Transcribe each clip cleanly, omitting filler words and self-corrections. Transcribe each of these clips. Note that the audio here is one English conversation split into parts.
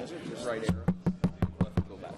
just right arrow. Left and go back.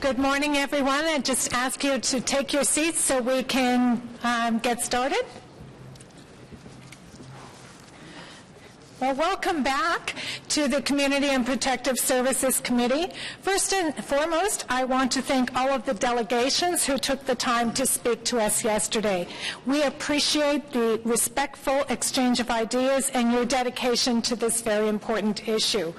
Good morning, everyone. I just ask you to take your seats so we can get started. Well, welcome back to the Community and Protective Services Committee. First and foremost, I want to thank all of the delegations who took the time to speak to us yesterday. We appreciate the respectful exchange of ideas and your dedication to this very important issue.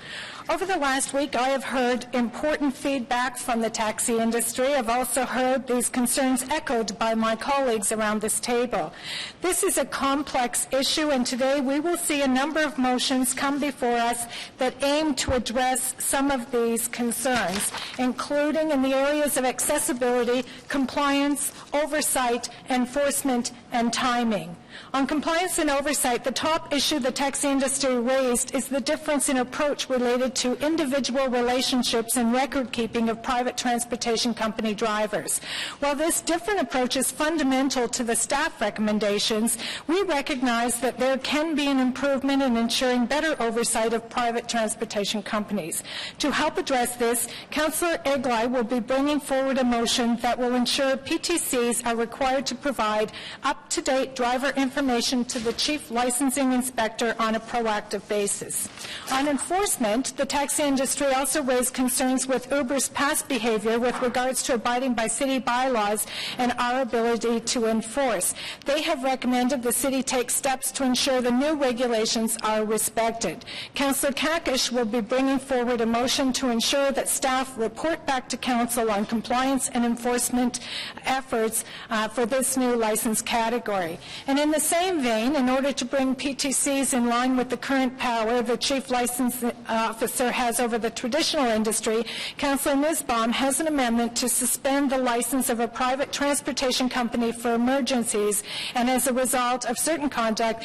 Over the last week, I have heard important feedback from the taxi industry. I've also heard these concerns echoed by my colleagues around this table. This is a complex issue, and today we will see a number of motions come before us that aim to address some of these concerns, including in the areas of accessibility, compliance, oversight, enforcement, and timing. On compliance and oversight, the top issue the taxi industry raised is the difference in approach related to individual relationships and record-keeping of private transportation company drivers. While this different approach is fundamental to the staff recommendations, we recognize that there can be an improvement in ensuring better oversight of private transportation companies. To help address this, Councillor Eglai will be bringing forward a motion that will ensure PTCs are required to provide up-to-date driver information to the Chief Licensing Inspector on a proactive basis. On enforcement, the taxi industry also raised concerns with Uber's past behavior with regards to abiding by city bylaws and our ability to enforce. They have recommended the city take steps to ensure the new regulations are respected. Councillor Kakish will be bringing forward a motion to ensure that staff report back to Council on compliance and enforcement efforts for this new license category. And in the same vein, in order to bring PTCs in line with the current power the Chief License Officer has over the traditional industry, Councillor Nussbaum has an amendment to suspend the license of a private transportation company for emergencies, and as a result of certain conduct,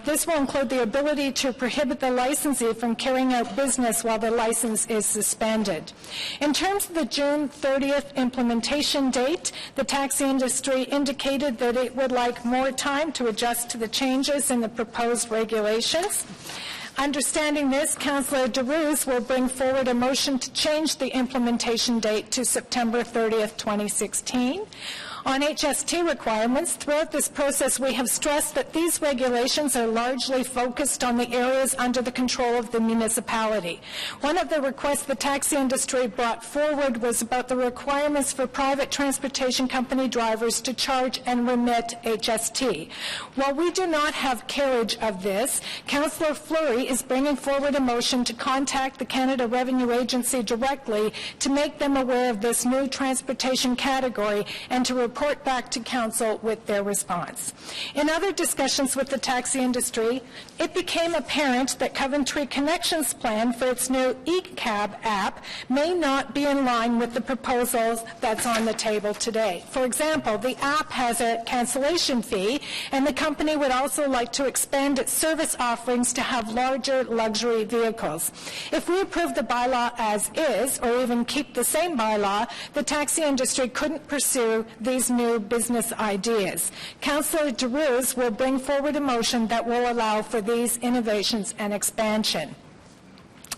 this will include the ability to prohibit the licensee from carrying out business while the license is suspended. In terms of the June 30th implementation date, the taxi industry indicated that it would like more time to adjust to the changes in the proposed regulations. Understanding this, Councillor DeRuse will bring forward a motion to change the implementation date to September 30th, 2016. On HST requirements, throughout this process, we have stressed that these regulations are largely focused on the areas under the control of the municipality. One of the requests the taxi industry brought forward was about the requirements for private transportation company drivers to charge and remit HST. While we do not have carriage of this, Councillor Fleury is bringing forward a motion to contact the Canada Revenue Agency directly to make them aware of this new transportation category and to report back to Council with their response. In other discussions with the taxi industry, it became apparent that Coventry Connections' plan for its new eCab app may not be in line with the proposals that's on the table today. For example, the app has a cancellation fee, and the company would also like to expand its service offerings to have larger luxury vehicles. If we approve the bylaw as is, or even keep the same bylaw, the taxi industry couldn't pursue these new business ideas. Councillor DeRuse will bring forward a motion that will allow for these innovations and expansion.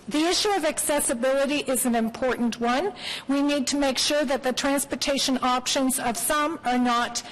The issue of accessibility is an important one. We need to make sure that the transportation options of some are not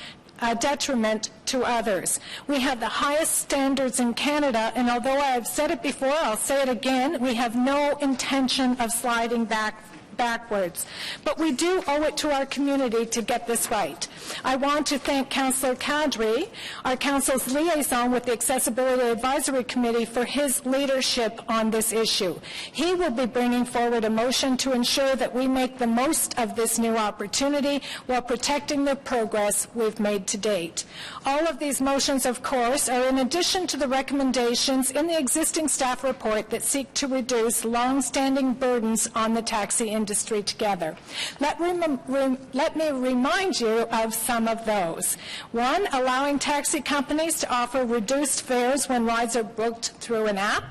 a detriment to others. We have the highest standards in Canada, and although I have said it before, I'll say it again, we have no intention of sliding backwards. But we do owe it to our community to get this right. I want to thank Councillor Kadri, our Council's liaison with the Accessibility Advisory Committee, for his leadership on this issue. He will be bringing forward a motion to ensure that we make the most of this new opportunity while protecting the progress we've made to date. All of these motions, of course, are in addition to the recommendations in the existing staff report that seek to reduce long-standing burdens on the taxi industry together. Let me remind you of some of those. One, allowing taxi companies to offer reduced fares when rides are booked through an app.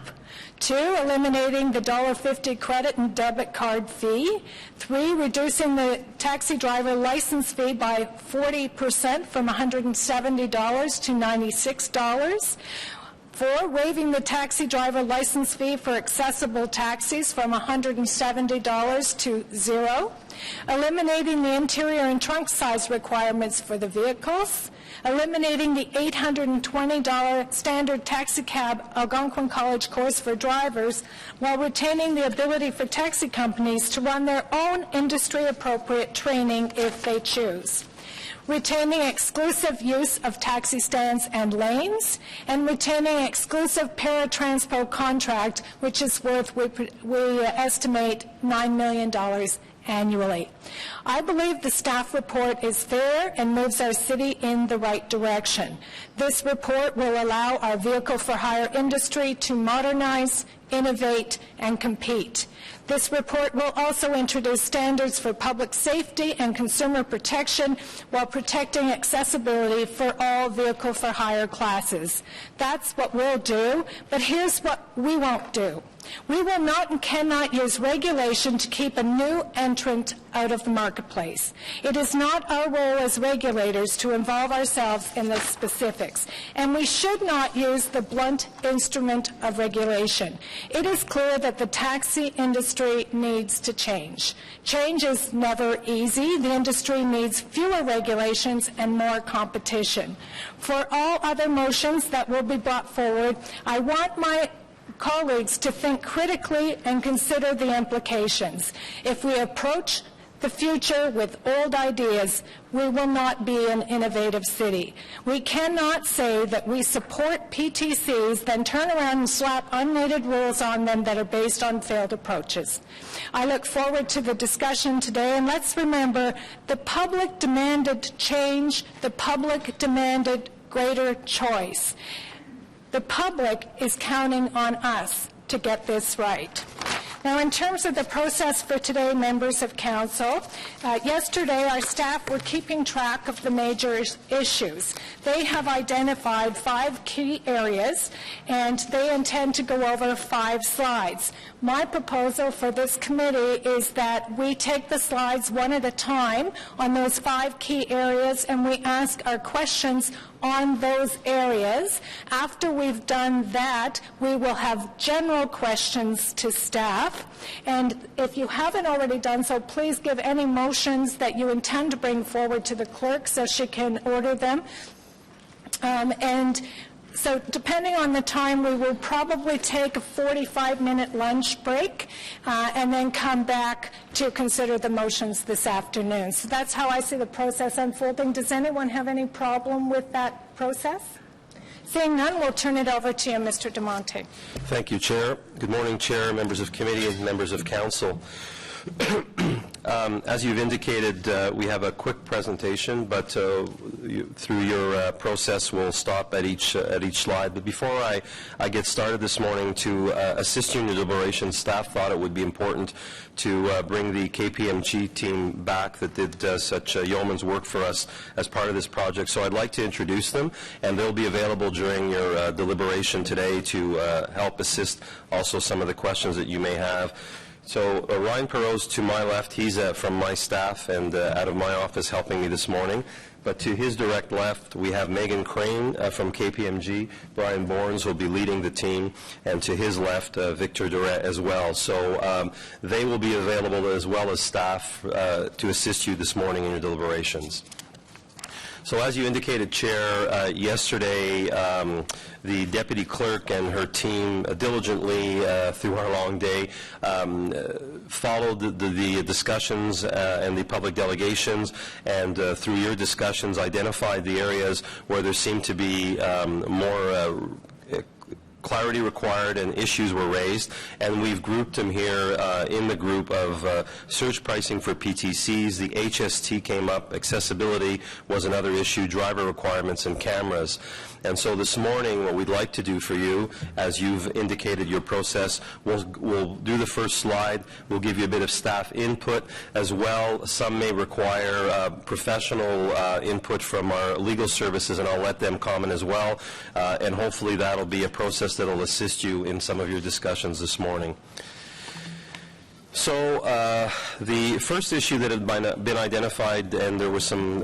2, eliminating the $1.50 credit and debit card fee. 3, reducing the taxi driver license fee by 40% from $170 to $96. 4, waiving the taxi driver license fee for accessible taxis from $170 to $0. Eliminating the interior and trunk size requirements for the vehicles. Eliminating the $820 standard taxi cab Algonquin College course for drivers while retaining the ability for taxi companies to run their own industry-appropriate training if they choose. Retaining exclusive use of taxi stands and lanes, and retaining exclusive paratranspo contract, which is worth, we estimate, $9 million annually. I believe the staff report is fair and moves our city in the right direction. This report will allow our vehicle-for-hire industry to modernize, innovate, and compete. This report will also introduce standards for public safety and consumer protection while protecting accessibility for all vehicle-for-hire classes. That's what we'll do, but here's what we won't do. We will not and cannot use regulation to keep a new entrant out of the marketplace. It is not our role as regulators to involve ourselves in the specifics, and we should not use the blunt instrument of regulation. It is clear that the taxi industry needs to change. Change is never easy. The industry needs fewer regulations and more competition. For all other motions that will be brought forward, I want my colleagues to think critically and consider the implications. If we approach the future with old ideas, we will not be an innovative city. We cannot say that we support PTCs, then turn around and slap unneeded rules on them that are based on failed approaches. I look forward to the discussion today, and let's remember the public demanded change, the public demanded greater choice. The public is counting on us to get this right. Now, in terms of the process for today, members of council, yesterday our staff were keeping track of the major issues. They have identified 5 key areas, and they intend to go over 5 slides. My proposal for this committee is that we take the slides one at a time on those 5 key areas, and we ask our questions on those areas. After we've done that, we will have general questions to staff. And if you haven't already done so, please give any motions that you intend to bring forward to the clerk so she can order them. So depending on the time, we will probably take a 45-minute lunch break and then come back to consider the motions this afternoon. So that's how I see the process unfolding. Does anyone have any problem with that process? Seeing none, we'll turn it over to you, Mr. DeMonte. Thank you, Chair. Good morning, Chair, members of committee, and members of council. As you've indicated, we have a quick presentation, but through your process, we'll stop at each slide. But before I get started this morning, to assist you in your deliberation, staff thought it would be important to bring the KPMG team back that did such yeoman's work for us as part of this project. So I'd like to introduce them, and they'll be available during your deliberation today to help assist also some of the questions that you may have. So Ryan Perot's to my left. He's from my staff and out of my office helping me this morning. But to his direct left, we have Megan Crane from KPMG. Brian Borns will be leading the team. And to his left, Victor Duret as well. So they will be available as well as staff to assist you this morning in your deliberations. So as you indicated, Chair, yesterday the Deputy Clerk and her team diligently through our long day followed the discussions and the public delegations, and through your discussions identified the areas where there seemed to be more clarity required and issues were raised, and we've grouped them here in the group of surge pricing for PTCs. The HST came up, accessibility was another issue, driver requirements, and cameras. And so this morning, what we'd like to do for you, as you've indicated your process, we'll do the first slide. We'll give you a bit of staff input as well. Some may require professional input from our legal services, and I'll let them comment as well. And hopefully that'll be a process that'll assist you in some of your discussions this morning. So the first issue that had been identified, and there was some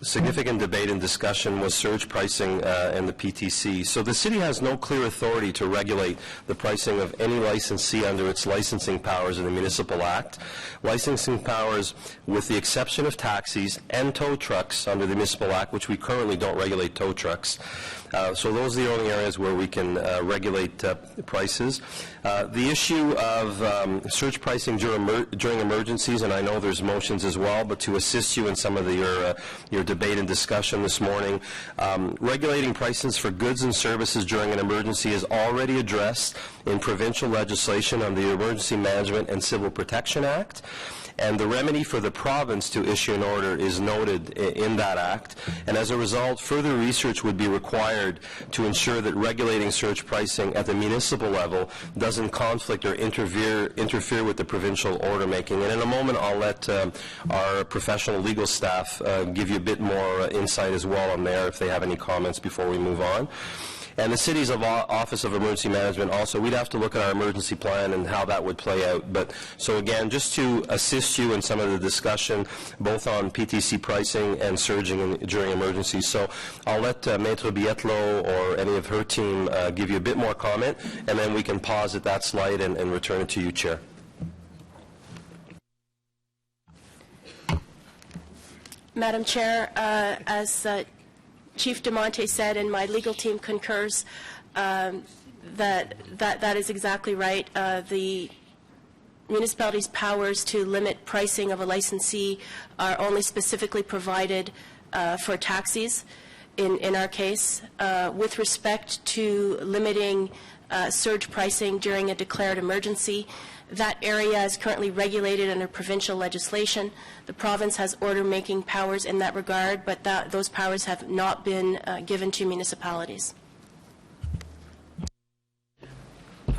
significant debate and discussion, was surge pricing and the PTC. So the city has no clear authority to regulate the pricing of any licensee under its licensing powers in the Municipal Act. Licensing powers, with the exception of taxis and tow trucks under the Municipal Act, which we currently don't regulate tow trucks. So those are the only areas where we can regulate prices. The issue of surge pricing during emergencies, and I know there's motions as well, but to assist you in some of your debate and discussion this morning, regulating prices for goods and services during an emergency is already addressed in provincial legislation under the Emergency Management and Civil Protection Act. And the remedy for the province to issue an order is noted in that act. And as a result, further research would be required to ensure that regulating surge pricing at the municipal level doesn't conflict or interfere with the provincial order making. And in a moment, I'll let our professional legal staff give you a bit more insight as well on there if they have any comments before we move on. And the city's Office of Emergency Management also, we'd have to look at our emergency plan and how that would play out. But so again, just to assist you in some of the discussion, both on PTC pricing and surging during emergencies. So I'll let Maître Bietlo or any of her team give you a bit more comment, and then we can pause at that slide and return it to you, Chair. Madam Chair, as Chief DeMonte said, and my legal team concurs, that is exactly right. The municipality's powers to limit pricing of a licensee are only specifically provided for taxis in our case. With respect to limiting surge pricing during a declared emergency, that area is currently regulated under provincial legislation. The province has order-making powers in that regard, but those powers have not been given to municipalities.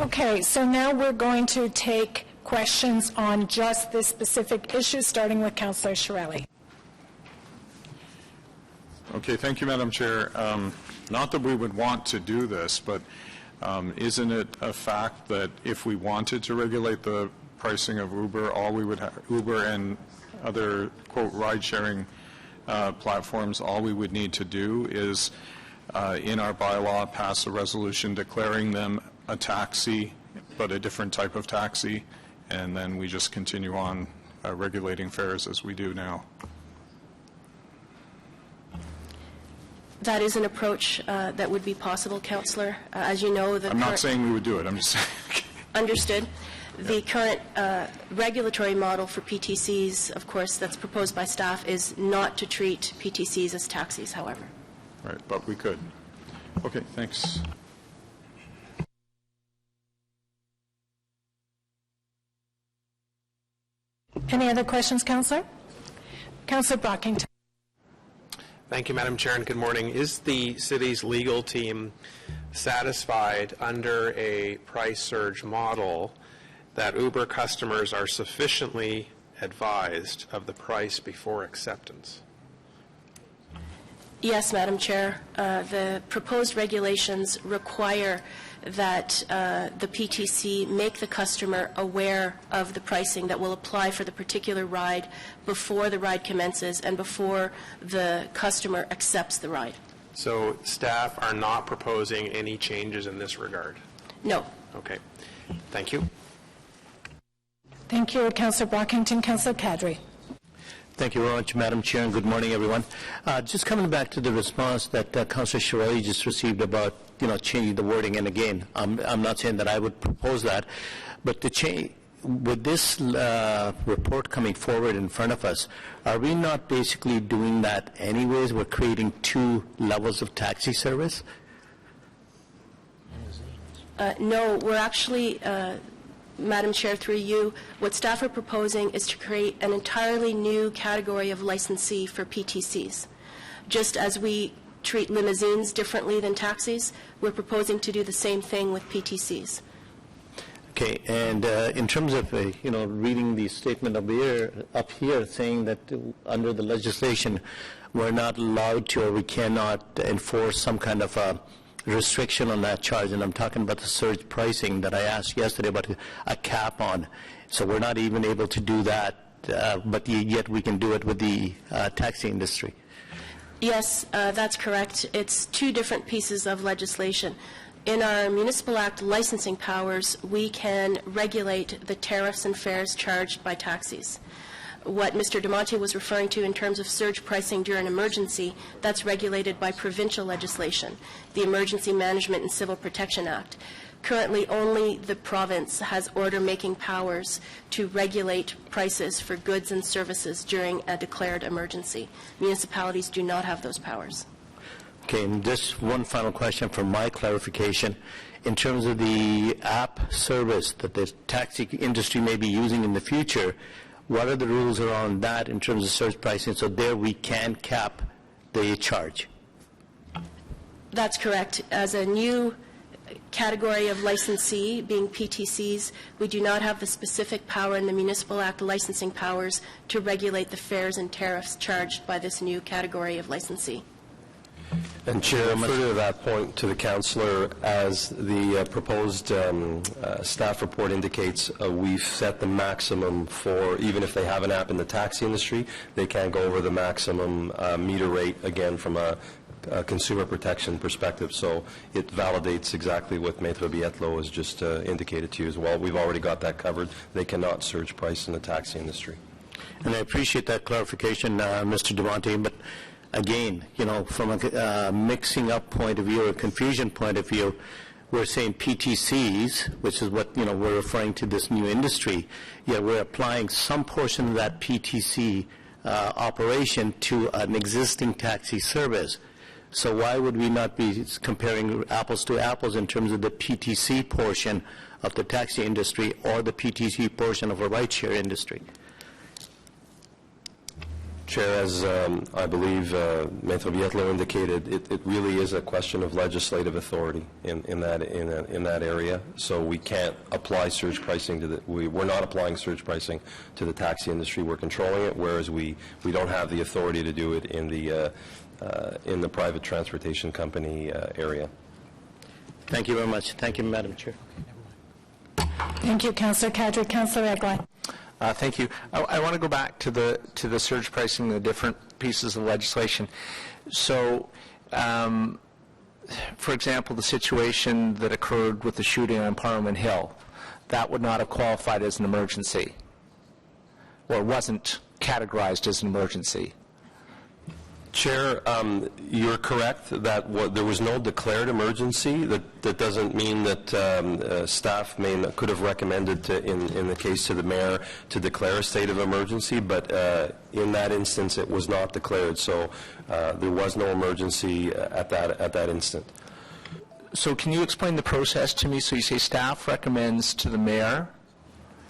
Okay, so now we're going to take questions on just this specific issue, starting with Councillor Chiarelli. Okay, thank you, Madam Chair. Not that we would want to do this, but isn't it a fact that if we wanted to regulate the pricing of Uber, all we would have, Uber and other, quote, ride-sharing platforms, all we would need to do is, in our bylaw, pass a resolution declaring them a taxi, but a different type of taxi, and then we just continue on regulating fares as we do now. That is an approach that would be possible, Councillor. As you know, I'm not saying we would do it. I'm just saying. Understood. The current regulatory model for PTCs, of course, that's proposed by staff, is not to treat PTCs as taxis, however. Right, but we could. Okay, thanks. Any other questions, Councillor? Councillor Brockington. Thank you, Madam Chair, and good morning. Is the city's legal team satisfied under a price surge model that Uber customers are sufficiently advised of the price before acceptance? Yes, Madam Chair. The proposed regulations require that the PTC make the customer aware of the pricing that will apply for the particular ride before the ride commences and before the customer accepts the ride. So staff are not proposing any changes in this regard? No. Okay. Thank you. Thank you, Councillor Brockington. Councillor Kadri. Thank you very much, Madam Chair, and good morning, everyone. Just coming back to the response that Councillor Chiarelli just received about, changing the wording, and again, I'm not saying that I would propose that, but to change, with this report coming forward in front of us, are we not basically doing that anyways? We're creating two levels of taxi service? No, we're actually, Madam Chair, through you, what staff are proposing is to create an entirely new category of licensee for PTCs. Just as we treat limousines differently than taxis, we're proposing to do the same thing with PTCs. Okay, and in terms of, reading the statement up here saying that under the legislation, we're not allowed to or we cannot enforce some kind of restriction on that charge, and I'm talking about the surge pricing that I asked yesterday about a cap on. So we're not even able to do that, but yet we can do it with the taxi industry. Yes, that's correct. It's two different pieces of legislation. In our Municipal Act licensing powers, we can regulate the tariffs and fares charged by taxis. What Mr. DeMonte was referring to in terms of surge pricing during emergency, that's regulated by provincial legislation, the Emergency Management and Civil Protection Act. Currently, only the province has order-making powers to regulate prices for goods and services during a declared emergency. Municipalities do not have those powers. Okay, and just one final question for my clarification. In terms of the app service that the taxi industry may be using in the future, what are the rules around that in terms of surge pricing, so there we can cap the charge? That's correct. As a new category of licensee, being PTCs, we do not have the specific power in the Municipal Act licensing powers to regulate the fares and tariffs charged by this new category of licensee. And Chair, further to that point to the councillor, as the proposed staff report indicates, we've set the maximum for, even if they have an app in the taxi industry, they can't go over the maximum meter rate, again, from a consumer protection perspective. So it validates exactly what Maître Bietlo has just indicated to you as well. We've already got that covered. They cannot surge price in the taxi industry. And I appreciate that clarification, Mr. DeMonte, but again, you know, from a mixing up point of view or confusion point of view, we're saying PTCs, which is what, you know, we're referring to this new industry, yet we're applying some portion of that PTC operation to an existing taxi service. So why would we not be comparing apples to apples in terms of the PTC portion of the taxi industry or the PTC portion of a rideshare industry? Chair, as I believe Maître Bietlo indicated, it really is a question of legislative authority in that area. So we can't apply surge pricing to the. We're not applying surge pricing to the taxi industry. We're controlling it, whereas we don't have the authority to do it in the private transportation company area. Thank you very much. Thank you, Madam Chair. Thank you, Councillor Cadre. Councillor Egli. Thank you. I want to go back to the surge pricing, the different pieces of legislation. So, for example, the situation that occurred with the shooting on Parliament Hill, that would not have qualified as an emergency, or wasn't categorized as an emergency. Chair, you're correct that there was no declared emergency. That doesn't mean that staff could have recommended in the case to the mayor to declare a state of emergency, but in that instance it was not declared, so there was no emergency at that instant. So can you explain the process to me? So you say staff recommends to the mayor,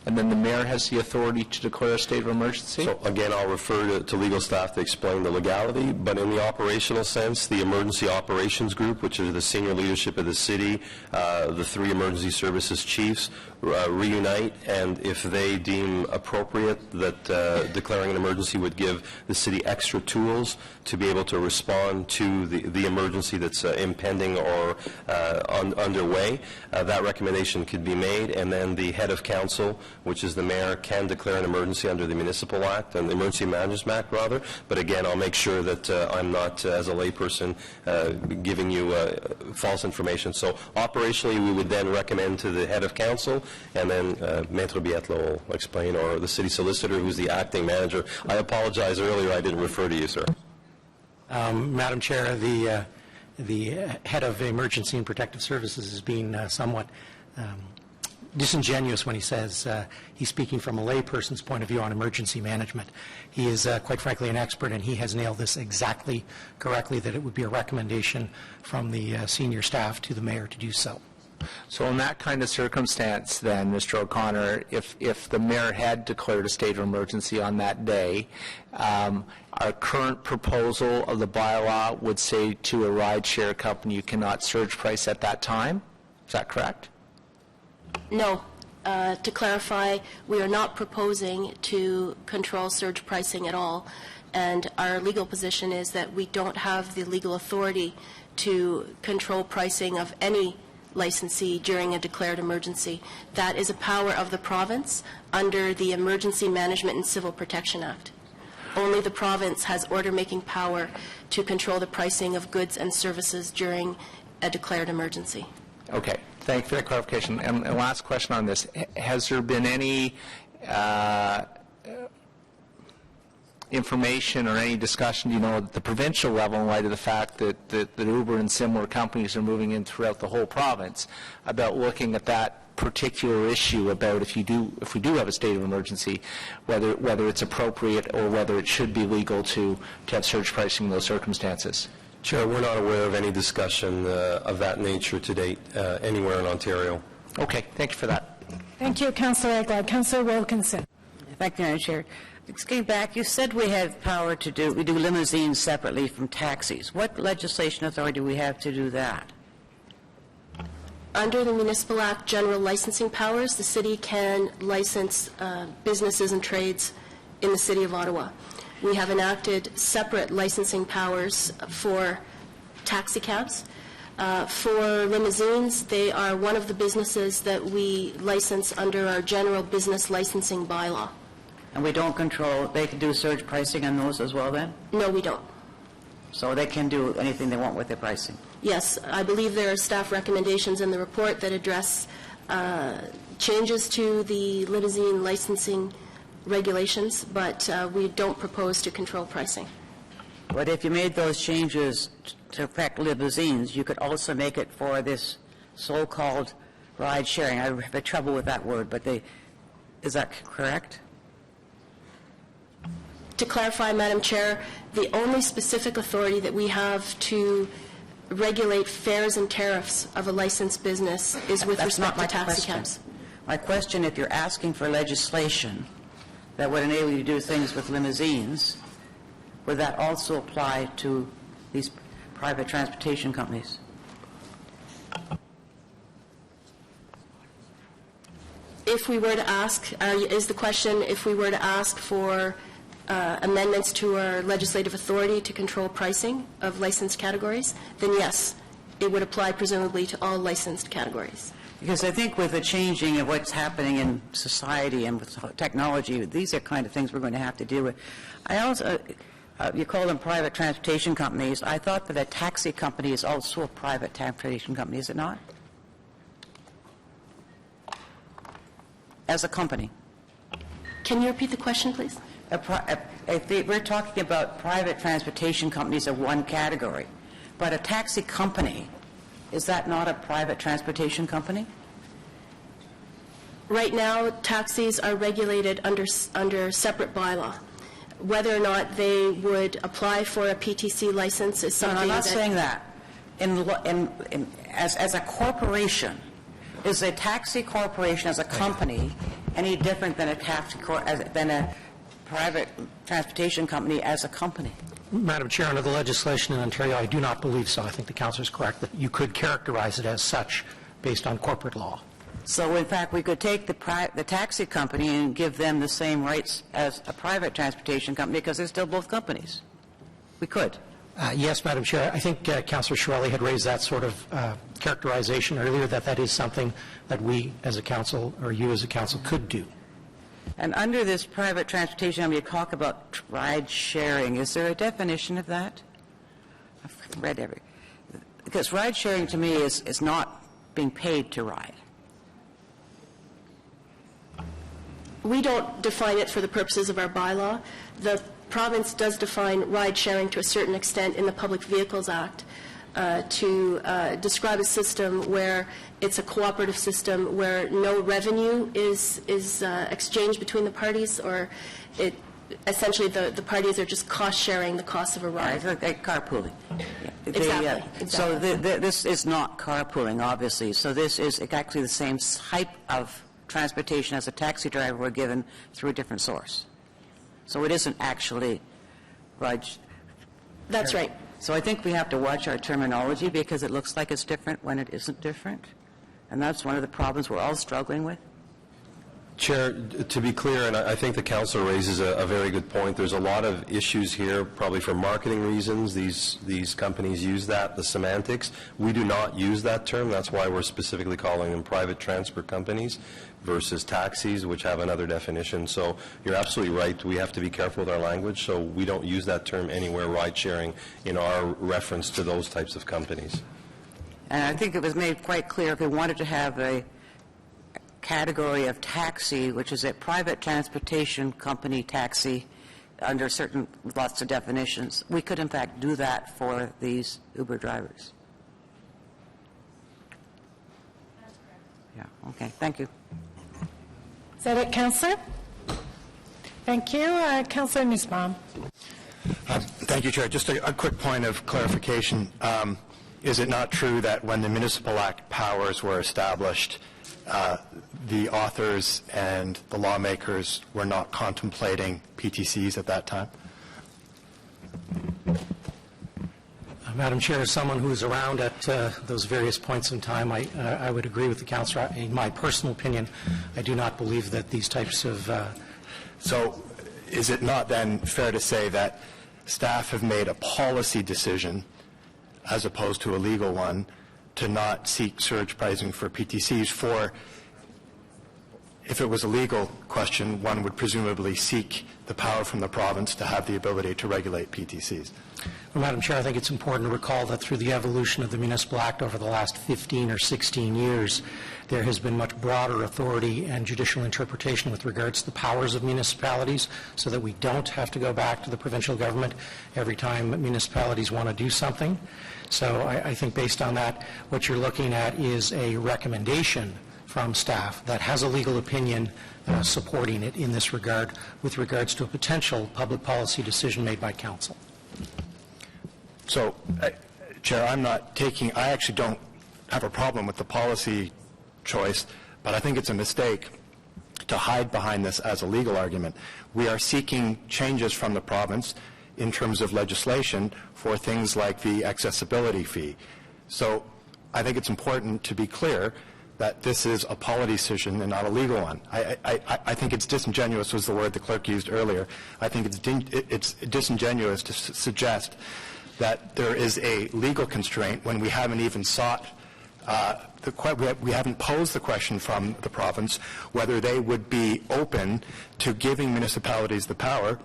and then the mayor has the authority to declare a state of emergency? So again, I'll refer to legal staff to explain the legality, but in the operational sense, the Emergency Operations Group, which is the senior leadership of the city, the three emergency services chiefs, reunite, and if they deem appropriate that declaring an emergency would give the city extra tools to be able to respond to the emergency that's impending or underway, that recommendation could be made, and then the head of council, which is the mayor, can declare an emergency under the Municipal Act, and the Emergency Management Act, rather. But again, I'll make sure that I'm not, as a layperson, giving you false information. So operationally, we would then recommend to the head of council, and then Maître Bietlo will explain, or the city solicitor, who's the acting manager. I apologize earlier, I didn't refer to you, sir. Madam Chair, the head of Emergency and Protective Services is being somewhat disingenuous when he says he's speaking from a layperson's point of view on emergency management. He is, quite frankly, an expert, and he has nailed this exactly correctly, that it would be a recommendation from the senior staff to the mayor to do so. So in that kind of circumstance, then, Mr. O'Connor, if the mayor had declared a state of emergency on that day, our current proposal of the bylaw would say to a rideshare company, you cannot surge price at that time? Is that correct? No. To clarify, we are not proposing to control surge pricing at all, and our legal position is that we don't have the legal authority to control pricing of any licensee during a declared emergency. That is a power of the province under the Emergency Management and Civil Protection Act. Only the province has order-making power to control the pricing of goods and services during a declared emergency. Okay, thank you for that clarification. And last question on this. Has there been any information or any discussion, at the provincial level in light of the fact that Uber and similar companies are moving in throughout the whole province about looking at that particular issue about if we do have a state of emergency, whether it's appropriate or whether it should be legal to have surge pricing in those circumstances? Chair, we're not aware of any discussion of that nature to date anywhere in Ontario. Okay, thank you for that. Thank you, Councillor Egglard. Councillor Wilkinson. Thank you, Madam Chair. Just getting back, you said we have power to we do limousines separately from taxis. What legislation authority do we have to do that? Under the Municipal Act general licensing powers, the city can license businesses and trades in the City of Ottawa. We have enacted separate licensing powers for taxi cabs. For limousines, they are one of the businesses that we license under our general business licensing bylaw. And we don't control, they can do surge pricing on those as well then? No, we don't. So they can do anything they want with their pricing? Yes, I believe there are staff recommendations in the report that address changes to the limousine licensing regulations, but we don't propose to control pricing. But if you made those changes to affect limousines, you could also make it for this so-called ride sharing. I have trouble with that word, but is that correct? To clarify, Madam Chair, the only specific authority that we have to regulate fares and tariffs of a licensed business is with respect to taxi cabs. My question, if you're asking for legislation that would enable you to do things with limousines, would that also apply to these private transportation companies? If we were to ask, is the question if we were to ask for amendments to our legislative authority to control pricing of licensed categories, then yes, it would apply presumably to all licensed categories. Because I think with the changing of what's happening in society and with technology, these are kind of things we're going to have to deal with. I also, you call them private transportation companies. I thought that a taxi company is also a private transportation company, is it not? As a company. Can you repeat the question, please? We're talking about private transportation companies of one category, but a taxi company, is that not a private transportation company? Right now, taxis are regulated under separate bylaw. Whether or not they would apply for a PTC license is something I'm not saying that. As a corporation, is a taxi corporation as a company any different than a private transportation company as a company? Madam Chair, under the legislation in Ontario, I do not believe so. I think the councillor is correct that you could characterize it as such based on corporate law. So, in fact, we could take the taxi company and give them the same rights as a private transportation company because they're still both companies. We could. Yes, Madam Chair. I think Councillor Chiarelli had raised that sort of characterization earlier, that is something that we as a council, or you as a council, could do. And under this private transportation, you talk about ride sharing. Is there a definition of that? I've read because ride sharing to me is not being paid to ride. We don't define it for the purposes of our bylaw. The province does define ride sharing to a certain extent in the Public Vehicles Act to describe a system where it's a cooperative system where no revenue is exchanged between the parties, or essentially the parties are just cost sharing the cost of a ride. Like carpooling. Exactly. So this is not carpooling, obviously. So this is actually the same type of transportation as a taxi driver were given through a different source. So it isn't actually ride. That's right. So I think we have to watch our terminology because it looks like it's different when it isn't different. And that's one of the problems we're all struggling with. Chair, to be clear, and I think the council raises a very good point, there's a lot of issues here, probably for marketing reasons. These companies use that, the semantics. We do not use that term. That's why we're specifically calling them private transport companies versus taxis, which have another definition. So you're absolutely right. We have to be careful with our language, so we don't use that term anywhere, ride-sharing, in our reference to those types of companies. And I think it was made quite clear if we wanted to have a category of taxi, which is a private transportation company taxi under certain lots of definitions, we could in fact do that for these Uber drivers. Yeah, okay, thank you. Is that it, Councillor? Thank you. Councillor Nussbaum. Thank you, Chair. Just a quick point of clarification. Is it not true that when the Municipal Act powers were established, the authors and the lawmakers were not contemplating PTCs at that time? Madam Chair, as someone who was around at those various points in time, I would agree with the councillor. In my personal opinion, I do not believe that these types of... So is it not then fair to say that staff have made a policy decision, as opposed to a legal one, to not seek surge pricing for PTCs? For, if it was a legal question, one would presumably seek the power from the province to have the ability to regulate PTCs. Well, Madam Chair, I think it's important to recall that through the evolution of the Municipal Act over the last 15 or 16 years, there has been much broader authority and judicial interpretation with regards to the powers of municipalities, so that we don't have to go back to the provincial government every time municipalities want to do something. So I think based on that, what you're looking at is a recommendation from staff that has a legal opinion supporting it in this regard with regards to a potential public policy decision made by council. So, Chair, I actually don't have a problem with the policy choice, but I think it's a mistake to hide behind this as a legal argument. We are seeking changes from the province in terms of legislation for things like the accessibility fee. So I think it's important to be clear that this is a policy decision and not a legal one. I think it's disingenuous, was the word the clerk used earlier. I think it's disingenuous to suggest that there is a legal constraint when we haven't even sought, we haven't posed the question from the province whether they would be open to giving municipalities the power,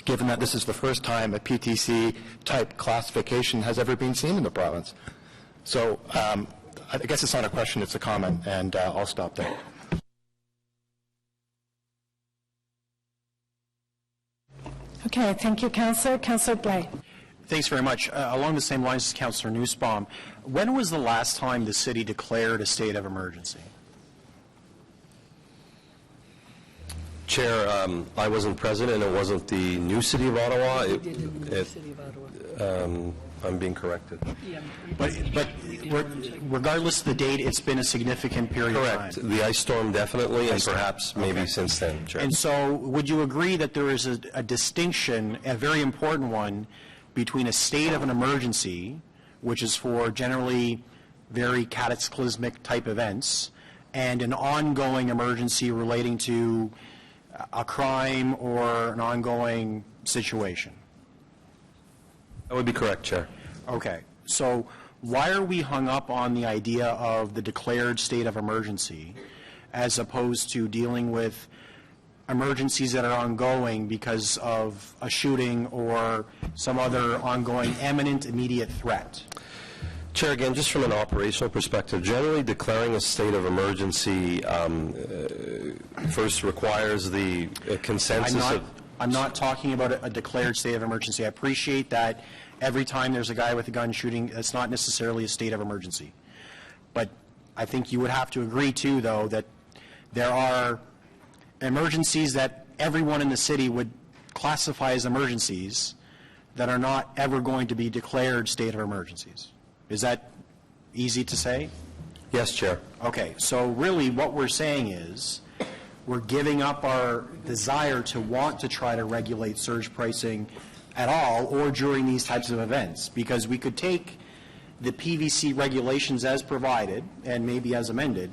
given that this is the first time a PTC-type classification has ever been seen in the province. So I guess it's not a question, it's a comment, and I'll stop there. Okay, thank you, Councillor. Councillor Blais. Thanks very much. Along the same lines as Councillor Nussbaum, when was the last time the city declared a state of emergency? Chair, I wasn't president. It wasn't the new City of Ottawa. I'm being corrected. But regardless of the date, it's been a significant period of time. Correct. The ice storm definitely, and perhaps maybe since then, Chair. And so would you agree that there is a distinction, a very important one, between a state of an emergency, which is for generally very cataclysmic type events, and an ongoing emergency relating to a crime or an ongoing situation? That would be correct, Chair. Okay. So why are we hung up on the idea of the declared state of emergency as opposed to dealing with emergencies that are ongoing because of a shooting or some other ongoing imminent immediate threat? Chair, again, just from an operational perspective, generally declaring a state of emergency first requires the consensus I'm not talking about a declared state of emergency. I appreciate that every time there's a guy with a gun shooting, it's not necessarily a state of emergency. But I think you would have to agree, too, though, that there are emergencies that everyone in the city would classify as emergencies that are not ever going to be declared state of emergencies. Is that easy to say? Yes, Chair. Okay, so really what we're saying is we're giving up our desire to want to try to regulate surge pricing at all or during these types of events, because we could take the PVC regulations as provided and maybe as amended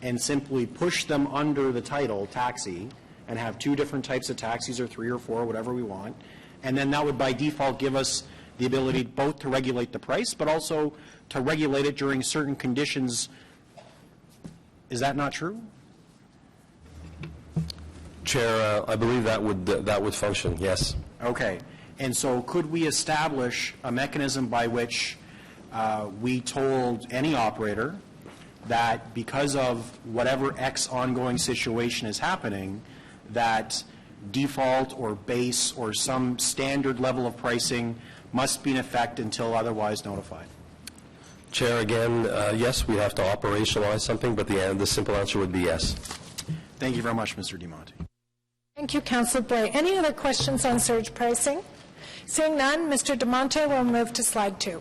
and simply push them under the title taxi and have 2 different types of taxis or 3 or 4, whatever we want, and then that would by default give us the ability both to regulate the price but also to regulate it during certain conditions. Is that not true? Chair, I believe that would function, yes. Okay. And so could we establish a mechanism by which we told any operator that because of whatever X ongoing situation is happening, that default or base or some standard level of pricing must be in effect until otherwise notified? Chair, again, yes, we have to operationalize something, but the simple answer would be yes. Thank you very much, Mr. DeMonte. Thank you, Councillor Bray. Any other questions on surge pricing? Seeing none, Mr. DeMonte will move to slide 2.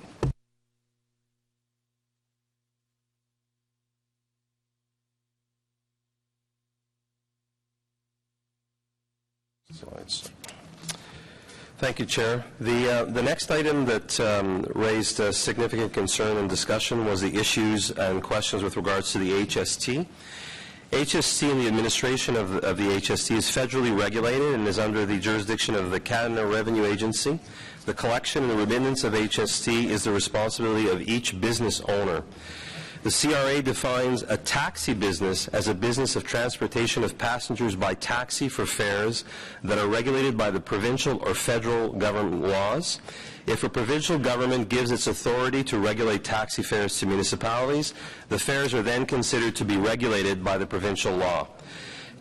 Slides. Thank you, Chair. The next item that raised significant concern and discussion was the issues and questions with regards to the HST. HST and the administration of the HST is federally regulated and is under the jurisdiction of the Canada Revenue Agency. The collection and the remittance of HST is the responsibility of each business owner. The CRA defines a taxi business as a business of transportation of passengers by taxi for fares that are regulated by the provincial or federal government laws. If a provincial government gives its authority to regulate taxi fares to municipalities, the fares are then considered to be regulated by the provincial law.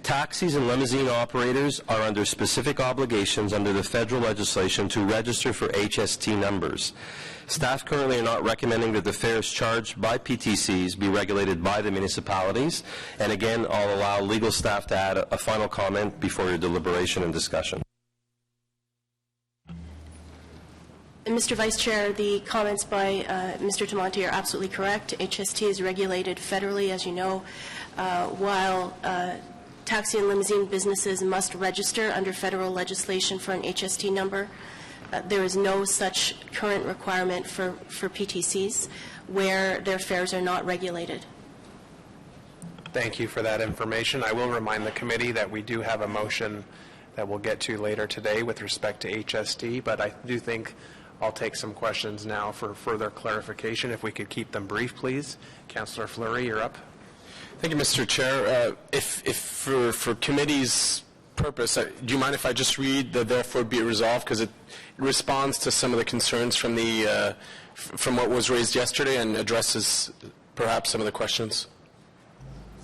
Taxis and limousine operators are under specific obligations under the federal legislation to register for HST numbers. Staff currently are not recommending that the fares charged by PTCs be regulated by the municipalities. And again, I'll allow legal staff to add a final comment before your deliberation and discussion. Mr. Vice Chair, the comments by Mr. DeMonte are absolutely correct. HST is regulated federally, as you know, while taxi and limousine businesses must register under federal legislation for an HST number. There is no such current requirement for PTCs where their fares are not regulated. Thank you for that information. I will remind the committee that we do have a motion that we'll get to later today with respect to HST, but I do think I'll take some questions now for further clarification. If we could keep them brief, please. Councillor Fleury, you're up. Thank you, Mr. Chair. If for committee's purpose, do you mind if I just read the therefore be it resolved, because it responds to some of the concerns from the from what was raised yesterday and addresses perhaps some of the questions?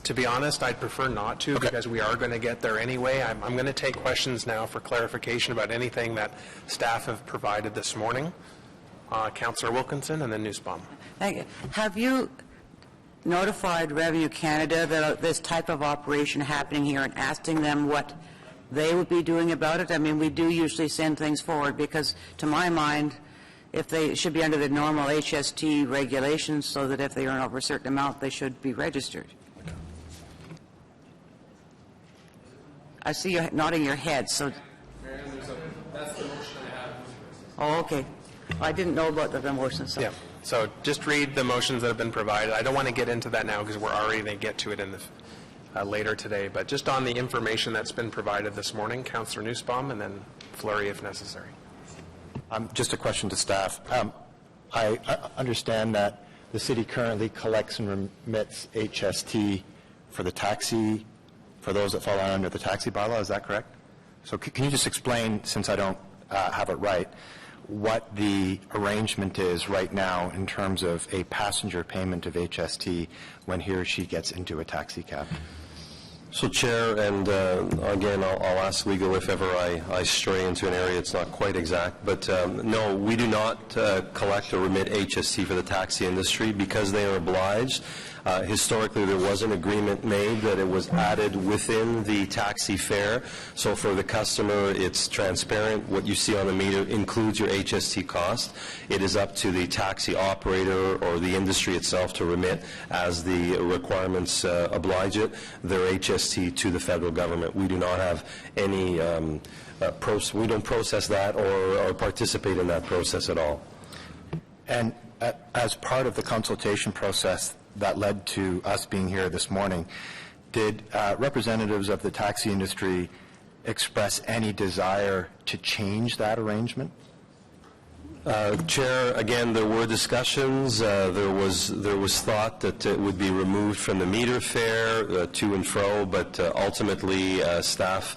To be honest, I'd prefer not to, because we are going to get there anyway. I'm going to take questions now for clarification about anything that staff have provided this morning. Councillor Wilkinson and then Nussbaum. Thank you. Have you notified Revenue Canada that this type of operation happening here and asking them what they would be doing about it? I mean, we do usually send things forward because, to my mind, if they should be under the normal HST regulations so that if they earn over a certain amount, they should be registered. I see you nodding your head, so... That's the motion I have. Oh, okay. I didn't know about the motion, so... Yeah. So just read the motions that have been provided. I don't want to get into that now because we're already going to get to it in the later today. But just on the information that's been provided this morning, Councillor Nussbaum and then Fleury if necessary. Just a question to staff. I understand that the city currently collects and remits HST for the taxi, for those that fall under the taxi bylaw. Is that correct? So can you just explain, since I don't have it right, what the arrangement is right now in terms of a passenger payment of HST when he or she gets into a taxi cab? So, Chair, and again, I'll ask legal if ever I stray into an area it's not quite exact, but no, we do not collect or remit HST for the taxi industry because they are obliged. Historically, there was an agreement made that it was added within the taxi fare. So for the customer, it's transparent. What you see on the meter includes your HST cost. It is up to the taxi operator or the industry itself to remit as the requirements oblige it, their HST to the federal government. We do not have any, we don't process that or participate in that process at all. And as part of the consultation process that led to us being here this morning. Did representatives of the taxi industry express any desire to change that arrangement? Chair, again, there were discussions. There was thought that it would be removed from the meter fare to and fro, but ultimately staff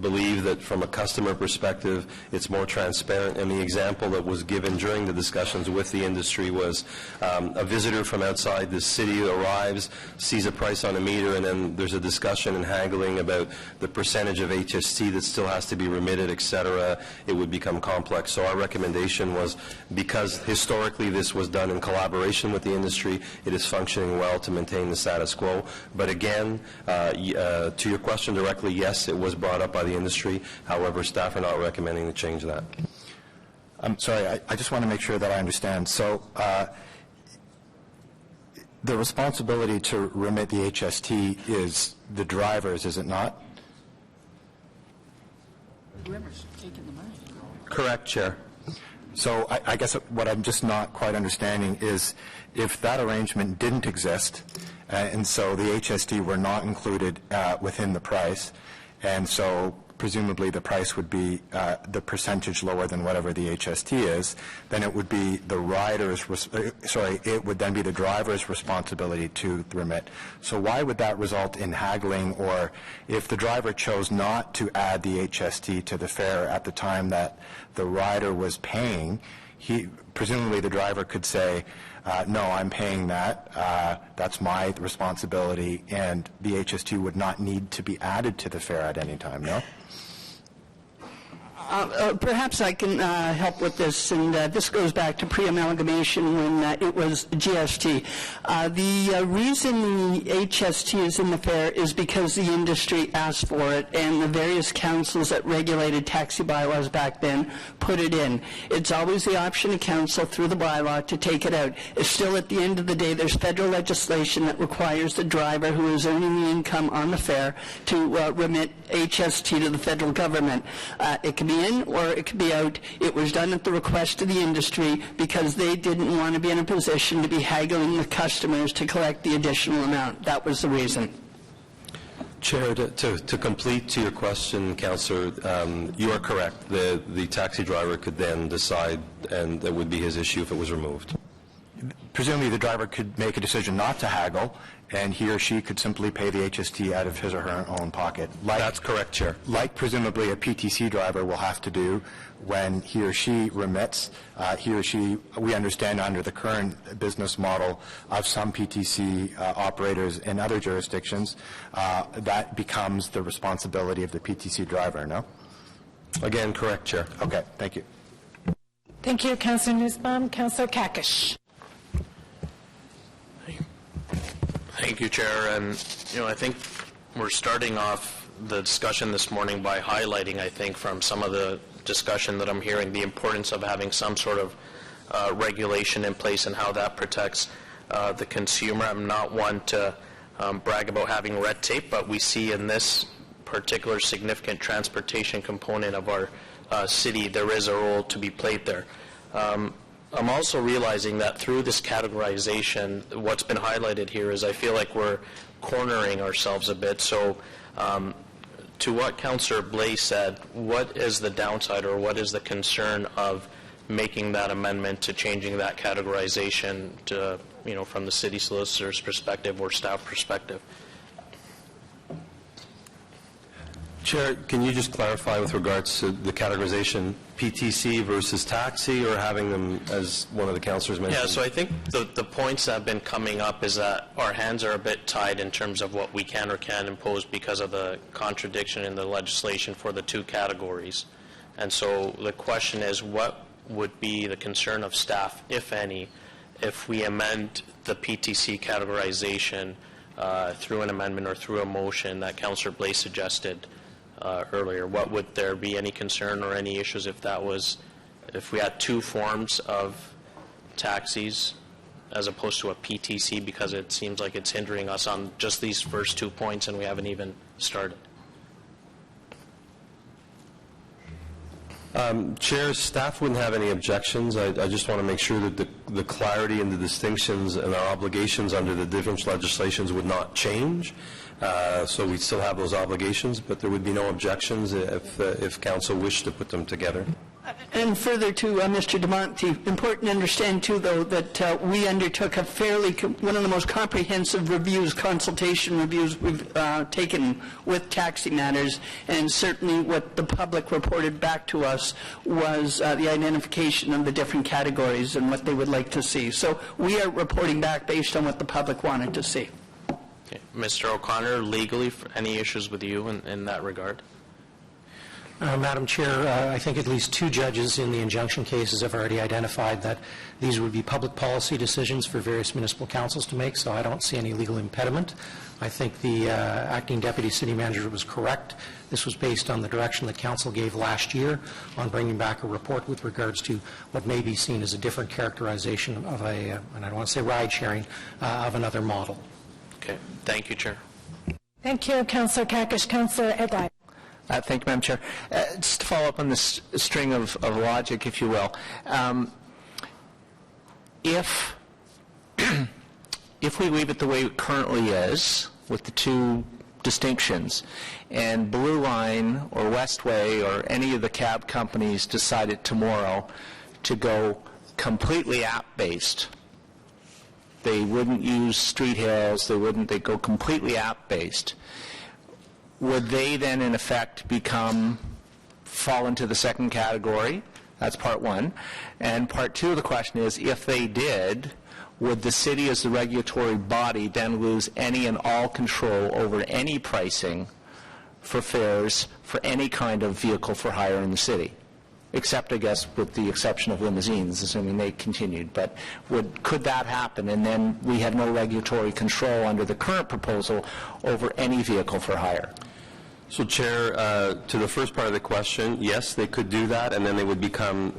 believe that from a customer perspective, it's more transparent. And the example that was given during the discussions with the industry was a visitor from outside the city arrives, sees a price on a meter, and then there's a discussion and haggling about the percentage of HST that still has to be remitted, et cetera. It would become complex. So our recommendation was, because historically this was done in collaboration with the industry, it is functioning well to maintain the status quo. But again, to your question directly, yes, it was brought up by the industry. However, staff are not recommending to change that. I'm sorry, I just want to make sure that I understand. So the responsibility to remit the HST is the driver's, is it not? Whoever's taking the money. Correct, Chair. So I guess what I'm just not quite understanding is if that arrangement didn't exist, and so the HST were not included within the price, and so presumably the price would be the percentage lower than whatever the HST is, then it would be the rider's, it would then be the driver's responsibility to remit. So why would that result in haggling, or if the driver chose not to add the HST to the fare at the time that the rider was paying, presumably the driver could say, no, I'm paying that, that's my responsibility, and the HST would not need to be added to the fare at any time, no? Perhaps I can help with this, and this goes back to pre-amalgamation when it was GST. The reason the HST is in the fare is because the industry asked for it, and the various councils that regulated taxi bylaws back then put it in. It's always the option of council through the bylaw to take it out. It's still, at the end of the day, there's federal legislation that requires the driver who is earning the income on the fare to remit HST to the federal government. It can be in or it could be out. It was done at the request of the industry because they didn't want to be in a position to be haggling the customers to collect the additional amount. That was the reason. Chair, to complete to your question, Councillor, you are correct. The taxi driver could then decide, and that would be his issue if it was removed. Presumably the driver could make a decision not to haggle, and he or she could simply pay the HST out of his or her own pocket. That's correct, Chair. Like presumably a PTC driver will have to do when he or she remits. He or she, we understand under the current business model of some PTC operators in other jurisdictions, that becomes the responsibility of the PTC driver, no? Again, correct, Chair. Okay, thank you. Thank you, Councillor Nussbaum. Councillor Kakish. Thank you, Chair. And, I think we're starting off the discussion this morning by highlighting, I think, from some of the discussion that I'm hearing, the importance of having some sort of regulation in place and how that protects the consumer. I'm not one to brag about having red tape, but we see in this particular significant transportation component of our city, there is a role to be played there. I'm also realizing that through this categorization, what's been highlighted here is I feel like we're cornering ourselves a bit. So to what Councillor Blais said, what is the downside or what is the concern of making that amendment to changing that categorization to, from the city solicitor's perspective or staff perspective? Chair, can you just clarify with regards to the categorization, PTC versus taxi, or having them, as one of the councillors mentioned? Yeah, so I think the points that have been coming up is that our hands are a bit tied in terms of what we can or can't impose because of the contradiction in the legislation for the two categories. And so the question is, what would be the concern of staff, if any, if we amend the PTC categorization through an amendment or through a motion that Councillor Blais suggested earlier? What would there be any concern or any issues if we had two forms of taxis as opposed to a PTC, because it seems like it's hindering us on just these first 2 points and we haven't even started? Chair, staff wouldn't have any objections. I just want to make sure that the clarity and the distinctions and our obligations under the different legislations would not change. So we'd still have those obligations, but there would be no objections if council wished to put them together. And further to Mr. DeMonte, important to understand too, though, that we undertook a one of the most comprehensive reviews, consultation reviews we've taken with taxi matters, and certainly what the public reported back to us was the identification of the different categories and what they would like to see. So we are reporting back based on what the public wanted to see. Okay. Mr. O'Connor, legally, any issues with you in that regard? Madam Chair, I think at least 2 judges in the injunction cases have already identified that these would be public policy decisions for various municipal councils to make, so I don't see any legal impediment. I think the acting deputy city manager was correct. This was based on the direction that council gave last year on bringing back a report with regards to what may be seen as a different characterization of and I don't want to say ride sharing, of another model. Okay. Thank you, Chair. Thank you, Councillor Kakish. Councillor Eglai. Thank you, Madam Chair. Just to follow up on this string of logic, if you will, if we leave it the way it currently is, with the 2 distinctions, and Blue Line or Westway or any of the cab companies decided tomorrow to go completely app-based, they wouldn't use street hails, they'd go completely app-based, would they then, in effect, fall into the second category? That's part 1. And part 2 of the question is, if they did, would the city as the regulatory body then lose any and all control over any pricing for fares for any kind of vehicle for hire in the city? Except, I guess, with the exception of limousines, assuming they continued. But could that happen, and then we have no regulatory control under the current proposal over any vehicle for hire? So, Chair, to the first part of the question, yes, they could do that, and then they would become,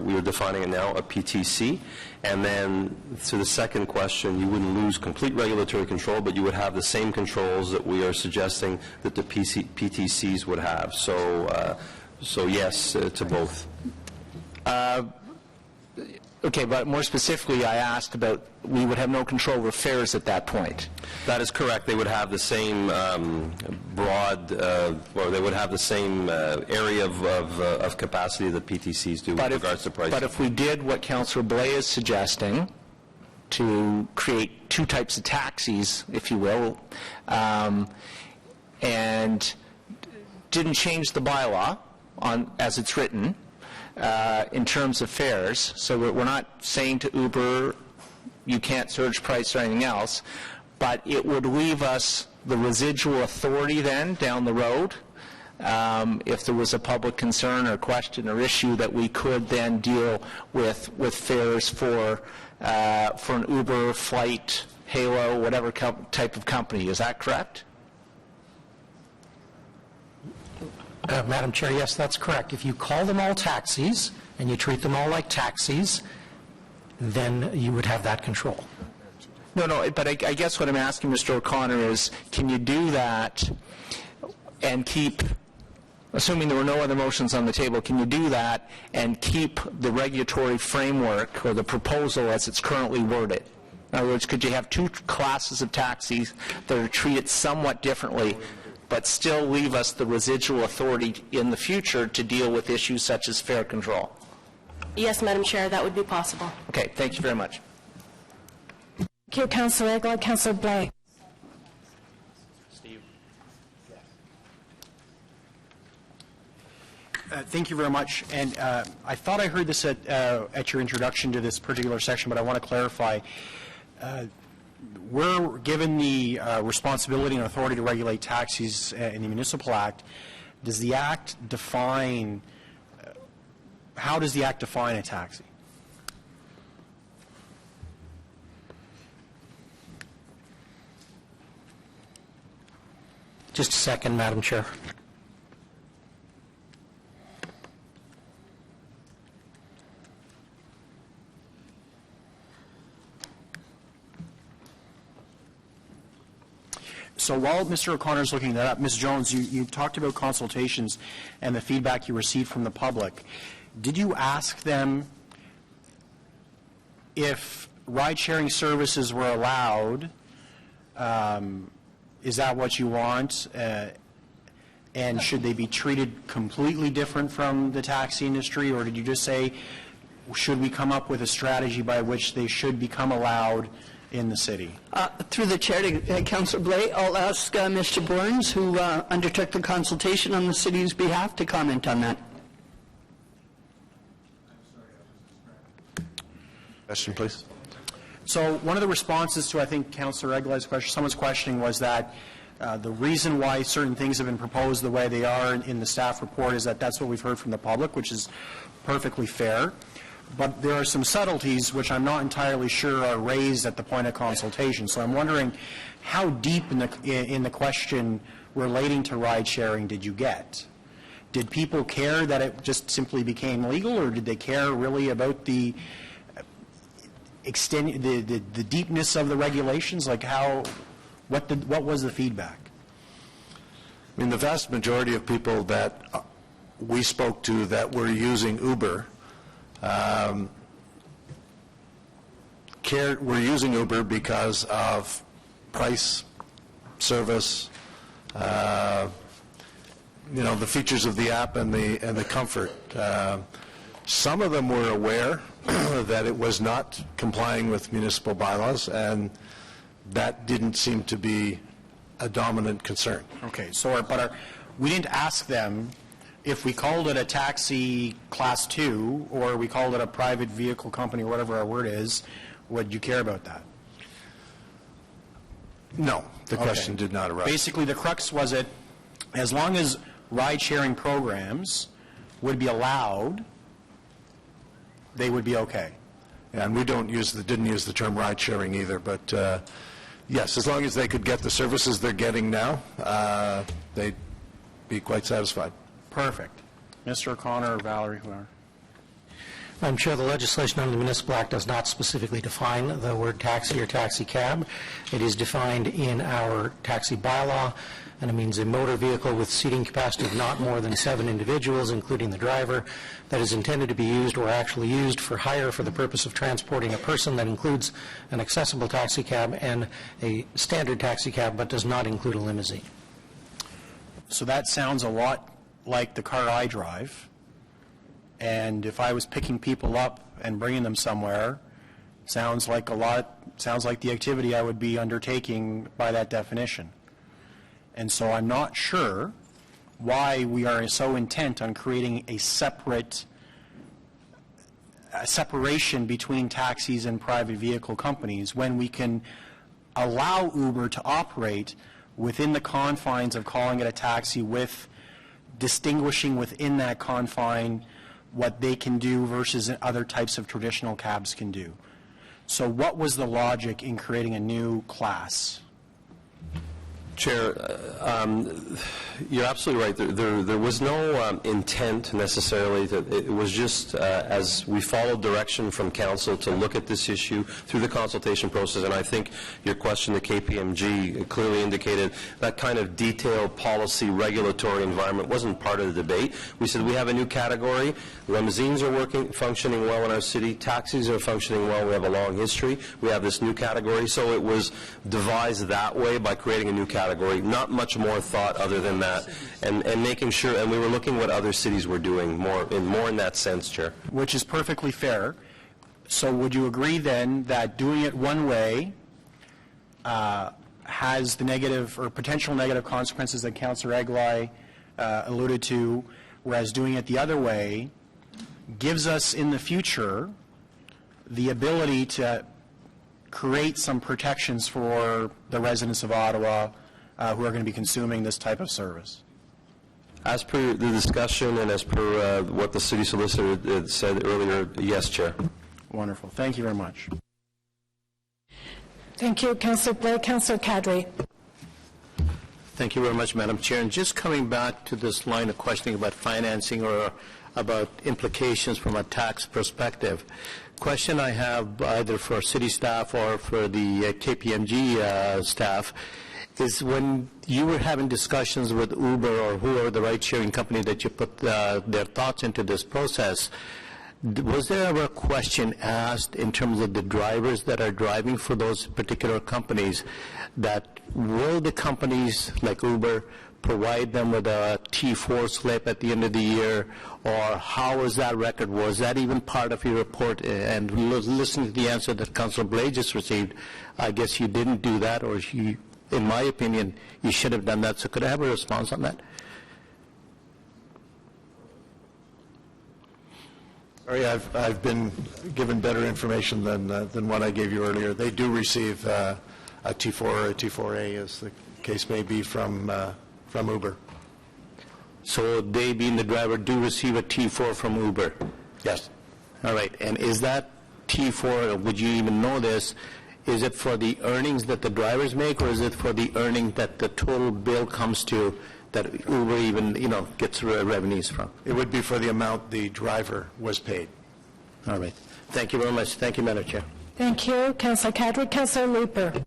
we are defining it now, a PTC. And then to the second question, you wouldn't lose complete regulatory control, but you would have the same controls that we are suggesting that the PTCs would have. So yes, to both. Okay, but more specifically, I asked about we would have no control over fares at that point. That is correct. They would have the same or they would have the same area of capacity that PTCs do with regards to pricing. But if we did what Councillor Blais is suggesting, to create 2 types of taxis, if you will, and didn't change the bylaw as it's written, in terms of fares, so we're not saying to Uber, you can't surge price or anything else, but it would leave us the residual authority then down the road, if there was a public concern or question or issue, that we could then deal with fares for an Uber, Flight, Halo, whatever type of company. Is that correct? Madam Chair, yes, that's correct. If you call them all taxis and you treat them all like taxis, then you would have that control. No, but I guess what I'm asking Mr. O'Connor is, can you do that and keep, assuming there were no other motions on the table, can you do that and keep the regulatory framework or the proposal as it's currently worded? In other words, could you have 2 classes of taxis that are treated somewhat differently, but still leave us the residual authority in the future to deal with issues such as fare control? Yes, Madam Chair, that would be possible. Okay, thank you very much. Thank you, Councillor Eglai. Councillor Blais. Steve. Thank you very much. And I thought I heard this at your introduction to this particular section, but I want to clarify. We're given the responsibility and authority to regulate taxis in the Municipal Act. Does the Act define, how does the Act define a taxi? Just a second, Madam Chair. So while Mr. O'Connor's looking that up, Ms. Jones, you talked about consultations and the feedback you received from the public. Did you ask them if ride-sharing services were allowed? Is that what you want? And should they be treated completely different from the taxi industry, or did you just say, should we come up with a strategy by which they should become allowed in the city? Through the chair to Councillor Blais, I'll ask Mr. Burns, who undertook the consultation on the city's behalf, to comment on that. Question, please. So one of the responses to, I think, Councillor Eglai's question, someone's questioning, was that the reason why certain things have been proposed the way they are in the staff report is that that's what we've heard from the public, which is perfectly fair. But there are some subtleties which I'm not entirely sure are raised at the point of consultation. So I'm wondering, how deep in the question relating to ride-sharing did you get? Did people care that it just simply became legal, or did they care really about the the deepness of the regulations? Like what was the feedback? I mean, the vast majority of people that we spoke to that were using Uber were using Uber because of price, service, the features of the app and the comfort. Some of them were aware that it was not complying with municipal bylaws, and that didn't seem to be a dominant concern. Okay, so we didn't ask them if we called it a taxi class 2 or we called it a private vehicle company, or whatever our word is, would you care about that? No, the question did not arise. Basically, the crux was it, as long as ride-sharing programs would be allowed, they would be okay. And we didn't use the term ride-sharing either, but yes, as long as they could get the services they're getting now, they'd be quite satisfied. Perfect. Mr. O'Connor or Valerie, whoever. Madam Chair, the legislation under the Municipal Act does not specifically define the word taxi or taxi cab. It is defined in our taxi bylaw, and it means a motor vehicle with seating capacity of not more than 7 individuals, including the driver, that is intended to be used or actually used for hire for the purpose of transporting a person. That includes an accessible taxi cab and a standard taxi cab, but does not include a limousine. So that sounds a lot like the car I drive. And if I was picking people up and bringing them somewhere, sounds like the activity I would be undertaking by that definition. And so I'm not sure why we are so intent on creating a separation between taxis and private vehicle companies when we can allow Uber to operate within the confines of calling it a taxi, with distinguishing within that confine what they can do versus other types of traditional cabs can do. So what was the logic in creating a new class? Chair, you're absolutely right. There was no intent necessarily. It was just as we followed direction from council to look at this issue through the consultation process, and I think your question to KPMG clearly indicated that kind of detailed policy regulatory environment wasn't part of the debate. We said we have a new category. Limousines are functioning well in our city. Taxis are functioning well. We have a long history. We have this new category. So it was devised that way by creating a new category. Not much more thought other than that, and making sure, and we were looking what other cities were doing more in that sense, Chair. Which is perfectly fair. So would you agree then that doing it one way has the negative or potential negative consequences that Councillor Eglai alluded to, whereas doing it the other way gives us in the future the ability to create some protections for the residents of Ottawa who are going to be consuming this type of service? As per the discussion and as per what the city solicitor said earlier, yes, Chair. Wonderful. Thank you very much. Thank you, Councillor Blais. Councillor Kadri. Thank you very much, Madam Chair. And just coming back to this line of questioning about financing or about implications from a tax perspective, question I have either for city staff or for the KPMG staff is when you were having discussions with Uber or whoever the ride-sharing company that you put their thoughts into this process, was there ever a question asked in terms of the drivers that are driving for those particular companies, that will the companies like Uber provide them with a T4 slip at the end of the year, or how is that record? Was that even part of your report? And listening to the answer that Councilor Blais just received, I guess you didn't do that, or you, in my opinion, you should have done that. So could I have a response on that? Sorry, I've been given better information than what I gave you earlier. They do receive a T4 or a T4A, as the case may be, from Uber. So they, being the driver, do receive a T4 from Uber? Yes. All right. And is that T4, would you even know this, is it for the earnings that the drivers make, or is it for the earning that the total bill comes to, that Uber even, gets revenues from? It would be for the amount the driver was paid. All right. Thank you very much. Thank you, Madam Chair. Thank you, Councillor Cadwick. Councillor Looper.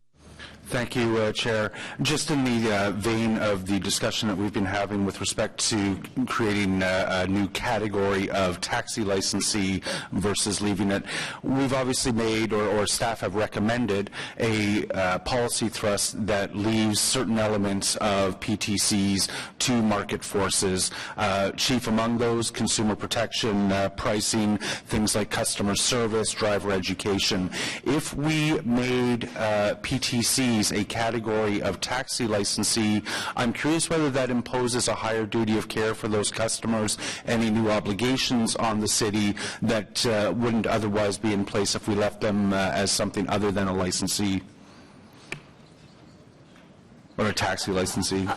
Thank you, Chair. Just in the vein of the discussion that we've been having with respect to creating a new category of taxi licensee versus leaving it, we've obviously made, or staff have recommended, a policy thrust that leaves certain elements of PTCs to market forces. Chief among those, consumer protection, pricing, things like customer service, driver education. If we made PTCs a category of taxi licensee, I'm curious whether that imposes a higher duty of care for those customers, any new obligations on the city that wouldn't otherwise be in place if we left them as something other than a licensee or a taxi licensee.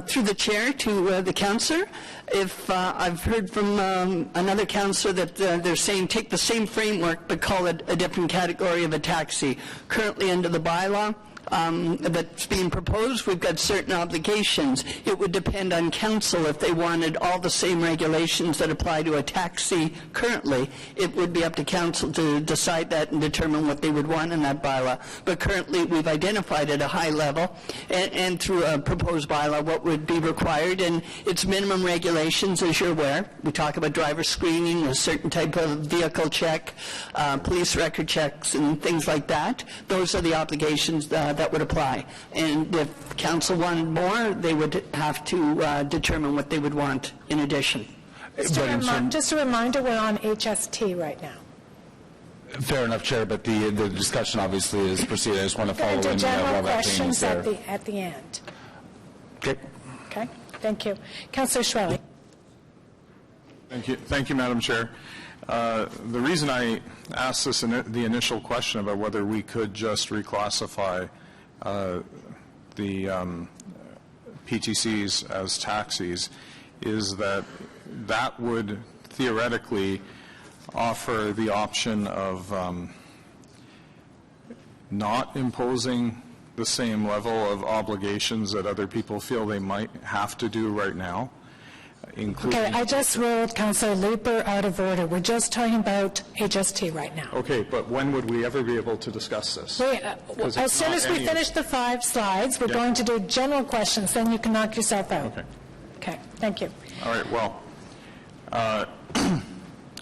Through the chair to the councillor, if I've heard from another councillor that they're saying take the same framework but call it a different category of a taxi. Currently under the bylaw that's being proposed, we've got certain obligations. It would depend on council if they wanted all the same regulations that apply to a taxi currently. It would be up to council to decide that and determine what they would want in that bylaw. But currently we've identified at a high level and through a proposed bylaw what would be required, and it's minimum regulations, as you're aware. We talk about driver screening, a certain type of vehicle check, police record checks and things like that. Those are the obligations that would apply. And if council wanted more, they would have to determine what they would want in addition. Just a reminder, we're on HST right now. Fair enough, Chair, but the discussion obviously is proceeded. I just want to follow in General while that questions thing is there. at the end. Okay. Okay, thank you. Councillor Schwelle. Thank you, Madam Chair. The reason I asked this the initial question about whether we could just reclassify the PTCs as taxis is that that would theoretically offer the option of not imposing the same level of obligations that other people feel they might have to do right now. Okay, I just ruled Councillor Looper out of order. We're just talking about HST right now. Okay, but when would we ever be able to discuss this? As soon as we finish the 5 slides, we're going to do general questions, then you can knock yourself out. Okay. Okay, thank you. All right, well, all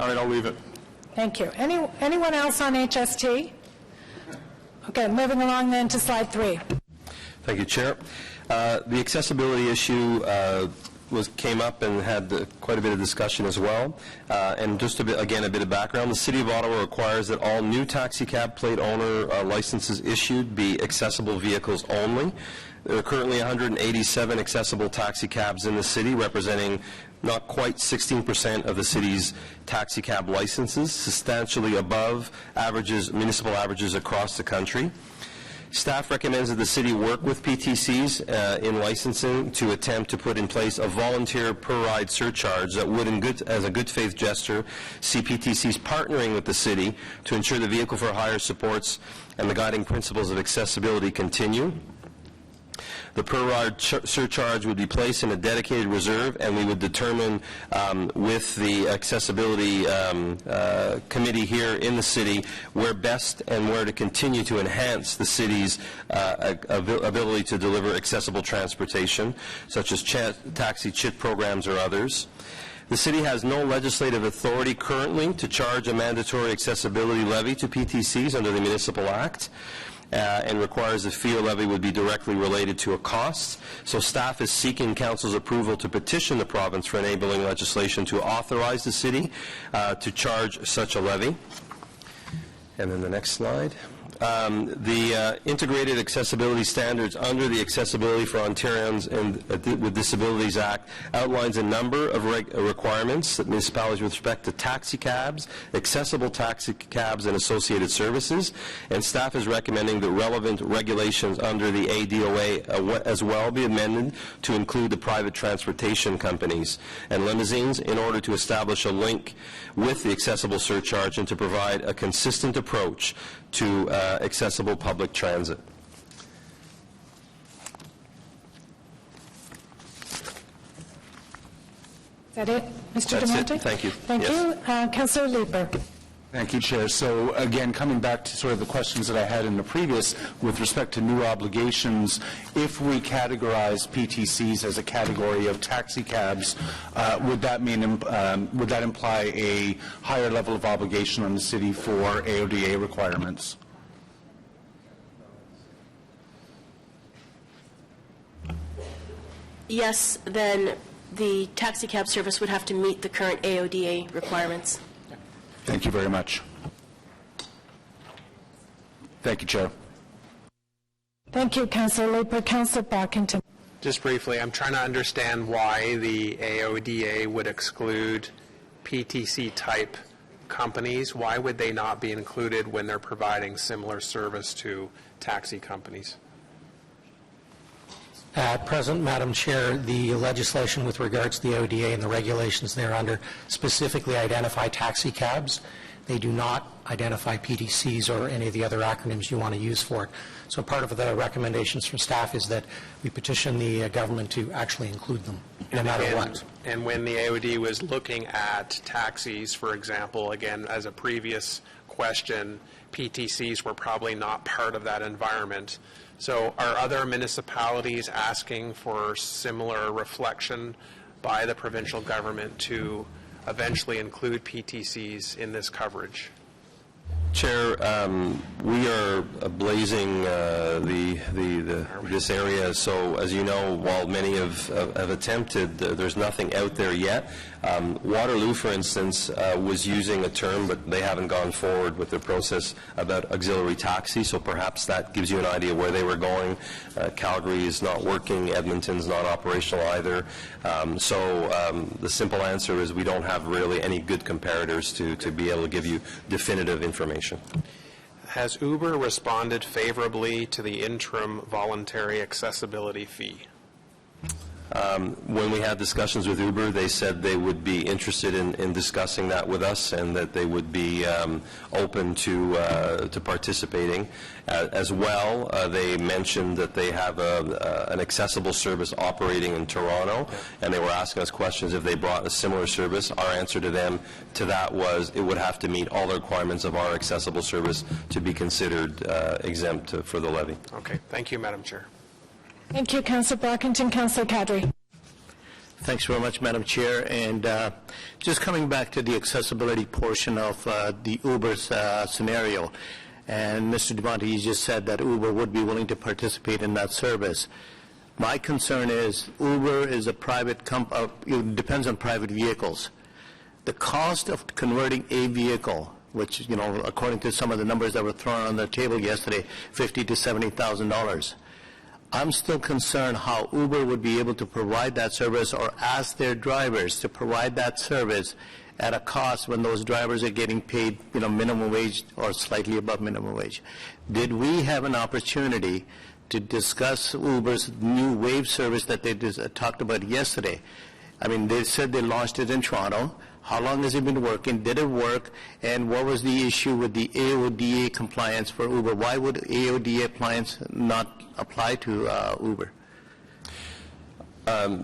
right, I'll leave it. Thank you. Anyone else on HST? Okay, moving along then to slide 3. Thank you, Chair. The accessibility issue came up and had quite a bit of discussion as well. And just a bit of background. The City of Ottawa requires that all new taxi cab plate owner licenses issued be accessible vehicles only. There are currently 187 accessible taxi cabs in the city, representing not quite 16% of the city's taxi cab licenses, substantially above municipal averages across the country. Staff recommends that the city work with PTCs in licensing to attempt to put in place a volunteer per-ride surcharge that would, as a good faith gesture, see PTCs partnering with the city to ensure the vehicle for hire supports and the guiding principles of accessibility continue. The per-ride surcharge would be placed in a dedicated reserve, and we would determine with the accessibility committee here in the city where best and where to continue to enhance the city's ability to deliver accessible transportation, such as taxi chit programs or others. The city has no legislative authority currently to charge a mandatory accessibility levy to PTCs under the Municipal Act. And requires the fee or levy would be directly related to a cost. So staff is seeking council's approval to petition the province for enabling legislation to authorize the city to charge such a levy. And then the next slide. The integrated accessibility standards under the Accessibility for Ontarians with Disabilities Act outlines a number of requirements that municipalities with respect to taxi cabs, accessible taxi cabs and associated services, and staff is recommending that relevant regulations under the ADOA as well be amended to include the private transportation companies and limousines in order to establish a link with the accessible surcharge and to provide a consistent approach to accessible public transit. Is that it, Mr. That's DeMonte? it. Thank you. Thank Yes. you. Councillor Leeper. Thank you, Chair. So again, coming back to sort of the questions that I had in the previous with respect to new obligations, if we categorize PTCs as a category of taxi cabs, would that imply a higher level of obligation on the city for AODA requirements? Yes, then the taxi cab service would have to meet the current AODA requirements. Thank you very much. Thank you, Chair. Thank you, Councillor Leeper. Councillor Barkington. Just briefly, I'm trying to understand why the AODA would exclude PTC-type companies. Why would they not be included when they're providing similar service to taxi companies? At present, Madam Chair, the legislation with regards to the ODA and the regulations thereunder specifically identify taxi cabs. They do not identify PTCs or any of the other acronyms you want to use for it. So part of the recommendations from staff is that we petition the government to actually include them, no matter what. And when the AOD was looking at taxis, for example, again, as a previous question, PTCs were probably not part of that environment. So are other municipalities asking for similar reflection by the provincial government to eventually include PTCs in this coverage? Chair, we are blazing this area. So, as you know, while many have attempted, there's nothing out there yet. Waterloo, for instance, was using a term, but they haven't gone forward with the process about auxiliary taxi. So perhaps that gives you an idea where they were going. Calgary is not working. Edmonton's not operational either. The simple answer is we don't have really any good comparators to be able to give you definitive information. Has Uber responded favorably to the interim voluntary accessibility fee? When we had discussions with Uber, they said they would be interested in discussing that with us and that they would be open to participating. As well, they mentioned that they have an accessible service operating in Toronto, and they were asking us questions if they brought a similar service. Our answer to them to that was it would have to meet all the requirements of our accessible service to be considered exempt for the levy. Okay. Thank you, Madam Chair. Thank you, Councillor Barkington. Councillor Kadri. Thanks very much, Madam Chair. And just coming back to the accessibility portion of the Uber scenario, and Mr. DeMonte, you just said that Uber would be willing to participate in that service. My concern is Uber is a private company. It depends on private vehicles. The cost of converting a vehicle, which, you know, according to some of the numbers that were thrown on the table yesterday, $50,000 to $70,000. I'm still concerned how Uber would be able to provide that service or ask their drivers to provide that service at a cost when those drivers are getting paid, you know, minimum wage or slightly above minimum wage. Did we have an opportunity to discuss Uber's new wave service that they talked about yesterday? I mean, they said they launched it in Toronto. How long has it been working? Did it work? And what was the issue with the AODA compliance for Uber? Why would AODA compliance not apply to Uber?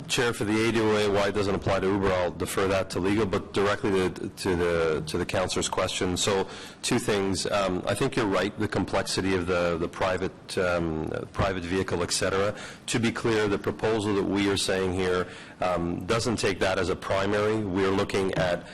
Chair, for the ADOA, why it doesn't apply to Uber, I'll defer that to legal, but directly to the councillor's question. So, two things. I think you're right, the complexity of the private vehicle, et cetera. To be clear, the proposal that we are saying here doesn't take that as a primary. We're looking at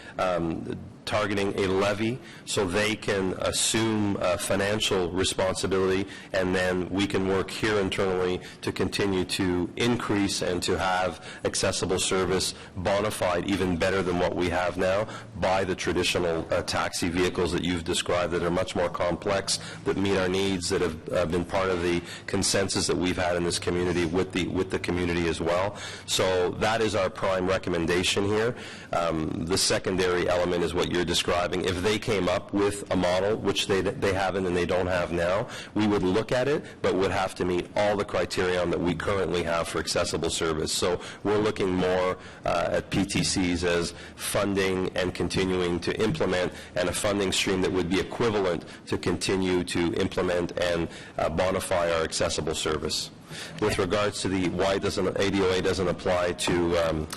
targeting a levy so they can assume financial responsibility, and then we can work here internally to continue to increase and to have accessible service bona fide even better than what we have now by the traditional taxi vehicles that you've described that are much more complex, that meet our needs, that have been part of the consensus that we've had in this community with the community as well. So that is our prime recommendation here. The secondary element is what you're describing. If they came up with a model, which they haven't and they don't have now, we would look at it, but would have to meet all the criterion that we currently have for accessible service. So we're looking more at PTCs as funding and continuing to implement, and a funding stream that would be equivalent to continue to implement and bonify our accessible service. With regards to the why ADOA doesn't apply to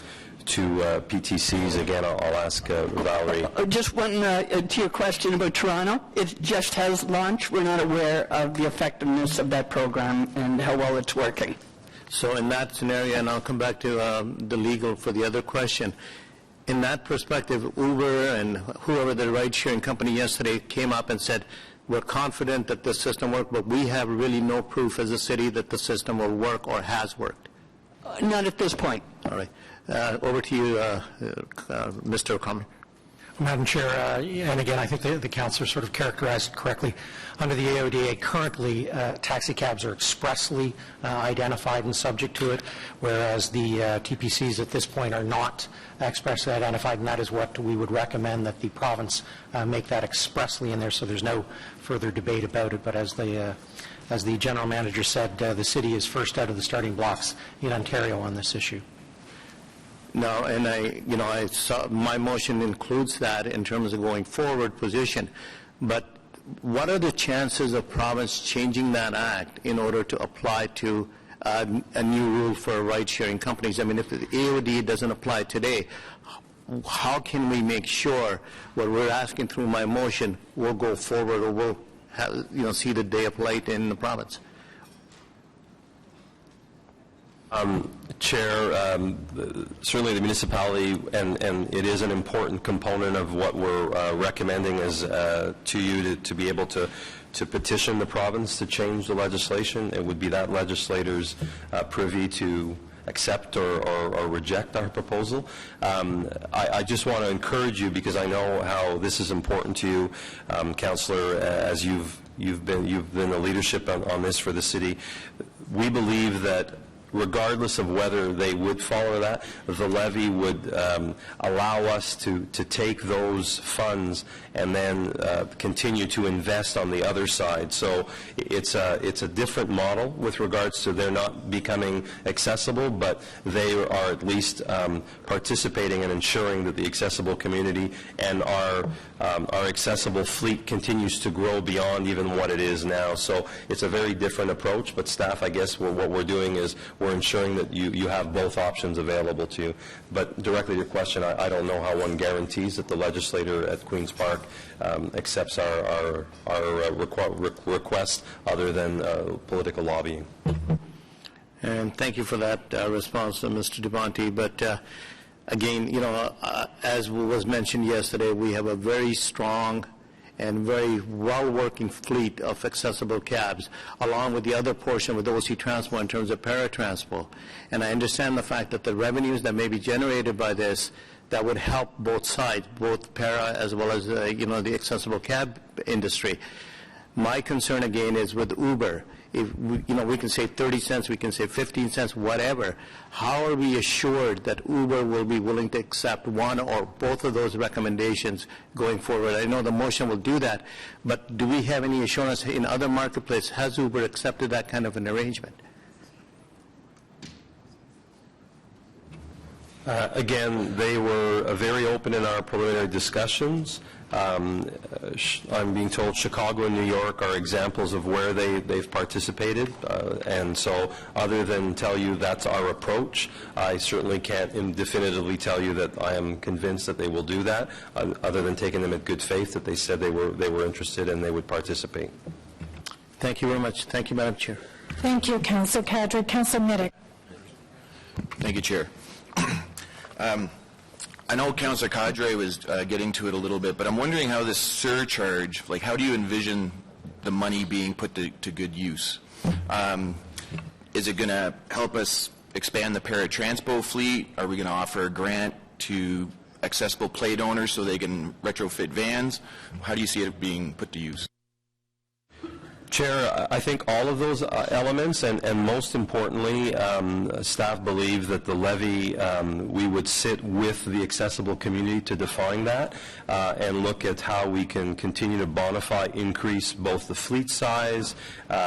PTCs, again, I'll ask Valerie. Just one to your question about Toronto. It just has launched. We're not aware of the effectiveness of that program and how well it's working. So in that scenario, and I'll come back to the legal for the other question, in that perspective, Uber and whoever the ride-sharing company yesterday came up and said, we're confident that the system worked, but we have really no proof as a city that the system will work or has worked. Not at this point. All right. Over to you, Mr. O'Connor. Madam Chair, and again, I think the councillor sort of characterized it correctly. Under the AODA, currently, taxi cabs are expressly identified and subject to it, whereas the TPCs at this point are not expressly identified, and that is what we would recommend, that the province make that expressly in there, so there's no further debate about it. But as the general manager said, the city is first out of the starting blocks in Ontario on this issue. No, and I saw my motion includes that in terms of going forward position. But what are the chances of province changing that act in order to apply to a new rule for ride-sharing companies? I mean, if the AOD doesn't apply today, how can we make sure what we're asking through my motion will go forward or will have, see the day of light in the province? Chair, certainly the municipality, and it is an important component of what we're recommending is to you to be able to petition the province to change the legislation. It would be that legislator's privy to accept or reject our proposal. I just want to encourage you, because I know how this is important to you, Councillor, as you've been the leadership on this for the city. We believe that regardless of whether they would follow that, the levy would allow us to take those funds and then continue to invest on the other side. So it's a different model with regards to they're not becoming accessible, but they are at least participating and ensuring that the accessible community and our accessible fleet continues to grow beyond even what it is now. So it's a very different approach, but staff, I guess what we're doing is we're ensuring that you have both options available to you. But directly to your question, I don't know how one guarantees that the legislator at Queen's Park accepts our request other than political lobbying. And thank you for that response, Mr. DeMonte. But again, as was mentioned yesterday, we have a very strong and very well-working fleet of accessible cabs, along with the other portion with OC Transport in terms of paratransport. And I understand the fact that the revenues that may be generated by this, that would help both sides, both para as well as the accessible cab industry. My concern again is with Uber. If we can save 30 cents, we can save 15 cents, whatever. How are we assured that Uber will be willing to accept one or both of those recommendations going forward? I know the motion will do that, but do we have any assurance in other marketplaces? Has Uber accepted that kind of an arrangement? Again, they were very open in our preliminary discussions. I'm being told Chicago and New York are examples of where they've participated, and so other than tell you that's our approach, I certainly can't definitively tell you that I am convinced that they will do that, other than taking them at good faith that they said they were interested and they would participate. Thank you very much. Thank you, Madam Chair. Thank you, Councillor Kadri. Councillor Middick. Thank you, Chair. I know Councillor Kadri was getting to it a little bit, but I'm wondering how this surcharge, like how do you envision the money being put to good use? Is it going to help us expand the paratranspo fleet? Are we going to offer a grant to accessible plate owners so they can retrofit vans? How do you see it being put to use? Chair, I think all of those elements, and most importantly, staff believe that the levy, we would sit with the accessible community to define that and look at how we can continue to bonify, increase both the fleet size,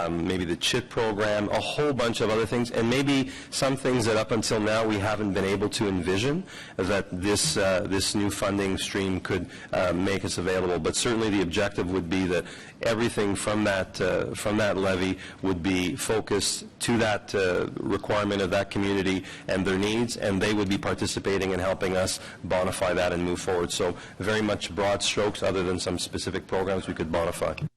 maybe the CHIT program, a whole bunch of other things, and maybe some things that up until now we haven't been able to envision that this new funding stream could make us available. But certainly the objective would be that everything from that levy would be focused to that requirement of that community and their needs, and they would be participating and helping us bonify that and move forward. So very much broad strokes, other than some specific programs we could bonify.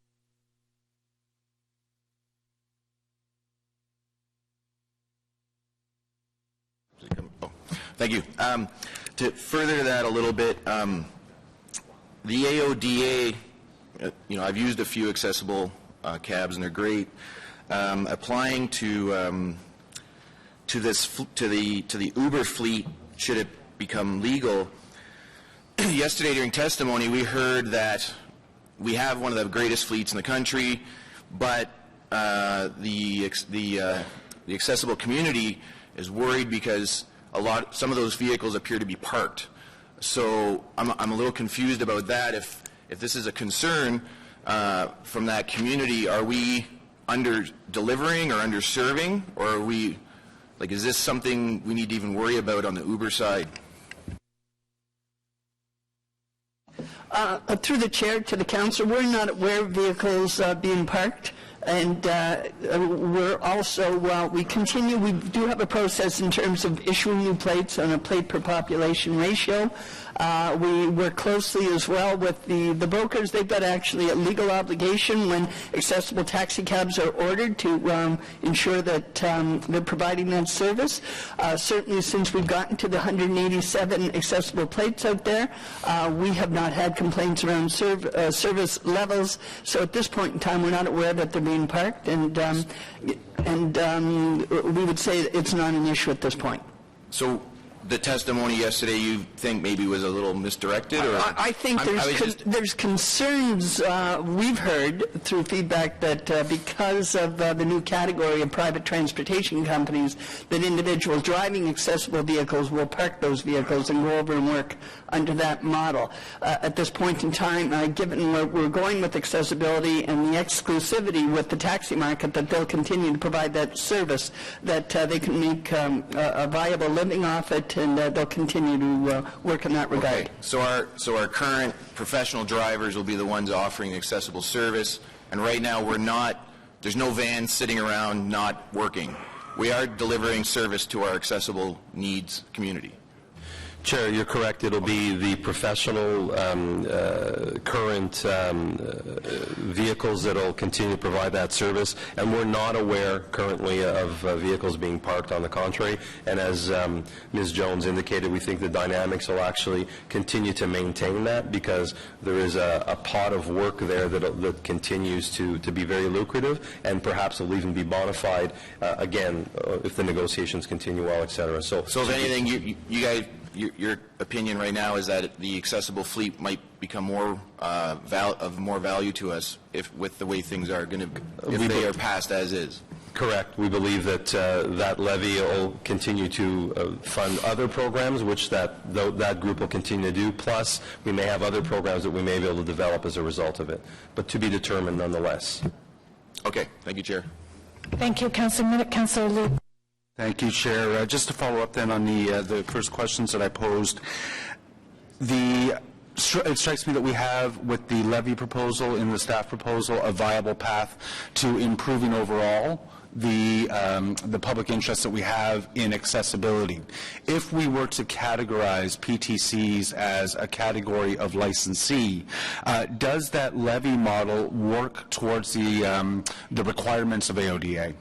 Thank you. To further that a little bit, the AODA, I've used a few accessible cabs and they're great. Applying to the Uber fleet, should it become legal? Yesterday during testimony, we heard that we have one of the greatest fleets in the country, but the accessible community is worried because some of those vehicles appear to be parked. So I'm a little confused about that. If this is a concern from that community, are we under-delivering or under-serving, or are we, is this something we need to even worry about on the Uber side? Through the chair to the council, we're not aware of vehicles being parked. And we're also, we do have a process in terms of issuing new plates on a plate per population ratio. We work closely as well with the brokers. They've got actually a legal obligation when accessible taxi cabs are ordered to ensure that they're providing that service. Certainly since we've gotten to the 187 accessible plates out there, we have not had complaints around service levels. So at this point in time, we're not aware that they're being parked, and we would say it's not an issue at this point. So the testimony yesterday, you think maybe was a little misdirected? Or I think there's concerns we've heard through feedback that because of the new category of private transportation companies, that individuals driving accessible vehicles will park those vehicles and go over and work under that model. At this point in time, given where we're going with accessibility and the exclusivity with the taxi market, that they'll continue to provide that service, that they can make a viable living off it, and they'll continue to work in that regard. Okay. So our current professional drivers will be the ones offering accessible service, and right now there's no vans sitting around not working. We are delivering service to our accessible needs community. Chair, you're correct. It'll be the professional current vehicles that will continue to provide that service, and we're not aware currently of vehicles being parked. On the contrary, and as Ms. Jones indicated, we think the dynamics will actually continue to maintain that, because there is a pot of work there that continues to be very lucrative, and perhaps will even be bonified again if the negotiations continue well, et cetera. So if anything, you guys, your opinion right now is that the accessible fleet might become more of more value to us with the way things are going to, if they are passed as is. Correct. We believe that that levy will continue to fund other programs, which that group will continue to do. Plus, we may have other programs that we may be able to develop as a result of it, but to be determined nonetheless. Okay. Thank you, Chair. Thank you, Councillor Minnick. Councillor Lee. Thank you, Chair. Just to follow up then on the first questions that I posed, it strikes me that we have, with the levy proposal in the staff proposal, a viable path to improving overall the public interest that we have in accessibility. If we were to categorize PTCs as a category of licensee, does that levy model work towards the requirements of AODA?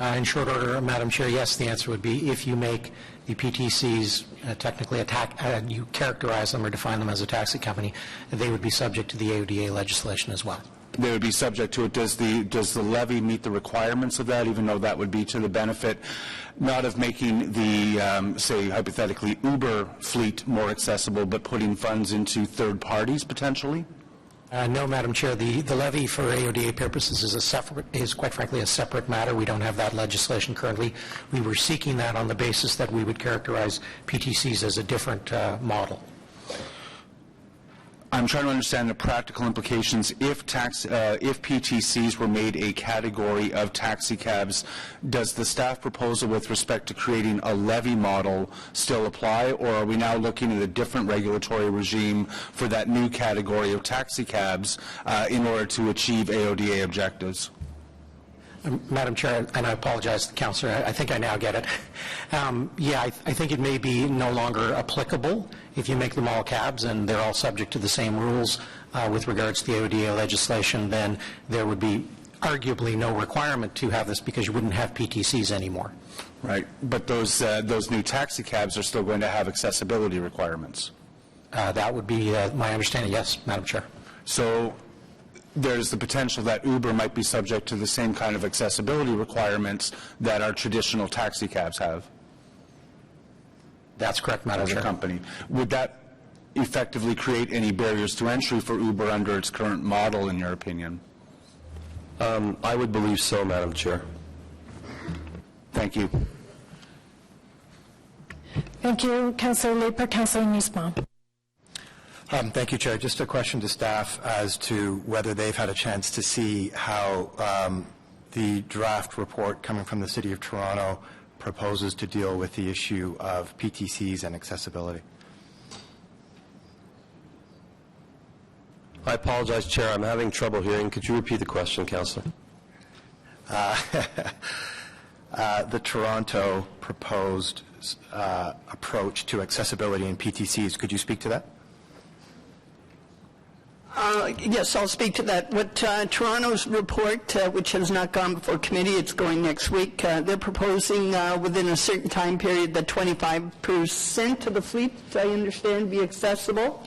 In short order, Madam Chair, yes, the answer would be if you make the PTCs technically you characterize them or define them as a taxi company, they would be subject to the AODA legislation as well. They would be subject to it. Does the levy meet the requirements of that, even though that would be to the benefit not of making the, say, hypothetically, Uber fleet more accessible, but putting funds into third parties potentially? No, Madam Chair. The levy for AODA purposes is quite frankly a separate matter. We don't have that legislation currently. We were seeking that on the basis that we would characterize PTCs as a different model. I'm trying to understand the practical implications. If PTCs were made a category of taxi cabs, does the staff proposal with respect to creating a levy model still apply, or are we now looking at a different regulatory regime for that new category of taxi cabs in order to achieve AODA objectives? Madam Chair, and I apologize to the Councillor, I think I now get it. I think it may be no longer applicable if you make them all cabs and they're all subject to the same rules with regards to the AODA legislation. Then there would be arguably no requirement to have this because you wouldn't have PTCs anymore. Right, but those new taxi cabs are still going to have accessibility requirements. That would be my understanding, yes, Madam Chair. So there's the potential that Uber might be subject to the same kind of accessibility requirements that our traditional taxi cabs have. That's correct, Madam Chair. As a company. Would that effectively create any barriers to entry for Uber under its current model, in your opinion? I would believe so, Madam Chair. Thank you. Thank you, Councillor Leeper. Councillor Nussbaum. Thank you, Chair. Just a question to staff as to whether they've had a chance to see how the draft report coming from the City of Toronto proposes to deal with the issue of PTCs and accessibility. I apologize, Chair. I'm having trouble hearing. Could you repeat the question, Councillor? The Toronto proposed approach to accessibility in PTCs. Could you speak to that? Yes, I'll speak to that. What Toronto's report, which has not gone before committee, it's going next week, they're proposing within a certain time period that 25% of the fleet, I understand, be accessible.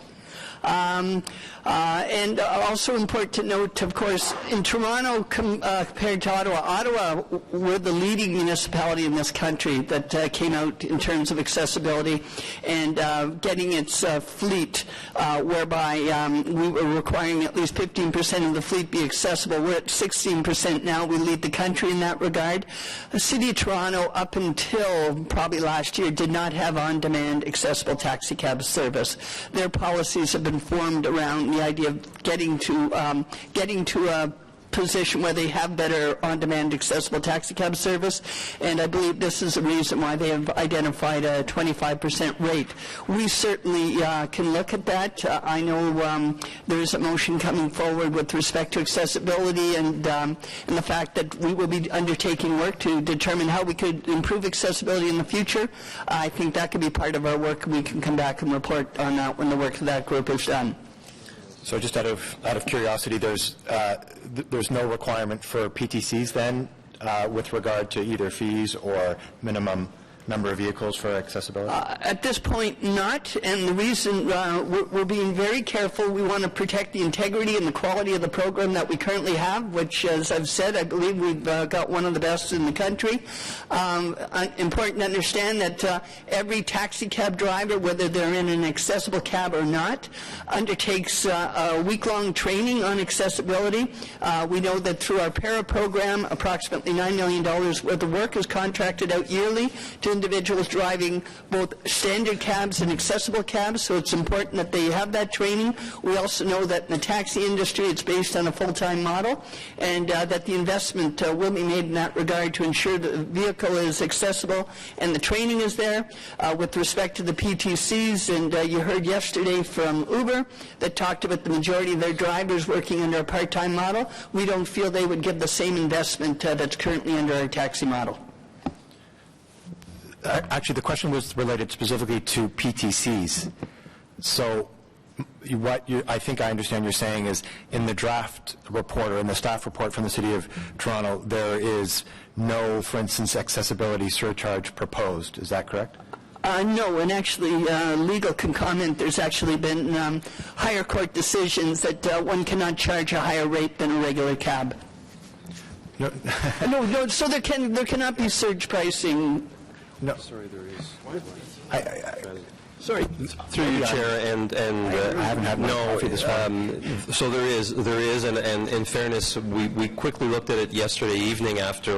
And also important to note, of course, in Toronto compared to Ottawa, we're the leading municipality in this country that came out in terms of accessibility and getting its fleet, whereby we were requiring at least 15% of the fleet be accessible. We're at 16% now. We lead the country in that regard. The City of Toronto, up until probably last year, did not have on-demand accessible taxi cab service. Their policies have been formed around the idea of getting to a position where they have better on-demand accessible taxi cab service, and I believe this is the reason why they have identified a 25% rate. We certainly can look at that. I know there is a motion coming forward with respect to accessibility and the fact that we will be undertaking work to determine how we could improve accessibility in the future. I think that could be part of our work. We can come back and report on that when the work of that group is done. So just out of curiosity, there's no requirement for PTCs then with regard to either fees or minimum number of vehicles for accessibility? At this point, not. And the reason we're being very careful, we want to protect the integrity and the quality of the program that we currently have, which, as I've said, I believe we've got one of the best in the country. Important to understand that every taxi cab driver, whether they're in an accessible cab or not, undertakes a week-long training on accessibility. We know that through our PARA program, approximately $9 million worth of work is contracted out yearly to individuals driving both standard cabs and accessible cabs, so it's important that they have that training. We also know that in the taxi industry, it's based on a full-time model, and that the investment will be made in that regard to ensure that the vehicle is accessible and the training is there. With respect to the PTCs, and you heard yesterday from Uber that talked about the majority of their drivers working under a part-time model, we don't feel they would give the same investment that's currently under our taxi model. Actually, the question was related specifically to PTCs. So I think I understand you're saying is in the draft report or in the staff report from the City of Toronto, there is no, for instance, accessibility surcharge proposed. Is that correct? No, and actually, legal can comment. There's actually been higher court decisions that one cannot charge a higher rate than a regular cab. No, so there cannot be surge pricing. No. Sorry, there is. Sorry. Through you, Chair, and I haven't had my coffee this morning. So there is, and in fairness, we quickly looked at it yesterday evening after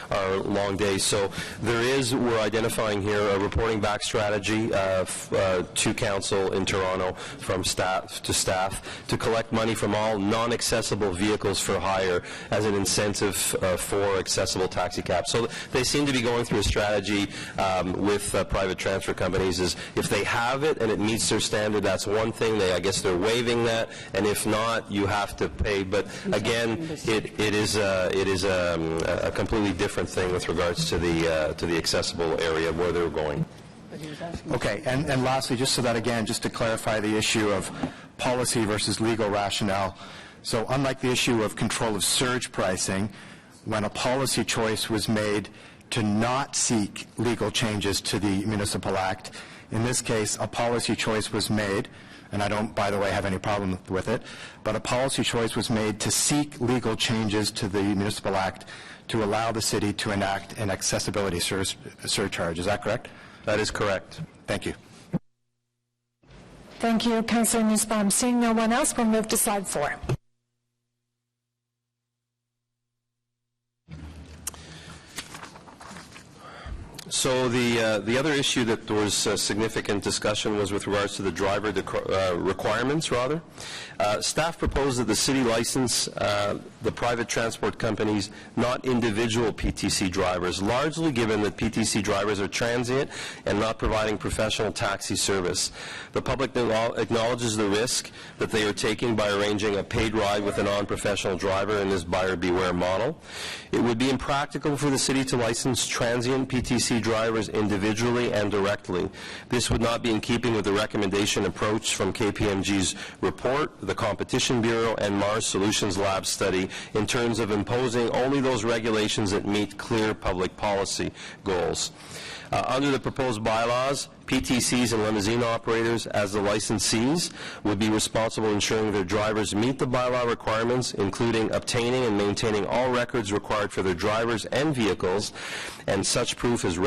our long day. So we're identifying here a reporting back strategy to council in Toronto from staff to collect money from all non-accessible vehicles for hire as an incentive for accessible taxi cabs. So they seem to be going through a strategy with private transfer companies is if they have it and it meets their standard, that's one thing. I guess they're waiving that, and if not, you have to pay. But again, it is a completely different thing with regards to the accessible area where they're going. Okay, and lastly, just so that again, just to clarify the issue of policy versus legal rationale. So unlike the issue of control of surge pricing, when a policy choice was made to not seek legal changes to the Municipal Act, in this case, a policy choice was made, and I don't, by the way, have any problem with it, but a policy choice was made to seek legal changes to the Municipal Act to allow the city to enact an accessibility surcharge. Is that correct? That is correct. Thank you. Thank you, Councillor Nussbaum. Seeing no one else, we'll move to slide 4. So the other issue that there was significant discussion was with regards to the driver requirements, rather. Staff proposed that the city license the private transport companies, not individual PTC drivers, largely given that PTC drivers are transient and not providing professional taxi service. The public acknowledges the risk that they are taking by arranging a paid ride with a non-professional driver in this buyer beware model. It would be impractical for the city to license transient PTC drivers individually and directly. This would not be in keeping with the recommendation approach from KPMG's report, the Competition Bureau, and Mars Solutions Lab study in terms of imposing only those regulations that meet clear public policy goals. Under the proposed bylaws, PTCs and limousine operators, as the licensees, would be responsible ensuring their drivers meet the bylaw requirements, including obtaining and maintaining all records required for their drivers and vehicles, and such proof as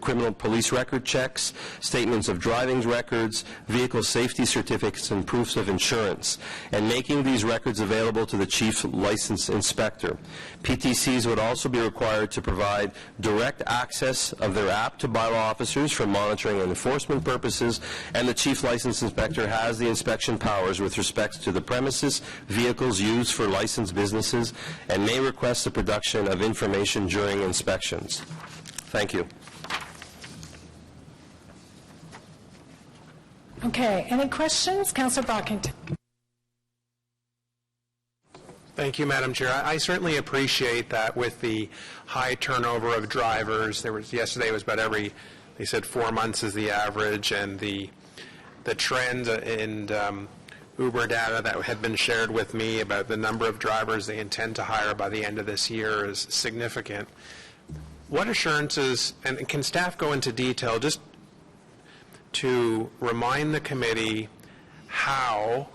criminal police record checks, statements of driving records, vehicle safety certificates, and proofs of insurance, and making these records available to the chief license inspector. PTCs would also be required to provide direct access of their app to bylaw officers for monitoring and enforcement purposes, and the chief license inspector has the inspection powers with respect to the premises, vehicles used for licensed businesses, and may request the production of information during inspections. Thank you. Okay, any questions? Councillor Brockington. Thank you, Madam Chair. I certainly appreciate that with the high turnover of drivers. Yesterday was about they said 4 months is the average, and the trend in Uber data that had been shared with me about the number of drivers they intend to hire by the end of this year is significant. What assurances, and can staff go into detail just to remind the committee how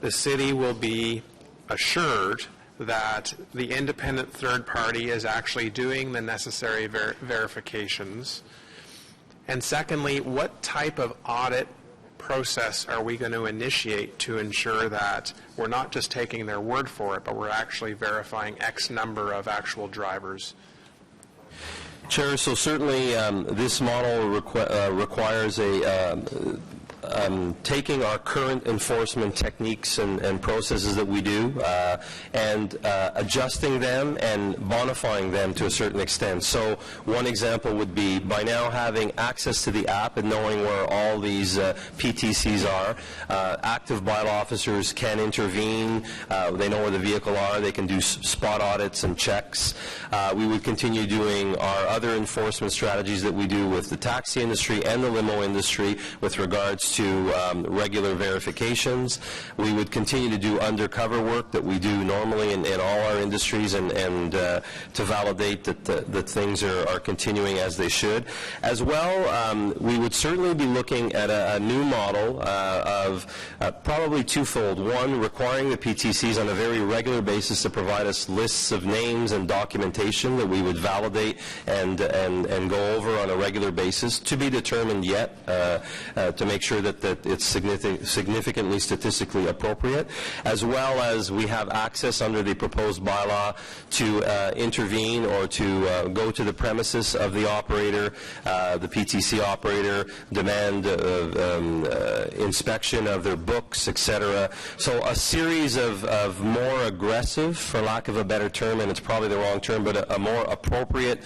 the city will be assured that the independent third party is actually doing the necessary verifications? And secondly, what type of audit process are we going to initiate to ensure that we're not just taking their word for it, but we're actually verifying X number of actual drivers? Chair, so certainly this model requires taking our current enforcement techniques and processes that we do and adjusting them and bonifying them to a certain extent. So one example would be by now having access to the app and knowing where all these PTCs are, active bylaw officers can intervene. They know where the vehicle are. They can do spot audits and checks. We would continue doing our other enforcement strategies that we do with the taxi industry and the limo industry with regards to regular verifications. We would continue to do undercover work that we do normally in all our industries and to validate that things are continuing as they should. As well, we would certainly be looking at a new model of probably twofold. One, requiring the PTCs on a very regular basis to provide us lists of names and documentation that we would validate and go over on a regular basis, to be determined yet, to make sure that it's significantly statistically appropriate, as well as we have access under the proposed bylaw to intervene or to go to the premises of the operator, the PTC operator, demand inspection of their books, etc. So a series of more aggressive, for lack of a better term, and it's probably the wrong term, but a more appropriate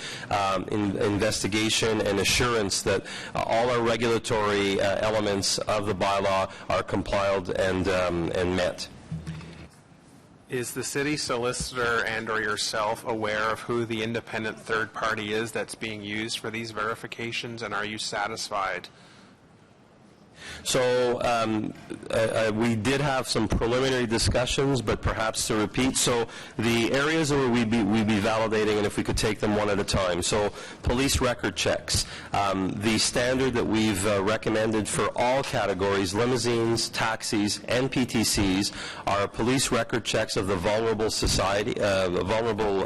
investigation and assurance that all our regulatory elements of the bylaw are complied and met. Is the city solicitor and or yourself aware of who the independent third party is that's being used for these verifications, and are you satisfied? So we did have some preliminary discussions, but perhaps to repeat. So the areas where we'd be validating, and if we could take them one at a time. So police record checks. The standard that we've recommended for all categories, limousines, taxis, and PTCs, are police record checks of the vulnerable society, vulnerable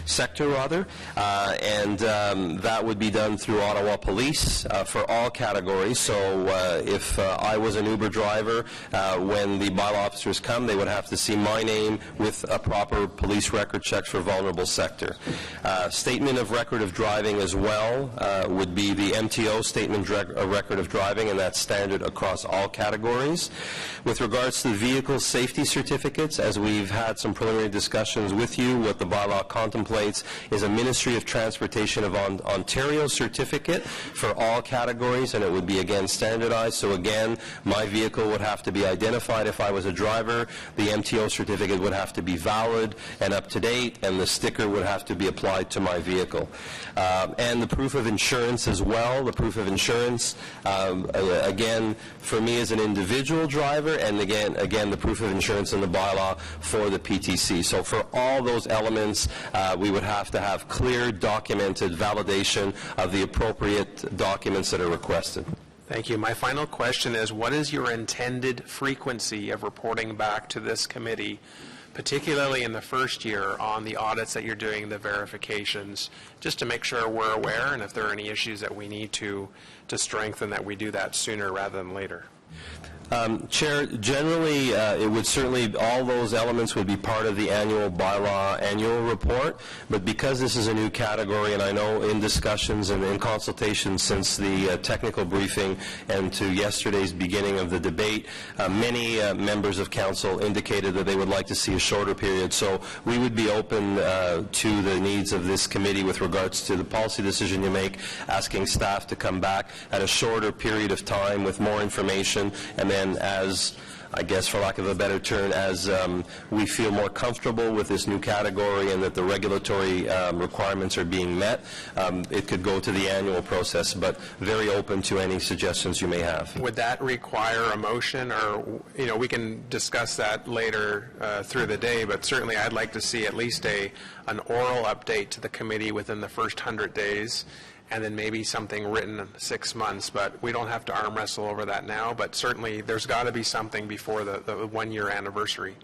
sector rather, and that would be done through Ottawa Police for all categories. So if I was an Uber driver, when the bylaw officers come, they would have to see my name with a proper police record check for vulnerable sector. Statement of record of driving as well would be the MTO statement of record of driving, and that's standard across all categories. With regards to the vehicle safety certificates, as we've had some preliminary discussions with you, what the bylaw contemplates is a Ministry of Transportation of Ontario certificate for all categories, and it would be again standardized. So again, my vehicle would have to be identified if I was a driver, the MTO certificate would have to be valid and up to date, and the sticker would have to be applied to my vehicle. And the proof of insurance as well. The proof of insurance, again, for me as an individual driver, and again the proof of insurance in the bylaw for the PTC. So for all those elements, we would have to have clear, documented validation of the appropriate documents that are requested. Thank you. My final question is, what is your intended frequency of reporting back to this committee, particularly in the first year, on the audits that you're doing, the verifications, just to make sure we're aware, and if there are any issues that we need to strengthen, that we do that sooner rather than later? Chair, generally, it would certainly, all those elements would be part of the annual bylaw annual report, but because this is a new category, and I know in discussions and in consultations since the technical briefing and to yesterday's beginning of the debate, many members of council indicated that they would like to see a shorter period. So we would be open to the needs of this committee with regards to the policy decision you make, asking staff to come back at a shorter period of time with more information, and then as, I guess for lack of a better term, as we feel more comfortable with this new category and that the regulatory requirements are being met, it could go to the annual process, but very open to any suggestions you may have. Would that require a motion, or, we can discuss that later through the day, but certainly I'd like to see at least an oral update to the committee within the first 100 days, and then maybe something written in 6 months. But we don't have to arm wrestle over that now, but certainly there's got to be something before the 1-year anniversary.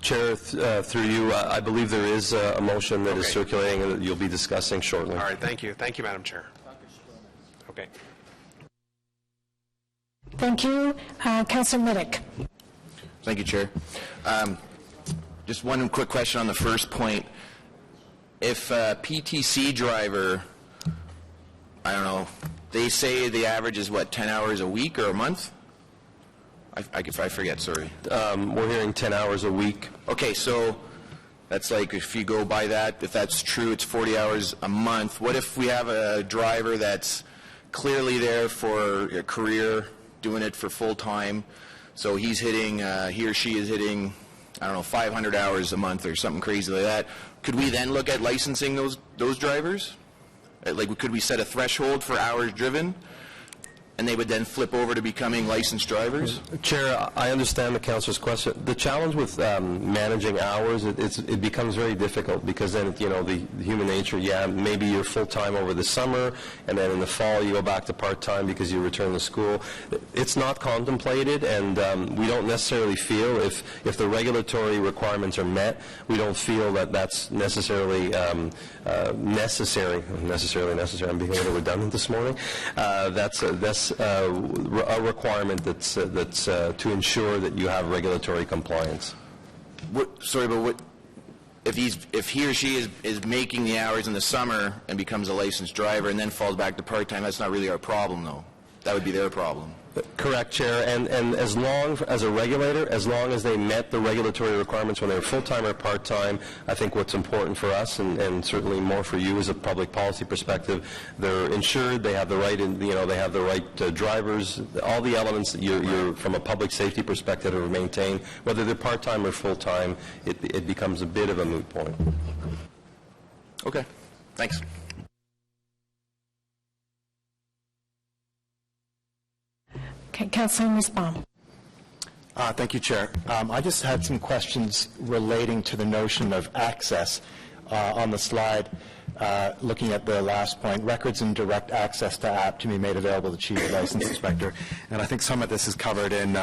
Chair, through you, I believe there is a motion that is circulating and that you'll be discussing shortly. All right, thank you. Thank you, Madam Chair. Okay. Thank you. Councillor Middick. Thank you, Chair. Just one quick question on the first point. if a PTC driver, I don't know, they say the average is what, 10 hours a week or a month? I forget, sorry. We're hearing 10 hours a week. Okay, so that's like, if you go by that, if that's true, it's 40 hours a month. What if we have a driver that's clearly there for a career, doing it for full time, so he's hitting, he or she is hitting, I don't know, 500 hours a month or something crazy like that. Could we then look at licensing those drivers? Like, could we set a threshold for hours driven, and they would then flip over to becoming licensed drivers? Chair, I understand the councillor's question. The challenge with managing hours, it becomes very difficult because then, the human nature, maybe you're full-time over the summer, and then in the fall you go back to part-time because you return to school. It's not contemplated, and we don't necessarily feel, if the regulatory requirements are met, we don't feel that that's necessarily necessary. I'm being a little redundant this morning. That's a requirement that's to ensure that you have regulatory compliance. If he or she is making the hours in the summer and becomes a licensed driver and then falls back to part-time, that's not really our problem, though. That would be their problem. Correct, Chair. And as long as a regulator, as long as they met the regulatory requirements when they were full-time or part-time, I think what's important for us, and certainly more for you as a public policy perspective, they're insured, they have the right, they have the right drivers, all the elements that you're from a public safety perspective are maintained. Whether they're part-time or full-time, it becomes a bit of a moot point. Okay. Thanks. Okay, Councilor Nussbaum. Thank you, Chair. I just had some questions relating to the notion of access on the slide, looking at the last point, records and direct access to app to be made available to the Chief License Inspector. And I think some of this is covered in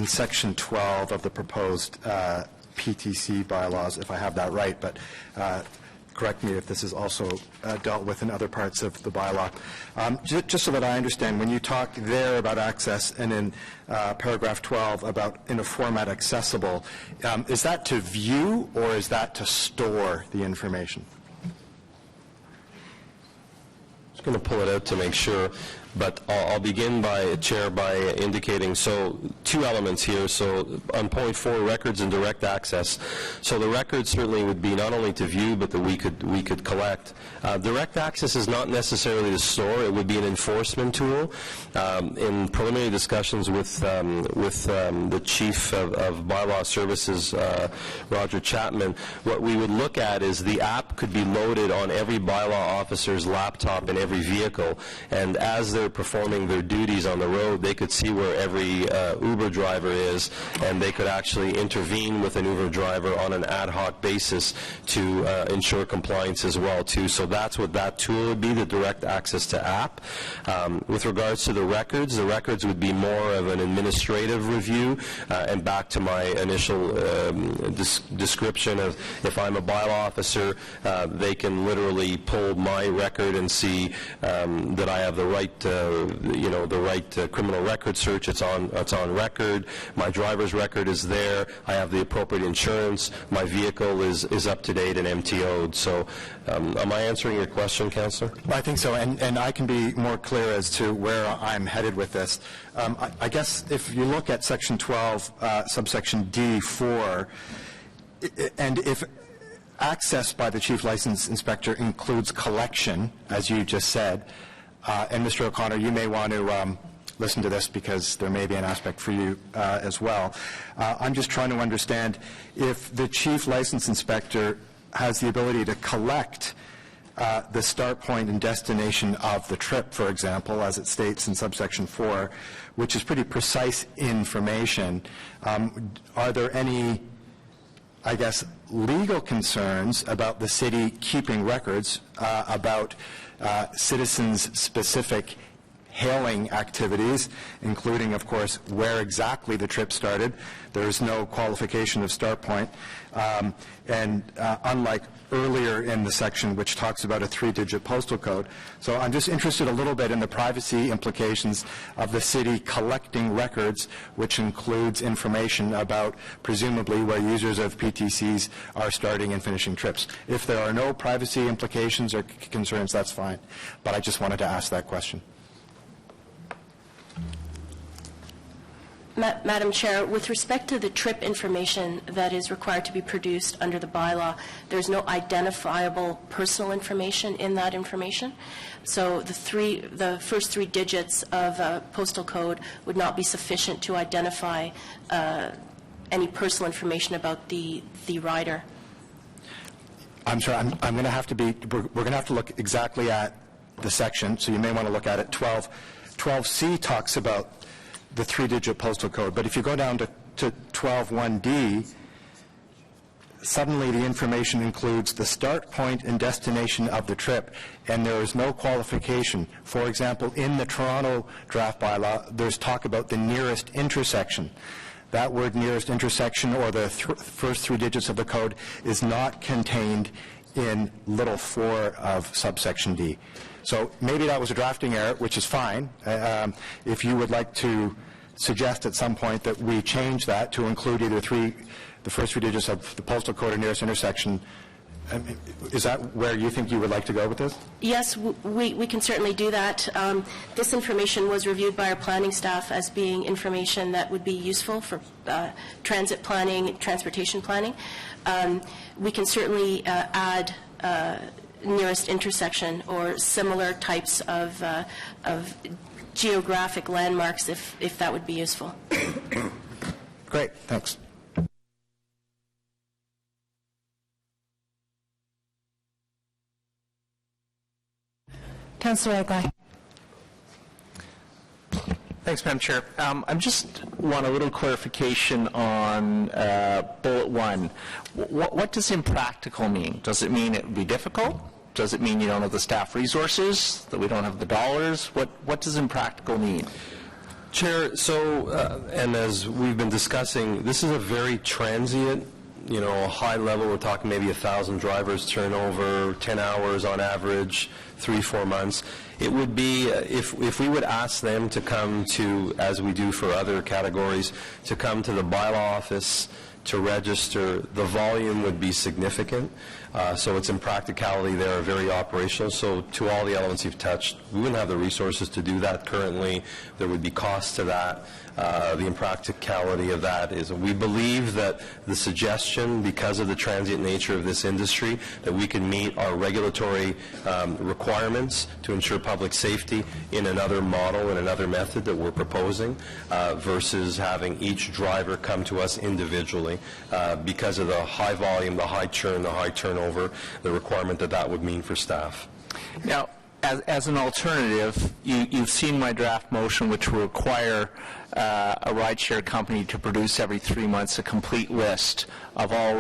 Section 12 of the proposed PTC bylaws, if I have that right, but correct me if this is also dealt with in other parts of the bylaw. Just so that I understand, when you talk there about access and in paragraph 12 about in a format accessible, is that to view or is that to store the information? I'm going to pull it out to make sure, but I'll begin by indicating, so two elements here. So on point 4, records and direct access. So the records certainly would be not only to view, but that we could collect. Direct access is not necessarily to store. It would be an enforcement tool. In preliminary discussions with the Chief of Bylaw Services, Roger Chapman, what we would look at is the app could be loaded on every bylaw officer's laptop in every vehicle, and as they're performing their duties on the road, they could see where every Uber driver is, and they could actually intervene with an Uber driver on an ad hoc basis to ensure compliance as well, too. So that's what that tool would be, the direct access to app. With regards to the records would be more of an administrative review, and back to my initial description of if I'm a bylaw officer, they can literally pull my record and see that I have the right, criminal record search. It's on record. My driver's record is there. I have the appropriate insurance. My vehicle is up to date and MTO'd. So, am I answering your question, Councillor? I think so, and I can be more clear as to where I'm headed with this. I guess if you look at Section 12, subsection D4, and if access by the Chief License Inspector includes collection, as you just said, and Mr. O'Connor, you may want to listen to this because there may be an aspect for you as well. I'm just trying to understand if the Chief License Inspector has the ability to collect the start point and destination of the trip, for example, as it states in subsection 4, which is pretty precise information. Are there any, I guess, legal concerns about the city keeping records about citizens' specific hailing activities, including, of course, where exactly the trip started. There is no qualification of start point. Unlike earlier in the section, which talks about a 3-digit postal code. So I'm just interested a little bit in the privacy implications of the city collecting records, which includes information about presumably where users of PTCs are starting and finishing trips. If there are no privacy implications or concerns, that's fine. But I just wanted to ask that question. Madam Chair, with respect to the trip information that is required to be produced under the bylaw, there's no identifiable personal information in that information. So the first 3 digits of a postal code would not be sufficient to identify any personal information about the rider. I'm sorry, I'm going to have to be, we're going to have to look exactly at the section, so you may want to look at it. 12C talks about the 3-digit postal code, but if you go down to 12.1D, suddenly the information includes the start point and destination of the trip, and there is no qualification. For example, in the Toronto draft bylaw, there's talk about the nearest intersection. That word nearest intersection, or the first 3 digits of the code, is not contained in little 4 of subsection D. So maybe that was a drafting error, which is fine. If you would like to suggest at some point that we change that to include either the first 3 digits of the postal code or nearest intersection, is that where you think you would like to go with this? Yes, we can certainly do that. This information was reviewed by our planning staff as being information that would be useful for transit planning, transportation planning. We can certainly add nearest intersection or similar types of geographic landmarks if that would be useful. Great, thanks. Councillor Egley. Thanks, Madam Chair. I just want a little clarification on bullet 1. What does impractical mean? Does it mean it would be difficult? Does it mean you don't have the staff resources, that we don't have the dollars? What does impractical mean? Chair, so, and as we've been discussing, this is a very transient, high level. We're talking maybe 1,000 drivers turnover, 10 hours on average, 3-4 months. It would be, if we would ask them to come to, as we do for other categories, to come to the bylaw office to register, the volume would be significant. So its impracticality there are very operational. So to all the elements you've touched, we wouldn't have the resources to do that currently. There would be costs to that. The impracticality of that is, we believe that the suggestion, because of the transient nature of this industry, that we can meet our regulatory requirements to ensure public safety in another model and another method that we're proposing, versus having each driver come to us individually because of the high volume, the high churn, the high turnover, the requirement that would mean for staff. Now, as an alternative, you've seen my draft motion, which will require a rideshare company to produce every 3 months a complete list of all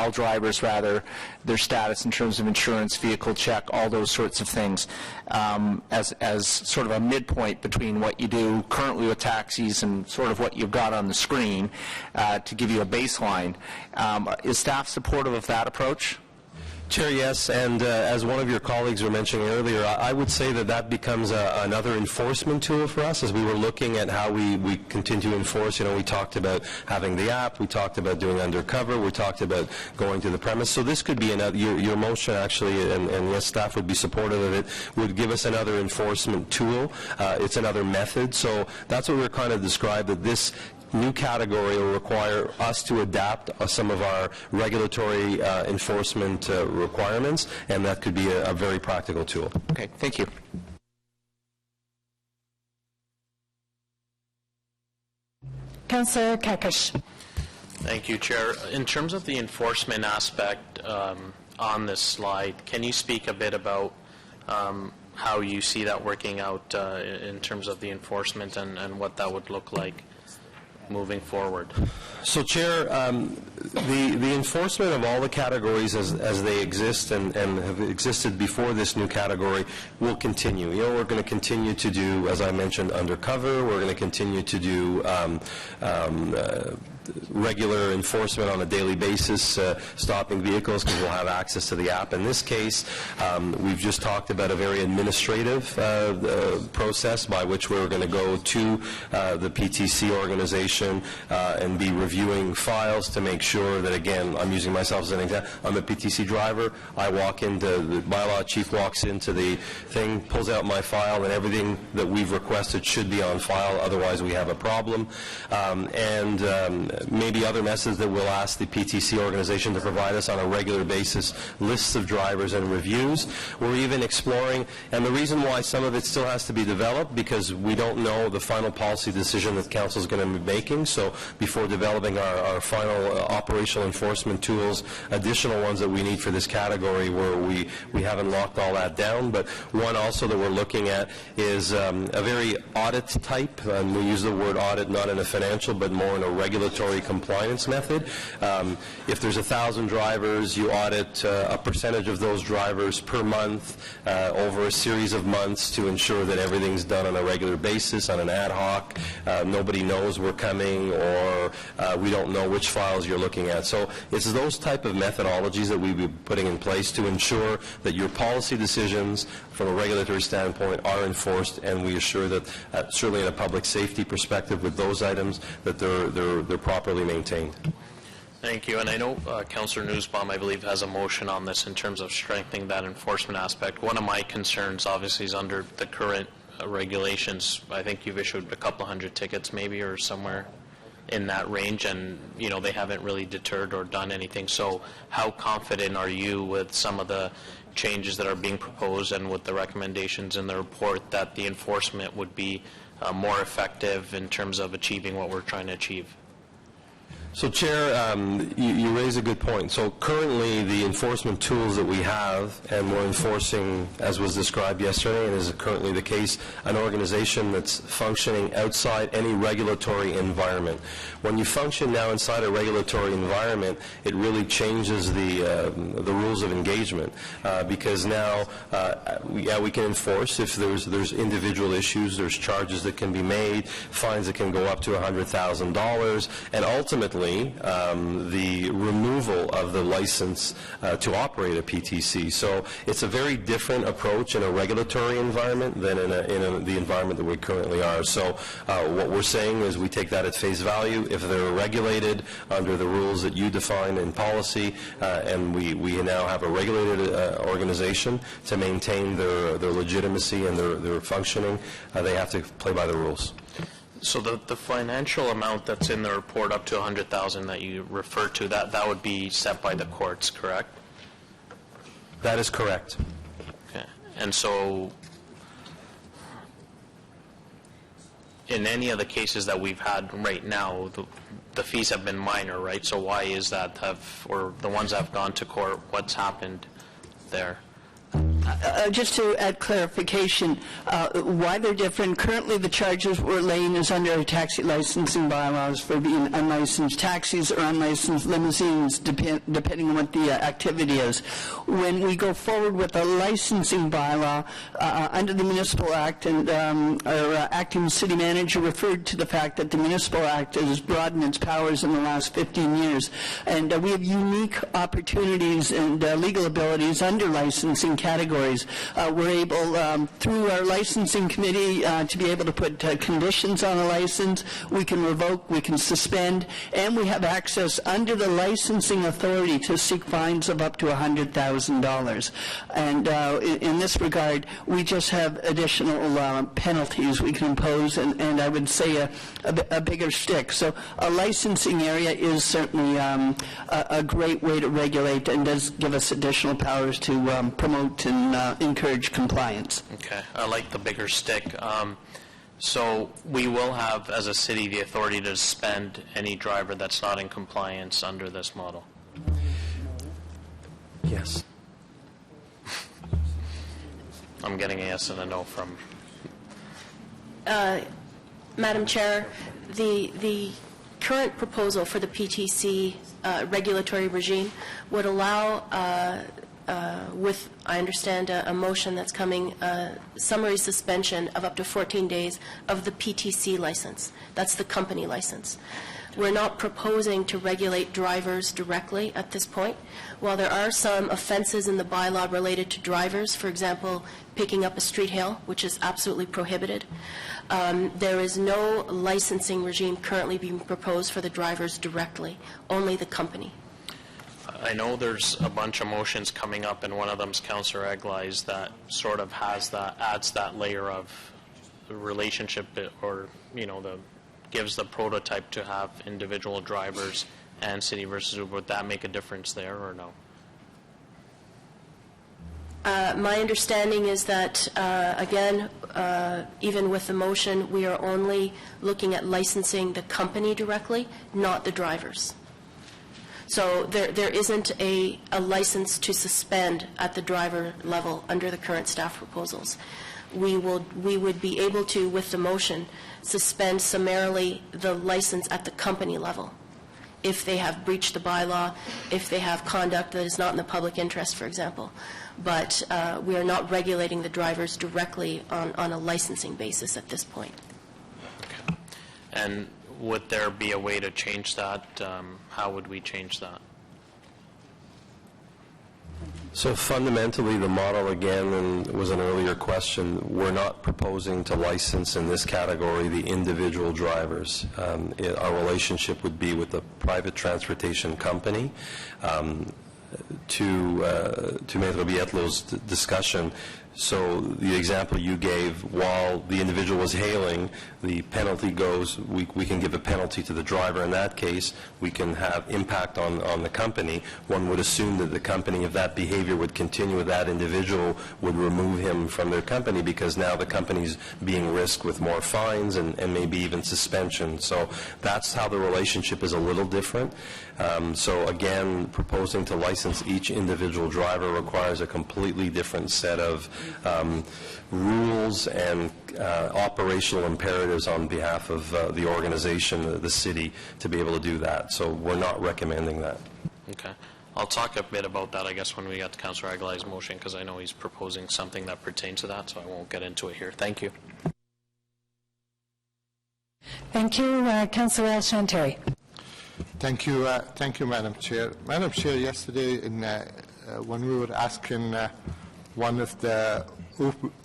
drivers, their status in terms of insurance, vehicle check, all those sorts of things, as sort of a midpoint between what you do currently with taxis and sort of what you've got on the screen, to give you a baseline. Is staff supportive of that approach? Chair, yes, and as one of your colleagues were mentioning earlier, I would say that becomes another enforcement tool for us as we were looking at how we continue to enforce. We talked about having the app, we talked about doing undercover, we talked about going to the premise. So this could be another, your motion actually, and yes, staff would be supportive of it, would give us another enforcement tool. It's another method. So that's what we're kind of described, that this new category will require us to adapt some of our regulatory enforcement requirements, and that could be a very practical tool. Okay, thank you. Councillor Kakesh. Thank you, Chair. In terms of the enforcement aspect on this slide, can you speak a bit about how you see that working out in terms of the enforcement and what that would look like? moving forward? So, Chair, the enforcement of all the categories as they exist and have existed before this new category will continue. You know, we're going to continue to do, as I mentioned, undercover. We're going to continue to do regular enforcement on a daily basis, stopping vehicles because we'll have access to the app. In this case, we've just talked about a very administrative process by which we're going to go to the PTC organization and be reviewing files to make sure that, again, I'm using myself as an example. I'm a PTC driver. I walk into, the bylaw chief walks into the thing, pulls out my file, and everything that we've requested should be on file. Otherwise, we have a problem. Maybe other methods that we'll ask the PTC organization to provide us on a regular basis, lists of drivers and reviews. We're even exploring, and the reason why some of it still has to be developed, because we don't know the final policy decision that council is going to be making. So before developing our final operational enforcement tools, additional ones that we need for this category, where we haven't locked all that down. But one also that we're looking at is a very audit type, and we use the word audit not in a financial but more in a regulatory compliance method. If there's 1,000 drivers, you audit a percentage of those drivers per month over a series of months to ensure that everything's done on a regular basis, on an ad hoc. Nobody knows we're coming, or we don't know which files you're looking at. So it's those type of methodologies that we'll be putting in place to ensure that your policy decisions from a regulatory standpoint are enforced, and we assure that certainly in a public safety perspective with those items that they're properly maintained. Thank you. And I know Councillor Newsbaum, I believe, has a motion on this in terms of strengthening that enforcement aspect. One of my concerns, obviously, is under the current regulations. I think you've issued a couple hundred tickets maybe, or somewhere in that range, and you know, they haven't really deterred or done anything. So how confident are you with some of the changes that are being proposed and with the recommendations in the report that the enforcement would be more effective in terms of achieving what we're trying to achieve? So, Chair, you raise a good point. So currently, the enforcement tools that we have, and we're enforcing, as was described yesterday, and is currently the case, an organization that's functioning outside any regulatory environment. When you function now inside a regulatory environment, it really changes the rules of engagement, because now, we can enforce if there's individual issues, there's charges that can be made, fines that can go up to $100,000, and ultimately, the removal of the license to operate a PTC. So it's a very different approach in a regulatory environment than in the environment that we currently are. So what we're saying is we take that at face value. If they're regulated under the rules that you define in policy, and we now have a regulated organization to maintain their legitimacy and their functioning, they have to play by the rules. So the financial amount that's in the report, up to $100,000 that you referred to, that would be set by the courts, correct? That is correct. Okay. And so in any of the cases that we've had right now, the fees have been minor, right? So why is that? Or the ones that have gone to court, what's happened there? Just to add clarification, why they're different. Currently, the charges we're laying is under our taxi licensing bylaws for being unlicensed taxis or unlicensed limousines, depending on what the activity is. When we go forward with a licensing bylaw, under the Municipal Act, and our acting city manager referred to the fact that the Municipal Act has broadened its powers in the last 15 years, and we have unique opportunities and legal abilities under licensing categories. We're able, through our licensing committee, to be able to put conditions on a license. We can revoke, we can suspend, and we have access under the licensing authority to seek fines of up to $100,000. And in this regard, we just have additional penalties we can impose, and I would say a bigger stick. So a licensing area is certainly a great way to regulate and does give us additional powers to promote and encourage compliance. Okay, I like the bigger stick. So we will have, as a city, the authority to suspend any driver that's not in compliance under this model? Yes. I'm getting a yes and a no from... Madam Chair, the current proposal for the PTC regulatory regime would allow, with, I understand, a motion that's coming, summary suspension of up to 14 days of the PTC license. That's the company license. We're not proposing to regulate drivers directly at this point. While there are some offenses in the bylaw related to drivers, for example, picking up a street hail, which is absolutely prohibited, there is no licensing regime currently being proposed for the drivers directly, only the company. I know there's a bunch of motions coming up, and one of them's Councillor Eglis that sort of has that, adds that layer of relationship, or, you know, gives the prototype to have individual drivers and city versus Uber. Would that make a difference there, or no? My understanding is that, again, even with the motion, we are only looking at licensing the company directly, not the drivers. So there isn't a license to suspend at the driver level under the current staff proposals. We would be able to, with the motion, suspend summarily the license at the company level if they have breached the bylaw, if they have conduct that is not in the public interest, for example. But we are not regulating the drivers directly on a licensing basis at this point. Okay. And would there be a way to change that? How would we change that? So fundamentally, the model, again, and was an earlier question, we're not proposing to license in this category the individual drivers. Our relationship would be with the private transportation company. To Maître Bietlo's discussion, so the example you gave, while the individual was hailing, the penalty goes, we can give a penalty to the driver. In that case, we can have impact on the company. One would assume that the company, if that behavior would continue with that individual, would remove him from their company, because now the company's being risked with more fines and maybe even suspension. So that's how the relationship is a little different. So again, proposing to license each individual driver requires a completely different set of rules and operational imperatives on behalf of the organization, the city, to be able to do that. So we're not recommending that. Okay. I'll talk a bit about that, I guess, when we get to Councillor Aguilar's motion, because I know he's proposing something that pertains to that, so I won't get into it here. Thank you. Thank you. Councillor El-Shantari. Thank you, Madam Chair. Madam Chair, yesterday when we were asking one of the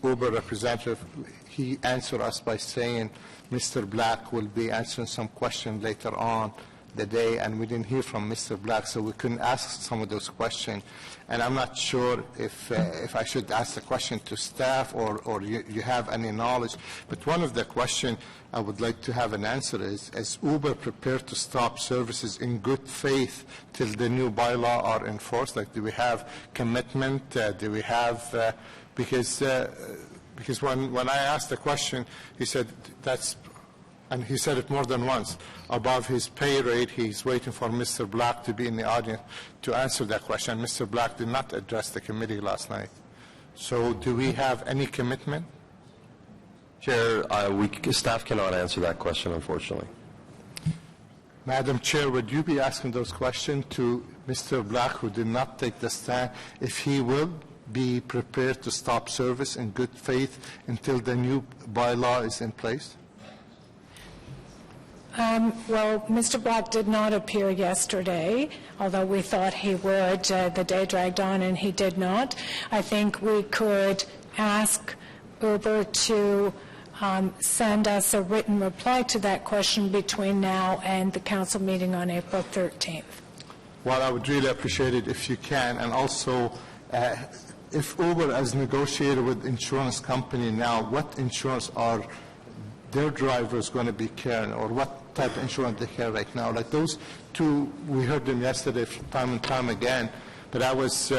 Uber representatives, he answered us by saying Mr. Black will be answering some question later on the day, and we didn't hear from Mr. Black, so we couldn't ask some of those questions. And I'm not sure if I should ask the question to staff or you have any knowledge. But one of the questions I would like to have an answer is Uber prepared to stop services in good faith till the new bylaw are enforced? Like, do we have commitment? Do we have, because when I asked the question, he said that's, and he said it more than once, above his pay rate. He's waiting for Mr. Black to be in the audience to answer that question. Mr. Black did not address the committee last night. So do we have any commitment? Chair, staff cannot answer that question, unfortunately. Madam Chair, would you be asking those questions to Mr. Black, who did not take the stand, if he will be prepared to stop service in good faith until the new bylaw is in place? Well, Mr. Black did not appear yesterday, although we thought he would. The day dragged on and he did not. I think we could ask Uber to send us a written reply to that question between now and the council meeting on April 13th. Well, I would really appreciate it if you can. And also, if Uber has negotiated with insurance company now, what insurance are their drivers going to be carrying, or what type of insurance they carry right now? Like those two, we heard them yesterday time and time again, but I was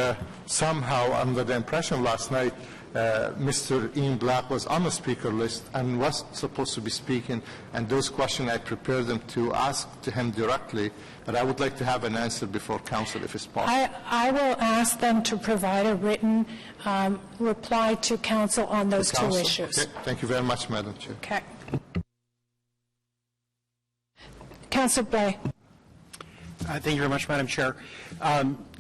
somehow under the impression last night Mr. Ian Black was on the speaker list and was supposed to be speaking, and those questions I prepared them to ask to him directly, but I would like to have an answer before council if it's possible. I will ask them to provide a written reply to council on those two issues. Okay. Thank you very much, Madam Chair. Okay. Councillor Bray. Thank you very much, Madam Chair.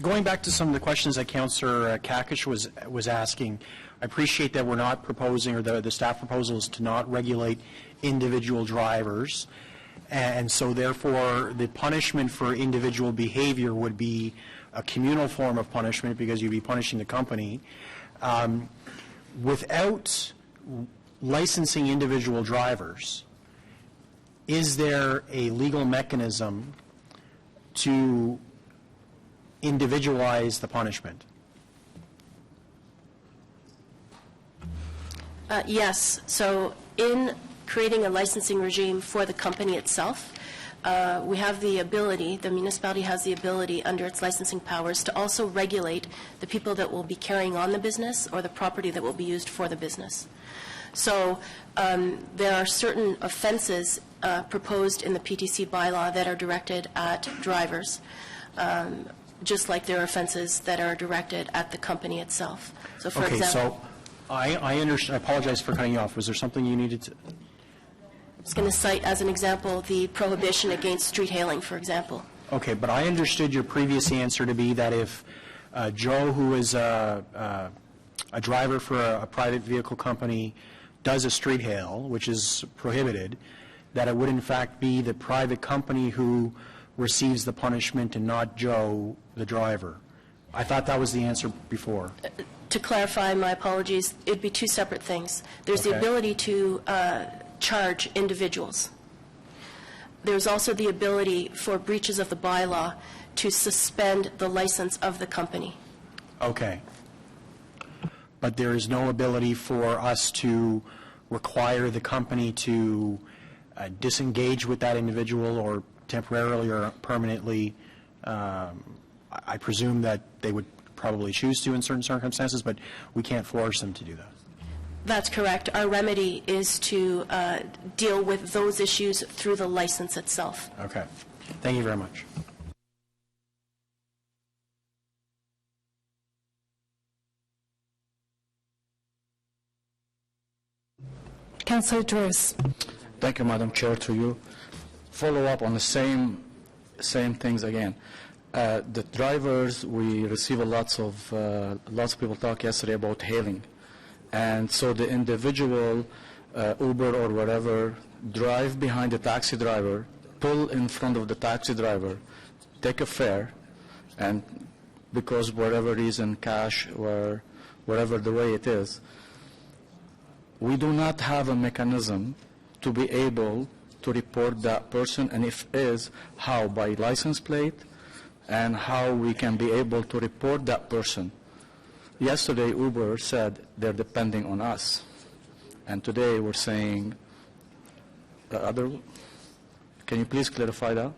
Going back to some of the questions that Councillor Kakish was asking, I appreciate that we're not proposing, or the staff proposal is to not regulate individual drivers, and so therefore the punishment for individual behavior would be a communal form of punishment because you'd be punishing the company. Without licensing individual drivers, is there a legal mechanism to individualize the punishment? Yes. So in creating a licensing regime for the company itself, we have the ability, the municipality has the ability under its licensing powers to also regulate the people that will be carrying on the business or the property that will be used for the business. So there are certain offenses proposed in the PTC bylaw that are directed at drivers, just like there are offenses that are directed at the company itself. So for example... So I understand. I apologize for cutting you off. Was there something you needed to... I was going to cite as an example the prohibition against street hailing, for example. Okay, but I understood your previous answer to be that if Joe, who is a driver for a private vehicle company, does a street hail, which is prohibited, that it would in fact be the private company who receives the punishment and not Joe, the driver. I thought that was the answer before. To clarify, my apologies, it'd be two separate things. There's the ability to charge individuals. There's also the ability for breaches of the bylaw to suspend the license of the company. Okay. But there is no ability for us to require the company to disengage with that individual or temporarily or permanently. I presume that they would probably choose to in certain circumstances, but we can't force them to do that. That's correct. Our remedy is to deal with those issues through the license itself. Okay. Thank you very much. Councillor Drews. Thank you, Madam Chair. To you, follow up on the same things again. The drivers, we receive lots of people talk yesterday about hailing, and so the individual Uber or whatever drive behind the taxi driver, pull in front of the taxi driver, take a fare, and because whatever reason, cash or whatever the way it is, we do not have a mechanism to be able to report that person, and if is, how? By license plate, and how we can be able to report that person. Yesterday, Uber said they're depending on us, and today we're saying the other. Can you please clarify that?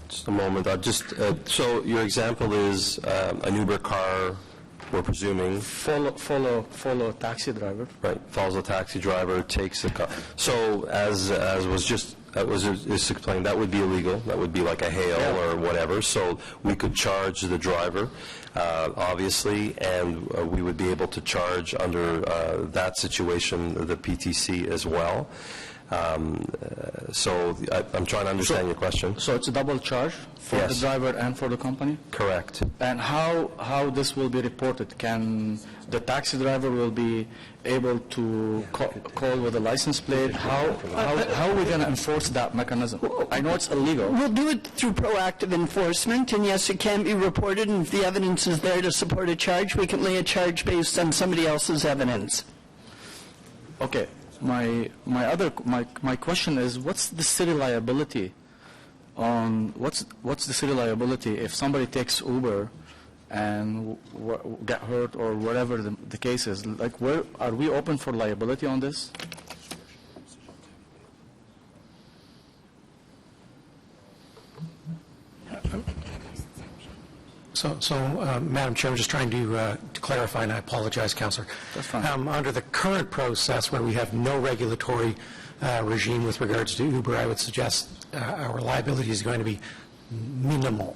Just a moment. So your example is an Uber car, we're presuming. Follow a taxi driver. Right. Follows a taxi driver, takes the car. So as was explained, that would be illegal. That would be like a hail or whatever. So we could charge the driver, obviously, and we would be able to charge under that situation the PTC as well. So I'm trying to understand your question. So it's a double charge for the driver and for the company? Correct. And how this will be reported? Can the taxi driver will be able to call with a license plate? How are we going to enforce that mechanism? I know it's illegal. We'll do it through proactive enforcement, and yes, it can be reported, and if the evidence is there to support a charge, we can lay a charge based on somebody else's evidence. Okay. My question is, what's the city liability on what's the city liability if somebody takes Uber and get hurt or whatever the case is? Like, where are we open for liability on this? So, Madam Chair, I'm just trying to clarify, and I apologize, Councillor. That's fine. Under the current process, where we have no regulatory regime with regards to Uber, I would suggest our liability is going to be minimal.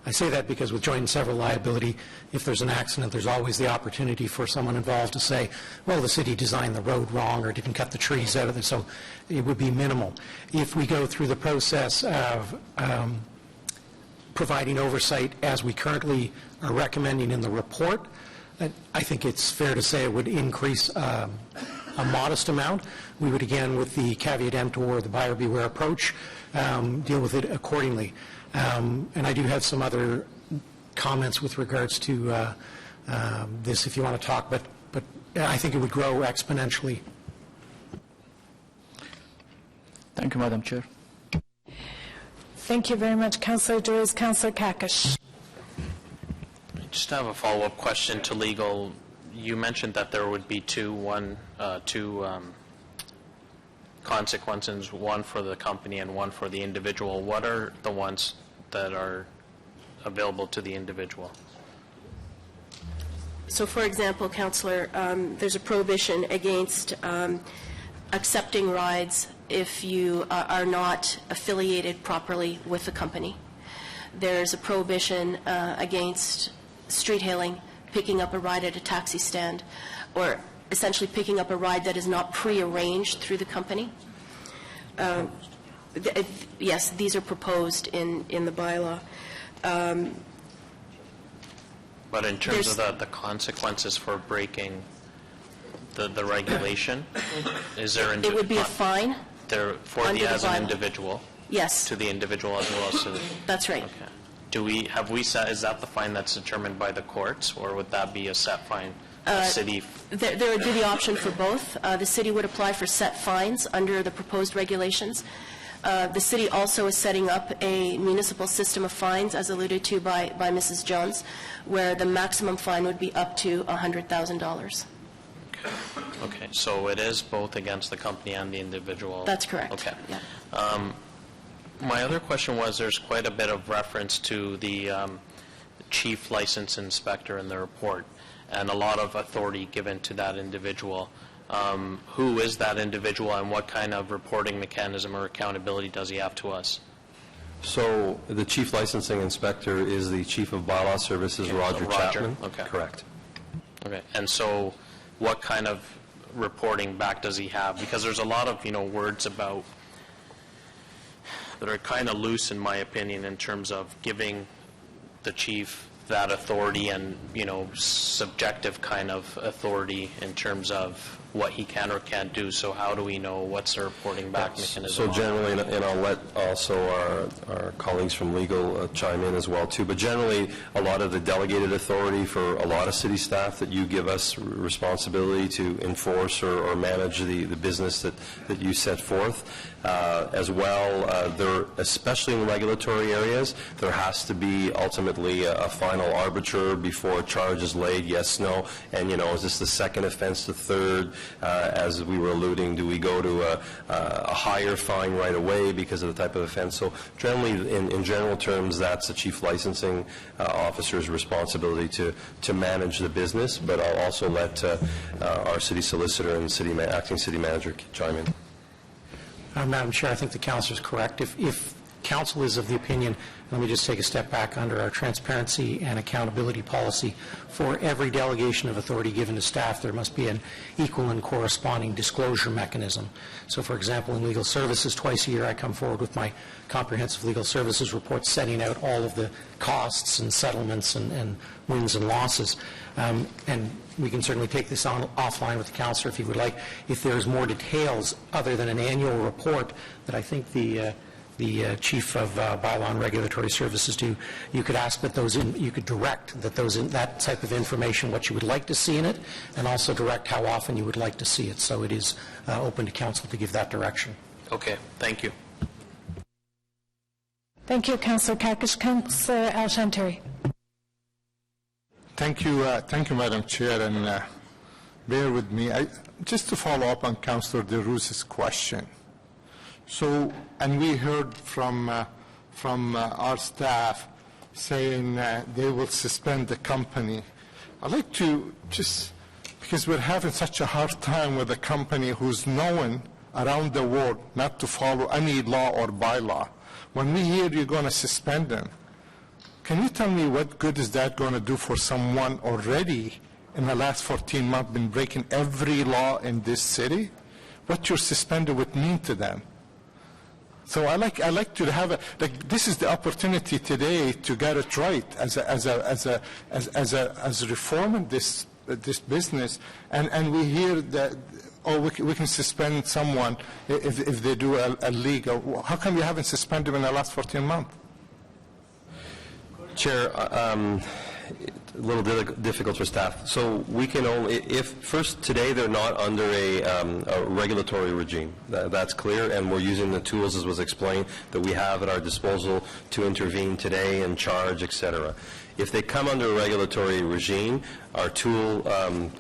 I say that because with joint and several liability, if there's an accident, there's always the opportunity for someone involved to say, well, the city designed the road wrong or didn't cut the trees out of it, so it would be minimal. If we go through the process of providing oversight as we currently are recommending in the report, I think it's fair to say it would increase a modest amount. We would, again, with the caveat emptor, the buyer beware approach, deal with it accordingly. And I do have some other comments with regards to this if you want to talk, but I think it would grow exponentially. Thank you, Madam Chair. Thank you very much, Councillor Drews. Councillor Kakish. Just have a follow-up question to legal. You mentioned that there would be two consequences, one for the company and one for the individual. What are the ones that are available to the individual? So, for example, Councillor, there's a prohibition against accepting rides if you are not affiliated properly with the company. There's a prohibition against street hailing, picking up a ride at a taxi stand, or essentially picking up a ride that is not pre-arranged through the company. Yes, these are proposed in the bylaw. But in terms of the consequences for breaking the regulation, is there... It would be a fine. As an individual? Yes. To the individual as well as to the... That's right. Okay. Is that the fine that's determined by the courts, or would that be a set fine? City? There would be the option for both. The city would apply for set fines under the proposed regulations. The city also is setting up a municipal system of fines, as alluded to by Mrs. Jones, where the maximum fine would be up to $100,000. Okay, so it is both against the company and the individual? That's correct. Okay. Yeah. My other question was, there's quite a bit of reference to the chief license inspector in the report, and a lot of authority given to that individual. Who is that individual, and what kind of reporting mechanism or accountability does he have to us? So the chief licensing inspector is the chief of bylaw services, Okay, Roger so Roger, Chapman. okay. Correct. Okay, and so what kind of reporting back does he have? Because there's a lot of, words about that are kind of loose, in my opinion, in terms of giving the chief that authority and, subjective kind of authority in terms of what he can or can't do. So how do we know what's the reporting back mechanism? So generally, and I'll let also our colleagues from legal chime in as well too, but generally a lot of the delegated authority for a lot of city staff that you give us responsibility to enforce or manage the business that you set forth. As well, there, especially in regulatory areas, there has to be ultimately a final arbiter before a charge is laid, yes, no, and is this the second offense, the third? As we were alluding, do we go to a higher fine right away because of the type of offense? So generally, in general terms, that's the chief licensing officer's responsibility to manage the business, but I'll also let our city solicitor and acting city manager chime in. Madam Chair, I think the council is correct. If council is of the opinion, let me just take a step back, under our transparency and accountability policy, for every delegation of authority given to staff, there must be an equal and corresponding disclosure mechanism. So, for example, in legal services, twice a year I come forward with my comprehensive legal services report setting out all of the costs and settlements and wins and losses. And we can certainly take this on offline with the councillor if he would like. If there's more details other than an annual report that I think the chief of bylaw and regulatory services do, you could ask that you could direct that that type of information, what you would like to see in it, and also direct how often you would like to see it. So it is open to council to give that direction. Okay, thank you. Thank you, Councillor Kakish. Councillor Al-Shantari. Thank you, Madam Chair, and bear with me. Just to follow up on Councillor DeRuse's question. So, and we heard from our staff saying they will suspend the company. I'd like to just, because we're having such a hard time with a company who's known around the world not to follow any law or bylaw. When we hear you're going to suspend them, Can you tell me what good is that going to do for someone already in the last 14 months been breaking every law in this city? What your suspended would mean to them? So I like to have this is the opportunity today to get it right as a reform in this business, and we hear that we can suspend someone if they do illegal. How come you haven't suspended them in the last 14 months? Chair, a little difficult for staff. So we can only, today they're not under a regulatory regime. That's clear, and we're using the tools, as was explained, that we have at our disposal to intervene today and charge, etc. If they come under a regulatory regime, our tool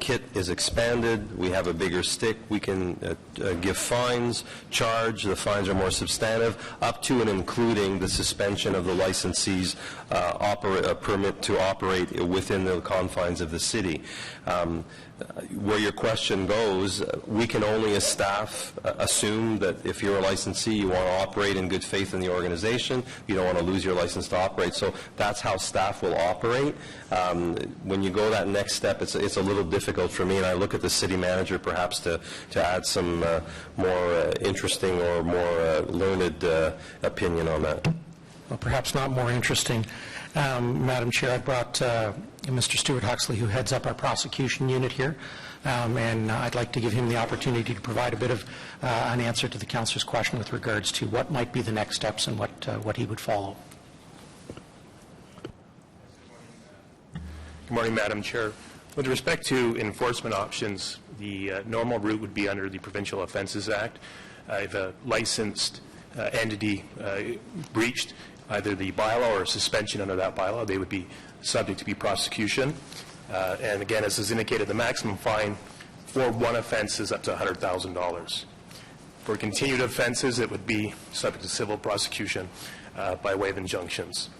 kit is expanded. We have a bigger stick. We can give fines, charge. The fines are more substantive, up to and including the suspension of the licensee's permit to operate within the confines of the city. Where your question goes, we can only as staff assume that if you're a licensee, you want to operate in good faith in the organization, you don't want to lose your license to operate. So that's how staff will operate. When you go that next step, it's a little difficult for me, and I look at the city manager perhaps to add some more interesting or more learned opinion on that. Well, perhaps not more interesting. Madam Chair, I brought Mr. Stuart Huxley, who heads up our prosecution unit here, and I'd like to give him the opportunity to provide a bit of an answer to the councillor's question with regards to what might be the next steps and what he would follow. Good morning, Madam Chair. With respect to enforcement options, the normal route would be under the Provincial Offences Act. If a licensed entity breached either the bylaw or suspension under that bylaw, they would be subject to prosecution. And again, as is indicated, the maximum fine for one offense is up to $100,000. For continued offenses, it would be subject to civil prosecution by way of injunctions.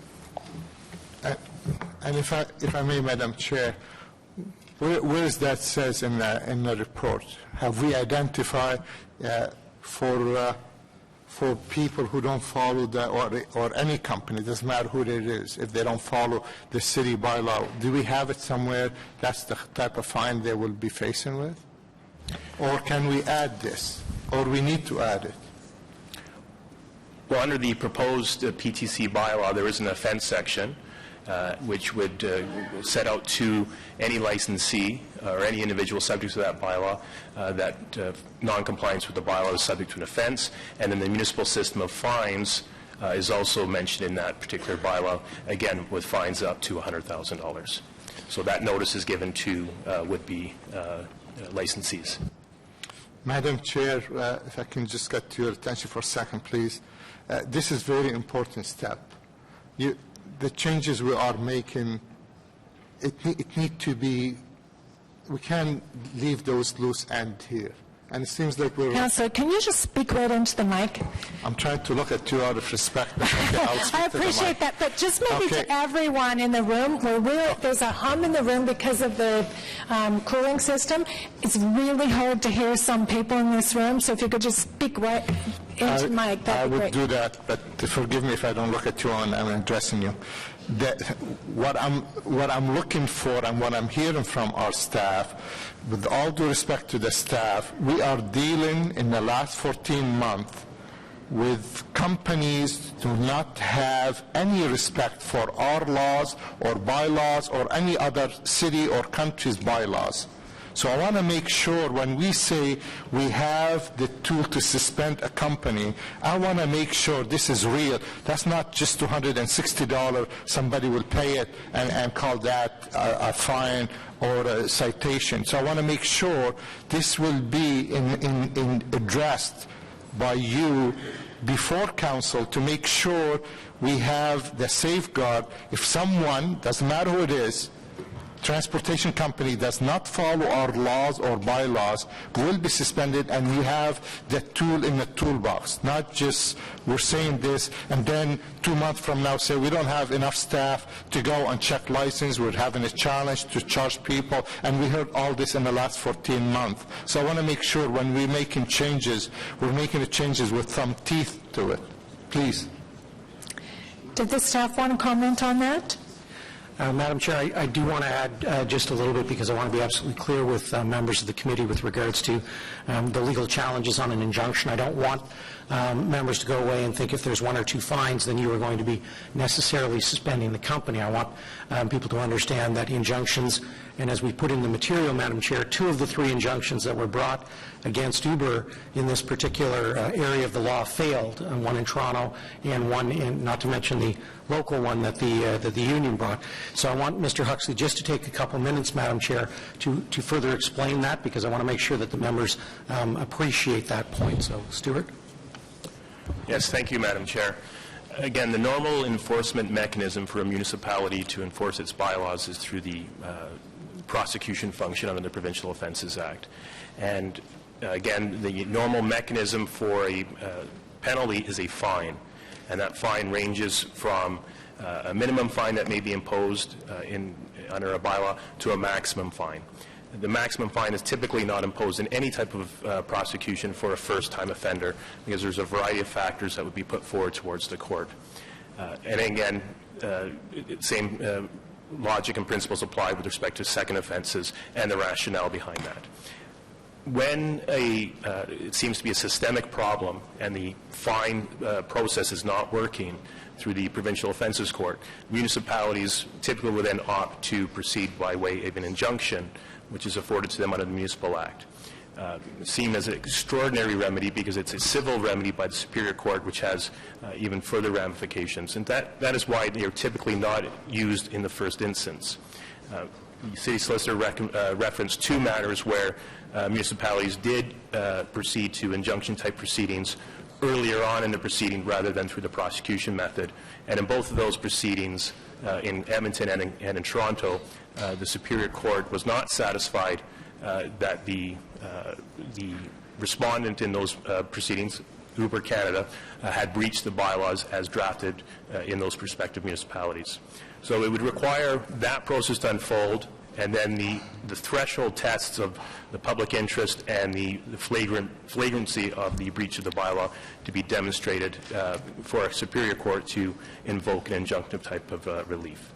And if I may, Madam Chair, where is that says in the report? Have we identified for people who don't follow or any company, doesn't matter who it is, if they don't follow the city bylaw, do we have it somewhere? That's the type of fine they will be facing with? Or can we add this? Or we need to add it? Well, under the proposed PTC bylaw, there is an offense section which would set out to any licensee or any individual subject to that bylaw that non-compliance with the bylaw is subject to an offense, and then the municipal system of fines is also mentioned in that particular bylaw, again with fines up to $100,000. So that notice is given to would-be licensees. Madam Chair, if I can just get your attention for a second, please. This is a very important step. The changes we are making, it need to be, we can't leave those loose ends here. And it seems like we're... Councillor, can you just speak right into the mic? I'm trying to look at you out of respect. But okay, I'll speak I to the appreciate mic. that, but just maybe Okay. to everyone in the room, there's a hum in the room because of the cooling system. It's really hard to hear some people in this room, so if you could just speak right into the mic, I that'd be would great. do that, but forgive me if I don't look at you and I'm addressing you. What I'm looking for and what I'm hearing from our staff, with all due respect to the staff, we are dealing in the last 14 months with companies do not have any respect for our laws or bylaws or any other city or country's bylaws. So I want to make sure when we say we have the tool to suspend a company, I want to make sure this is real. That's not just $260, somebody will pay it and call that a fine or a citation. So I want to make sure this will be addressed by you before council to make sure we have the safeguard. If someone, doesn't matter who it is, transportation company does not follow our laws or bylaws, will be suspended, and we have the tool in the toolbox. Not just we're saying this and then 2 months from now say we don't have enough staff to go and check license, we're having a challenge to charge people, and we heard all this in the last 14 months. So I want to make sure when we're making changes, we're making the changes with some teeth to it. Please. Did the staff want to comment on that? Madam Chair, I do want to add just a little bit because I want to be absolutely clear with members of the committee with regards to the legal challenges on an injunction. I don't want members to go away and think if there's 1 or 2 fines, then you are going to be necessarily suspending the company. I want people to understand that injunctions, and as we put in the material, Madam Chair, 2 of the 3 injunctions that were brought against Uber in this particular area of the law failed, one in Toronto and one in, not to mention the local one that the union brought. So I want Mr. Huxley just to take a couple minutes, Madam Chair, to further explain that, because I want to make sure that the members appreciate that point. So, Stuart? Yes, thank you, Madam Chair. Again, the normal enforcement mechanism for a municipality to enforce its bylaws is through the prosecution function under the Provincial Offences Act. And again, the normal mechanism for a penalty is a fine. And that fine ranges from a minimum fine that may be imposed under a bylaw to a maximum fine. The maximum fine is typically not imposed in any type of prosecution for a first-time offender because there's a variety of factors that would be put forward towards the court. And again, same logic and principles apply with respect to second offenses and the rationale behind that. When it seems to be a systemic problem and the fine process is not working through the Provincial Offences Court, municipalities typically will then opt to proceed by way of an injunction, which is afforded to them under the Municipal Act. Seen as an extraordinary remedy because it's a civil remedy by the Superior Court, which has even further ramifications. And that is why they are typically not used in the first instance. The City Solicitor referenced 2 matters where municipalities did proceed to injunction-type proceedings earlier on in the proceeding rather than through the prosecution method. And in both of those proceedings, in Edmonton and in Toronto, the Superior Court was not satisfied that the respondent in those proceedings, Uber Canada, had breached the bylaws as drafted in those respective municipalities. So it would require that process to unfold, and then the threshold tests of the public interest and the flagrancy of the breach of the bylaw to be demonstrated for a Superior Court to invoke an injunctive type of relief.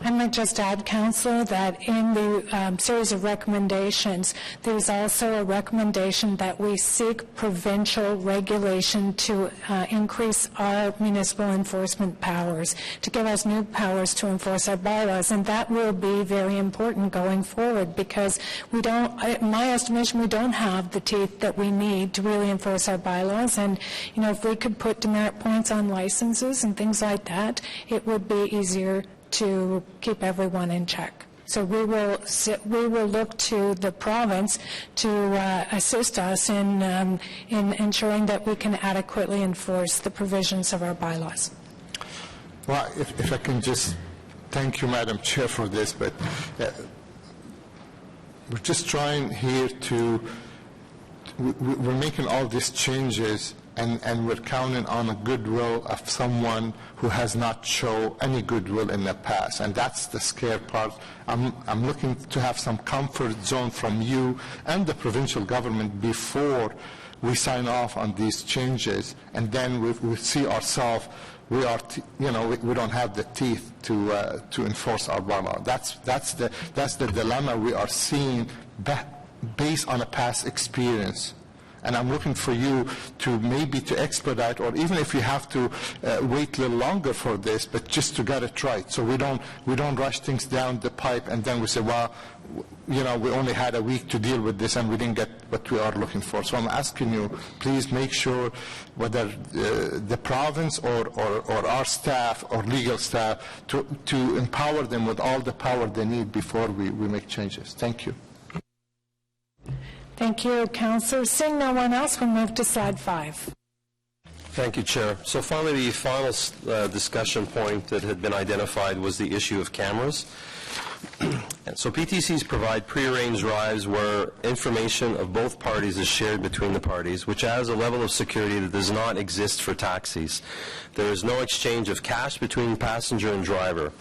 I might just add, Councillor, that in the series of recommendations, there's also a recommendation that we seek provincial regulation to increase our municipal enforcement powers, to give us new powers to enforce our bylaws, and that will be very important going forward because we don't, in my estimation, we don't have the teeth that we need to really enforce our bylaws, and, you know, if we could put demerit points on licenses and things like that, it would be easier to keep everyone in check. So we will look to the province to assist us in ensuring that we can adequately enforce the provisions of our bylaws. Well, if I can just thank you, Madam Chair, for this, but we're just trying here we're making all these changes and we're counting on the goodwill of someone who has not shown any goodwill in the past, and that's the scary part. I'm looking to have some comfort zone from you and the provincial government before we sign off on these changes, and then we see ourselves we don't have the teeth to enforce our bylaw. That's the dilemma we are seeing based on a past experience. And I'm looking for you to maybe to expedite, or even if you have to wait a little longer for this, but just to get it right. So we don't rush things down the pipe and then we say, well, we only had a week to deal with this and we didn't get what we are looking for. So I'm asking you, please make sure whether the province or our staff or legal staff to empower them with all the power they need before we make changes. Thank you. Thank you, Councillor. Seeing no one else, we'll move to slide 5. Thank you, Chair. So finally, the final discussion point that had been identified was the issue of cameras. And so PTCs provide prearranged drives where information of both parties is shared between the parties, which adds a level of security that does not exist for taxis. There is no exchange of cash between passenger and driver.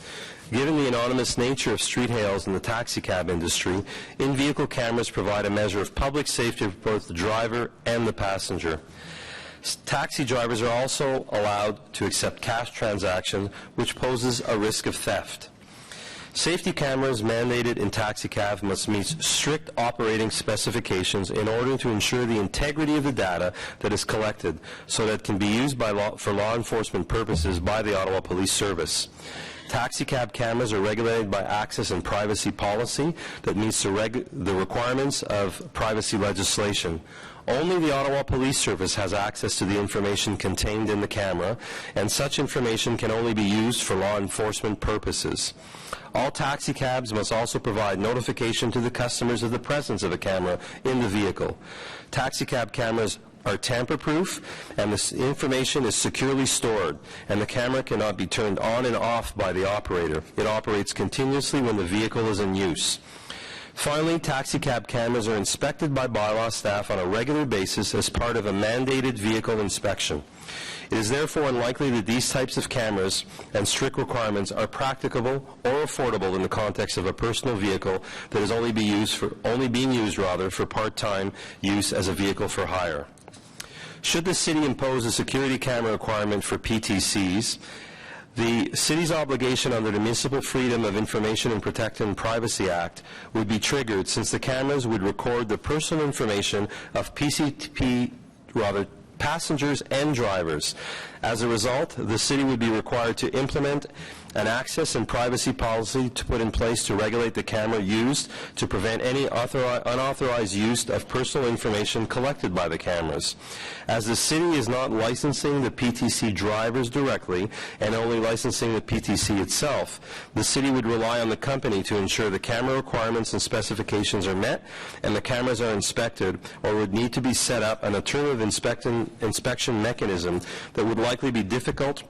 Given the anonymous nature of street hails in the taxi cab industry, in-vehicle cameras provide a measure of public safety for both the driver and the passenger. Taxi drivers are also allowed to accept cash transactions, which poses a risk of theft. Safety cameras mandated in taxicab must meet strict operating specifications in order to ensure the integrity of the data that is collected so that it can be used for law enforcement purposes by the Ottawa Police Service. Taxicab cameras are regulated by access and privacy policy that meets the requirements of privacy legislation. Only the Ottawa Police Service has access to the information contained in the camera, and such information can only be used for law enforcement purposes. All taxicabs must also provide notification to the customers of the presence of a camera in the vehicle. Taxicab cameras are tamper-proof, and this information is securely stored, and the camera cannot be turned on and off by the operator. It operates continuously when the vehicle is in use. Finally, taxicab cameras are inspected by bylaw staff on a regular basis as part of a mandated vehicle inspection. It is therefore unlikely that these types of cameras and strict requirements are practicable or affordable in the context of a personal vehicle that is only being used for part-time use as a vehicle for hire. Should the city impose a security camera requirement for PTCs, the city's obligation under the Municipal Freedom of Information and Protection and Privacy Act would be triggered, since the cameras would record the personal information of passengers and drivers. As a result, the city would be required to implement an access and privacy policy to put in place to regulate the camera used to prevent any unauthorized use of personal information collected by the cameras. As the city is not licensing the PTC drivers directly and only licensing the PTC itself, the city would rely on the company to ensure the camera requirements and specifications are met and the cameras are inspected, or would need to be set up an alternative inspection mechanism that would likely be difficult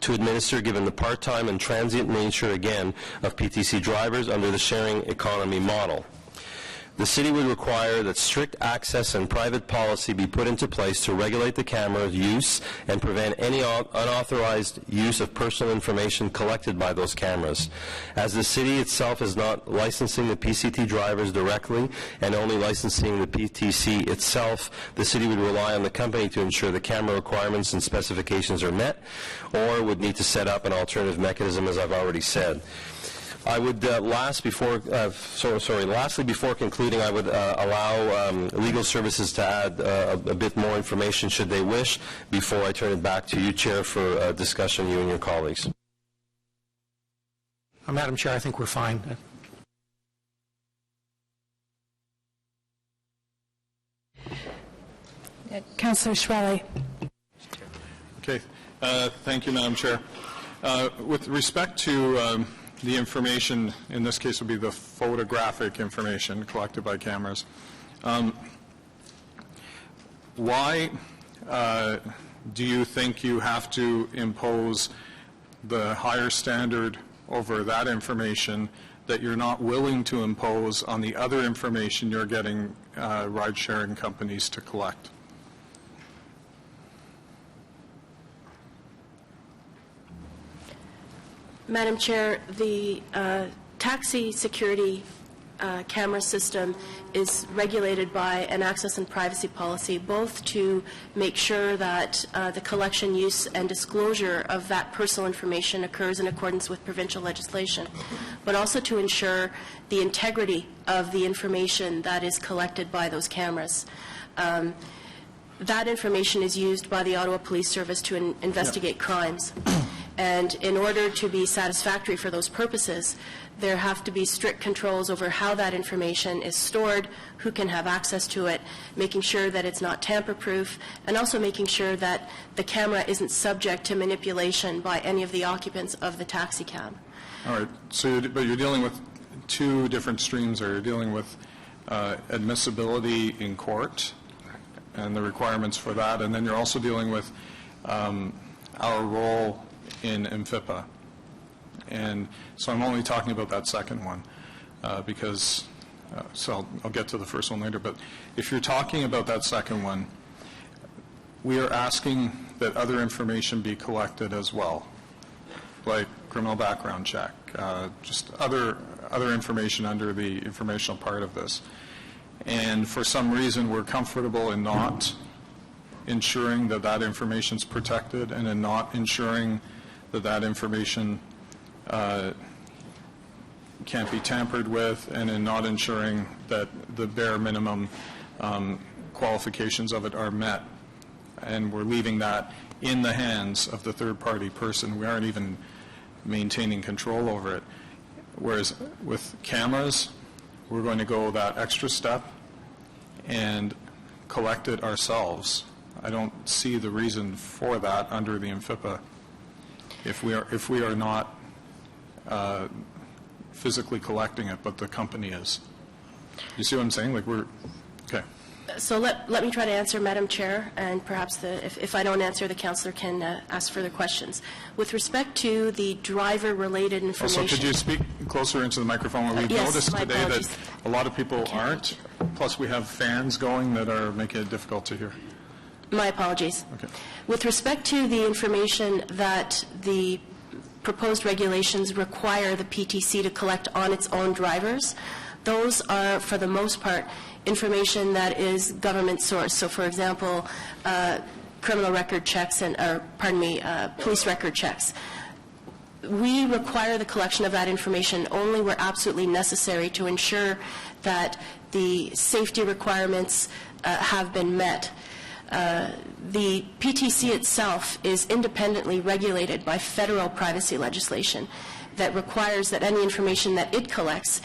to administer given the part-time and transient nature, again, of PTC drivers under the sharing economy model. The city would require that strict access and private policy be put into place to regulate the camera use and prevent any unauthorized use of personal information collected by those cameras. As the city itself is not licensing the PCT drivers directly and only licensing the PTC itself, the city would rely on the company to ensure the camera requirements and specifications are met, or would need to set up an alternative mechanism, as I've already said. I would lastly, before concluding, I would allow legal services to add a bit more information should they wish before I turn it back to you, Chair, for discussion, you and your colleagues. Madam Chair, I think we're fine. Councillor Schwelle. Okay. Thank you, Madam Chair. With respect to the information, in this case would be the photographic information collected by cameras. Why do you think you have to impose the higher standard over that information that you're not willing to impose on the other information you're getting ride-sharing companies to collect? Madam Chair, the taxi security camera system is regulated by an access and privacy policy, both to make sure that the collection, use, and disclosure of that personal information occurs in accordance with provincial legislation, but also to ensure the integrity of the information that is collected by those cameras. That information is used by the Ottawa Police Service to investigate crimes. And in order to be satisfactory for those purposes, there have to be strict controls over how that information is stored, who can have access to it, making sure that it's not tamper-proof, and also making sure that the camera isn't subject to manipulation by any of the occupants of the taxi cab. All right. So, but you're dealing with two different streams. Or you're dealing with admissibility in court and the requirements for that, and then you're also dealing with our role in MFIPA. And so I'm only talking about that second one because, so I'll get to the first one later, but if you're talking about that second one, we are asking that other information be collected as well, like criminal background check, just other information under the informational part of this. And for some reason, we're comfortable in not ensuring that that information is protected and in not ensuring that that information can't be tampered with, and in not ensuring that the bare minimum qualifications of it are met. And we're leaving that in the hands of the third-party person. We aren't even maintaining control over it. Whereas with cameras, we're going to go that extra step and collect it ourselves. I don't see the reason for that under the MFIPA if we are not physically collecting it, but the company is. You see what I'm saying? Like okay. So let me try to answer, Madam Chair, and perhaps if I don't answer, the councillor can ask further questions. With respect to the driver-related information... Also, could you speak closer into the microphone? We've yes, noticed today apologies. that a lot of people aren't, plus we have fans going that are making it difficult to hear. My apologies. Okay. With respect to the information that the proposed regulations require the PTC to collect on its own drivers, those are, for the most part, information that is government sourced. So, for example, criminal record checks and, police record checks. We require the collection of that information only where absolutely necessary to ensure that the safety requirements have been met. The PTC itself is independently regulated by federal privacy legislation that requires that any information that it collects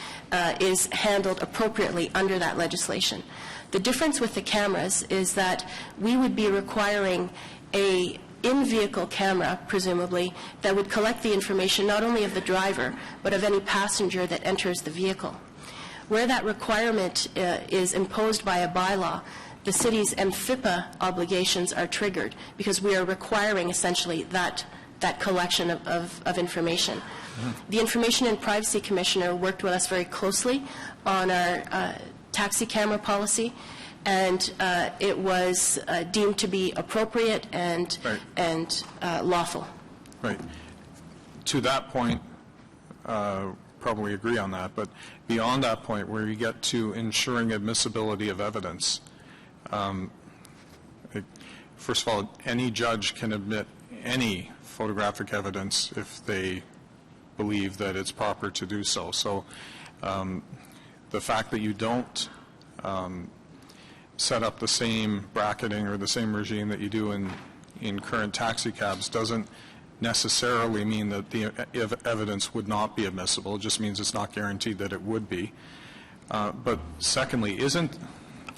is handled appropriately under that legislation. The difference with the cameras is that we would be requiring a in-vehicle camera, presumably, that would collect the information not only of the driver, but of any passenger that enters the vehicle. Where that requirement is imposed by a bylaw, the city's MFIPA obligations are triggered because we are requiring essentially that collection of information. The Information and Privacy Commissioner worked with us very closely on our taxi camera policy, and it was deemed to be appropriate and lawful. Right. To that point, probably agree on that, but beyond that point where you get to ensuring admissibility of evidence, first of all, any judge can admit any photographic evidence if they believe that it's proper to do so. So the fact that you don't set up the same bracketing or the same regime that you do in current taxi cabs doesn't necessarily mean that the evidence would not be admissible. It just means it's not guaranteed that it would be. But secondly,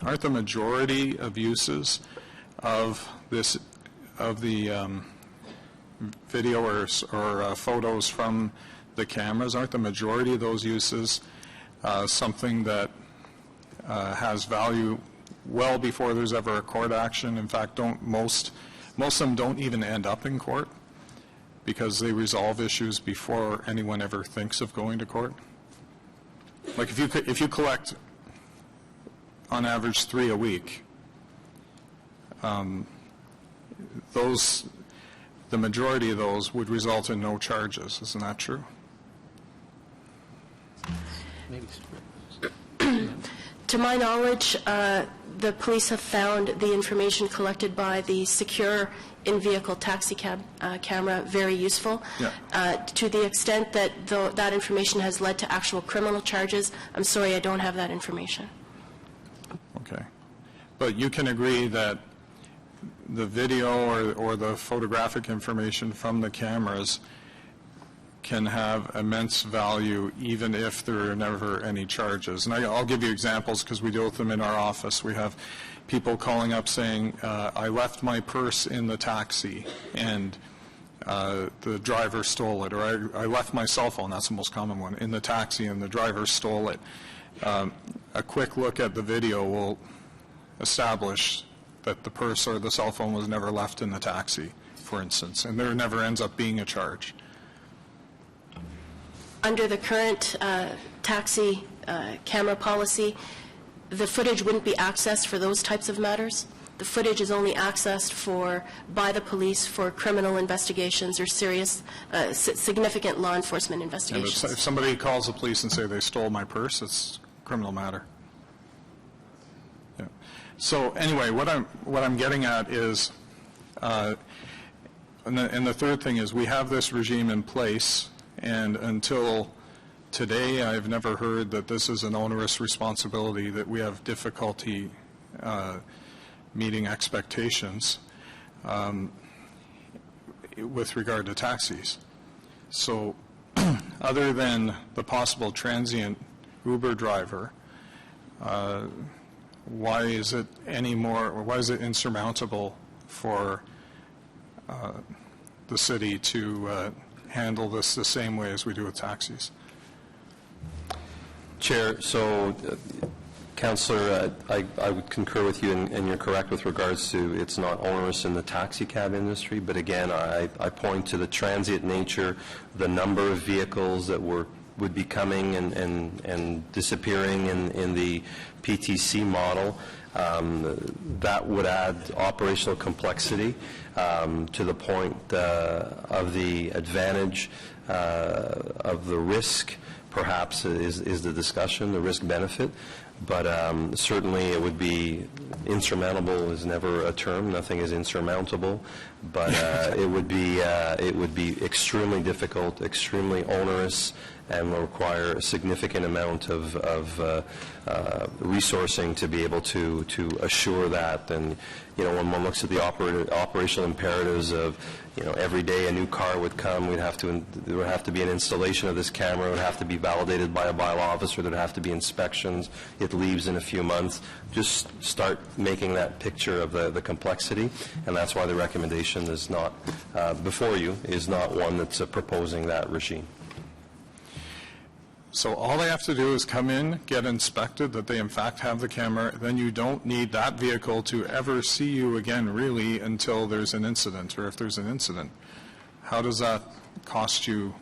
aren't the majority of uses of the video or photos from the cameras, aren't the majority of those uses something that has value well before there's ever a court action? In fact, most of them don't even end up in court because they resolve issues before anyone ever thinks of going to court. Like if you collect on average 3 a week, the majority of those would result in no charges. Isn't that true? To my knowledge, the police have found the information collected by the secure in-vehicle taxi cab camera very useful. Yeah. To the extent that that information has led to actual criminal charges, I'm sorry, I don't have that information. Okay. But you can agree that the video or the photographic information from the cameras can have immense value even if there are never any charges. And I'll give you examples because we deal with them in our office. We have people calling up saying, I left my purse in the taxi and the driver stole it, or I left my cell phone, that's the most common one, in the taxi and the driver stole it. A quick look at the video will establish that the purse or the cell phone was never left in the taxi, for instance, and there never ends up being a charge. Under the current taxi camera policy, the footage wouldn't be accessed for those types of matters. The footage is only accessed by the police for criminal investigations or serious, significant law enforcement investigations. If somebody calls the police and say they stole my purse, it's a criminal matter. Yeah. So anyway, what I'm getting at is, and the third thing is, we have this regime in place, and until today, I've never heard that this is an onerous responsibility, that we have difficulty meeting expectations with regard to taxis. So other than the possible transient Uber driver, why is it insurmountable for the city to handle this the same way as we do with taxis? Chair, so Councillor, I would concur with you, and you're correct with regards to it's not onerous in the taxi cab industry, but again, I point to the transient nature, the number of vehicles that would be coming and disappearing in the PTC model. That would add operational complexity to the point of the advantage of the risk, perhaps, is the discussion, the risk-benefit. But certainly it would be insurmountable is never a term. Nothing is insurmountable. But it would be extremely difficult, extremely onerous, and will require a significant amount of resourcing to be able to assure that. And when one looks at the operational imperatives of every day a new car would come, there would have to be an installation of this camera. It would have to be validated by a bylaw officer. There would have to be inspections. It leaves in a few months. Just start making that picture of the complexity, and that's why the recommendation is not before you is not one that's proposing that regime. So all they have to do is come in, get inspected, that they in fact have the camera, then you don't need that vehicle to ever see you again, really, until there's an incident, or if there's an incident. How does that cost you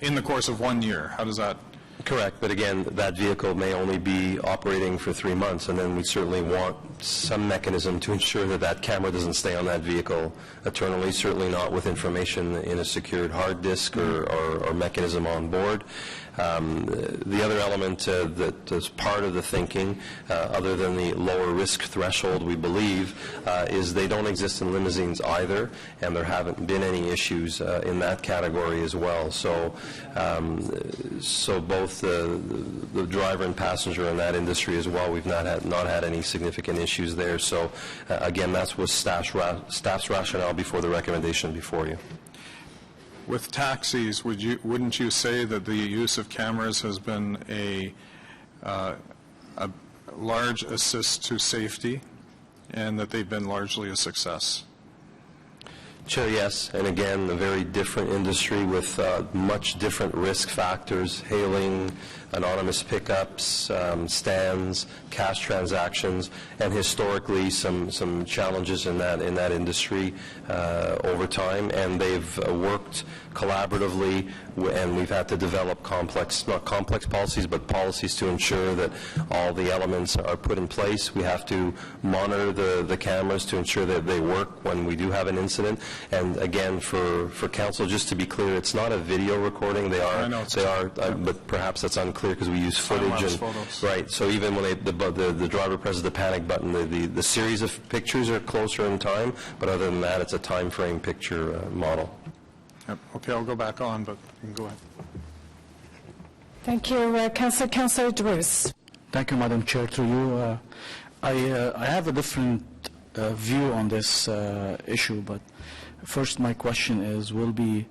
in the course of 1 year? How does that? Correct, but again, that vehicle may only be operating for 3 months, and then we certainly want some mechanism to ensure that that camera doesn't stay on that vehicle eternally, certainly not with information in a secured hard disk or mechanism on board. The other element that is part of the thinking, other than the lower risk threshold, we believe, is they don't exist in limousines either, and there haven't been any issues in that category as well. So both the driver and passenger in that industry as well, we've not had any significant issues there. So again, that's what staff's rationale before the recommendation before you. With taxis, wouldn't you say that the use of cameras has been a large assist to safety, and that they've been largely a success? Chair, yes, and again, a very different industry with much different risk factors, hailing, anonymous pickups, stands, cash transactions, and historically some challenges in that industry over time, and they've worked collaboratively, and we've had to develop not complex policies, but policies to ensure that all the elements are put in place. We have to monitor the cameras to ensure that they work when we do have an incident. And again, for council, just to be clear, it's not a video recording. They are, but perhaps that's unclear because we use footage. And, right. So even when the driver presses the panic button, the series of pictures are closer in time. But other than that, it's a time frame picture model. Yep. Okay, I'll go back on, but you can go ahead. Thank you, Councillor Druce. Thank you, Madam Chair. Through you, I have a different view on this issue, but first my question will be,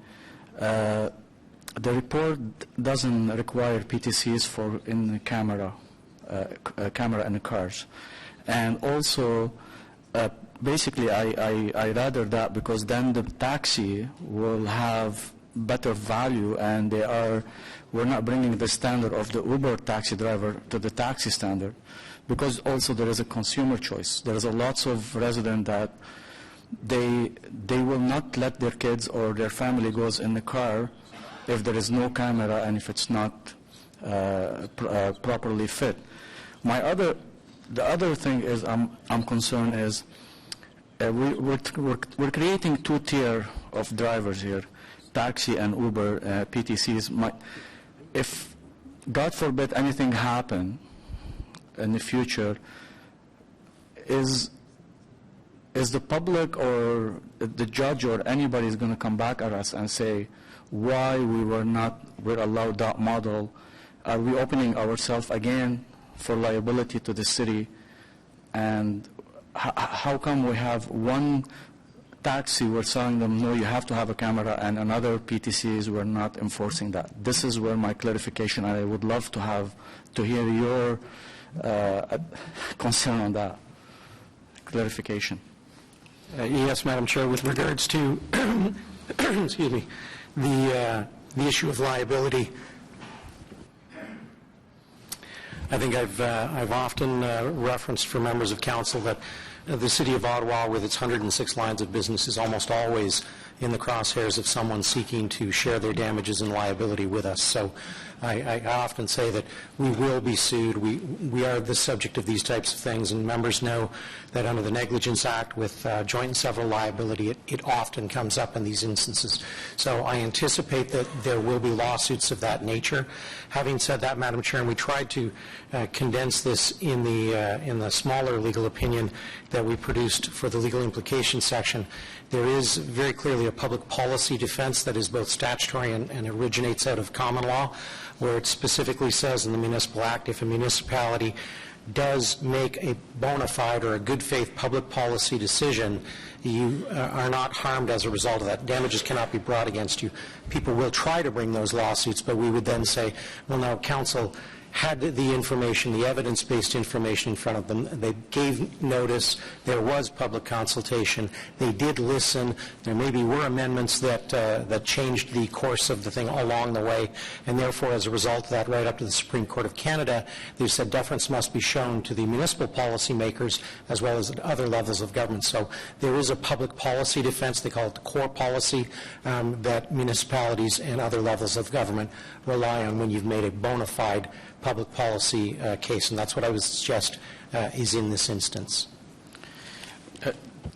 the report doesn't require PTCs for in the camera in the cars, and also basically I rather that, because then the taxi will have better value, and we're not bringing the standard of the Uber taxi driver to the taxi standard, because also there is a consumer choice. There is a lots of residents that they will not let their kids or their family goes in the car if there is no camera and if it's not properly fit. The other thing is I'm concerned is we're creating two-tier of drivers here, taxi and Uber PTCs. If God forbid anything happen in the future, is the public or the judge or anybody is going to come back at us and say why we're allowed that model? Are we opening ourselves again for liability to the city? And how come we have one taxi, we're telling them, no, you have to have a camera, and another PTCs, we're not enforcing that? This is where my clarification, and I would love to hear your concern on that clarification. Yes, Madam Chair, with regards to excuse me, the issue of liability, I think I've often referenced for members of council that the City of Ottawa, with its 106 lines of business, is almost always in the crosshairs of someone seeking to share their damages and liability with us. So I often say that we will be sued. We are the subject of these types of things, and members know that under the Negligence Act with joint and several liability, it often comes up in these instances. So I anticipate that there will be lawsuits of that nature. Having said that, Madam Chair, and we tried to condense this in the smaller legal opinion that we produced for the legal implications section, there is very clearly a public policy defense that is both statutory and originates out of common law, where it specifically says in the Municipal Act, if a municipality does make a bona fide or a good faith public policy decision, you are not harmed as a result of that. Damages cannot be brought against you. People will try to bring those lawsuits, but we would then say, well, now, council had the information, the evidence-based information in front of them. They gave notice. There was public consultation. They did listen. There maybe were amendments that changed the course of the thing along the way, and therefore, as a result of that, right up to the Supreme Court of Canada, they said deference must be shown to the municipal policymakers as well as at other levels of government. So there is a public policy defense, they call it the core policy, that municipalities and other levels of government rely on when you've made a bona fide public policy case, and that's what I would suggest is in this instance.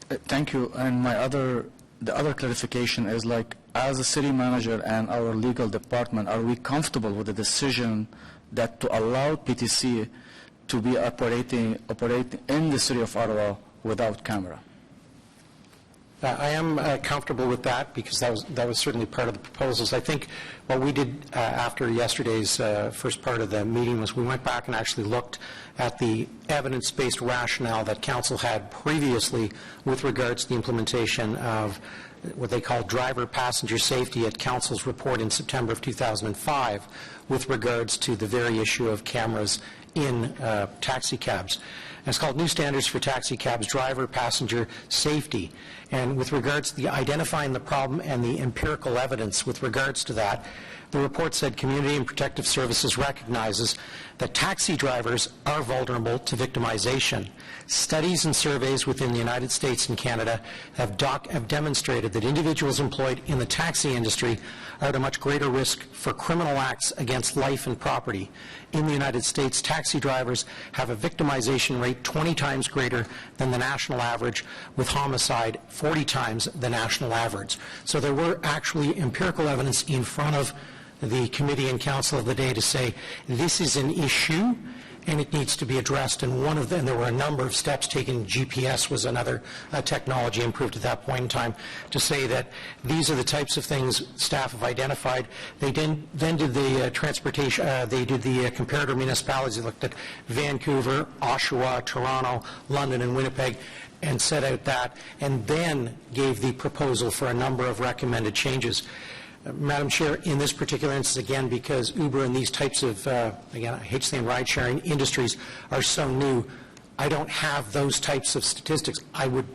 Thank you. And the other clarification is, like, as a city manager and our legal department, are we comfortable with the decision that to allow PTC to be operating in the city of Ottawa without camera? I am comfortable with that because that was certainly part of the proposals. I think what we did after yesterday's first part of the meeting was we went back and actually looked at the evidence-based rationale that council had previously with regards to the implementation of what they call driver-passenger safety at council's report in September of 2005 with regards to the very issue of cameras in taxi cabs. And it's called New Standards for Taxi Cabs Driver-Passenger Safety. And with regards to the identifying the problem and the empirical evidence with regards to that, the report said Community and Protective Services recognizes that taxi drivers are vulnerable to victimization. Studies and surveys within the United States and Canada have demonstrated that individuals employed in the taxi industry are at a much greater risk for criminal acts against life and property. In the United States, taxi drivers have a victimization rate 20 times greater than the national average, with homicide 40 times the national average. So there were actually empirical evidence in front of the committee and council of the day to say this is an issue and it needs to be addressed. And one of them, there were a number of steps taken. GPS was another technology improved at that point in time to say that these are the types of things staff have identified. They then did the transportation, they did the comparator municipalities. They looked at Vancouver, Oshawa, Toronto, London, and Winnipeg, and set out that, and then gave the proposal for a number of recommended changes. Madam Chair, in this particular instance, again, because Uber and these types of, again, I hate to say ride-sharing industries are so new, I don't have those types of statistics. I would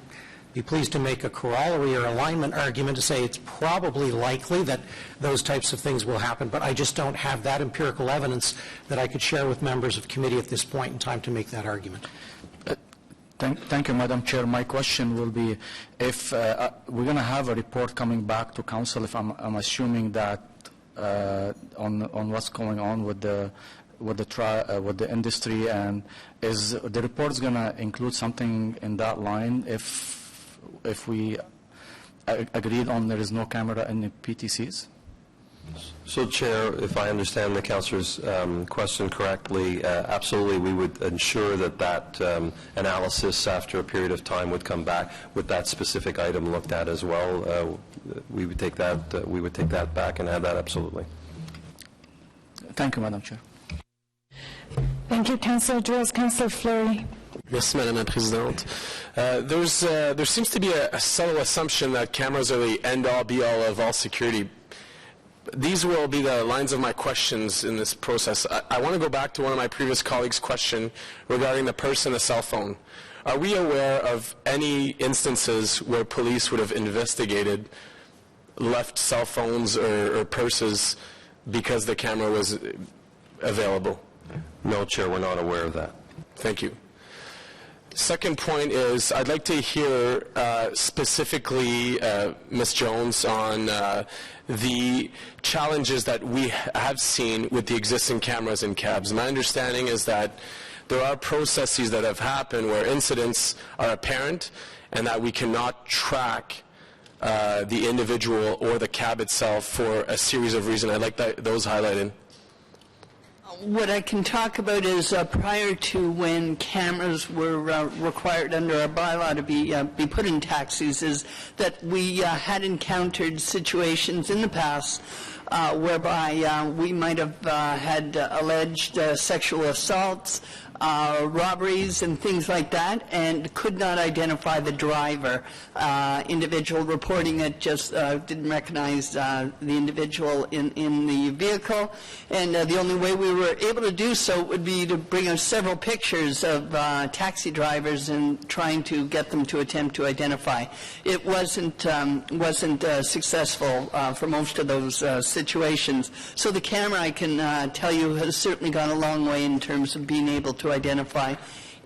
be pleased to make a corollary or alignment argument to say it's probably likely that those types of things will happen, but I just don't have that empirical evidence that I could share with members of committee at this point in time to make that argument. Thank you, Madam Chair. My question will be, if we're going to have a report coming back to council, if I'm assuming that on what's going on with the industry, and is the report's going to include something in that line if we agreed on there is no camera in the PTCs? So, Chair, if I understand the councillor's question correctly, absolutely, we would ensure that analysis after a period of time would come back with that specific item looked at as well. We would take that back and add that absolutely. Thank you, Madam Chair. Thank you, Councillor Drills. Councillor Fleury. Merci, Madame la Présidente. There seems to be a subtle assumption that cameras are the end-all, be-all of all security. These will be the lines of my questions in this process. I want to go back to one of my previous colleagues' question regarding the purse and the cell phone. Are we aware of any instances where police would have investigated left cell phones or purses because the camera was available? No, Chair, we're not aware of that. Thank you. Second point is I'd like to hear specifically, Ms. Jones, on the challenges that we have seen with the existing cameras in cabs. My understanding is that there are processes that have happened where incidents are apparent and that we cannot track the individual or the cab itself for a series of reasons. I'd like those highlighted. What I can talk about is prior to when cameras were required under our bylaw to be put in taxis, is that we had encountered situations in the past whereby we might have had alleged sexual assaults, robberies and things like that, and could not identify the driver. Individual reporting it just didn't recognize the individual in the vehicle, and the only way we were able to do so would be to bring us several pictures of taxi drivers and trying to get them to attempt to identify. It wasn't successful for most of those situations. So the camera, I can tell you, has certainly gone a long way in terms of being able to identify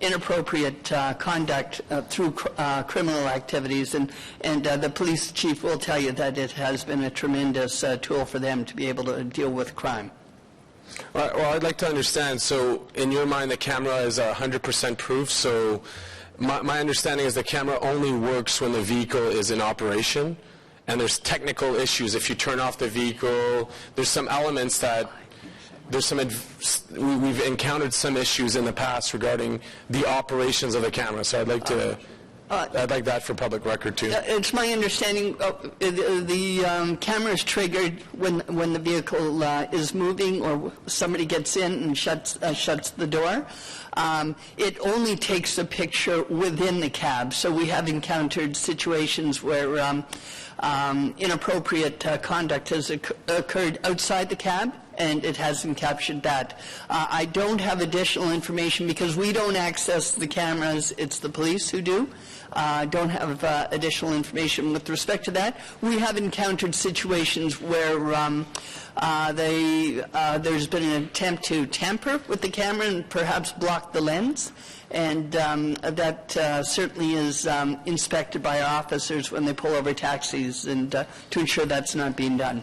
inappropriate conduct through criminal activities, and the police chief will tell you that it has been a tremendous tool for them to be able to deal with crime. Well, I'd like to understand, so in your mind the camera is 100% proof, so my understanding is the camera only works when the vehicle is in operation, and there's technical issues. If you turn off the vehicle, there's some elements that we've encountered some issues in the past regarding the operations of the camera, so I'd like that for public record too. It's my understanding the camera is triggered when the vehicle is moving or somebody gets in and shuts the door. It only takes a picture within the cab, so we have encountered situations where inappropriate conduct has occurred outside the cab, and it hasn't captured that. I don't have additional information because we don't access the cameras. It's the police who do. Don't have additional information with respect to that. We have encountered situations where there's been an attempt to tamper with the camera and perhaps block the lens, and that certainly is inspected by our officers when they pull over taxis, and to ensure that's not being done.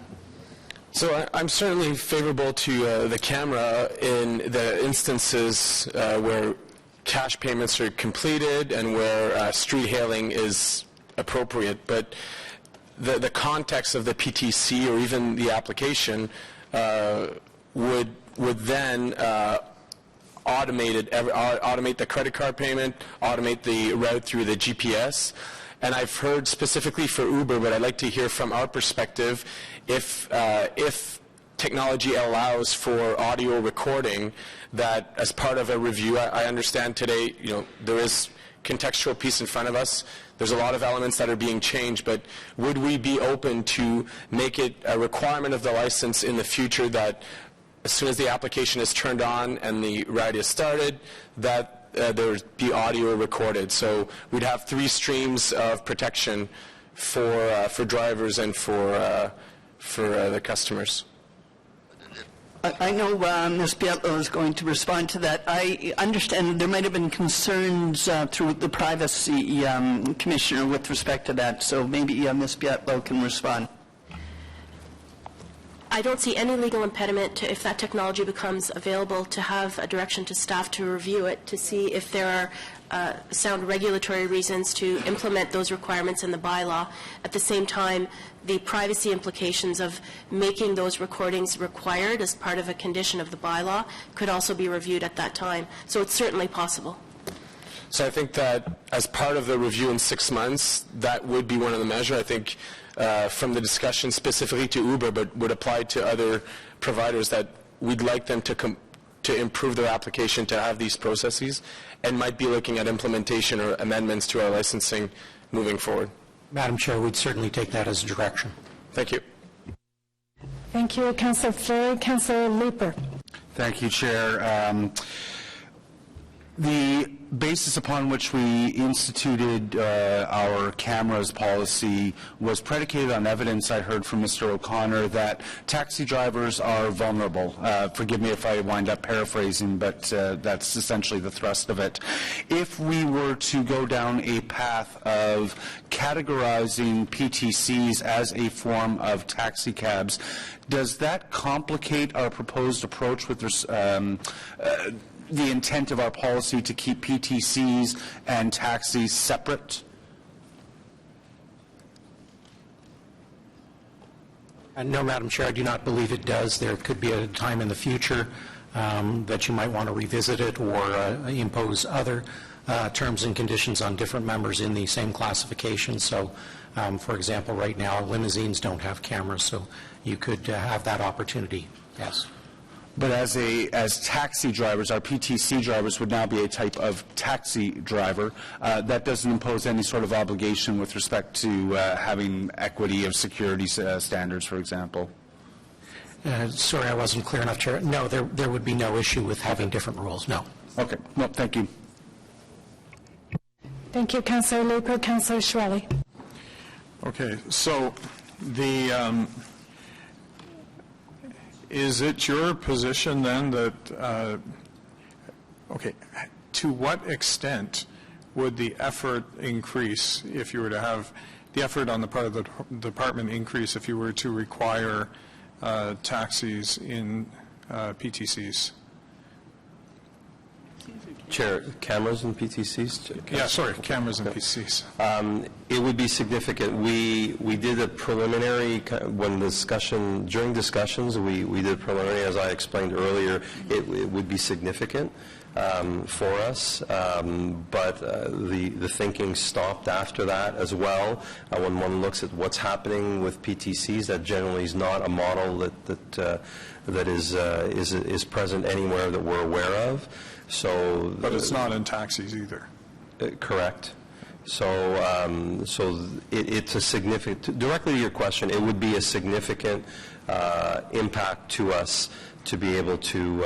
So I'm certainly favorable to the camera in the instances where cash payments are completed and where street hailing is appropriate, but the context of the PTC or even the application would then automate the credit card payment, automate the route through the GPS. And I've heard specifically for Uber, but I'd like to hear from our perspective if technology allows for audio recording, that as part of a review, I understand today, there is contextual piece in front of us. There's a lot of elements that are being changed, but would we be open to make it a requirement of the license in the future that as soon as the application is turned on and the ride is started, that there would be audio recorded? So we'd have 3 streams of protection for drivers and for the customers. I know Ms. Bietlow is going to respond to that. I understand there might have been concerns through the Privacy Commissioner with respect to that, so maybe Ms. Bietlow can respond. I don't see any legal impediment to, if that technology becomes available, to have a direction to staff to review it, to see if there are sound regulatory reasons to implement those requirements in the bylaw. At the same time, the privacy implications of making those recordings required as part of a condition of the bylaw could also be reviewed at that time. So it's certainly possible. So I think that as part of the review in 6 months, that would be one of the measures. I think from the discussion specifically to Uber, but would apply to other providers, that we'd like them to improve their application to have these processes, and might be looking at implementation or amendments to our licensing moving forward. Madam Chair, we'd certainly take that as a direction. Thank you. Thank you, Councillor Fleury. Councillor Leeper. Thank you, Chair. The basis upon which we instituted our cameras policy was predicated on evidence I heard from Mr. O'Connor that taxi drivers are vulnerable. Forgive me if I wind up paraphrasing, but that's essentially the thrust of it. If we were to go down a path of categorizing PTCs as a form of taxi cabs, does that complicate our proposed approach with the intent of our policy to keep PTCs and taxis separate? No, Madam Chair, I do not believe it does. There could be a time in the future that you might want to revisit it or impose other terms and conditions on different members in the same classification. So, for example, right now limousines don't have cameras, so you could have that opportunity, yes. But as taxi drivers, our PTC drivers would now be a type of taxi driver. That doesn't impose any sort of obligation with respect to having equity of security standards, for example. Sorry, I wasn't clear enough, Chair. No, there would be no issue with having different rules, no. Okay, no, thank you. Thank you, Councillor Leeper. Councillor Shirelli. Okay, so the is it your position then that, okay, to what extent would the effort increase if you were to have the effort on the part of the department increase if you were to require taxis in PTCs? Chair, cameras and PTCs? Yeah, sorry, cameras and PTCs. It would be significant. We did a preliminary, during discussions, we did preliminary, as I explained earlier, it would be significant for us, but the thinking stopped after that as well. When one looks at what's happening with PTCs, that generally is not a model that is present anywhere that we're aware of. So, but it's not in taxis either. Correct. So it's a significant. Directly to your question, it would be a significant impact to us to be able to,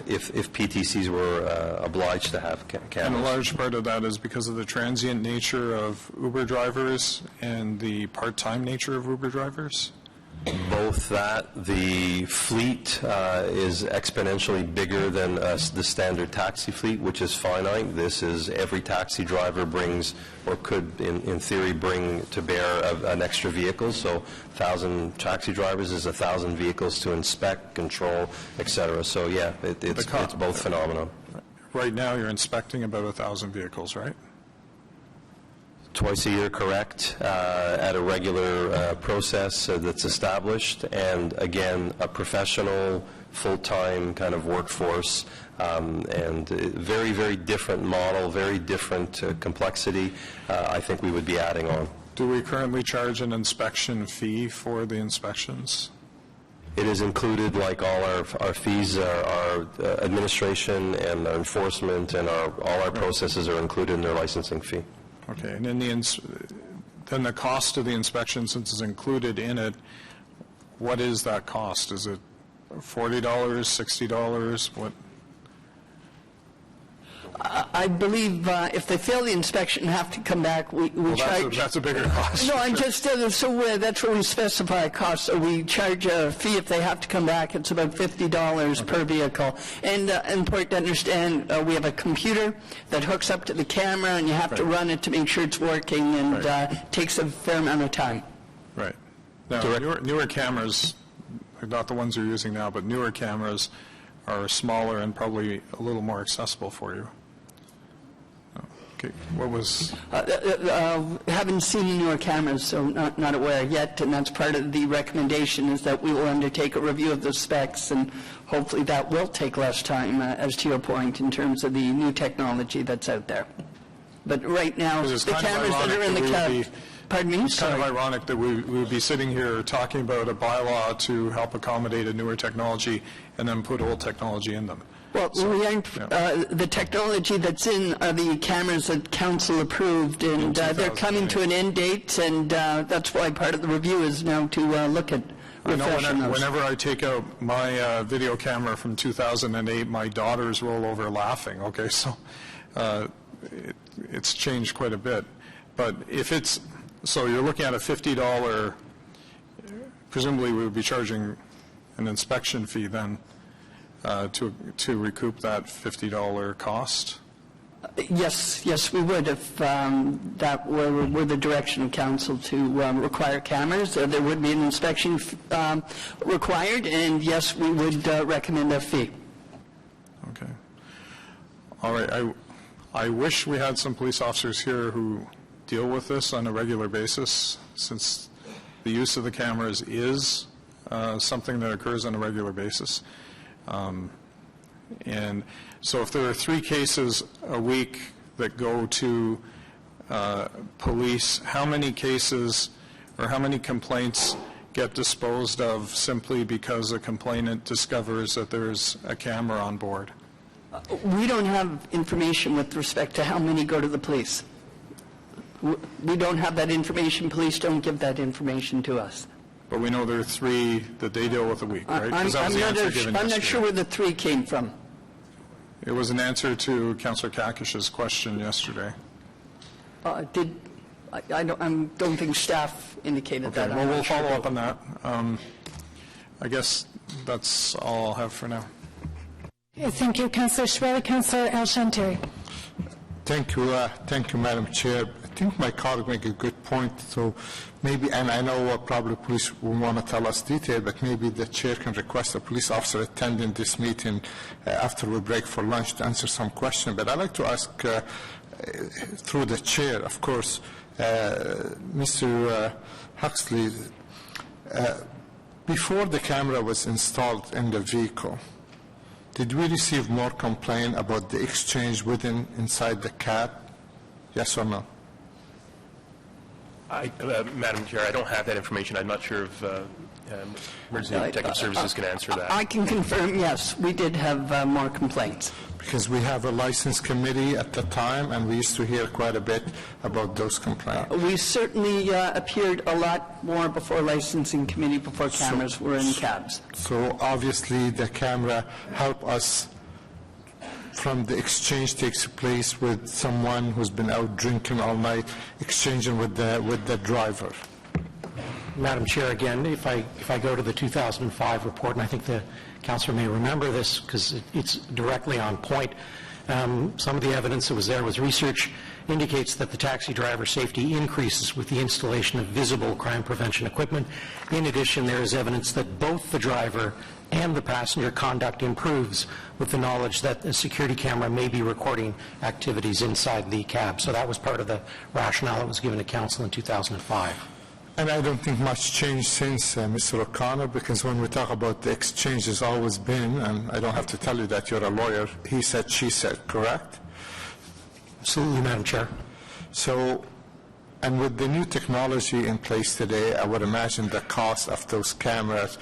if PTCs were obliged to have cameras. And a large part of that is because of the transient nature of Uber drivers and the part-time nature of Uber drivers? Both that. The fleet is exponentially bigger than the standard taxi fleet, which is finite. This is every taxi driver brings, or could in theory bring to bear an extra vehicle. So 1,000 taxi drivers is 1,000 vehicles to inspect, control, etc. So yeah, it's both phenomena. Right now you're inspecting about 1,000 vehicles, right? Twice a year, correct, at a regular process that's established, and again, a professional, full-time kind of workforce, and very, very different model, very different complexity, I think we would be adding on. Do we currently charge an inspection fee for the inspections? It is included, like all our fees, our administration and our enforcement and all our processes are included in their licensing fee. Okay, and then the cost of the inspection, since it's included in it, what is that cost? Is it $40, $60? What? I believe if they fail the inspection and have to come back, we charge... That's a bigger cost. No, I'm just... so that's where we specify a cost. So we charge a fee if they have to come back. It's about $50 per vehicle. And important to understand, we have a computer that hooks up to the camera, and you have to run it to make sure it's working, and takes a fair amount of time. Right. Now, newer cameras not the ones you're using now, but newer cameras are smaller and probably a little more accessible for you. Okay, what was... Haven't seen the newer cameras, so not aware yet, and that's part of the recommendation, is that we will undertake a review of the specs, and hopefully that will take less time, as to your point, in terms of the new technology that's out there. But right now, the cameras that are in the cab... Pardon me? It's kind of ironic that we would be sitting here talking about a bylaw to help accommodate a newer technology and then put old technology in them. Well, the technology that's in are the cameras that council approved, and they're coming to an end date, and that's why part of the review is now to look at refreshing those. Whenever I take out my video camera from 2008, my daughters roll over laughing, okay? So it's changed quite a bit. But if it's, so you're looking at a $50, presumably we would be charging an inspection fee then to recoup that $50 cost? Yes, we would if that were the direction of council to require cameras. There would be an inspection required, and yes, we would recommend a fee. Okay. All right. I wish we had some police officers here who deal with this on a regular basis, since the use of the cameras is something that occurs on a regular basis. And so if there are 3 cases a week that go to police, how many cases or how many complaints get disposed of simply because a complainant discovers that there's a camera on board? We don't have information with respect to how many go to the police. We don't have that information. Police don't give that information to us. But we know there are 3 that they deal with a week, right? I'm not sure where the 3 came from. It was an answer to Councillor Kakish's question yesterday. I don't think staff indicated that. Well, we'll follow up on that. I guess that's all I'll have for now. Thank you, Councillor Shirley. Councillor El-Shantari. Thank you, Madam Chair. I think my colleague made a good point. So maybe, and I know probably police will want to tell us detail, but maybe the chair can request a police officer attending this meeting after we break for lunch to answer some question. But I'd like to ask, through the chair, of course, Mr. Huxley, before the camera was installed in the vehicle, did we receive more complaint about the exchange inside the cab? Yes or no? Madam Chair, I don't have that information. I'm not sure if Emergency Protective Services can answer that. I can confirm, yes, we did have more complaints. Because we have a license committee at the time, and we used to hear quite a bit about those complaints. We certainly appeared a lot more before licensing committee, before cameras were in cabs. So obviously the camera help us from the exchange takes place with someone who's been out drinking all night, exchanging with the driver. Madam Chair, again, if I go to the 2005 report, and I think the councillor may remember this because it's directly on point, some of the evidence that was there was research indicates that the taxi driver safety increases with the installation of visible crime prevention equipment. In addition, there is evidence that both the driver and the passenger conduct improves with the knowledge that a security camera may be recording activities inside the cab. So that was part of the rationale that was given to council in 2005. And I don't think much changed since, Mr. O'Connor, because when we talk about the exchange, has always been, and I don't have to tell you that you're a lawyer, he said, she said, correct? Absolutely, Madam Chair. So, and with the new technology in place today, I would imagine the cost of those cameras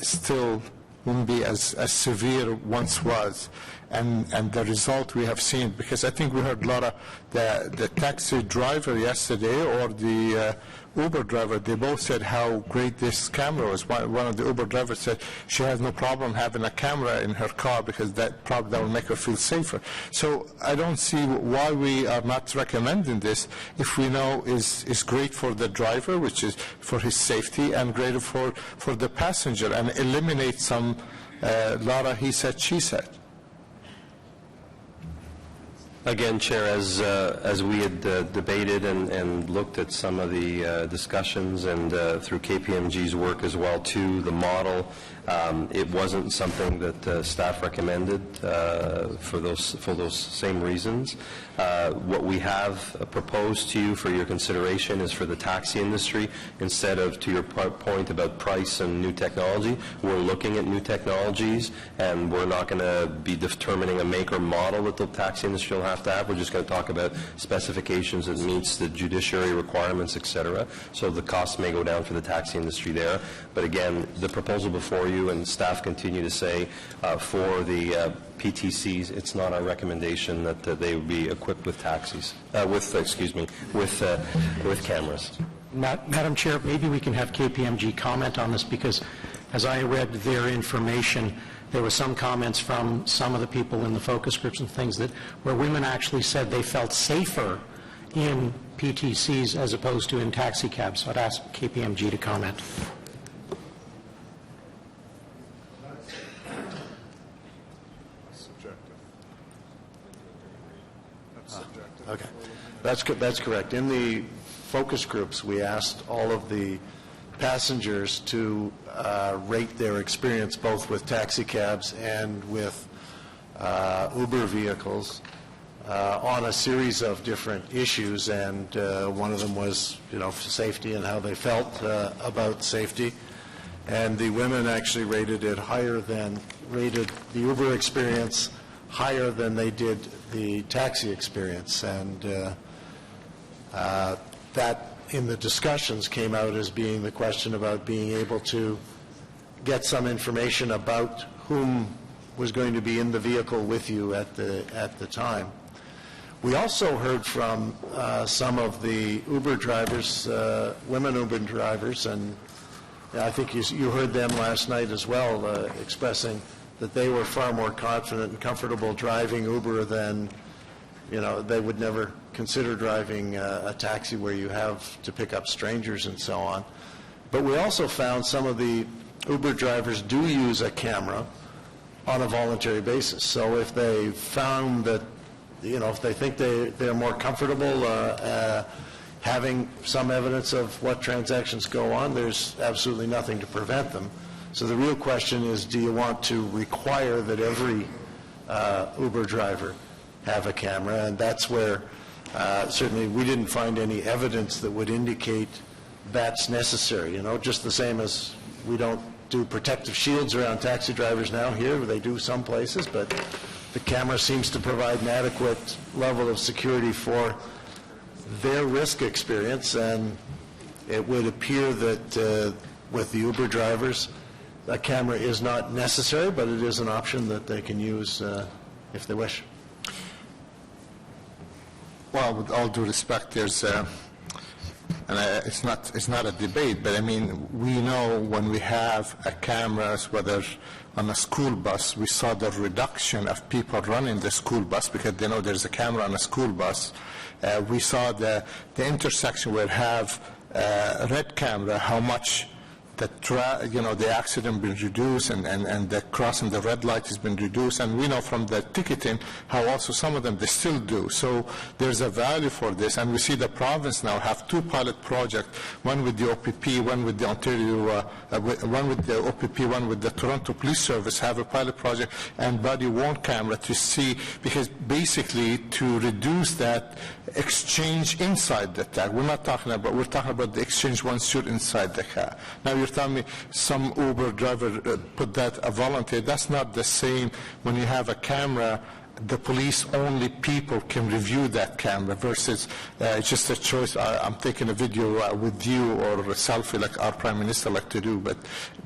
still won't be as severe once was. And the result we have seen, because I think we heard a lot of the taxi driver yesterday or the Uber driver, they both said how great this camera was. One of the Uber drivers said she has no problem having a camera in her car because that will make her feel safer. So I don't see why we are not recommending this if we know is great for the driver, which is for his safety, and greater for the passenger, and eliminate some lot of he said, she said. Again, Chair, as we had debated and looked at some of the discussions and through KPMG's work as well too, the model, it wasn't something that staff recommended for those same reasons. What we have proposed to you for your consideration is for the taxi industry, instead of, to your point about price and new technology, we're looking at new technologies, and we're not going to be determining a make or model that the taxi industry will have to have. We're just going to talk about specifications that meets the judiciary requirements, et cetera. So the cost may go down for the taxi industry there. But again, the proposal before you, and staff continue to say for the PTCs, it's not our recommendation that they would be equipped with taxis, with cameras. Madam Chair, maybe we can have KPMG comment on this, because as I read their information, there were some comments from some of the people in the focus groups and things that where women actually said they felt safer in PTCs as opposed to in taxi cabs. So I'd ask KPMG to comment. Okay, that's correct. In the focus groups, we asked all of the passengers to rate their experience both with taxi cabs and with Uber vehicles on a series of different issues, and one of them was, safety and how they felt about safety. And the women actually rated the Uber experience higher than they did the taxi experience, and that in the discussions came out as being the question about being able to get some information about whom was going to be in the vehicle with you at the time. We also heard from some of the Uber drivers, women Uber drivers, and I think you heard them last night as well, expressing that they were far more confident and comfortable driving Uber than, they would never consider driving a taxi where you have to pick up strangers and so on. But we also found some of the Uber drivers do use a camera on a voluntary basis. So if they found that, if they think they're more comfortable having some evidence of what transactions go on, there's absolutely nothing to prevent them. So the real question is, do you want to require that every Uber driver have a camera? And that's where certainly we didn't find any evidence that would indicate that's necessary. Just the same as we don't do protective shields around taxi drivers now here. They do some places, but the camera seems to provide an adequate level of security for their risk experience, and it would appear that with the Uber drivers, a camera is not necessary, but it is an option that they can use if they wish. Well, with all due respect, there's it's not a debate, but I mean, we know when we have a cameras, whether on a school bus, we saw the reduction of people running the school bus because they know there's a camera on a school bus. We saw the intersection where have a red camera, how much the accident been reduced and the crossing the red light has been reduced, and we know from the ticketing how also some of them they still do. So there's a value for this, and we see the province now have two pilot projects, one with the OPP, one with the Ontario, one with the OPP, one with the Toronto Police Service have a pilot project and body-worn camera to see, because basically to reduce that exchange inside the tag. We're talking about the exchange once you're inside the car. Now you're telling me some Uber driver put that a volunteer. That's not the same when you have a camera. The police only people can review that camera versus it's just a choice. I'm taking a video with you or a selfie like our Prime Minister like to do, but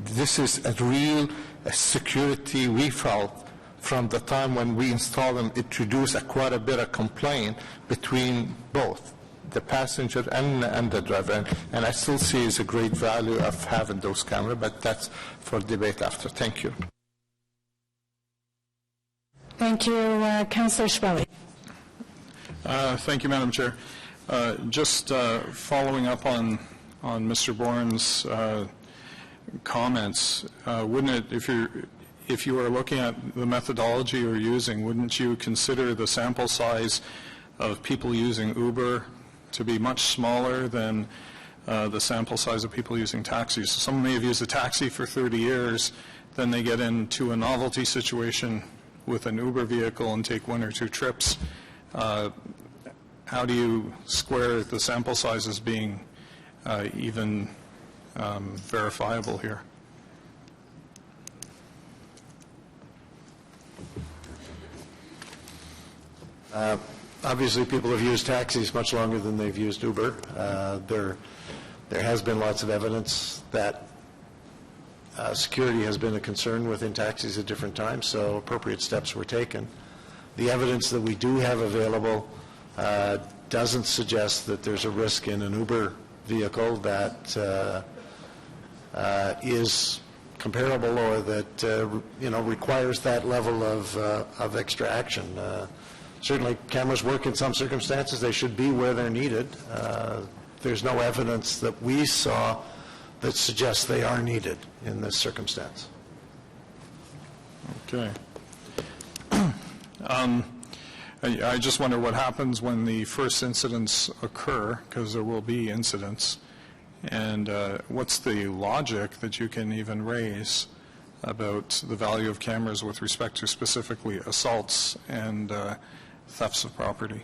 this is a real security we felt from the time when we installed them. It reduced quite a bit of complaint between both the passenger and the driver, and I still see it's a great value of having those cameras, but that's for debate after. Thank you. Thank you. Councillor Schwelle. Thank you, Madam Chair. Just following up on Mr. Bourne's comments, wouldn't it, if you were looking at the methodology you're using, wouldn't you consider the sample size of people using Uber to be much smaller than the sample size of people using taxis? So someone may have used a taxi for 30 years, then they get into a novelty situation with an Uber vehicle and take 1 or 2 trips. How do you square the sample sizes being even verifiable here? Obviously, people have used taxis much longer than they've used Uber. There has been lots of evidence that security has been a concern within taxis at different times, so appropriate steps were taken. The evidence that we do have available doesn't suggest that there's a risk in an Uber vehicle that is comparable or that requires that level of extra action. Certainly, cameras work in some circumstances. They should be where they're needed. There's no evidence that we saw that suggests they are needed in this circumstance. Okay. I just wonder what happens when the first incidents occur, because there will be incidents, and what's the logic that you can even raise about the value of cameras with respect to specifically assaults and thefts of property?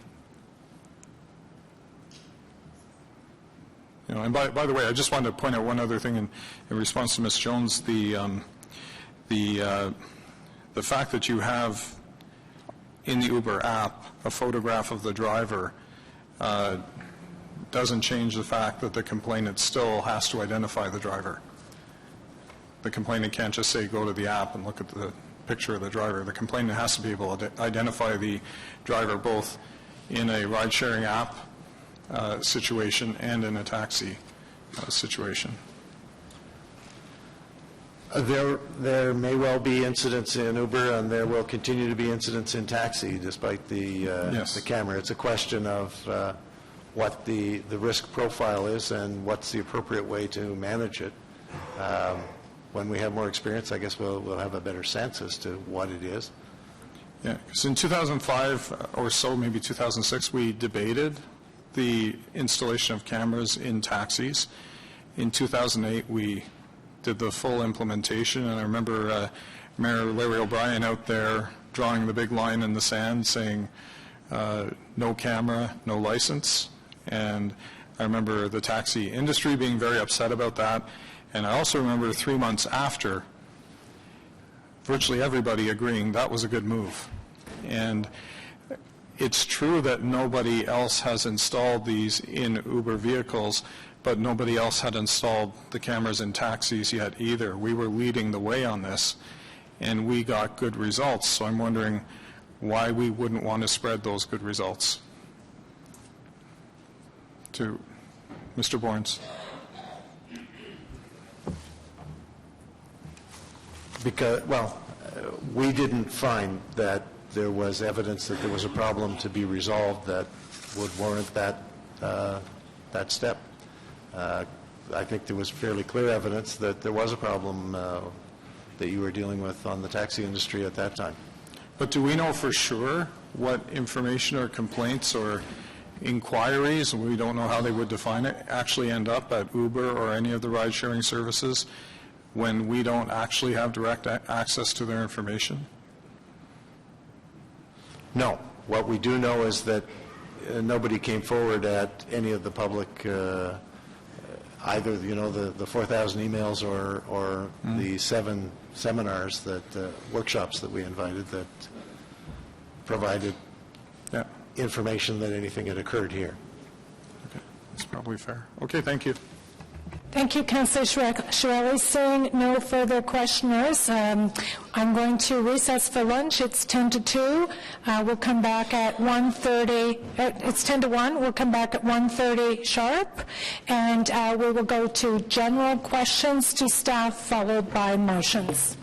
And by the way, I just wanted to point out one other thing in response to Ms. Jones. The fact that you have in the Uber app a photograph of the driver doesn't change the fact that the complainant still has to identify the driver. The complainant can't just say, go to the app and look at the picture of the driver. The complainant has to be able to identify the driver both in a ride-sharing app situation and in a taxi situation. There may well be incidents in Uber, and there will continue to be incidents in taxi, despite the camera. It's a question of what the risk profile is and what's the appropriate way to manage it. When we have more experience, I guess we'll have a better sense as to what it is. Yeah, because in 2005 or so, maybe 2006, we debated the installation of cameras in taxis. In 2008, we did the full implementation, and I remember Mayor Larry O'Brien out there drawing the big line in the sand saying, no camera, no license. And I remember the taxi industry being very upset about that. And I also remember 3 months after, virtually everybody agreeing that was a good move. And it's true that nobody else has installed these in Uber vehicles, but nobody else had installed the cameras in taxis yet either. We were leading the way on this, and we got good results. So I'm wondering why we wouldn't want to spread those good results. To Mr. Borns. Because, we didn't find that there was evidence that there was a problem to be resolved that would warrant that step. I think there was fairly clear evidence that there was a problem that you were dealing with on the taxi industry at that time. But do we know for sure what information or complaints or inquiries, we don't know how they would define it, actually end up at Uber or any of the ride-sharing services when we don't actually have direct access to their information? No. What we do know is that nobody came forward at any of the public, either the 4,000 emails or the 7 seminars workshops that we invited that provided information that anything had occurred here. Okay, that's probably fair. Okay, thank you. Thank you, Councillor Chiarelli. Seeing no further questioners, I'm going to recess for lunch. It's 10 to 2. We'll come back at 1:30. It's 10 to 1. We'll come back at 1:30 sharp, and we will go to general questions to staff, followed by motions.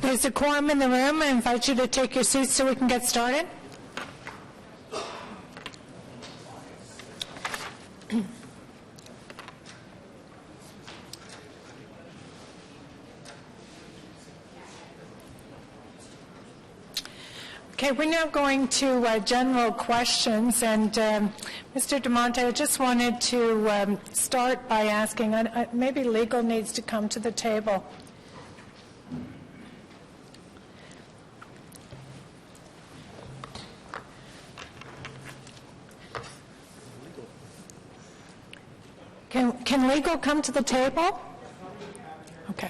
There's a quorum in the room. I invite you to take your seats so we can get started. Okay, we're now going to general questions, and Mr. DeMonte, I just wanted to start by asking, maybe legal needs to come to the table. Can legal come to the table? Okay.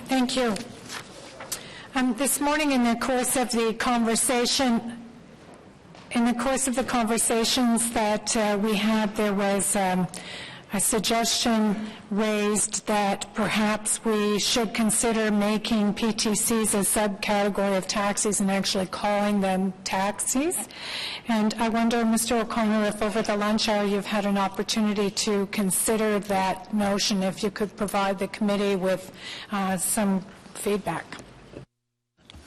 Thank you. This morning, in the course of the conversations that we had, there was a suggestion raised that perhaps we should consider making PTCs a subcategory of taxis and actually calling them taxis. And I wonder, Mr. O'Connor, if over the lunch hour you've had an opportunity to consider that notion, if you could provide the committee with some feedback.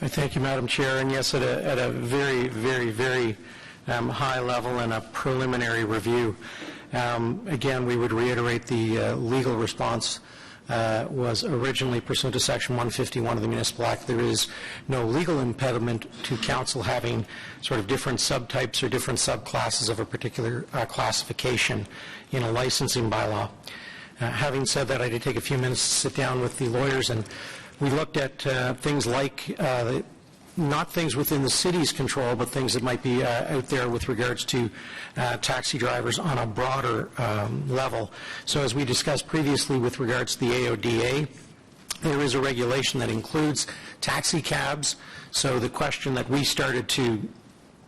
Thank you, Madam Chair. And yes, at a very, very, very high level and a preliminary review, again, we would reiterate the legal response was originally pursuant to Section 151 of the Municipal Act. There is no legal impediment to council having sort of different subtypes or different subclasses of a particular classification in a licensing bylaw. Having said that, I did take a few minutes to sit down with the lawyers, and we looked at things like not things within the city's control, but things that might be out there with regards to taxi drivers on a broader level. So as we discussed previously with regards to the AODA, there is a regulation that includes taxi cabs. So the question that we started to,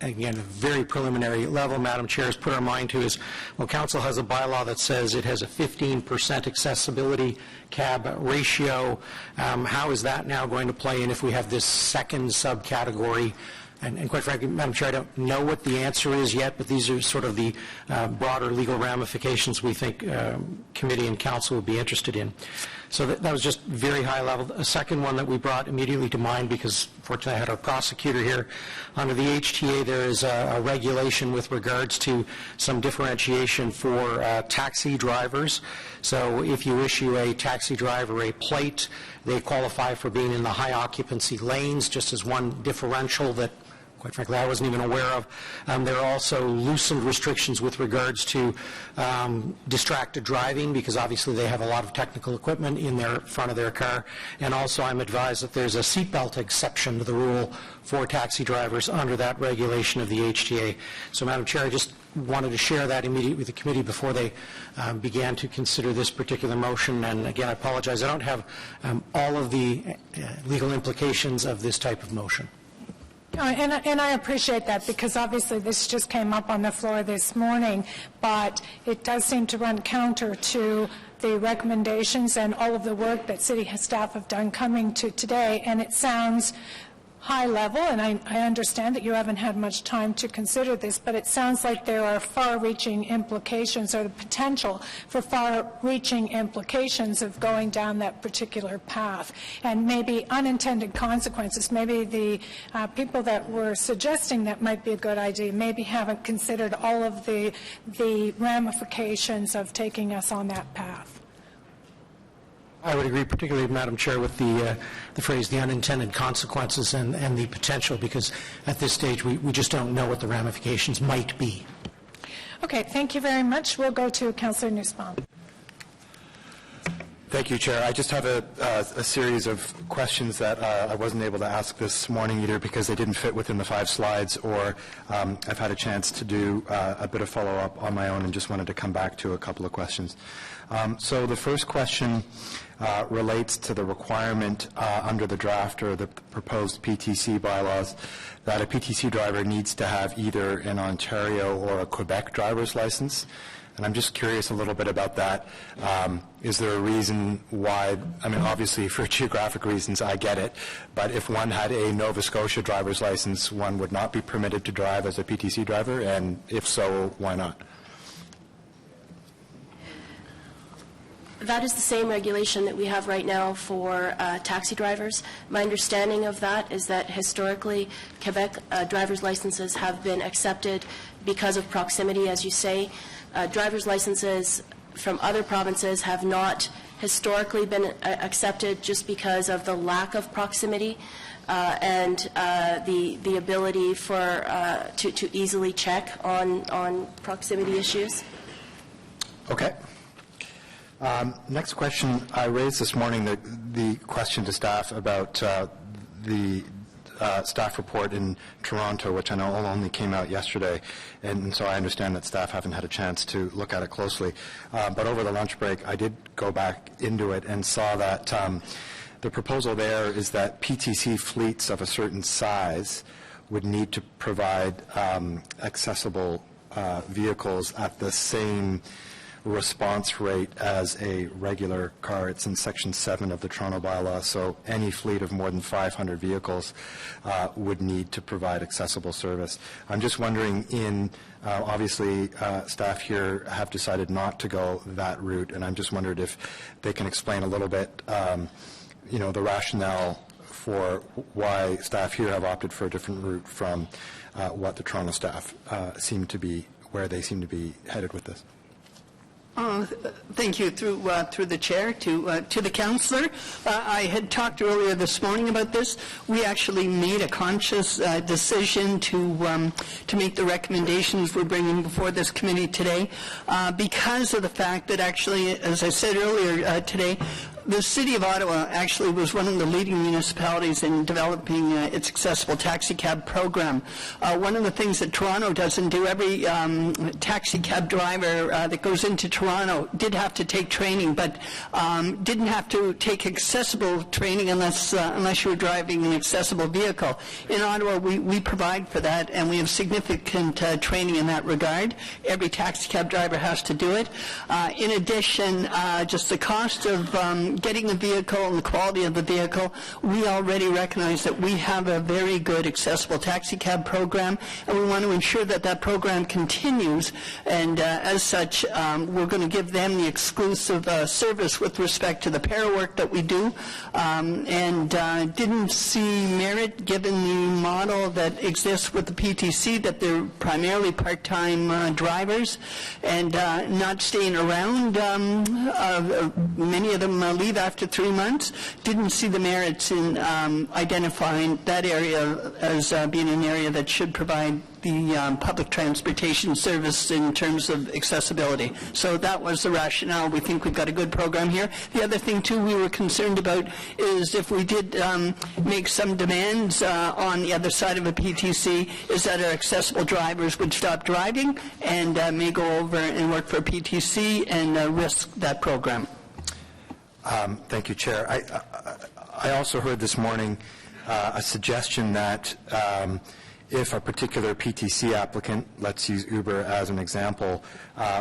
again, a very preliminary level, Madam Chair, has put our mind to is, well, council has a bylaw that says it has a 15% accessibility cab ratio. How is that now going to play in if we have this second subcategory? And quite frankly, Madam Chair, I don't know what the answer is yet, but these are sort of the broader legal ramifications we think committee and council would be interested in. So that was just very high level. A second one that we brought immediately to mind, because fortunately I had our prosecutor here, under the HTA there is a regulation with regards to some differentiation for taxi drivers. So if you issue a taxi driver a plate, they qualify for being in the high occupancy lanes, just as one differential that quite frankly I wasn't even aware of. There are also loosened restrictions with regards to distracted driving, because obviously they have a lot of technical equipment in their front of their car. And also I'm advised that there's a seatbelt exception to the rule for taxi drivers under that regulation of the HTA. So Madam Chair, I just wanted to share that immediately with the committee before they began to consider this particular motion. And again, I apologize, I don't have all of the legal implications of this type of motion. And I appreciate that, because obviously this just came up on the floor this morning, but it does seem to run counter to the recommendations and all of the work that city staff have done coming to today, and it sounds high level, and I understand that you haven't had much time to consider this, but it sounds like there are far-reaching implications, or the potential for far-reaching implications of going down that particular path, and maybe unintended consequences. Maybe the people that were suggesting that might be a good idea maybe haven't considered all of the ramifications of taking us on that path. I would agree, particularly, Madam Chair, with the phrase the unintended consequences and the potential, because at this stage we just don't know what the ramifications might be. Okay, thank you very much. We'll go to Councillor Nussbaum. Thank you, Chair. I just have a series of questions that I wasn't able to ask this morning either because they didn't fit within the 5 slides, or I've had a chance to do a bit of follow-up on my own and just wanted to come back to a couple of questions. So the first question relates to the requirement under the draft or the proposed PTC bylaws that a PTC driver needs to have either an Ontario or a Quebec driver's license. And I'm just curious a little bit about that. Is there a reason why, I mean, obviously for geographic reasons, I get it, but if one had a Nova Scotia driver's license, one would not be permitted to drive as a PTC driver, and if so, why not? That is the same regulation that we have right now for taxi drivers. My understanding of that is that historically, Quebec driver's licenses have been accepted because of proximity, as you say. Driver's licenses from other provinces have not historically been accepted just because of the lack of proximity and the ability for to easily check on proximity issues. Okay. Next question. I raised this morning the question to staff about the staff report in Toronto, which I know only came out yesterday, and so I understand that staff haven't had a chance to look at it closely. But over the lunch break, I did go back into it and saw that the proposal there is that PTC fleets of a certain size would need to provide accessible vehicles at the same response rate as a regular car. It's in Section 7 of the Toronto bylaw, so any fleet of more than 500 vehicles would need to provide accessible service. I'm just wondering, obviously staff here have decided not to go that route, and I'm just wondered if they can explain a little bit, the rationale for why staff here have opted for a different route from what the Toronto staff where they seem to be headed with this. Thank you. Through the chair to the councillor. I had talked earlier this morning about this. We actually made a conscious decision to make the recommendations we're bringing before this committee today because of the fact that actually, as I said earlier today, the City of Ottawa actually was one of the leading municipalities in developing its accessible taxi cab program. One of the things that Toronto doesn't do, every taxi cab driver that goes into Toronto did have to take training, but didn't have to take accessible training unless you were driving an accessible vehicle. In Ottawa, we provide for that, and we have significant training in that regard. Every taxi cab driver has to do it. In addition, just the cost of getting the vehicle and the quality of the vehicle, we already recognize that we have a very good accessible taxi cab program, and we want to ensure that that program continues, and as such, we're going to give them the exclusive service with respect to the para work that we do, and didn't see merit given the model that exists with the PTC, that they're primarily part-time drivers and not staying around. Many of them leave after 3 months. Didn't see the merits in identifying that area as being an area that should provide the public transportation service in terms of accessibility. So that was the rationale. We think we've got a good program here. The other thing, too, we were concerned about is if we did make some demands on the other side of a PTC, is that our accessible drivers would stop driving and may go over and work for PTC and risk that program. Thank you, Chair. I also heard this morning a suggestion that if a particular PTC applicant, let's use Uber as an example,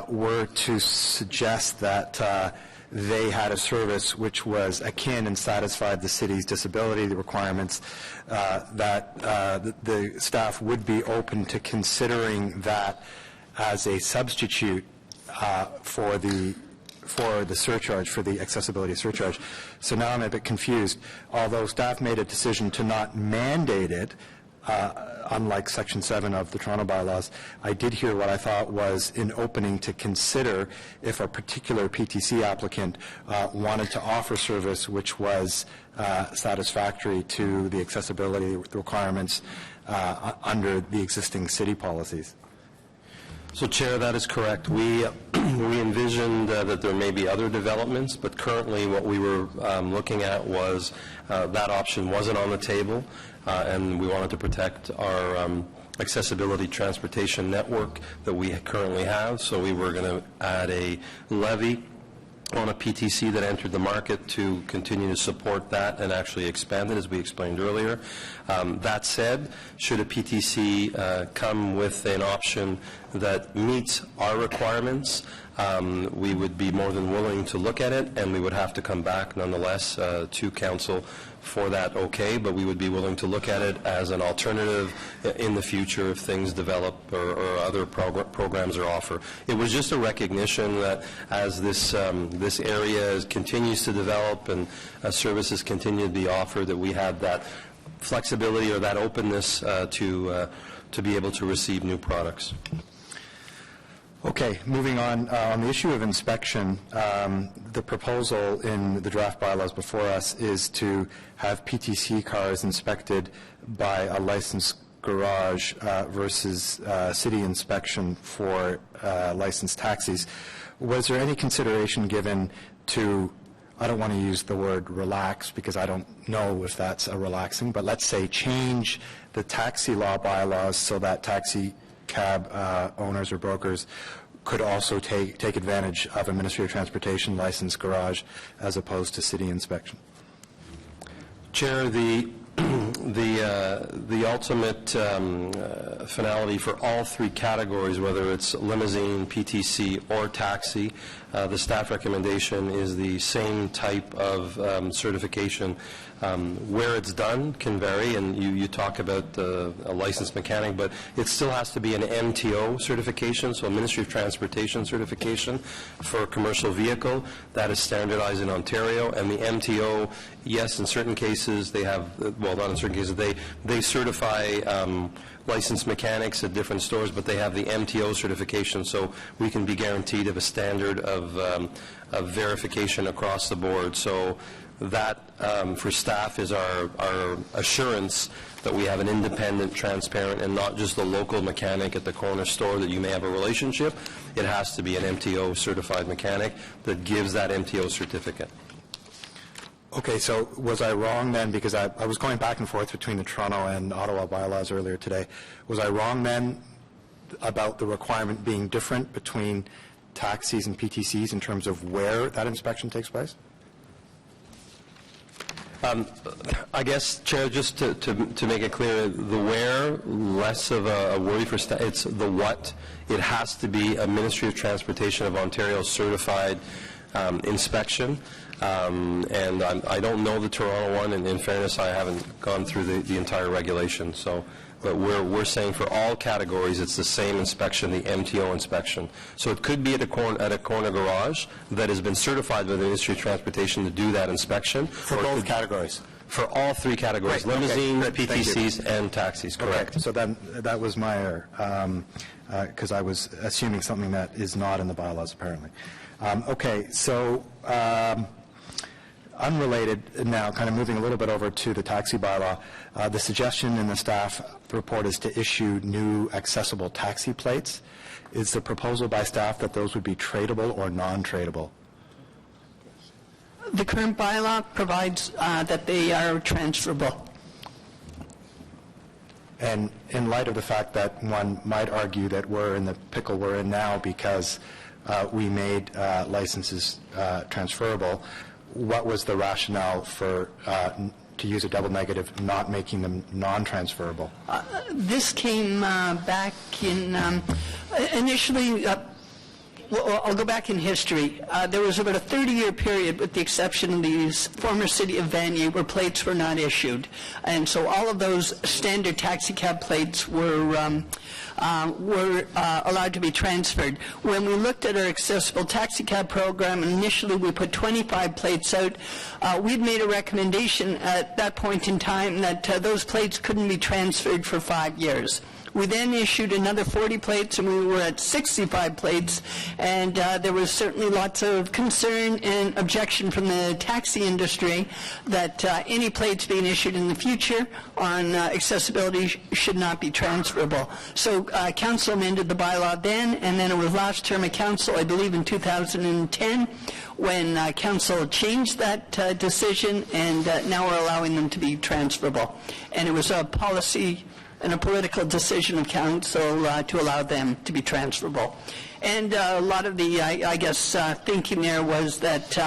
were to suggest that they had a service which was akin and satisfied the city's disability requirements, that the staff would be open to considering that as a substitute for the surcharge, for the accessibility surcharge. So now I'm a bit confused. Although staff made a decision to not mandate it, unlike Section 7 of the Toronto bylaws, I did hear what I thought was an opening to consider if a particular PTC applicant wanted to offer service which was satisfactory to the accessibility requirements under the existing city policies. So, Chair, that is correct. We envisioned that there may be other developments, but currently what we were looking at was that option wasn't on the table, and we wanted to protect our accessibility transportation network that we currently have. So we were going to add a levy on a PTC that entered the market to continue to support that and actually expand it, as we explained earlier. That said, should a PTC come with an option that meets our requirements, we would be more than willing to look at it, and we would have to come back nonetheless to council for that okay, but we would be willing to look at it as an alternative in the future if things develop or other programs are offered. It was just a recognition that as this area continues to develop and services continue to be offered, that we had that flexibility or that openness to be able to receive new products. Okay, moving on the issue of inspection, the proposal in the draft bylaws before us is to have PTC cars inspected by a licensed garage versus city inspection for licensed taxis. Was there any consideration given to, I don't want to use the word relax because I don't know if that's a relaxing, but let's say change the taxi law bylaws so that taxi cab owners or brokers could also take advantage of a Ministry of Transportation licensed garage as opposed to city inspection? Chair, the ultimate finality for all three categories, whether it's limousine, PTC, or taxi, the staff recommendation is the same type of certification. Where it's done can vary, and you talk about a licensed mechanic, but it still has to be an MTO certification, so a Ministry of Transportation certification for a commercial vehicle. That is standardized in Ontario, and the MTO, yes, in certain cases they have, well, not in certain cases, they certify licensed mechanics at different stores, but they have the MTO certification, so we can be guaranteed of a standard of verification across the board. So that, for staff, is our assurance that we have an independent, transparent, and not just the local mechanic at the corner store that you may have a relationship. It has to be an MTO certified mechanic that gives that MTO certificate. Okay, so was I wrong then, because I was going back and forth between the Toronto and Ottawa bylaws earlier today. Was I wrong then about the requirement being different between taxis and PTCs in terms of where that inspection takes place? I guess, Chair, just to make it clear, the where, less of a worry for staff. It's the what. It has to be a Ministry of Transportation of Ontario certified inspection. And I don't know the Toronto one, and in fairness, I haven't gone through the entire regulation. So, but we're saying for all categories, it's the same inspection, the MTO inspection. So it could be at a corner garage that has been certified by the Ministry of Transportation to do that inspection. For both categories? For all three categories, right. Limousines, okay. PTCs, and taxis, correct. Okay. So then that was my error, because I was assuming something that is not in the bylaws, apparently. Okay, so unrelated now, kind of moving a little bit over to the taxi bylaw, the suggestion in the staff report is to issue new accessible taxi plates. Is the proposal by staff that those would be tradable or non-tradable? The current bylaw provides that they are transferable. And in light of the fact that one might argue that we're in the pickle we're in now because we made licenses transferable, what was the rationale for, to use a double negative, not making them non-transferable? This came back in, initially, well, I'll go back in history. There was about a 30-year period, with the exception of the former city of Vanier, where plates were not issued. And so all of those standard taxi cab plates were allowed to be transferred. When we looked at our accessible taxi cab program, initially we put 25 plates out. We'd made a recommendation at that point in time that those plates couldn't be transferred for 5 years. We then issued another 40 plates, and we were at 65 plates, and there was certainly lots of concern and objection from the taxi industry that any plates being issued in the future on accessibility should not be transferable. So council amended the bylaw then, and then it was last term of council, I believe in 2010, when council changed that decision, and now we're allowing them to be transferable. And it was a policy and a political decision of council to allow them to be transferable. And a lot of the, I guess, thinking there was that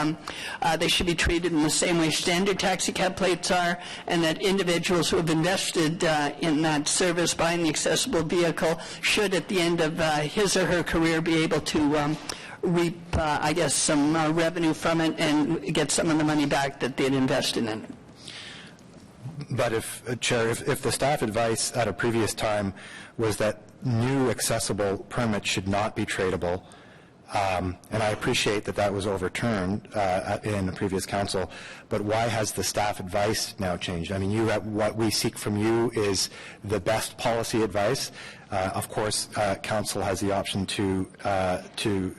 they should be treated in the same way standard taxi cab plates are, and that individuals who have invested in that service buying the accessible vehicle should, at the end of his or her career, be able to reap, I guess, some revenue from it and get some of the money back that they'd invested in it. But Chair, if the staff advice at a previous time was that new accessible permits should not be tradable, and I appreciate that that was overturned in the previous council, but why has the staff advice now changed? I mean, what we seek from you is the best policy advice. Of course, council has the option to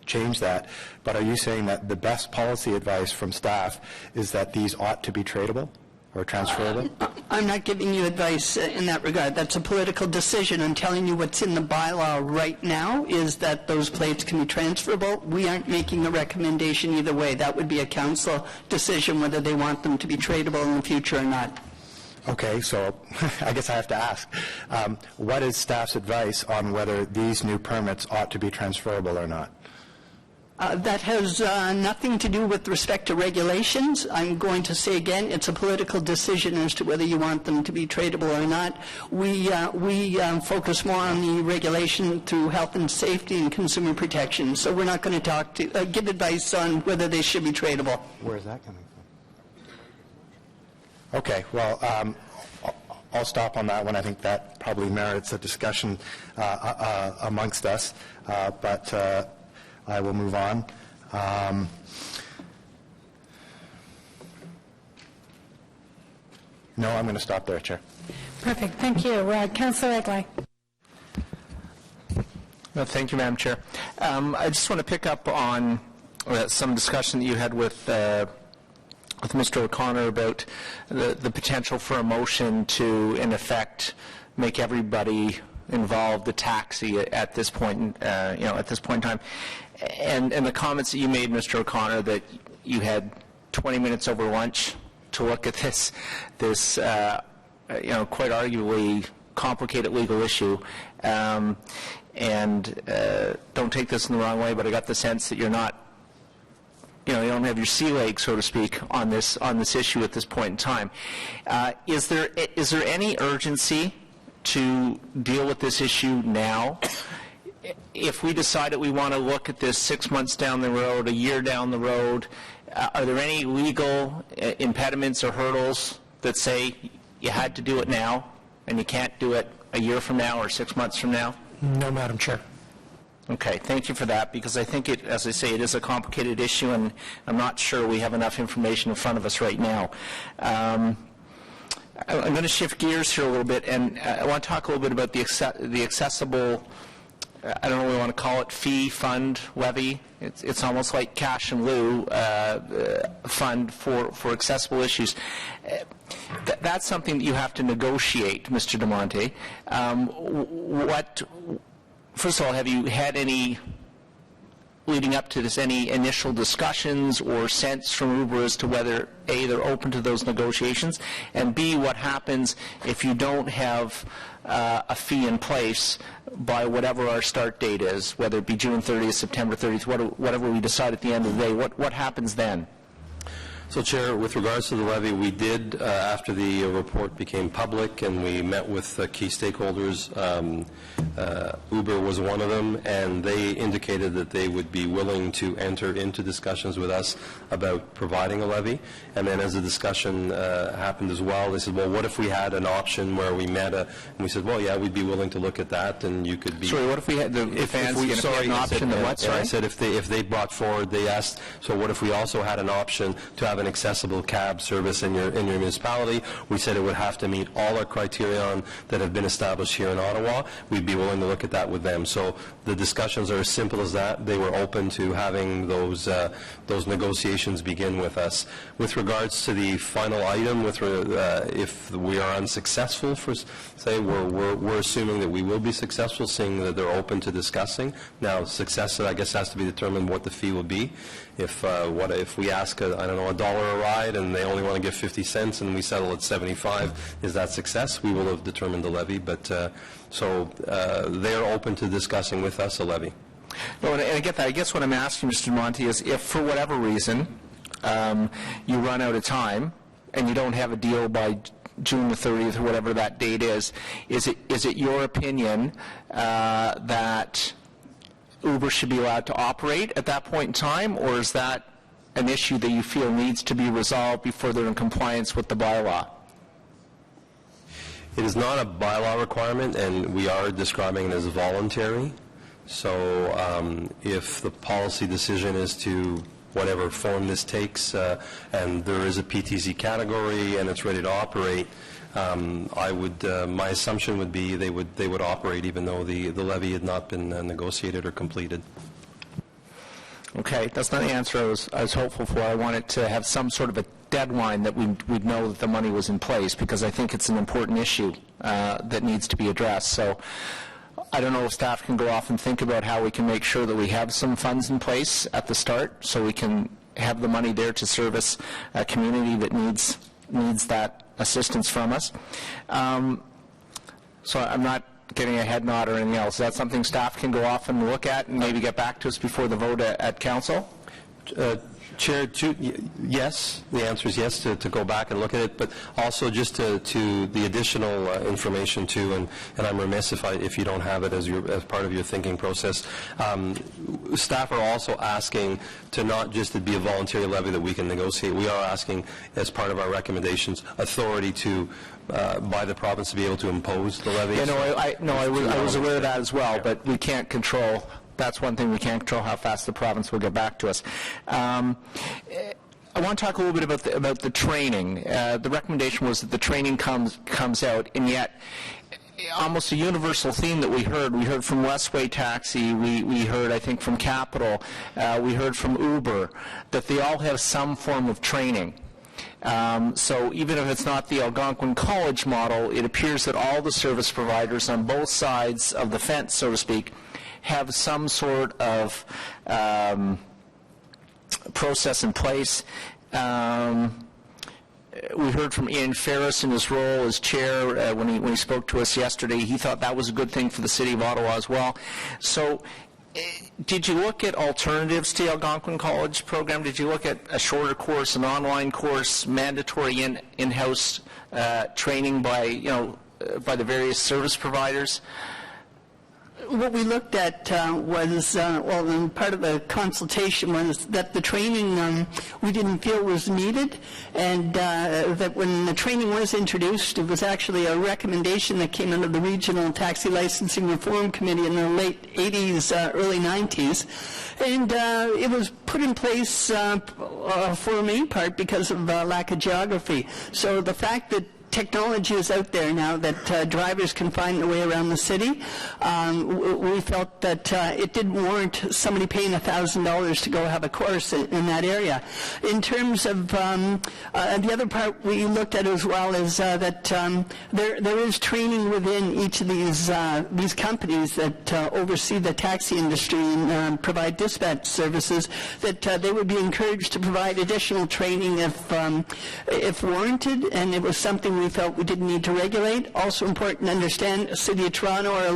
change that, but are you saying that the best policy advice from staff is that these ought to be tradable or transferable? I'm not giving you advice in that regard. That's a political decision. I'm telling you what's in the bylaw right now is that those plates can be transferable. We aren't making a recommendation either way. That would be a council decision whether they want them to be tradable in the future or not. Okay, so I guess I have to ask, what is staff's advice on whether these new permits ought to be transferable or not? That has nothing to do with respect to regulations. I'm going to say again, it's a political decision as to whether you want them to be tradable or not. We focus more on the regulation through health and safety and consumer protection. So we're not going to give advice on whether they should be tradable. Where is that coming from? Okay, well, I'll stop on that one. I think that probably merits a discussion amongst us, but I will move on. No, I'm going to stop there, Chair. Perfect. Thank you. Councillor Egley. Thank you, Madam Chair. I just want to pick up on some discussion that you had with Mr. O'Connor about the potential for a motion to, in effect, make everybody involved a taxi at this point, at this point in time. And the comments that you made, Mr. O'Connor, that you had 20 minutes over lunch to look at this quite arguably complicated legal issue. And don't take this in the wrong way, but I got the sense that you're not, you don't have your sea legs, so to speak, on this issue at this point in time. Is there any urgency to deal with this issue now? If we decide that we want to look at this 6 months down the road, a year down the road, are there any legal impediments or hurdles that say you had to do it now and you can't do it a year from now or 6 months from now? No, Madam Chair. Okay, thank you for that, because I think it, as I say, it is a complicated issue, and I'm not sure we have enough information in front of us right now. I'm going to shift gears here a little bit, and I want to talk a little bit about the accessible, I don't know what we want to call it, fee, fund, levy. It's almost like cash in lieu fund for accessible issues. That's something that you have to negotiate, Mr. DeMonte. First of all, have you had any, leading up to this, any initial discussions or sense from Uber as to whether, A, they're open to those negotiations, and B, what happens if you don't have a fee in place by whatever our start date is, whether it be June 30th, September 30th, whatever we decide at the end of the day, what happens then? So, Chair, with regards to the levy, we did, after the report became public and we met with key stakeholders, Uber was one of them, and they indicated that they would be willing to enter into discussions with us about providing a levy. And then as the discussion happened as well, they said, well, what if we had an option where we met and we said, well, yeah, we'd be willing to look at that, and you could be... Sorry, what if we had an option that what, sorry? I said if they brought forward, they asked, so what if we also had an option to have have an accessible cab service in your municipality. We said it would have to meet all our criterion that have been established here in Ottawa. We'd be willing to look at that with them. So the discussions are as simple as that. They were open to having those negotiations begin with us. With regards to the final item, if we are unsuccessful, we're assuming that we will be successful, seeing that they're open to discussing. Now, success, I guess, has to be determined what the fee will be. If we ask, $1 a ride, and they only want to give 50 cents, and we settle at 75, is that success? We will have determined the levy, but they are open to discussing with us a levy. No, and I get that. I guess what I'm asking, Mr. Monty, is if for whatever reason you run out of time and you don't have a deal by June the 30th or whatever that date is it your opinion that Uber should be allowed to operate at that point in time, or is that an issue that you feel needs to be resolved before they're in compliance with the bylaw? It is not a bylaw requirement, and we are describing it as voluntary. So if the policy decision is to whatever form this takes, and there is a PTZ category and it's ready to operate, my assumption would be they would operate even though the levy had not been negotiated or completed. Okay, that's not the answer I was hopeful for. I wanted to have some sort of a deadline that we'd know that the money was in place, because I think it's an important issue that needs to be addressed. So I don't know if staff can go off and think about how we can make sure that we have some funds in place at the start so we can have the money there to service a community that needs that assistance from us. So I'm not getting a head nod or anything else. Is that something staff can go off and look at and maybe get back to us before the vote at council? Chair, yes. The answer is yes, to go back and look at it, but also just to the additional information too, and I'm remiss if you don't have it as part of your thinking process. Staff are also asking to not just to be a voluntary levy that we can negotiate. We are asking, as part of our recommendations, authority to by the province to be able to impose the levy. Yeah, I was aware of that as well, but we can't control. That's one thing we can't control, how fast the province will get back to us. I want to talk a little bit about the training. The recommendation was that the training comes out, and yet almost a universal theme that we heard from Westway Taxi, we heard, I think, from Capital, we heard from Uber, that they all have some form of training. So even if it's not the Algonquin College model, it appears that all the service providers on both sides of the fence, so to speak, have some sort of process in place. We heard from Ian Ferris in his role as chair when he spoke to us yesterday. He thought that was a good thing for the City of Ottawa as well. So did you look at alternatives to the Algonquin College program? Did you look at a shorter course, an online course, mandatory in-house training by the various service providers? What we looked at was, part of the consultation was that the training we didn't feel was needed, and that when the training was introduced, it was actually a recommendation that came out of the Regional Taxi Licensing Reform Committee in the late 80s, early 90s, and it was put in place for the main part because of lack of geography. So the fact that technology is out there now that drivers can find their way around the city. We felt that it didn't warrant somebody paying $1,000 to go have a course in that area. In terms of the other part we looked at as well is that there is training within each of these companies that oversee the taxi industry and provide dispatch services, that they would be encouraged to provide additional training if warranted, and it was something we felt we didn't need to regulate. Also important to understand, the City of Toronto are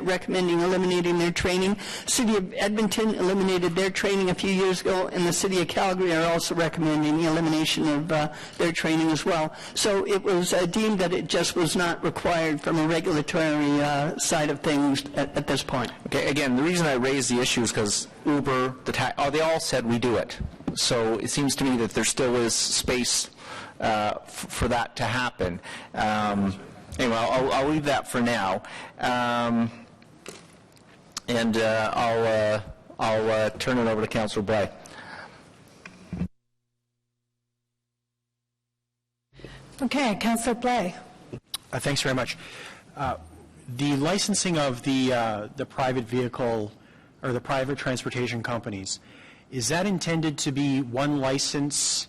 recommending eliminating their training. City of Edmonton eliminated their training a few years ago, and the City of Calgary are also recommending the elimination of their training as well. So it was deemed that it just was not required from a regulatory side of things at this point. Okay, again, the reason I raised the issue is because Uber, they all said we do it. So it seems to me that there still is space for that to happen. Anyway, I'll leave that for now, and I'll turn it over to Councillor Bly. Okay, Councillor Blais. Thanks very much. The licensing of the private vehicle or the private transportation companies, is that intended to be one license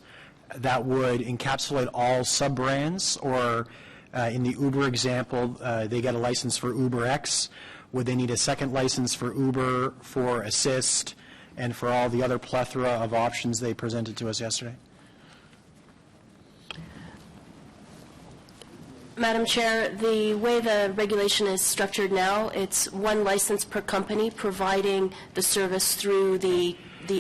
that would encapsulate all sub-brands, or in the Uber example, they get a license for UberX? Would they need a second license for Uber, for Assist, and for all the other plethora of options they presented to us yesterday? Madam Chair, the way the regulation is structured now, it's one license per company providing the service through the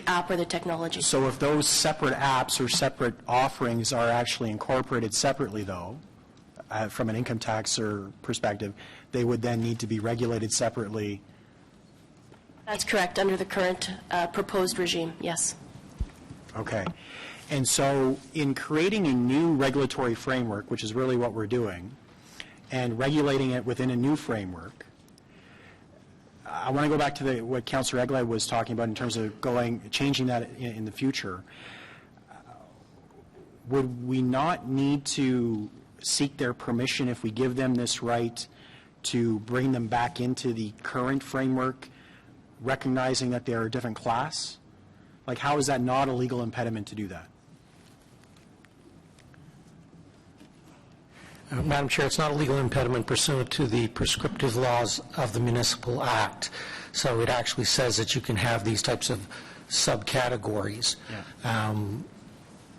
app or the technology. So if those separate apps or separate offerings are actually incorporated separately, though, from an income tax or perspective, they would then need to be regulated separately? That's correct, under the current proposed regime, yes. Okay. And so in creating a new regulatory framework, which is really what we're doing, and regulating it within a new framework, I want to go back to what Councillor Eglay was talking about in terms of changing that in the future. Would we not need to seek their permission if we give them this right to bring them back into the current framework, recognizing that they're a different class? Like, how is that not a legal impediment to do that? Madam Chair, it's not a legal impediment pursuant to the prescriptive laws of the Municipal Act. So it actually says that you can have these types of subcategories. Yeah.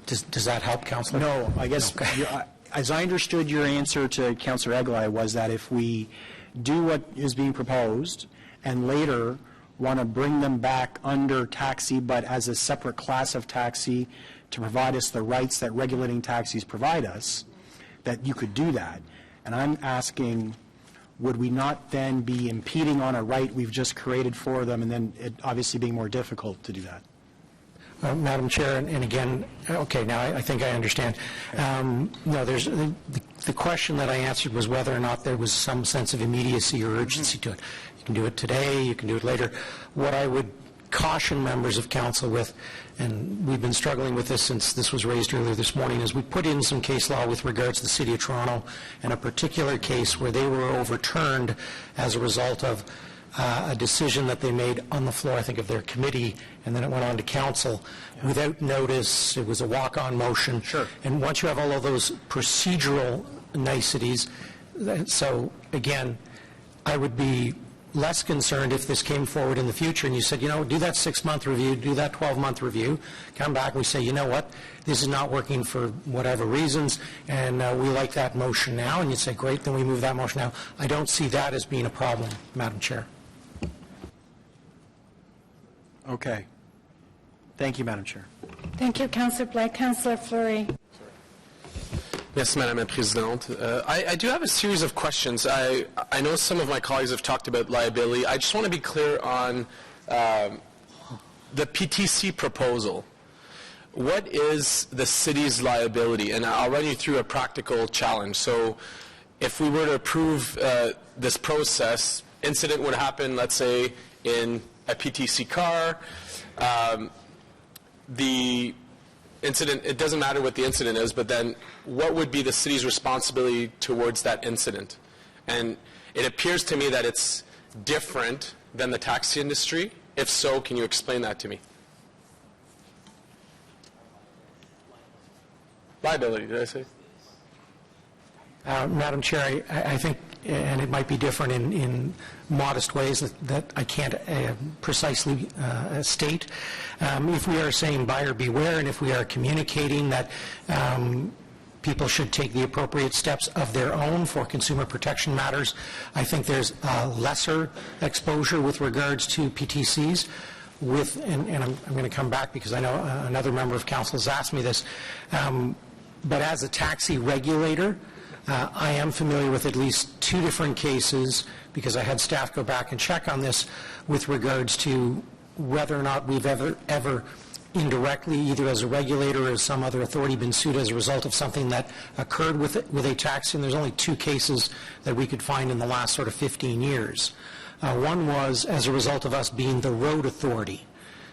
Does that help, Councillor? No, I guess, okay. As I understood your answer to Councillor Eglay was that if we do what is being proposed and later want to bring them back under taxi but as a separate class of taxi to provide us the rights that regulating taxis provide us, that you could do that. And I'm asking, would we not then be impeding on a right we've just created for them, and then it obviously being more difficult to do that? Madam Chair, and again, okay, now I think I understand. No, there's the question that I answered was whether or not there was some sense of immediacy or urgency to it. You can do it today, you can do it later. What I would caution members of council with, and we've been struggling with this since this was raised earlier this morning, is we put in some case law with regards to the City of Toronto and a particular case where they were overturned as a result of a decision that they made on the floor, I think, of their committee, and then it went on to council without notice. It was a walk-on motion. Sure. And once you have all of those procedural niceties, so again, I would be less concerned if this came forward in the future and you said, you know, do that 6-month review, do that 12-month review, come back and we say, you know what, this is not working for whatever reasons, and we like that motion now, and you'd say, great, then we move that motion now. I don't see that as being a problem, Madam Chair. Okay. Thank you, Madam Chair. Thank you, Councillor Blais. Councillor Fleury. Yes, Madame la Présidente. I do have a series of questions. I know some of my colleagues have talked about liability. I just want to be clear on the PTC proposal. What is the city's liability? And I'll run you through a practical challenge. So if we were to approve this process, incident would happen, let's say, in a PTC car. The incident, it doesn't matter what the incident is, but then what would be the city's responsibility towards that incident? And it appears to me that it's different than the taxi industry. If so, can you explain that to me? Liability, did I say? Madam Chair, I think, and it might be different in modest ways that I can't precisely state. If we are saying buyer beware, and if we are communicating that people should take the appropriate steps of their own for consumer protection matters, I think there's lesser exposure with regards to PTCs. And I'm going to come back because I know another member of council has asked me this, but as a taxi regulator, I am familiar with at least 2 different cases, because I had staff go back and check on this, with regards to whether or not we've ever indirectly, either as a regulator or as some other authority, been sued as a result of something that occurred with a taxi. And there's only 2 cases that we could find in the last sort of 15 years. One was as a result of us being the road authority.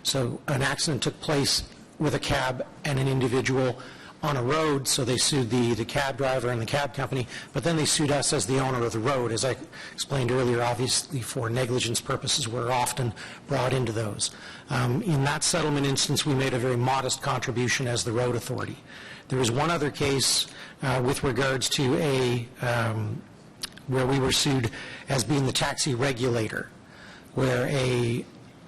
So an accident took place with a cab and an individual on a road, so they sued the cab driver and the cab company, but then they sued us as the owner of the road. As I explained earlier, obviously for negligence purposes, we're often brought into those. In that settlement instance, we made a very modest contribution as the road authority. There was one other case with regards to where we were sued as being the taxi regulator, where a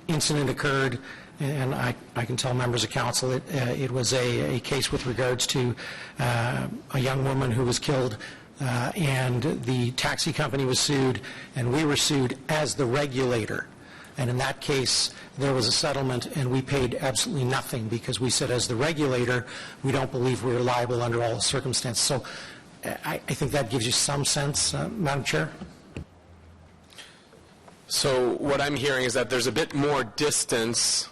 incident occurred, and I can tell members of council it was a case with regards to a young woman who was killed, and the taxi company was sued, and we were sued as the regulator. And in that case, there was a settlement, and we paid absolutely nothing because we said, as the regulator, we don't believe we're liable under all the circumstances. So I think that gives you some sense, Madam Chair. So what I'm hearing is that there's a bit more distance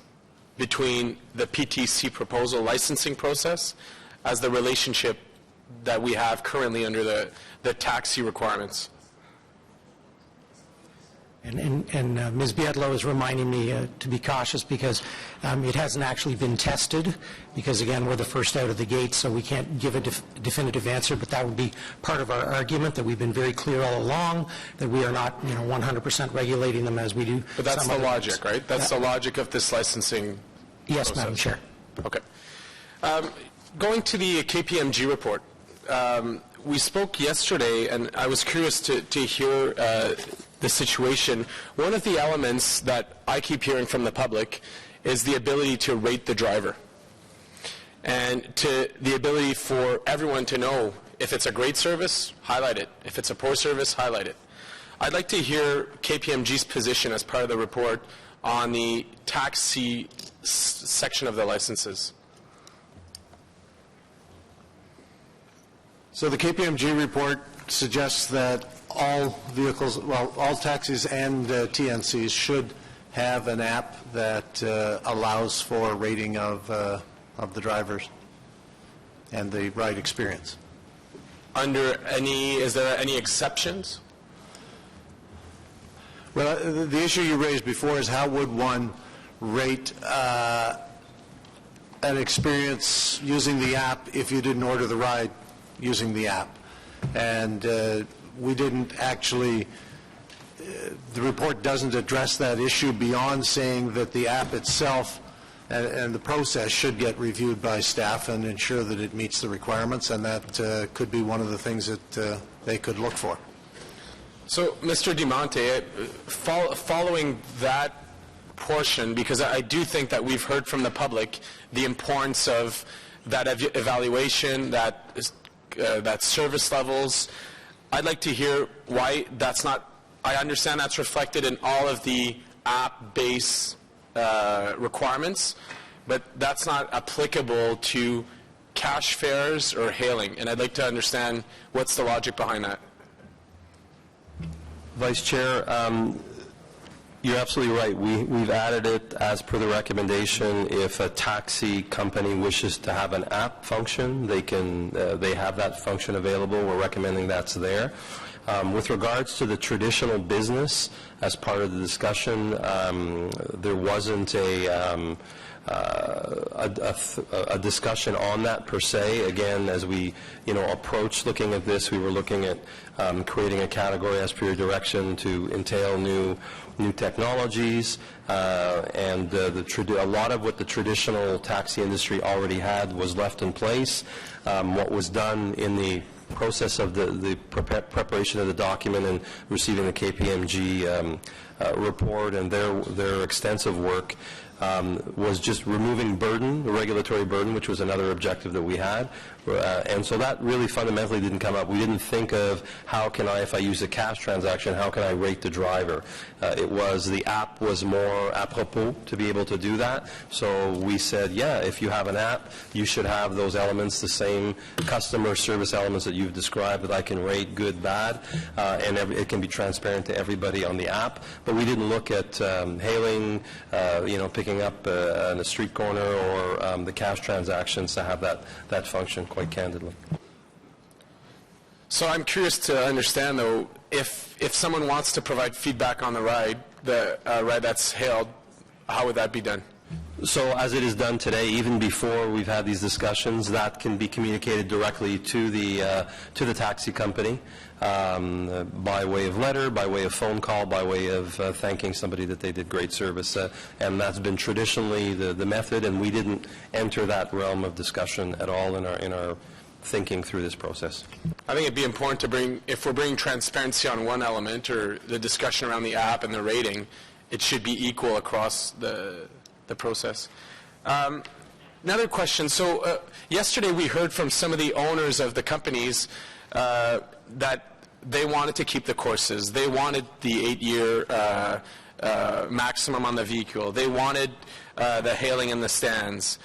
between the PTC proposal licensing process as the relationship that we have currently under the taxi requirements. And Ms. Biedlow is reminding me to be cautious because it hasn't actually been tested because, again, we're the first out of the gate, so we can't give a definitive answer, but that would be part of our argument, that we've been very clear all along that we are not 100% regulating them as we do. But that's the logic, right? That's the logic of this licensing Yes, process. Madam Chair. Okay. Going to the KPMG report, we spoke yesterday, and I was curious to hear the situation. One of the elements that I keep hearing from the public is the ability to rate the driver, and to the ability for everyone to know if it's a great service, highlight it. If it's a poor service, highlight it. I'd like to hear KPMG's position as part of the report on the taxi section of the licenses. So the KPMG report suggests that all vehicles, well, all taxis and TNCs should have an app that allows for rating of the drivers and the ride experience. Is there any exceptions? Well, the issue you raised before is how would one rate an experience using the app if you didn't order the ride using the app. And we didn't actually, the report doesn't address that issue beyond saying that the app itself and the process should get reviewed by staff and ensure that it meets the requirements, and that could be one of the things that they could look for. So, Mr. DiMonte, following that portion, because I do think that we've heard from the public the importance of that evaluation, that service levels, I'd like to hear why that's not, I understand that's reflected in all of the app-based requirements, but that's not applicable to cash fares or hailing, and I'd like to understand what's the logic behind that. Vice Chair, you're absolutely right. We've added it as per the recommendation. If a taxi company wishes to have an app function, they have that function available. We're recommending that's there. With regards to the traditional business, as part of the discussion, there wasn't a discussion on that per se. Again, as we approached looking at this, we were looking at creating a category as per your direction to entail new technologies, and a lot of what the traditional taxi industry already had was left in place. What was done in the process of the preparation of the document and receiving the KPMG report and their extensive work was just removing burden, the regulatory burden, which was another objective that we had. And so that really fundamentally didn't come up. We didn't think of how can I, if I use a cash transaction, how can I rate the driver? It was the app was more apropos to be able to do that. So we said, yeah, if you have an app, you should have those elements, the same customer service elements that you've described that I can rate good, bad, and it can be transparent to everybody on the app. But we didn't look at hailing, picking up in a street corner or the cash transactions to have that function, quite candidly. So I'm curious to understand, though, if someone wants to provide feedback on the ride that's hailed, how would that be done? So as it is done today, even before we've had these discussions, that can be communicated directly to the taxi company by way of letter, by way of phone call, by way of thanking somebody that they did great service. And that's been traditionally the method, and we didn't enter that realm of discussion at all in our thinking through this process. I think it'd be important to bring, if we're bringing transparency on one element or the discussion around the app and the rating, it should be equal across the process. Another question. So yesterday we heard from some of the owners of the companies that they wanted to keep the courses. They wanted the 8-year maximum on the vehicle. They wanted the hailing in the stands.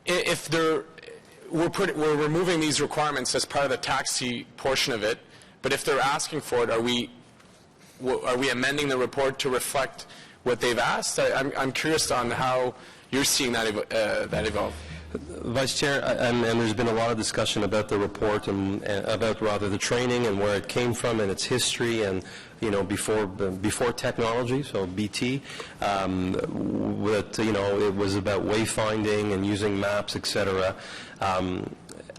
If we're removing these requirements as part of the taxi portion of it, but if they're asking for it, are we amending the report to reflect what they've asked? I'm curious on how you're seeing that evolve. Vice Chair, and there's been a lot of discussion about the report and about rather the training and where it came from and its history and, you know, before technology, so BT, it was about wayfinding and using maps, etc.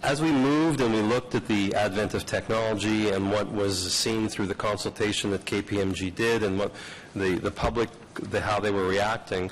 As we moved and we looked at the advent of technology and what was seen through the consultation that KPMG did and what the public, how they were reacting,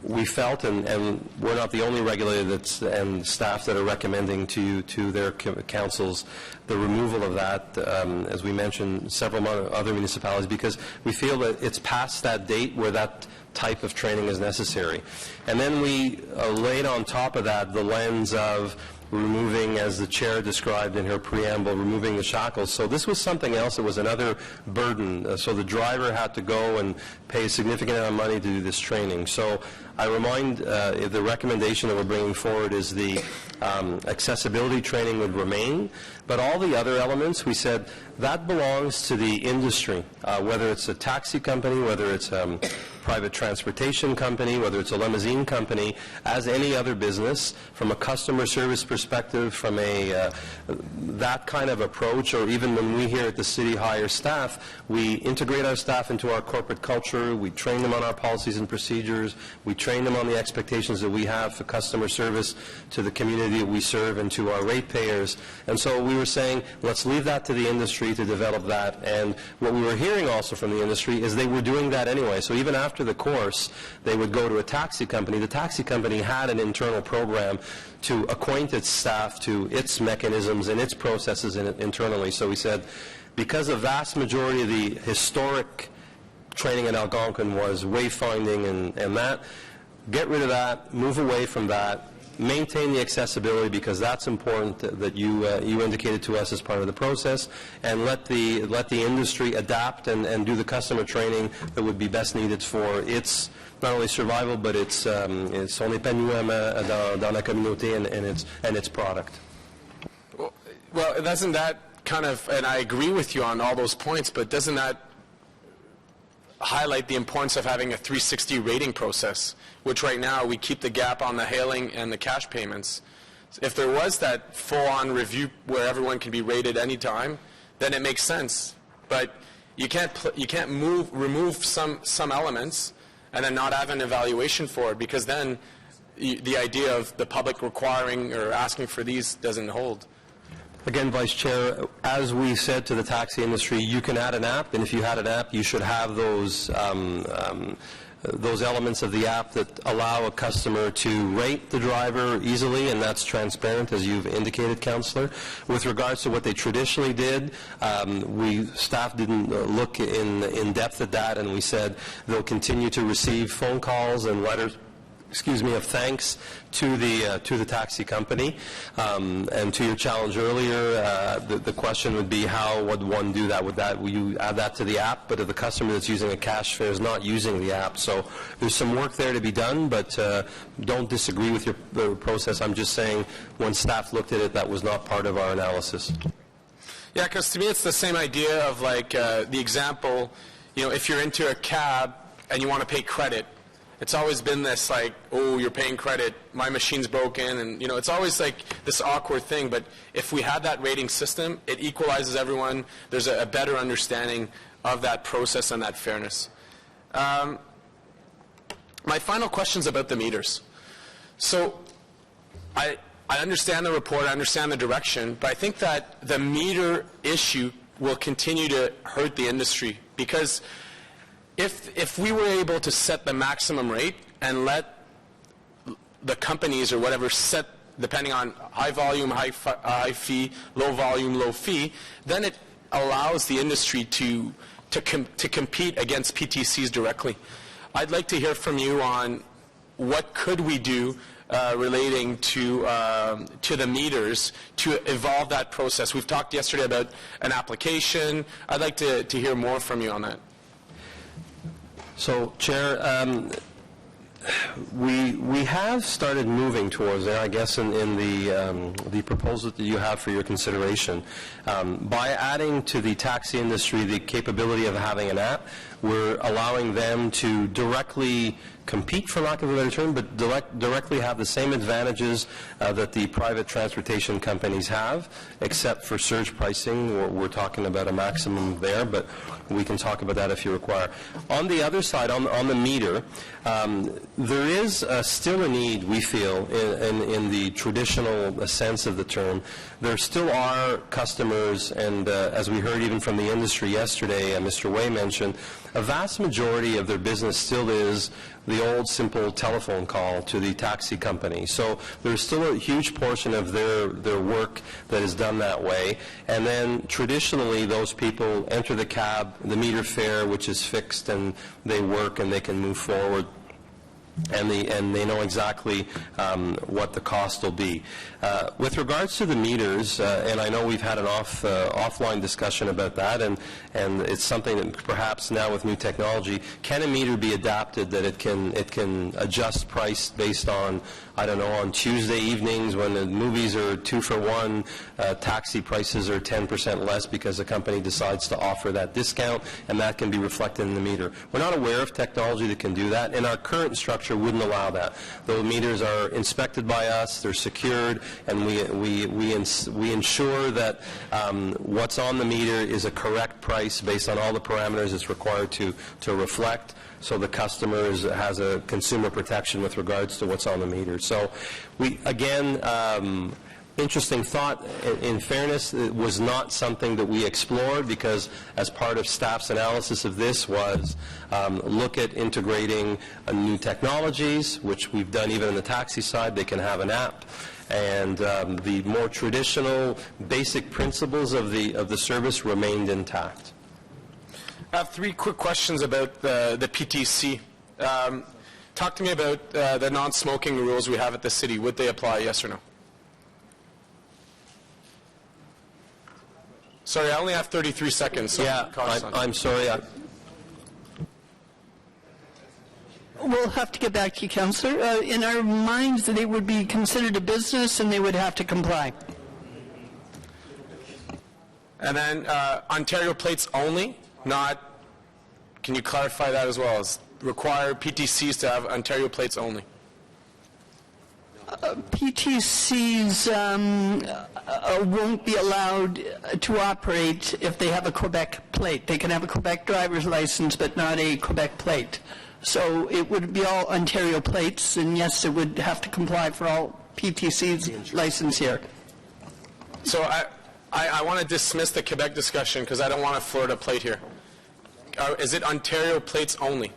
we felt, and we're not the only regulator and staff that are recommending to their councils the removal of that, as we mentioned, several other municipalities, because we feel that it's past that date where that type of training is necessary. And then we laid on top of that the lens of removing, as the chair described in her preamble, removing the shackles. So this was something else. It was another burden. So the driver had to go and pay a significant amount of money to do this training. So I remind the recommendation that we're bringing forward is the accessibility training would remain, but all the other elements, we said, that belongs to the industry, whether it's a taxi company, whether it's a private transportation company, whether it's a limousine company, as any other business, from a customer service perspective, from that kind of approach, or even when we here at the city hire staff, we integrate our staff into our corporate culture, we train them on our policies and procedures, we train them on the expectations that we have for customer service to the community that we serve and to our ratepayers. And so we were saying, let's leave that to the industry to develop that. And what we were hearing also from the industry is they were doing that anyway. So even after the course, they would go to a taxi company. The taxi company had an internal program to acquaint its staff to its mechanisms and its processes internally. So we said, because the vast majority of the historic training in Algonquin was wayfinding and that, get rid of that, move away from that, maintain the accessibility, because that's important that you indicated to us as part of the process, and let the industry adapt and do the customer training that would be best needed for its not only survival, but its son épanouissement dans la communauté and its product. Well, doesn't that kind of, and I agree with you on all those points, but doesn't that highlight the importance of having a 360 rating process, which right now we keep the gap on the hailing and the cash payments. If there was that full-on review where everyone can be rated anytime, then it makes sense. But you can't remove some elements and then not have an evaluation for it, because then the idea of the public requiring or asking for these doesn't hold. Again, Vice Chair, as we said to the taxi industry, you can add an app, and if you had an app, you should have those elements of the app that allow a customer to rate the driver easily, and that's transparent, as you've indicated, Councillor. With regards to what they traditionally did, staff didn't look in depth at that, and we said they'll continue to receive phone calls and letters of thanks to the taxi company. And to your challenge earlier, the question would be, how would one do that? Would you add that to the app? But if the customer that's using a cash fare is not using the app, so there's some work there to be done. But don't disagree with the process. I'm just saying, when staff looked at it, that was not part of our analysis. Yeah, because to me it's the same idea of like the example. If you're into a cab and you want to pay credit. It's always been this like, oh, you're paying credit, my machine's broken, and it's always like this awkward thing. But if we had that rating system, it equalizes everyone. There's a better understanding of that process and that fairness. My final question is about the meters. So I understand the report, I understand the direction, but I think that the meter issue will continue to hurt the industry, because if we were able to set the maximum rate and let the companies or whatever set, depending on high volume, high fee, low volume, low fee, then it allows the industry to compete against PTCs directly. I'd like to hear from you on what could we do relating to the meters to evolve that process. We've talked yesterday about an application. I'd like to hear more from you on that. So, Chair, we have started moving towards there, I guess, in the proposal that you have for your consideration. By adding to the taxi industry the capability of having an app, we're allowing them to directly compete, for lack of a better term, but directly have the same advantages that the private transportation companies have, except for surge pricing. We're talking about a maximum there, but we can talk about that if you require. On the other side, on the meter, there is still a need, we feel, in the traditional sense of the term. There still are customers, and as we heard even from the industry yesterday, Mr. Way mentioned, a vast majority of their business still is the old simple telephone call to the taxi company. So there's still a huge portion of their work that is done that way. And then traditionally those people enter the cab, the meter fare, which is fixed, and they work and they can move forward. And they know exactly what the cost will be. With regards to the meters, and I know we've had an offline discussion about that, and it's something that perhaps now with new technology, can a meter be adapted that it can adjust price based on, I don't know, on Tuesday evenings when the movies are 2 for 1, taxi prices are 10% less because the company decides to offer that discount, and that can be reflected in the meter. We're not aware of technology that can do that, and our current structure wouldn't allow that. Those meters are inspected by us, they're secured, and we ensure that what's on the meter is a correct price based on all the parameters it's required to reflect, so the customer has a consumer protection with regards to what's on the meter. So we, again, interesting thought. In fairness, it was not something that we explored, because as part of staff's analysis of this was look at integrating new technologies, which we've done even on the taxi side. They can have an app, and the more traditional basic principles of the service remained intact. I have 3 quick questions about the PTC. Talk to me about the non-smoking rules we have at the city. Would they apply, yes or no? Sorry, I only have 33 seconds. So yeah, I'm sorry. We'll have to get back to you, Councillor. In our minds, they would be considered a business and they would have to comply. And then Ontario plates only, not, can you clarify that as well? As require PTCs to have Ontario plates only? PTCs won't be allowed to operate if they have a Quebec plate. They can have a Quebec driver's license, but not a Quebec plate. So it would be all Ontario plates, and yes, it would have to comply for all PTCs licensed here. So I want to dismiss the Quebec discussion because I don't want a Florida plate here. Is it Ontario plates only?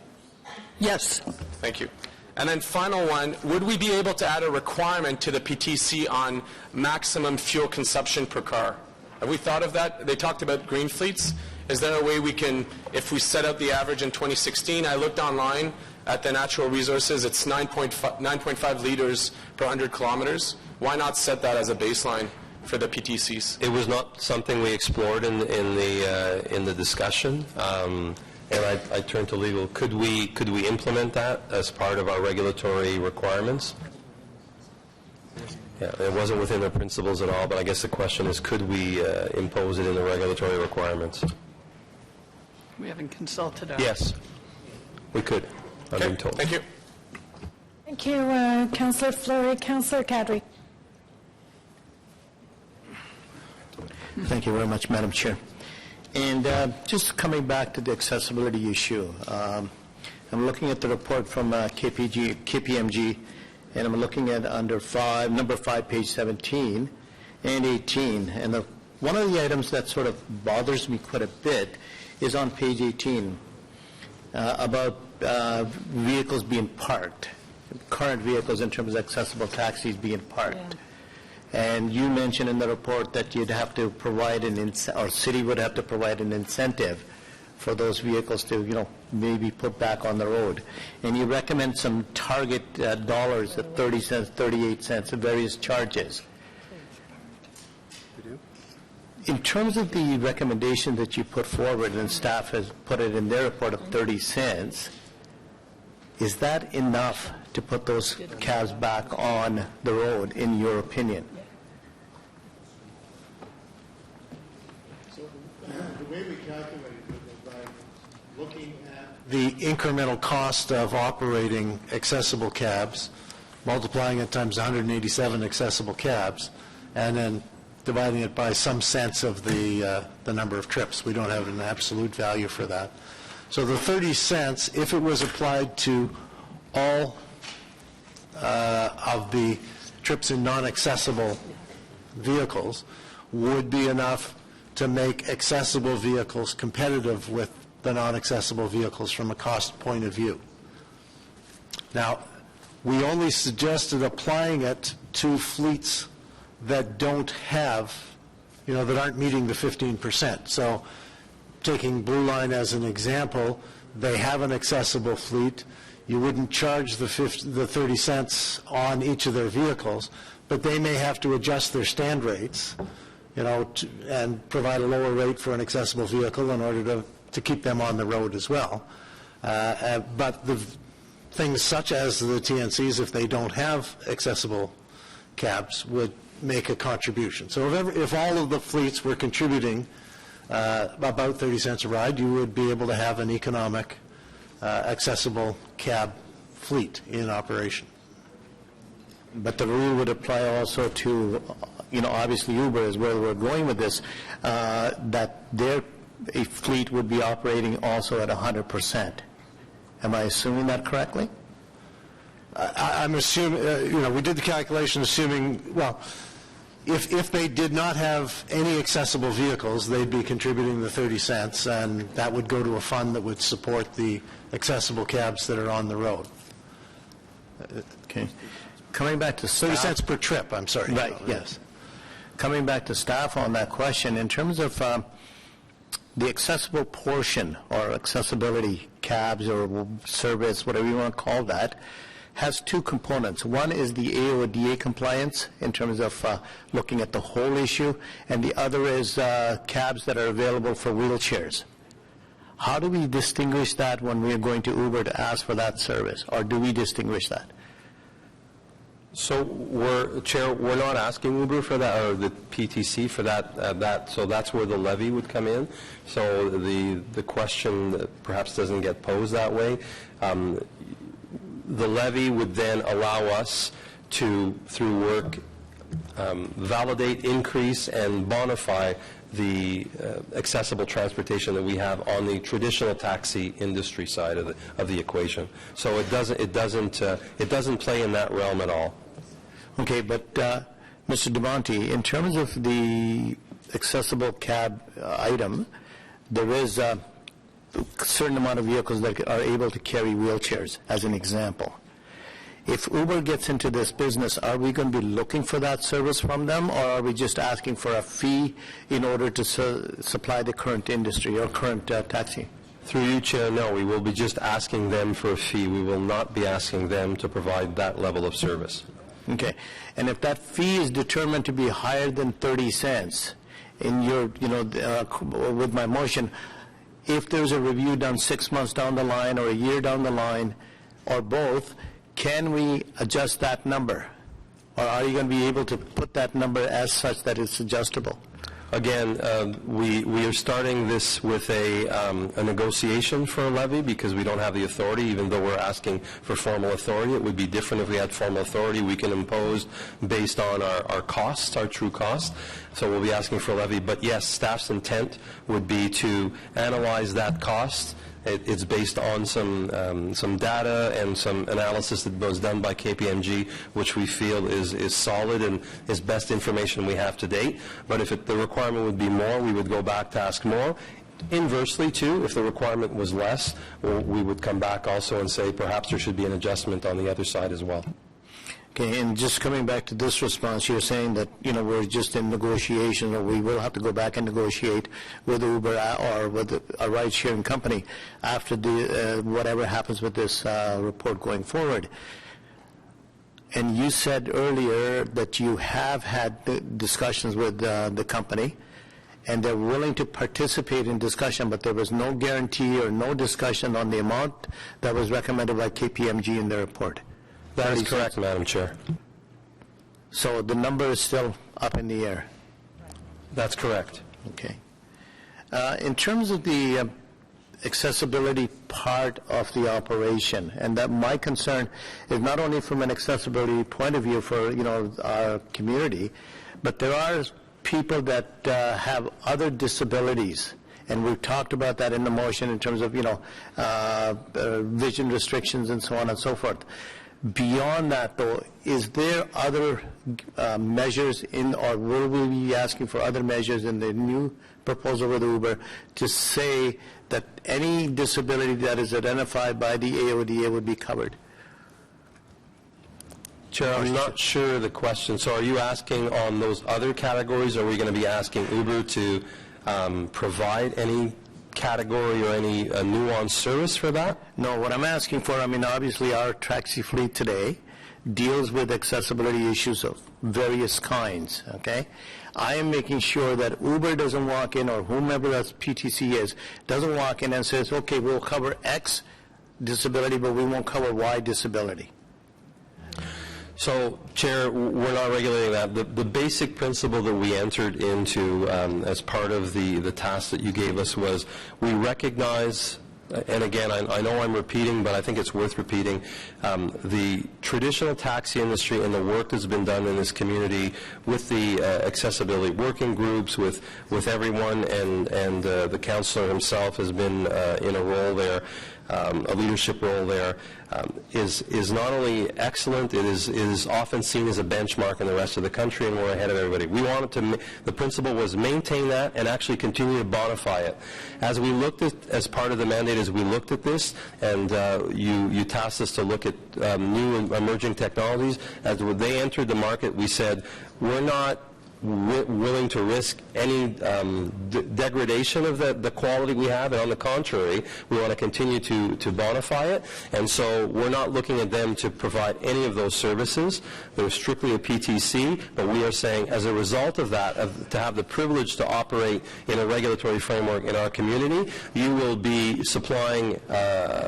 Yes. Thank you. And then final one, would we be able to add a requirement to the PTC on maximum fuel consumption per car? Have we thought of that? They talked about green fleets. Is there a way we can, if we set out the average in 2016, I looked online at the natural resources, it's 9.5 liters per 100 kilometers. Why not set that as a baseline for the PTCs? It was not something we explored in the discussion. And I turn to legal. Could we implement that as part of our regulatory requirements? Yeah, it wasn't within the principles at all, but I guess the question is, could we impose it in the regulatory requirements? We haven't consulted our... Yes, we could. I've been told. Thank you. Thank you, Councillor Fleury. Councillor Kadri. Thank you very much, Madam Chair. And just coming back to the accessibility issue, I'm looking at the report from KPMG, and I'm looking at number 5, page 17 and 18. And one of the items that sort of bothers me quite a bit is on page 18 about vehicles being parked, current vehicles in terms of accessible taxis being parked. And you mentioned in the report that you'd have to provide or city would have to provide an incentive for those vehicles to, maybe put back on the road. And you recommend some target dollars at 30 cents, 38 cents, of various charges. In terms of the recommendation that you put forward, and staff has put it in their report of 30 cents, is that enough to put those cabs back on the road, in your opinion? The way we calculate it is by looking at the incremental cost of operating accessible cabs, multiplying it times 187 accessible cabs, and then dividing it by some sense of the number of trips. We don't have an absolute value for that. So the 30 cents, if it was applied to all of the trips in non-accessible vehicles, would be enough to make accessible vehicles competitive with the non-accessible vehicles from a cost point of view. Now, we only suggested applying it to fleets that don't have, that aren't meeting the 15%. So taking Blue Line as an example, they have an accessible fleet. You wouldn't charge the 30 cents on each of their vehicles, but they may have to adjust their stand rates, and provide a lower rate for an accessible vehicle in order to keep them on the road as well. But the things such as the TNCs, if they don't have accessible cabs, would make a contribution. So if all of the fleets were contributing about 30 cents a ride, you would be able to have an economic, accessible cab fleet in operation. But the rule would apply also to, obviously Uber is where we're going with this, that their fleet would be operating also at 100%. Am I assuming that correctly? I'm assuming, we did the calculation assuming, if they did not have any accessible vehicles, they'd be contributing the 30 cents, and that would go to a fund that would support the accessible cabs that are on the road. Okay. Coming back to staff. 30 cents per trip, I'm sorry. Right, yes. Coming back to staff on that question, in terms of the accessible portion or accessibility cabs or service, whatever you want to call that, has two components. One is the AODA compliance in terms of looking at the whole issue, and the other is cabs that are available for wheelchairs. How do we distinguish that when we are going to Uber to ask for that service, or do we distinguish that? So Chair, we're not asking Uber for that, or the PTC for that, so that's where the levy would come in. So the question perhaps doesn't get posed that way. The levy would then allow us to, through work, validate, increase, and bonify the accessible transportation that we have on the traditional taxi industry side of the equation. So it doesn't play in that realm at all. Okay, but Mr. DeMonte, in terms of the accessible cab item, there is a certain amount of vehicles that are able to carry wheelchairs, as an example. If Uber gets into this business, are we going to be looking for that service from them, or are we just asking for a fee in order to supply the current industry or current taxi? Through you, Chair, no, we will be just asking them for a fee. We will not be asking them to provide that level of service. Okay. And if that fee is determined to be higher than 30 cents, in your, with my motion, if there's a review done 6 months down the line or a year down the line, or both, can we adjust that number? Or are you going to be able to put that number as such that it's adjustable? Again, we are starting this with a negotiation for a levy because we don't have the authority, even though we're asking for formal authority. It would be different if we had formal authority. We can impose based on our costs, our true costs. So we'll be asking for a levy. But yes, staff's intent would be to analyze that cost It's based on some data and some analysis that was done by KPMG, which we feel is solid and is best information we have to date. But if the requirement would be more, we would go back to ask more. Inversely, too, if the requirement was less, we would come back also and say perhaps there should be an adjustment on the other side as well. Okay, and just coming back to this response, you're saying that, we're just in negotiation, or we will have to go back and negotiate with Uber or with a ride-sharing company after whatever happens with this report going forward. And you said earlier that you have had discussions with the company, and they're willing to participate in discussion, but there was no guarantee or no discussion on the amount that was recommended by KPMG in their report. That is correct, Madam Chair. So the number is still up in the air? That's correct. Okay. In terms of the accessibility part of the operation, and that my concern is not only from an accessibility point of view for, our community, but there are people that have other disabilities, and we've talked about that in the motion in terms of, vision restrictions and so on and so forth. Beyond that, though, is there other measures or will we be asking for other measures in the new proposal with Uber to say that any disability that is identified by the AODA would be covered? Chair, I'm not sure of the question. So are you asking on those other categories, or are we going to be asking Uber to provide any category or any nuanced service for that? No, what I'm asking for, obviously our taxi fleet today deals with accessibility issues of various kinds, okay? I am making sure that Uber doesn't walk in, or whomever that PTC is, doesn't walk in and says, okay, we'll cover X disability, but we won't cover Y disability. So, Chair, we're not regulating that. The basic principle that we entered into as part of the task that you gave us was we recognize, and again, I know I'm repeating, but I think it's worth repeating, the traditional taxi industry and the work that's been done in this community with the accessibility working groups, with everyone, and the councillor himself has been in a role there, a leadership role there, is not only excellent, it is often seen as a benchmark in the rest of the country, and we're ahead of everybody. We wanted to, the principle was maintain that and actually continue to bonify it. As we looked at, as part of the mandate, as we looked at this, and you tasked us to look at new and emerging technologies, as they entered the market, we said, we're not willing to risk any degradation of the quality we have, and on the contrary, we want to continue to bonify it, and so we're not looking at them to provide any of those services. They're strictly a PTC, but we are saying as a result of that, to have the privilege to operate in a regulatory framework in our community, you will be supplying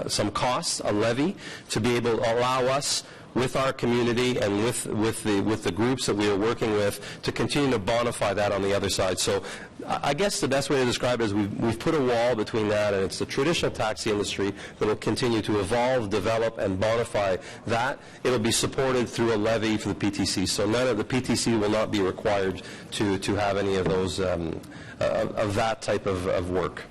some costs, a levy, to be able to allow us with our community and with the groups that we are working with to continue to bonify that on the other side. So I guess the best way to describe it is we've put a wall between that, and it's the traditional taxi industry that will continue to evolve, develop, and bonify that. It will be supported through a levy for the PTC. So none of the PTC will not be required to have any of those of that type of work.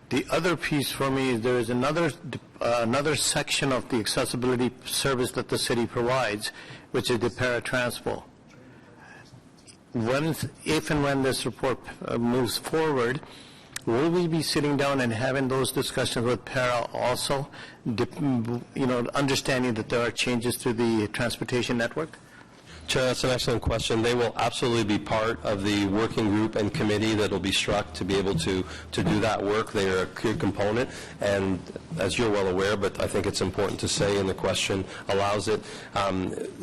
The other piece for me is there is another section of the accessibility service that the city provides, which is the paratranspo. If and when this report moves forward, will we be sitting down and having those discussions with para also, understanding that there are changes to the transportation network? Chair, that's an excellent question. They will absolutely be part of the working group and committee that will be struck to be able to do that work. They are a key component, and as you're well aware, but I think it's important to say, and the question allows it,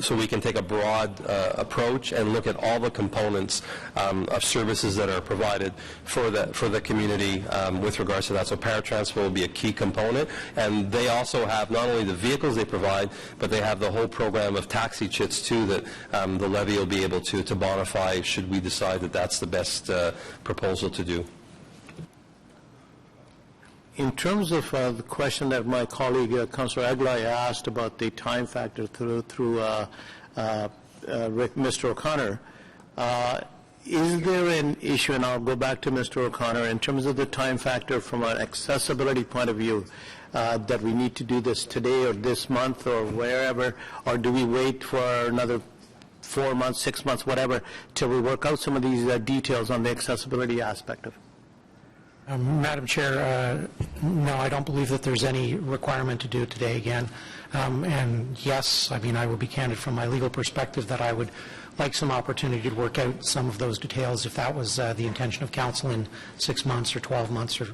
so we can take a broad approach and look at all the components of services that are provided for the community with regards to that. So paratransfer will be a key component, and they also have not only the vehicles they provide, but they have the whole program of taxi chits too that the levy will be able to bonify should we decide that that's the best proposal to do. In terms of the question that my colleague, Councillor Aguilar, asked about the time factor through Mr. O'Connor, Is there an issue, and I'll go back to Mr. O'Connor, in terms of the time factor from an accessibility point of view, that we need to do this today or this month or wherever, or do we wait for another 4 months, 6 months, whatever, till we work out some of these details on the accessibility aspect of it? Madam Chair, no, I don't believe that there's any requirement to do it today again. And yes, I mean, I would be candid from my legal perspective that I would like some opportunity to work out some of those details if that was the intention of council in 6 months or 12 months or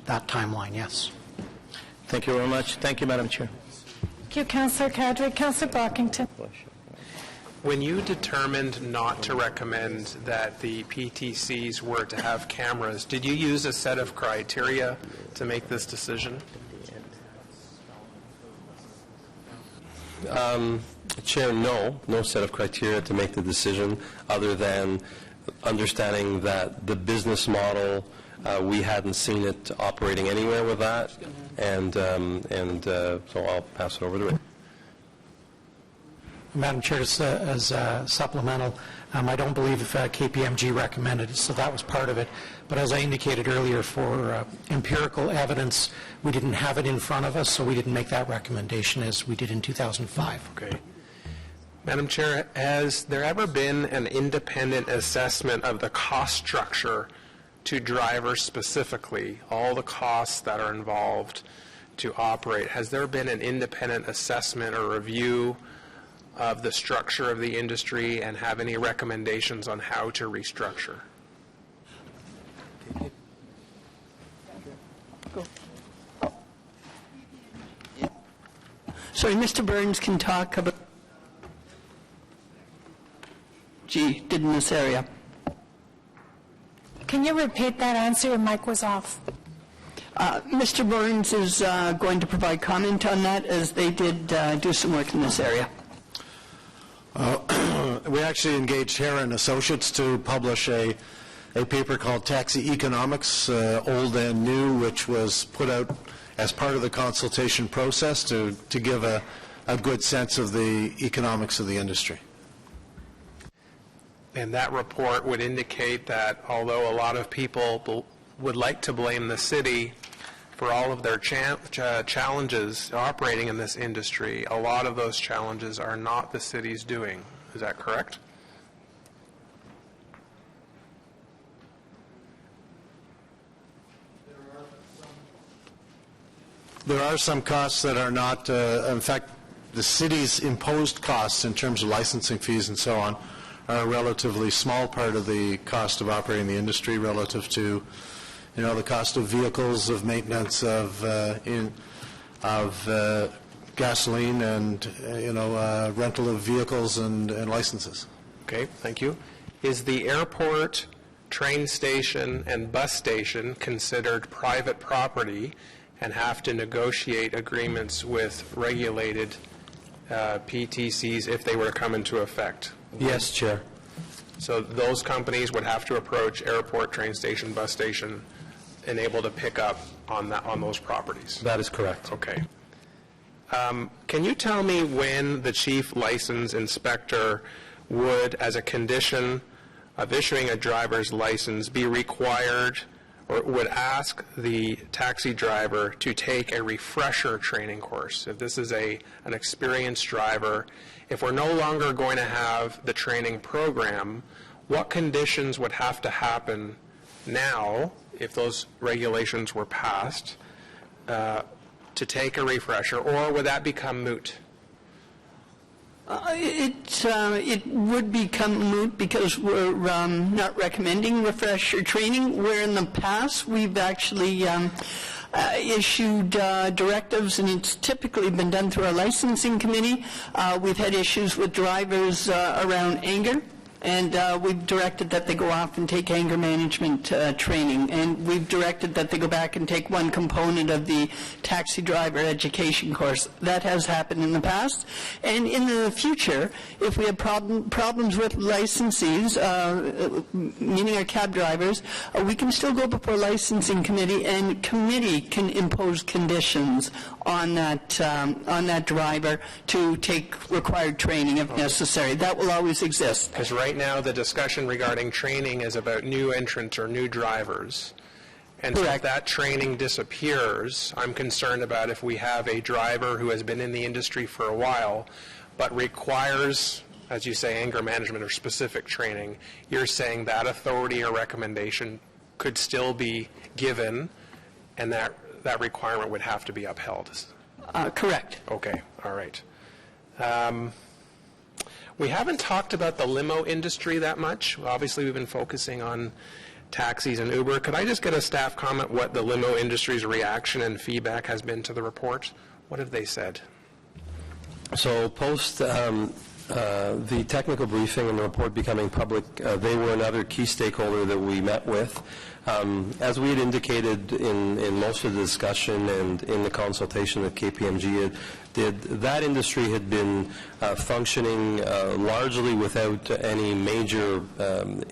that timeline, yes. Thank you very much. Thank you, Madam Chair. Thank you, Councillor Cadre. Councillor Brockington. When you determined not to recommend that the PTCs were to have cameras, did you use a set of criteria to make this decision? Chair, no set of criteria to make the decision other than understanding that the business model, we hadn't seen it operating anywhere with that, and so I'll pass it over to it. Madam Chair, as supplemental, I don't believe KPMG recommended it, so that was part of it. But as I indicated earlier, for empirical evidence, we didn't have it in front of us, so we didn't make that recommendation as we did in 2005. Okay. Madam Chair, has there ever been an independent assessment of the cost structure to drivers specifically, all the costs that are involved to operate? Has there been an independent assessment or review of the structure of the industry, and have any recommendations on how to restructure? Sorry, Mr. Burns can talk about did in this area. Can you repeat that answer? Your mic was off. Mr. Burns is going to provide comment on that, as they did do some work in this area. We actually engaged Heron Associates to publish a paper called Taxi Economics, Old and New, which was put out as part of the consultation process to give a good sense of the economics of the industry. And that report would indicate that although a lot of people would like to blame the city for all of their challenges operating in this industry, a lot of those challenges are not the city's doing. Is that correct? There are some costs that are not, in fact, the city's imposed costs in terms of licensing fees and so on are a relatively small part of the cost of operating the industry relative to, the cost of vehicles, of maintenance, of gasoline, and rental of vehicles and licenses. Okay, thank you. Is the airport, train station, and bus station considered private property and have to negotiate agreements with regulated PTCs if they were to come into effect? Yes, Chair. So those companies would have to approach airport, train station, bus station, and able to pick up on those properties? That is correct. Okay. Can you tell me when the chief license inspector would, as a condition of issuing a driver's license, be required or would ask the taxi driver to take a refresher training course? If this is an experienced driver, if we're no longer going to have the training program, what conditions would have to happen now, if those regulations were passed, to take a refresher, or would that become moot? It would become moot because we're not recommending refresher training, where in the past we've actually issued directives, and it's typically been done through our licensing committee. We've had issues with drivers around anger, and we've directed that they go off and take anger management training, and we've directed that they go back and take one component of the taxi driver education course. That has happened in the past, and in the future, if we have problems with licensees, meaning our cab drivers, we can still go before licensing committee, and committee can impose conditions on that driver to take required training if necessary. That will always exist. Because right right now the discussion regarding training is about new entrants or new drivers. And so if that training disappears, I'm concerned about if we have a driver who has been in the industry for a while, but requires, as you say, anger management or specific training, you're saying that authority or recommendation could still be given, and that requirement would have to be upheld. Correct. Okay, all right. We haven't talked about the limo industry that much. Obviously, we've been focusing on taxis and Uber. Could I just get a staff comment what the limo industry's reaction and feedback has been to the report? What have they said? So post the technical briefing and the report becoming public, they were another key stakeholder that we met with. As we had indicated in most of the discussion and in the consultation that KPMG did, that industry had been functioning largely without any major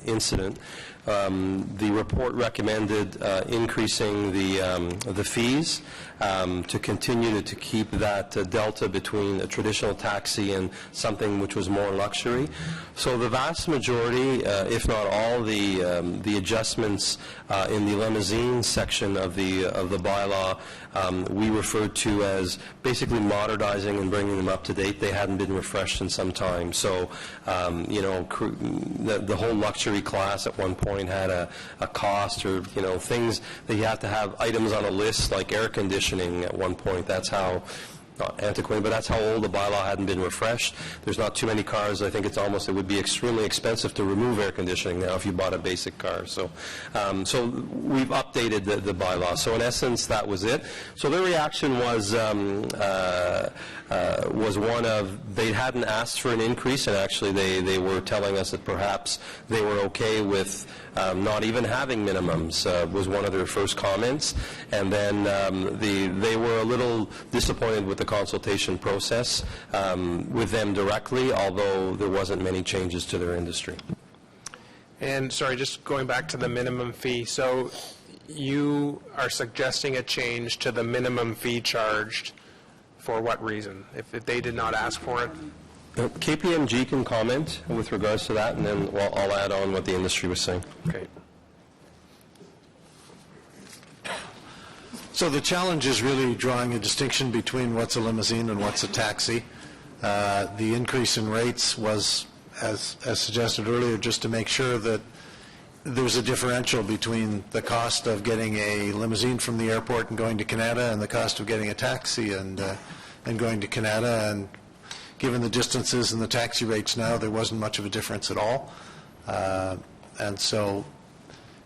incident. The report recommended increasing the fees to continue to keep that delta between a traditional taxi and something which was more luxury. So the vast majority, if not all, the adjustments in the limousine section of the bylaw we referred to as basically modernizing and bringing them up to date. They hadn't been refreshed in some time. So, the whole luxury class at one point had a cost, or, things that you have to have items on a list like air conditioning at one point. That's how, not antiquated, but that's how old the bylaw hadn't been refreshed. There's not too many cars. I think it would be extremely expensive to remove air conditioning now if you bought a basic car. So we've updated the bylaw. So in essence, that was it. So their reaction was one of, they hadn't asked for an increase, and actually they were telling us that perhaps they were okay with not even having minimums, was one of their first comments. And then they were a little disappointed with the consultation process with them directly, although there wasn't many changes to their industry. And sorry, just going back to the minimum fee. So you are suggesting a change to the minimum fee charged for what reason? If they did not ask for it? KPMG can comment with regards to that, and then I'll add on what the industry was saying. Okay. So the challenge is really drawing a distinction between what's a limousine and what's a taxi. The increase in rates was, as suggested earlier, just to make sure that there's a differential between the cost of getting a limousine from the airport and going to Canada and the cost of getting a taxi and going to Canada. And given the distances and the taxi rates now, there wasn't much of a difference at all. And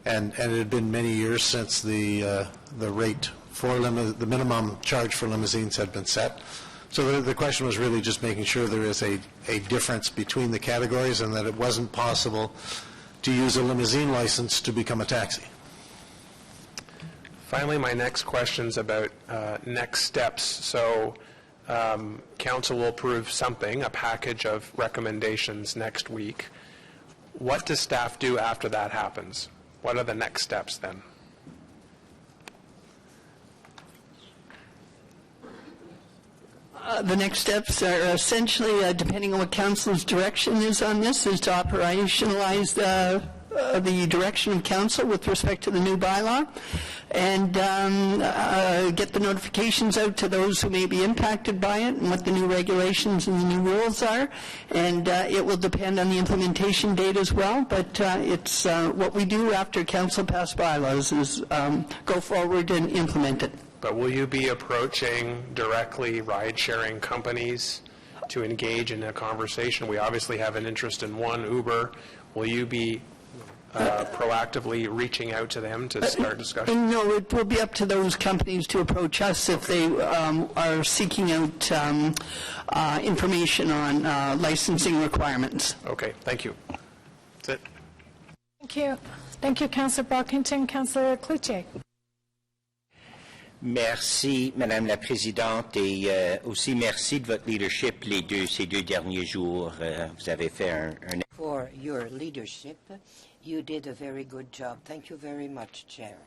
it had been many years since the rate for the minimum charge for limousines had been set. So the question was really just making sure there is a difference between the categories, and that it wasn't possible to use a limousine license to become a taxi. Finally, my next question is about next steps. So council will approve something, a package of recommendations next week. What does staff do after that happens? What are the next steps then? The next steps are essentially, depending on what council's direction is on this, is to operationalize the direction of council with respect to the new bylaw, and get the notifications out to those who may be impacted by it and what the new regulations and the new rules are. And it will depend on the implementation date as well, but it's what we do after council passed bylaws is go forward and implement it. But will you be approaching directly ride-sharing companies to engage in a conversation? We obviously have an interest in one, Uber. Will you be proactively reaching out to them to start discussion? No, it will be up to those companies to approach us if they are seeking out information on licensing requirements. Okay, thank you. That's it. Thank you. Thank you, Councillor Brockington. Councillor Cloutier. Merci, Madame la Présidente, et aussi merci de votre leadership ces deux derniers jours. Vous avez fait un... For your leadership, you did a very good job. Thank you very much, Chair.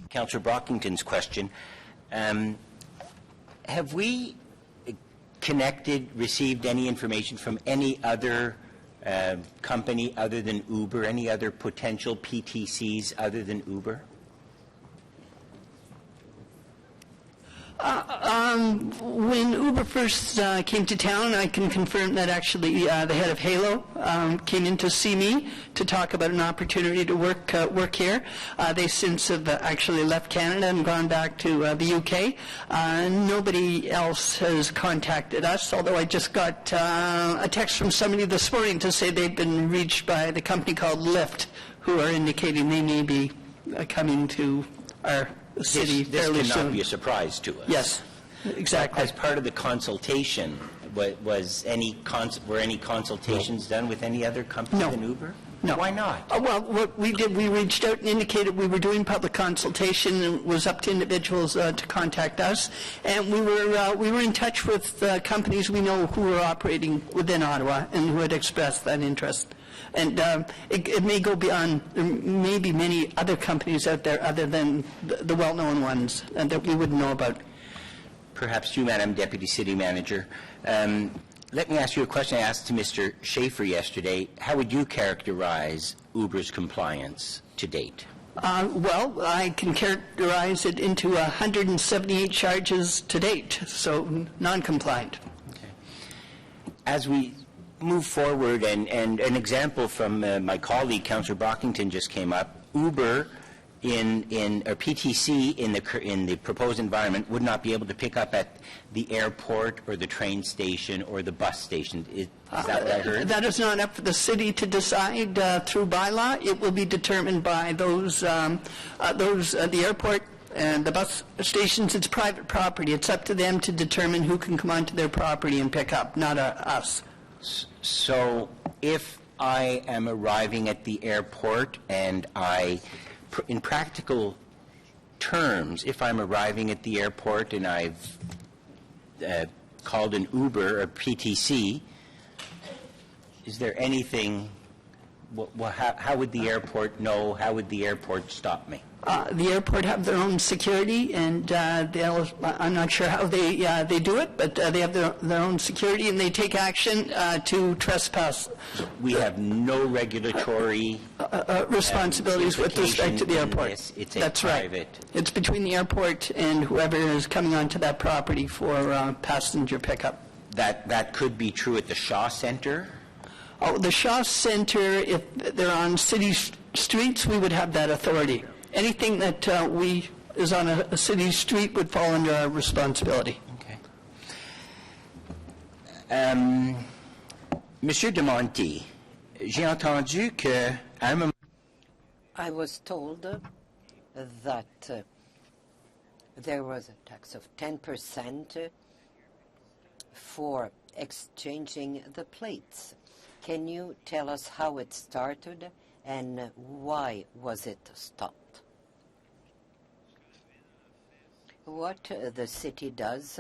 Councillor Brockington's question. Have we received any information from any other company other than Uber, any other potential PTCs other than Uber? When Uber first came to town, I can confirm that actually the head of Halo came in to see me to talk about an opportunity to work here. They since have actually left Canada and gone back to the UK. Nobody else has contacted us, although I just got a text from somebody this morning to say they've been reached by the company called Lyft, who are indicating they may be coming to our city fairly soon. This cannot be a surprise to us. Yes, exactly. As part of the consultation, were any consultations done with any other company than Uber? No. Why not? Well, what we did, we reached out and indicated we were doing public consultation, and it was up to individuals to contact us. And we were in touch with companies we know who are operating within Ottawa and who had expressed that interest. And it may go beyond, there may be many other companies out there other than the well-known ones that we wouldn't know about. Perhaps you, Madam Deputy City Manager. Let me ask you a question I asked to Mr. Schaefer yesterday. How would you characterize Uber's compliance to date? Well, I can characterize it into 178 charges to date, so non-compliant. Okay. As we move forward, and an example from my colleague, Councillor Brockington, just came up. Uber or PTC in the proposed environment would not be able to pick up at the airport or the train station or the bus station. Is that what I heard? That is not up for the city to decide through bylaw. It will be determined by those the airport and the bus stations. It's private property. It's up to them to determine who can come onto their property and pick up, not us. So if I am arriving at the airport and in practical terms, if I'm arriving at the airport and I've called an Uber or PTC, is there anything, how would the airport know, how would the airport stop me? The airport have their own security, and I'm not sure how they do it, but they have their own security, and they take action to trespass. We have no regulatory responsibilities with respect to the airport. It's That's private. Right. It's between the airport and whoever is coming onto that property for passenger pickup. That could be true at the Shaw Centre? Oh, the Shaw Centre, if they're on city streets, we would have that authority. Anything that is on a city street would fall under our responsibility. Okay. Monsieur de Monti, j'ai entendu que à un moment... I was told that there was a tax of 10% for exchanging the plates. Can you tell us how it started and why was it stopped? What the city does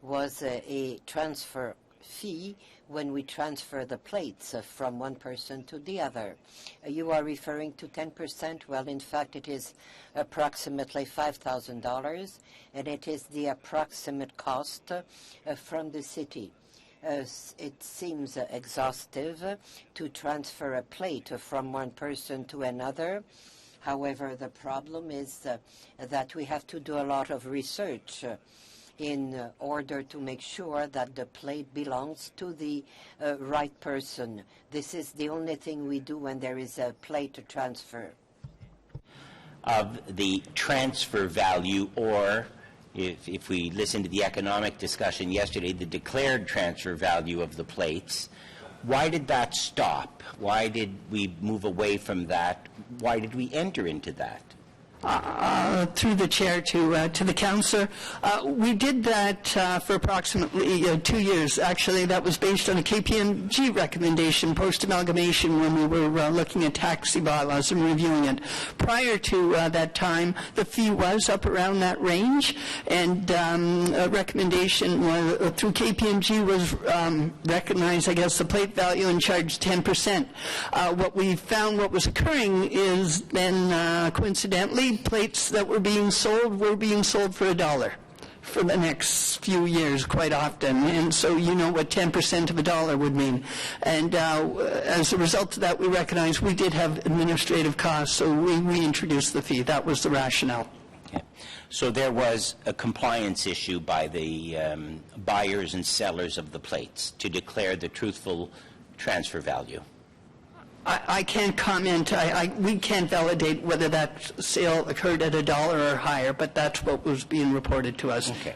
was a transfer fee when we transfer the plates from one person to the other. You are referring to 10%? Well, in fact, it is approximately $5,000, and it is the approximate cost from the city. It seems exhaustive to transfer a plate from one person to another. However, the problem is that we have to do a lot of research in order to make sure that the plate belongs to the right person. This is the only thing we do when there is a plate transfer. Of the transfer value, or if we listen to the economic discussion yesterday, the declared transfer value of the plates. Why did that stop? Why did we move away from that? Why did we enter into that? Through the chair to the councillor. We did that for approximately 2 years. Actually, that was based on a KPMG recommendation post-amalgamation when we were looking at taxi bylaws and reviewing it. Prior to that time, the fee was up around that range, and a recommendation through KPMG was recognize, I guess, the plate value and charge 10%. What we found what was occurring is then, coincidentally, plates that were being sold for $1. for the next few years quite often. And so you know what 10% of $1 would mean. And as a result of that, we recognize we did have administrative costs, so we reintroduced the fee. That was the rationale. Okay. So there was a compliance issue by the buyers and sellers of the plates to declare the truthful transfer value. I can't comment. We can't validate whether that sale occurred at $1 or higher, but that's what was being reported to us. Okay.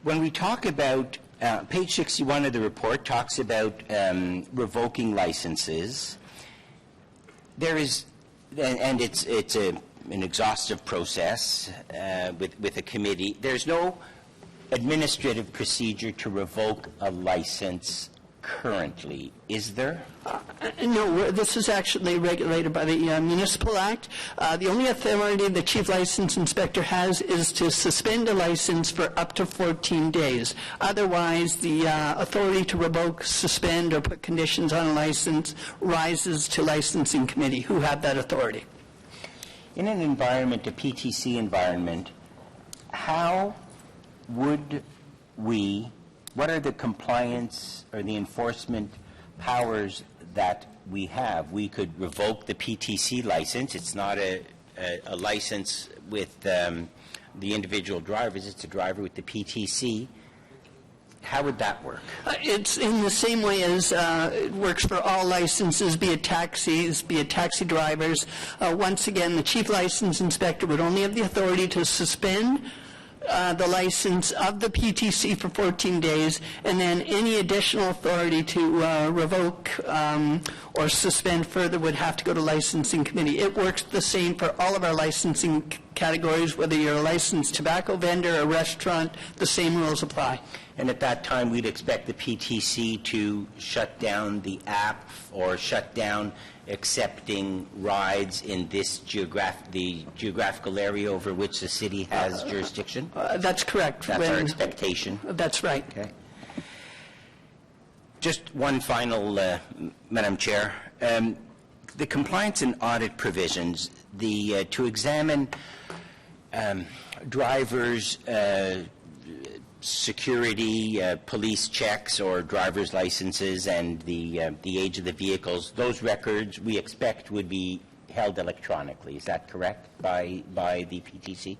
When we talk about, page 61 of the report talks about revoking licenses. There is, and it's an exhaustive process with a committee. There's no administrative procedure to revoke a license currently, is there? No, this is actually regulated by the Municipal Act. The only authority the Chief License Inspector has is to suspend a license for up to 14 days. Otherwise, the authority to revoke, suspend, or put conditions on a license rises to licensing committee, who have that authority. In an environment, a PTC environment, how would we, what are the compliance or the enforcement powers that we have? We could revoke the PTC license. It's not a license with the individual drivers. It's a driver with the PTC. How would that work? It's in the same way as it works for all licenses, be it taxis, be it taxi drivers. Once again, the Chief License Inspector would only have the authority to suspend the license of the PTC for 14 days, and then any additional authority to revoke or suspend further would have to go to licensing committee. It works the same for all of our licensing categories, whether you're a licensed tobacco vendor, a restaurant, the same rules apply. And at that time, we'd expect the PTC to shut down the app or shut down accepting rides in this geographical area over which the city has jurisdiction? That's correct. That's our expectation? That's right. Okay. Just one final, Madam Chair. The compliance and audit provisions, to examine drivers' security, police checks, or driver's licenses, and the age of the vehicles, those records we expect would be held electronically. Is that correct by the PTC?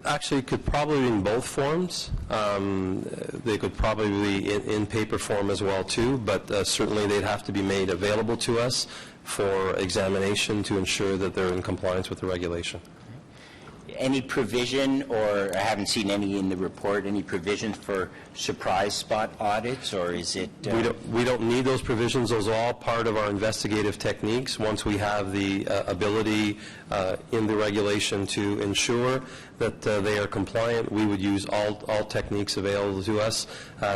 Actually, it could probably be in both forms. They could probably be in paper form as well, too, but certainly they'd have to be made available to us for examination to ensure that they're in compliance with the regulation. Any provision, or I haven't seen any in the report, any provision for surprise spot audits, or is it? We don't need those provisions. Those are all part of our investigative techniques. Once we have the ability in the regulation to ensure that they are compliant, we would use all techniques available to us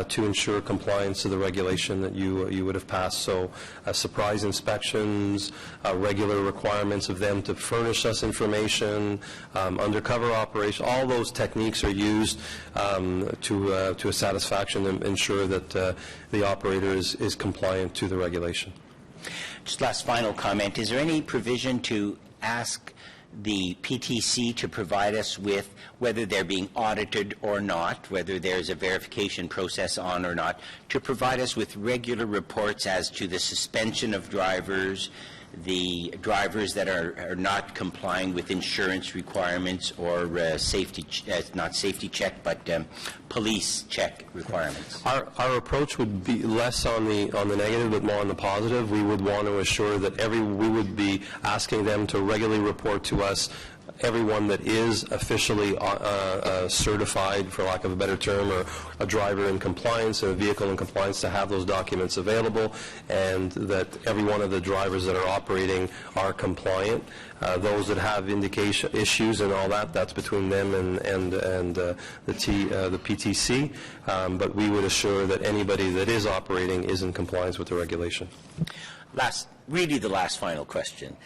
to ensure compliance to the regulation that you would have passed. So surprise inspections, regular requirements of them to furnish us information, undercover operation, all those techniques are used to a satisfaction and ensure that the operator is compliant to the regulation. Just last final comment. Is there any provision to ask the PTC to provide us with, whether they're being audited or not, whether there's a verification process on or not, to provide us with regular reports as to the suspension of drivers, the drivers that are not complying with insurance requirements or not safety check, but police check requirements? Our approach would be less on the negative, but more on the positive. We would want to assure that we would be asking them to regularly report to us everyone that is officially certified, for lack of a better term, or a driver in compliance or a vehicle in compliance, to have those documents available, and that every one of the drivers that are operating are compliant. Those that have indication issues and all that, that's between them and the PTC, but we would assure that anybody that is operating is in compliance with the regulation. Really the last final question.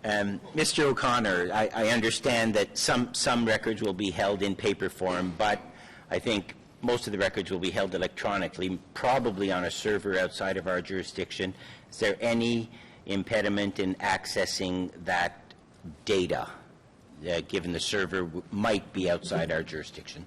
Mr. O'Connor, I understand that some records will be held in paper form, but I think most of the records will be held electronically, probably on a server outside of our jurisdiction. Is there any impediment in accessing that data given the server might be outside our jurisdiction.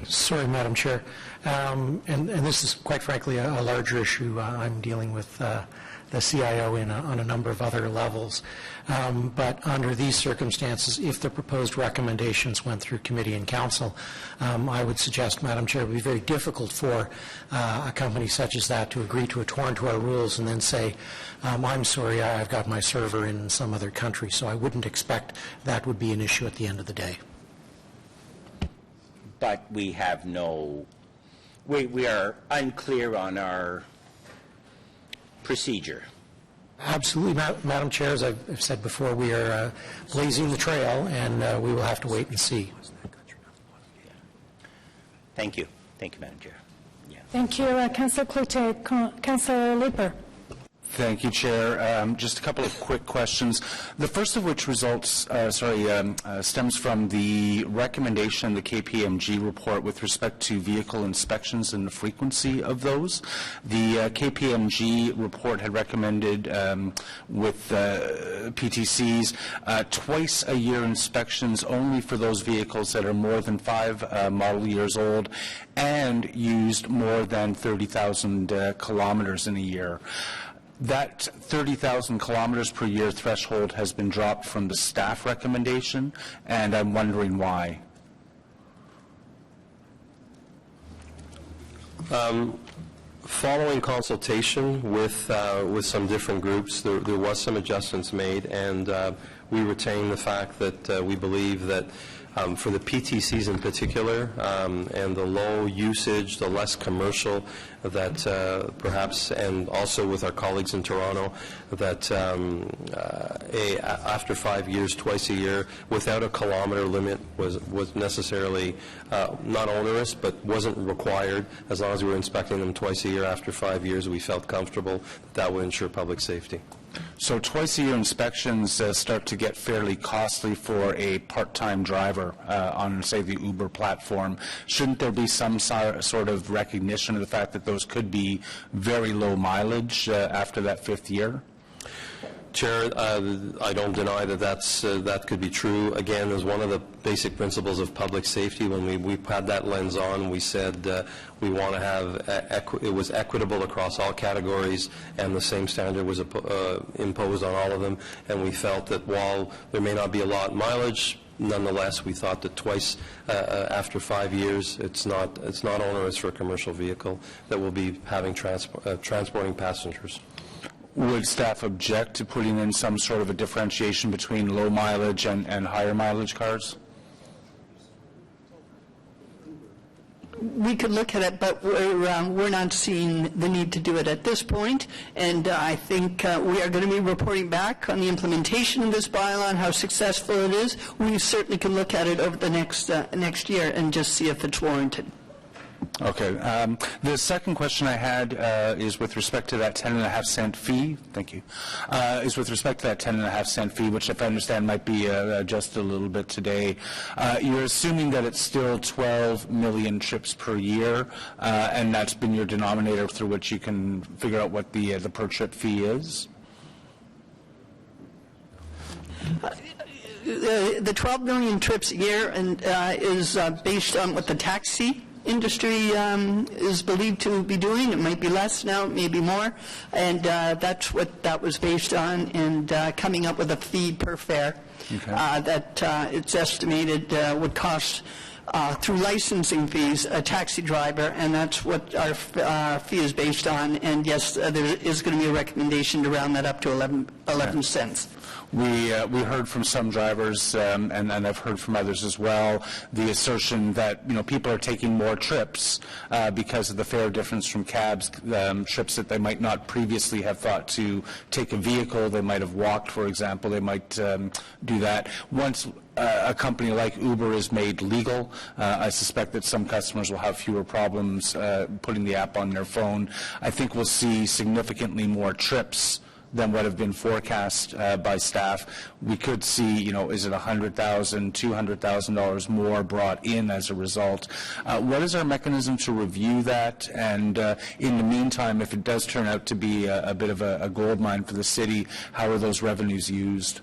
Sorry, Madam Chair. And this is, quite frankly, a larger issue. I'm dealing with the CIO on a number of other levels. But under these circumstances, if the proposed recommendations went through committee and council, I would suggest, Madam Chair, it would be very difficult for a company such as that to agree to torn to our rules and then say, I'm sorry, I've got my server in some other country. So I wouldn't expect that would be an issue at the end of the day. But we have no, we are unclear on our procedure. Absolutely, Madam Chair. As I've said before, we are blazing the trail, and we will have to wait and see. Thank you. Thank you, Madam Chair. Thank you, Councillor Cloutier. Councillor Leeper. Thank you, Chair. Just a couple of quick questions. The first of which stems from the recommendation in the KPMG report with respect to vehicle inspections and the frequency of those. The KPMG report had recommended with PTCs twice a year inspections only for those vehicles that are more than 5 model years old and used more than 30,000 kilometers in a year. That 30,000 kilometers per year threshold has been dropped from the staff recommendation, and I'm wondering why. Following consultation with some different groups, there was some adjustments made, and we retain the fact that we believe that for the PTCs in particular, and the low usage, the less commercial, that perhaps, and also with our colleagues in Toronto, that after 5 years, twice a year, without a kilometer limit was necessarily not onerous, but wasn't required. As long as we were inspecting them twice a year after 5 years, we felt comfortable that would ensure public safety. So twice-a-year inspections start to get fairly costly for a part-time driver on, say, the Uber platform. Shouldn't there be some sort of recognition of the fact that those could be very low mileage after that 5th year? Chair, I don't deny that that could be true. Again, as one of the basic principles of public safety, when we had that lens on, we said we want to have it was equitable across all categories, and the same standard was imposed on all of them. And we felt that while there may not be a lot mileage, nonetheless, we thought that twice after 5 years, it's not onerous for a commercial vehicle that will be having transporting passengers. Would staff object to putting in some sort of a differentiation between low mileage and higher mileage cars? We could look at it, but we're not seeing the need to do it at this point. And I think we are going to be reporting back on the implementation of this bylaw and how successful it is. We certainly can look at it over the next year and just see if it's warranted. Okay. The second question I had is with respect to that 10.5-cent fee. Thank you. Is with respect to that 10.5-cent fee, which, if I understand, might be adjusted a little bit today. You're assuming that it's still 12 million trips per year, and that's been your denominator through which you can figure out what the per trip fee is? The 12 million trips a year is based on what the taxi industry is believed to be doing. It might be less now, it may be more, and that's what that was based on, and coming up with a fee per fare that it's estimated would cost through licensing fees a taxi driver, and that's what our fee is based on. And yes, there is going to be a recommendation to round that up to 11 cents. We heard from some drivers, and I've heard from others as well, the assertion that people are taking more trips because of the fare difference from cabs, trips that they might not previously have thought to take a vehicle. They might have walked, for example. They might do that. Once a company like Uber is made legal, I suspect that some customers will have fewer problems putting the app on their phone. I think we'll see significantly more trips than what have been forecast by staff. We could see, is it $100,000, $200,000 more brought in as a result? What is our mechanism to review that? And in the meantime, if it does turn out to be a bit of a gold mine for the city, how are those revenues used?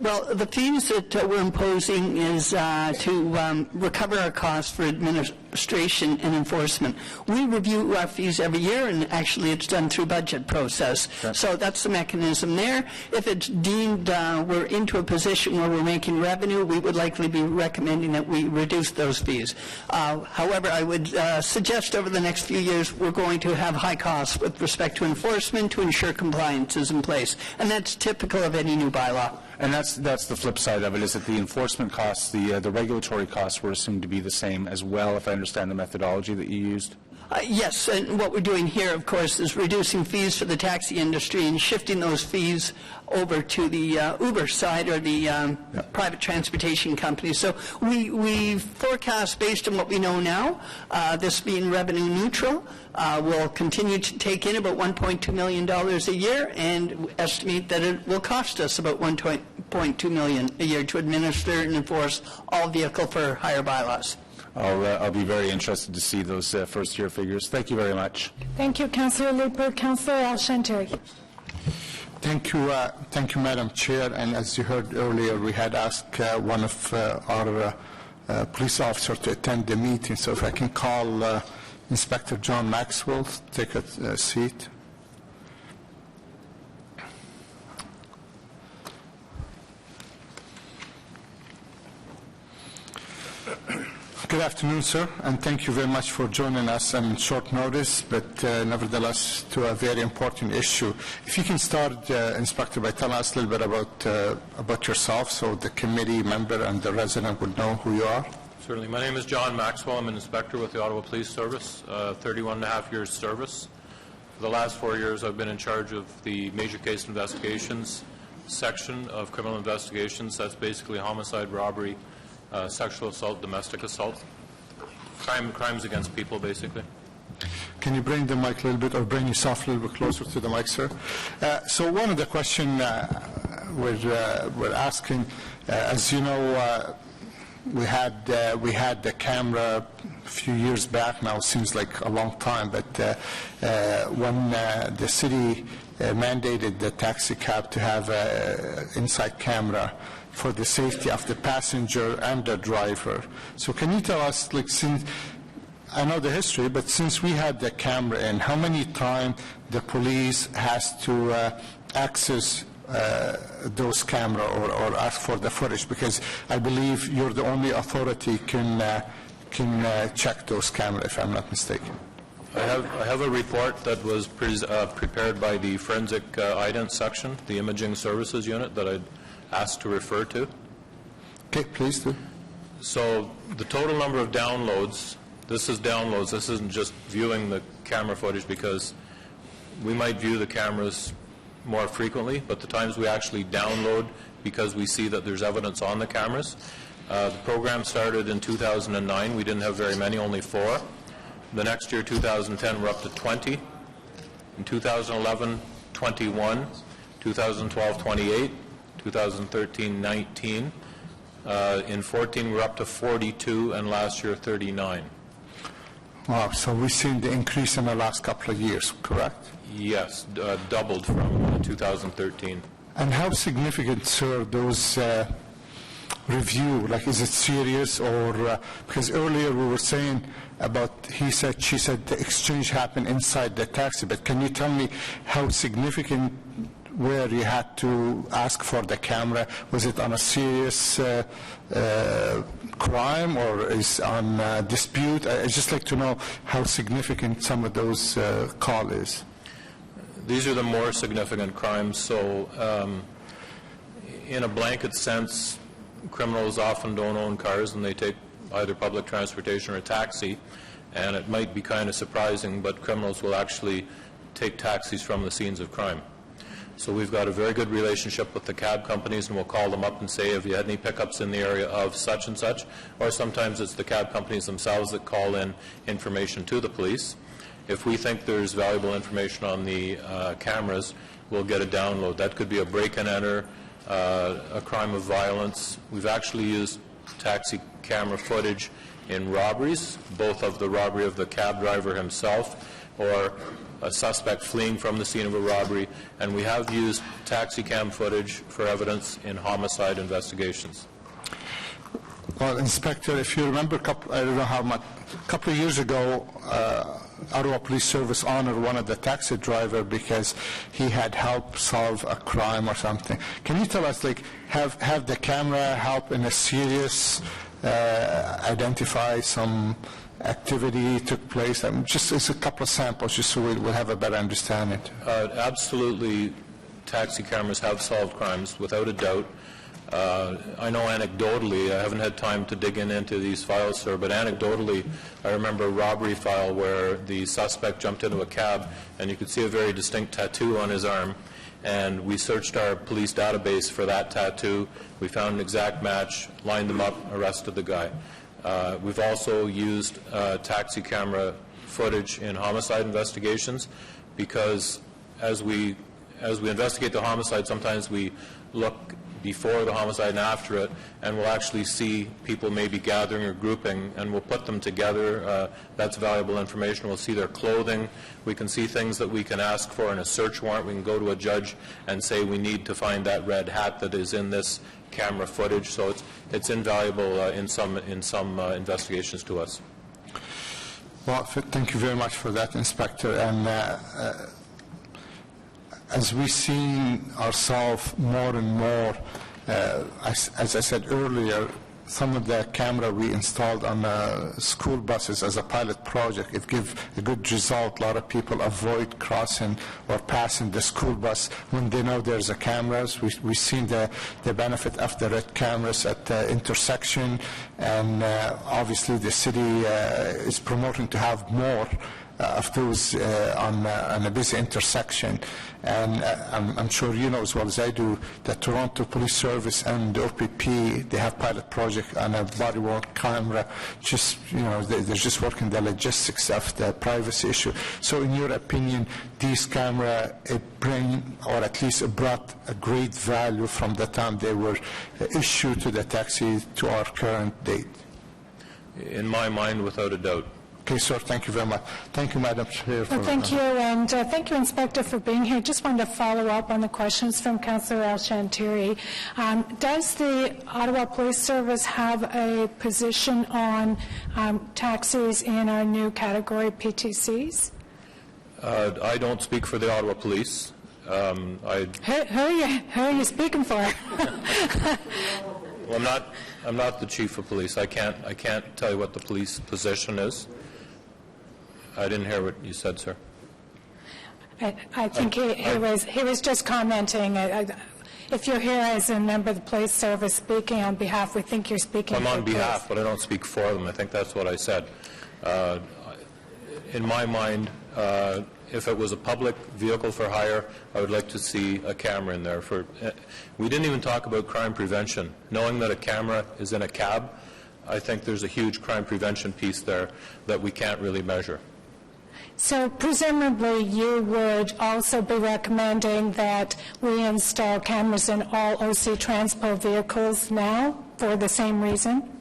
Well, the fees that we're imposing is to recover our costs for administration and enforcement. We review our fees every year, and actually it's done through budget process. Sure. So that's the mechanism there. If it's deemed we're into a position where we're making revenue, we would likely be recommending that we reduce those fees. However, I would suggest over the next few years we're going to have high costs with respect to enforcement to ensure compliance is in place. And that's typical of any new bylaw. And that's the flip side of it, is that the enforcement costs, the regulatory costs were assumed to be the same as well, if I understand the methodology that you used? Yes, and what we're doing here, of course, is reducing fees for the taxi industry and shifting those fees over to the Uber side or the private transportation companies. So we forecast, based on what we know now, this being revenue neutral. We'll continue to take in about $1.2 million a year and estimate that it will cost us about $1.2 million a year to administer and enforce all vehicle for hire bylaws. I'll be very interested to see those first-year figures. Thank you very much. Thank you, Councillor Luper. Councillor Al-Shantari. Thank you, Madam Chair. And as you heard earlier, we had asked one of our police officers to attend the meeting. So if I can call Inspector John Maxwell, take a seat. Good afternoon, sir, and thank you very much for joining us on short notice, but nevertheless to a very important issue. If you can start, Inspector, by telling us a little bit about yourself so the committee member and the resident would know who you are. Certainly. My name is John Maxwell. I'm an inspector with the Ottawa Police Service, 31 and a half years service. For the last 4 years, I've been in charge of the major case investigations section of criminal investigations. That's basically homicide, robbery, sexual assault, domestic assault, crimes against people, basically. Can you bring the mic a little bit, or bring yourself a little bit closer to the mic, sir? So one of the questions we're asking, as you know, we had the camera a few years back now. It seems like a long time, but when the city mandated the taxi cab to have an inside camera for the safety of the passenger and the driver. So can you tell us, like, since I know the history, but since we had the camera in, how many times the police has to access those camera or ask for the footage? Because I believe you're the only authority can check those cameras, if I'm not mistaken. I have a report that was prepared by the Forensic Ident section, the Imaging Services Unit, that I'd asked to refer to. Okay, please do. So the total number of downloads, this is downloads, this isn't just viewing the camera footage, because we might view the cameras more frequently, but the times we actually download because we see that there's evidence on the cameras. The program started in 2009. We didn't have very many, only 4. The next year, 2010, we're up to 20. In 2011, 21. 2012, 28. 2013, 19. In 14, we're up to 42, and last year, 39. Wow, so we've seen the increase in the last couple of years, correct? Yes, doubled from 2013. And how significant, sir, those review? Like, is it serious, or because earlier we were saying about he said, she said, the exchange happened inside the taxi, but can you tell me how significant where you had to ask for the camera? Was it on a serious crime, or is on dispute? I'd just like to know how significant some of those call is. These are the more significant crimes. So in a blanket sense, criminals often don't own cars, and they take either public transportation or a taxi, and it might be kind of surprising, but criminals will actually take taxis from the scenes of crime. So we've got a very good relationship with the cab companies, and we'll call them up and say, have you had any pickups in the area of such and such? Or sometimes it's the cab companies themselves that call in information to the police. If we think there's valuable information on the cameras, will get a download. That could be a break and enter, a crime of violence. We've actually used taxi camera footage in robberies, both of the robbery of the cab driver himself or a suspect fleeing from the scene of a robbery, and we have used taxi cam footage for evidence in homicide investigations. Well, Inspector, if you remember, I don't know how much, a couple of years ago, Ottawa Police Service honored one of the taxi driver because he had helped solve a crime or something. Can you tell us, like, have the camera help in a serious identify some activity took place? Just it's a couple of samples, just so we'll have a better understanding. Absolutely, taxi cameras have solved crimes, without a doubt. I know anecdotally, I haven't had time to dig into these files, sir, but anecdotally, I remember a robbery file where the suspect jumped into a cab, and you could see a very distinct tattoo on his arm, and we searched our police database for that tattoo. We found an exact match, lined them up, arrested the guy. We've also used taxi camera footage in homicide investigations because as we investigate the homicide, sometimes we look before the homicide and after it, and we'll actually see people maybe gathering or grouping, and we'll put them together. That's valuable information. We'll see their clothing. We can see things that we can ask for in a search warrant. We can go to a judge and say we need to find that red hat that is in this camera footage. So it's invaluable in some investigations to us. Well, thank you very much for that, Inspector. And as we see ourselves more and more, as I said earlier, some of the camera we installed on school buses as a pilot project, it gives a good result. A lot of people avoid crossing or passing the school bus when they know there's a cameras. We've seen the benefit of the red cameras at the intersection, and obviously the city is promoting to have more of those on a busy intersection. And I'm sure you know as well as I do that Toronto Police Service and the OPP, they have pilot project on a body-worn camera. Just, they're just working the logistics of the privacy issue. So in your opinion, these camera bring, or at least brought a great value from the time they were issued to the taxi to our current date? In my mind, without a doubt. Okay, sir, thank you very much. Thank you, Madam Chair. Well, thank you, and thank you, Inspector, for being here. Just wanted to follow up on the questions from Councillor El-Shantiri. Does the Ottawa Police Service have a position on taxis in our new category PTCs? I don't speak for the Ottawa Police. Who are you speaking for? Well, I'm not the chief of police. I can't tell you what the police position is. I didn't hear what you said, sir. I think he was just commenting. If you're here as a member of the police service speaking on behalf, we think you're speaking I'm for on behalf, police. but I don't speak for them. I think that's what I said. In my mind, if it was a public vehicle for hire, I would like to see a camera in there. We didn't even talk about crime prevention. Knowing that a camera is in a cab, I think there's a huge crime prevention piece there that we can't really measure. So presumably you would also be recommending that we install cameras in all OC Transpo vehicles now for the same reason?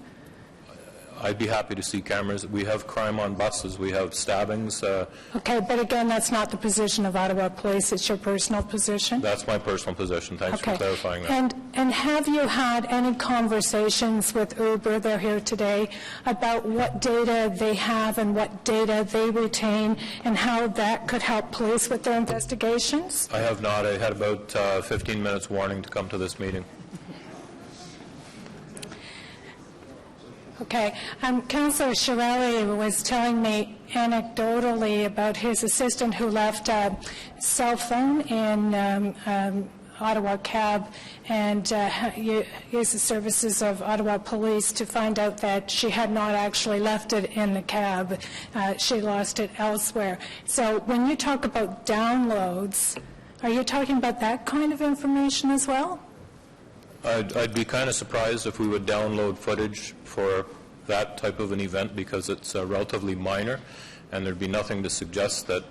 I'd be happy to see cameras. We have crime on buses. We have stabbings. Okay, but again, that's not the position of Ottawa Police. It's your personal position? That's my personal position. Thanks for clarifying that. And have you had any conversations with Uber, they're here today, about what data they have and what data they retain and how that could help police with their investigations? I have not. I had about 15 minutes warning to come to this meeting. Okay. Councillor Chiarelli was telling me anecdotally about his assistant who left a cell phone in Ottawa cab and used the services of Ottawa Police to find out that she had not actually left it in the cab. She lost it elsewhere. So when you talk about downloads, are you talking about that kind of information as well? I'd be kind of surprised if we would download footage for that type of an event because it's relatively minor, and there'd be nothing to suggest that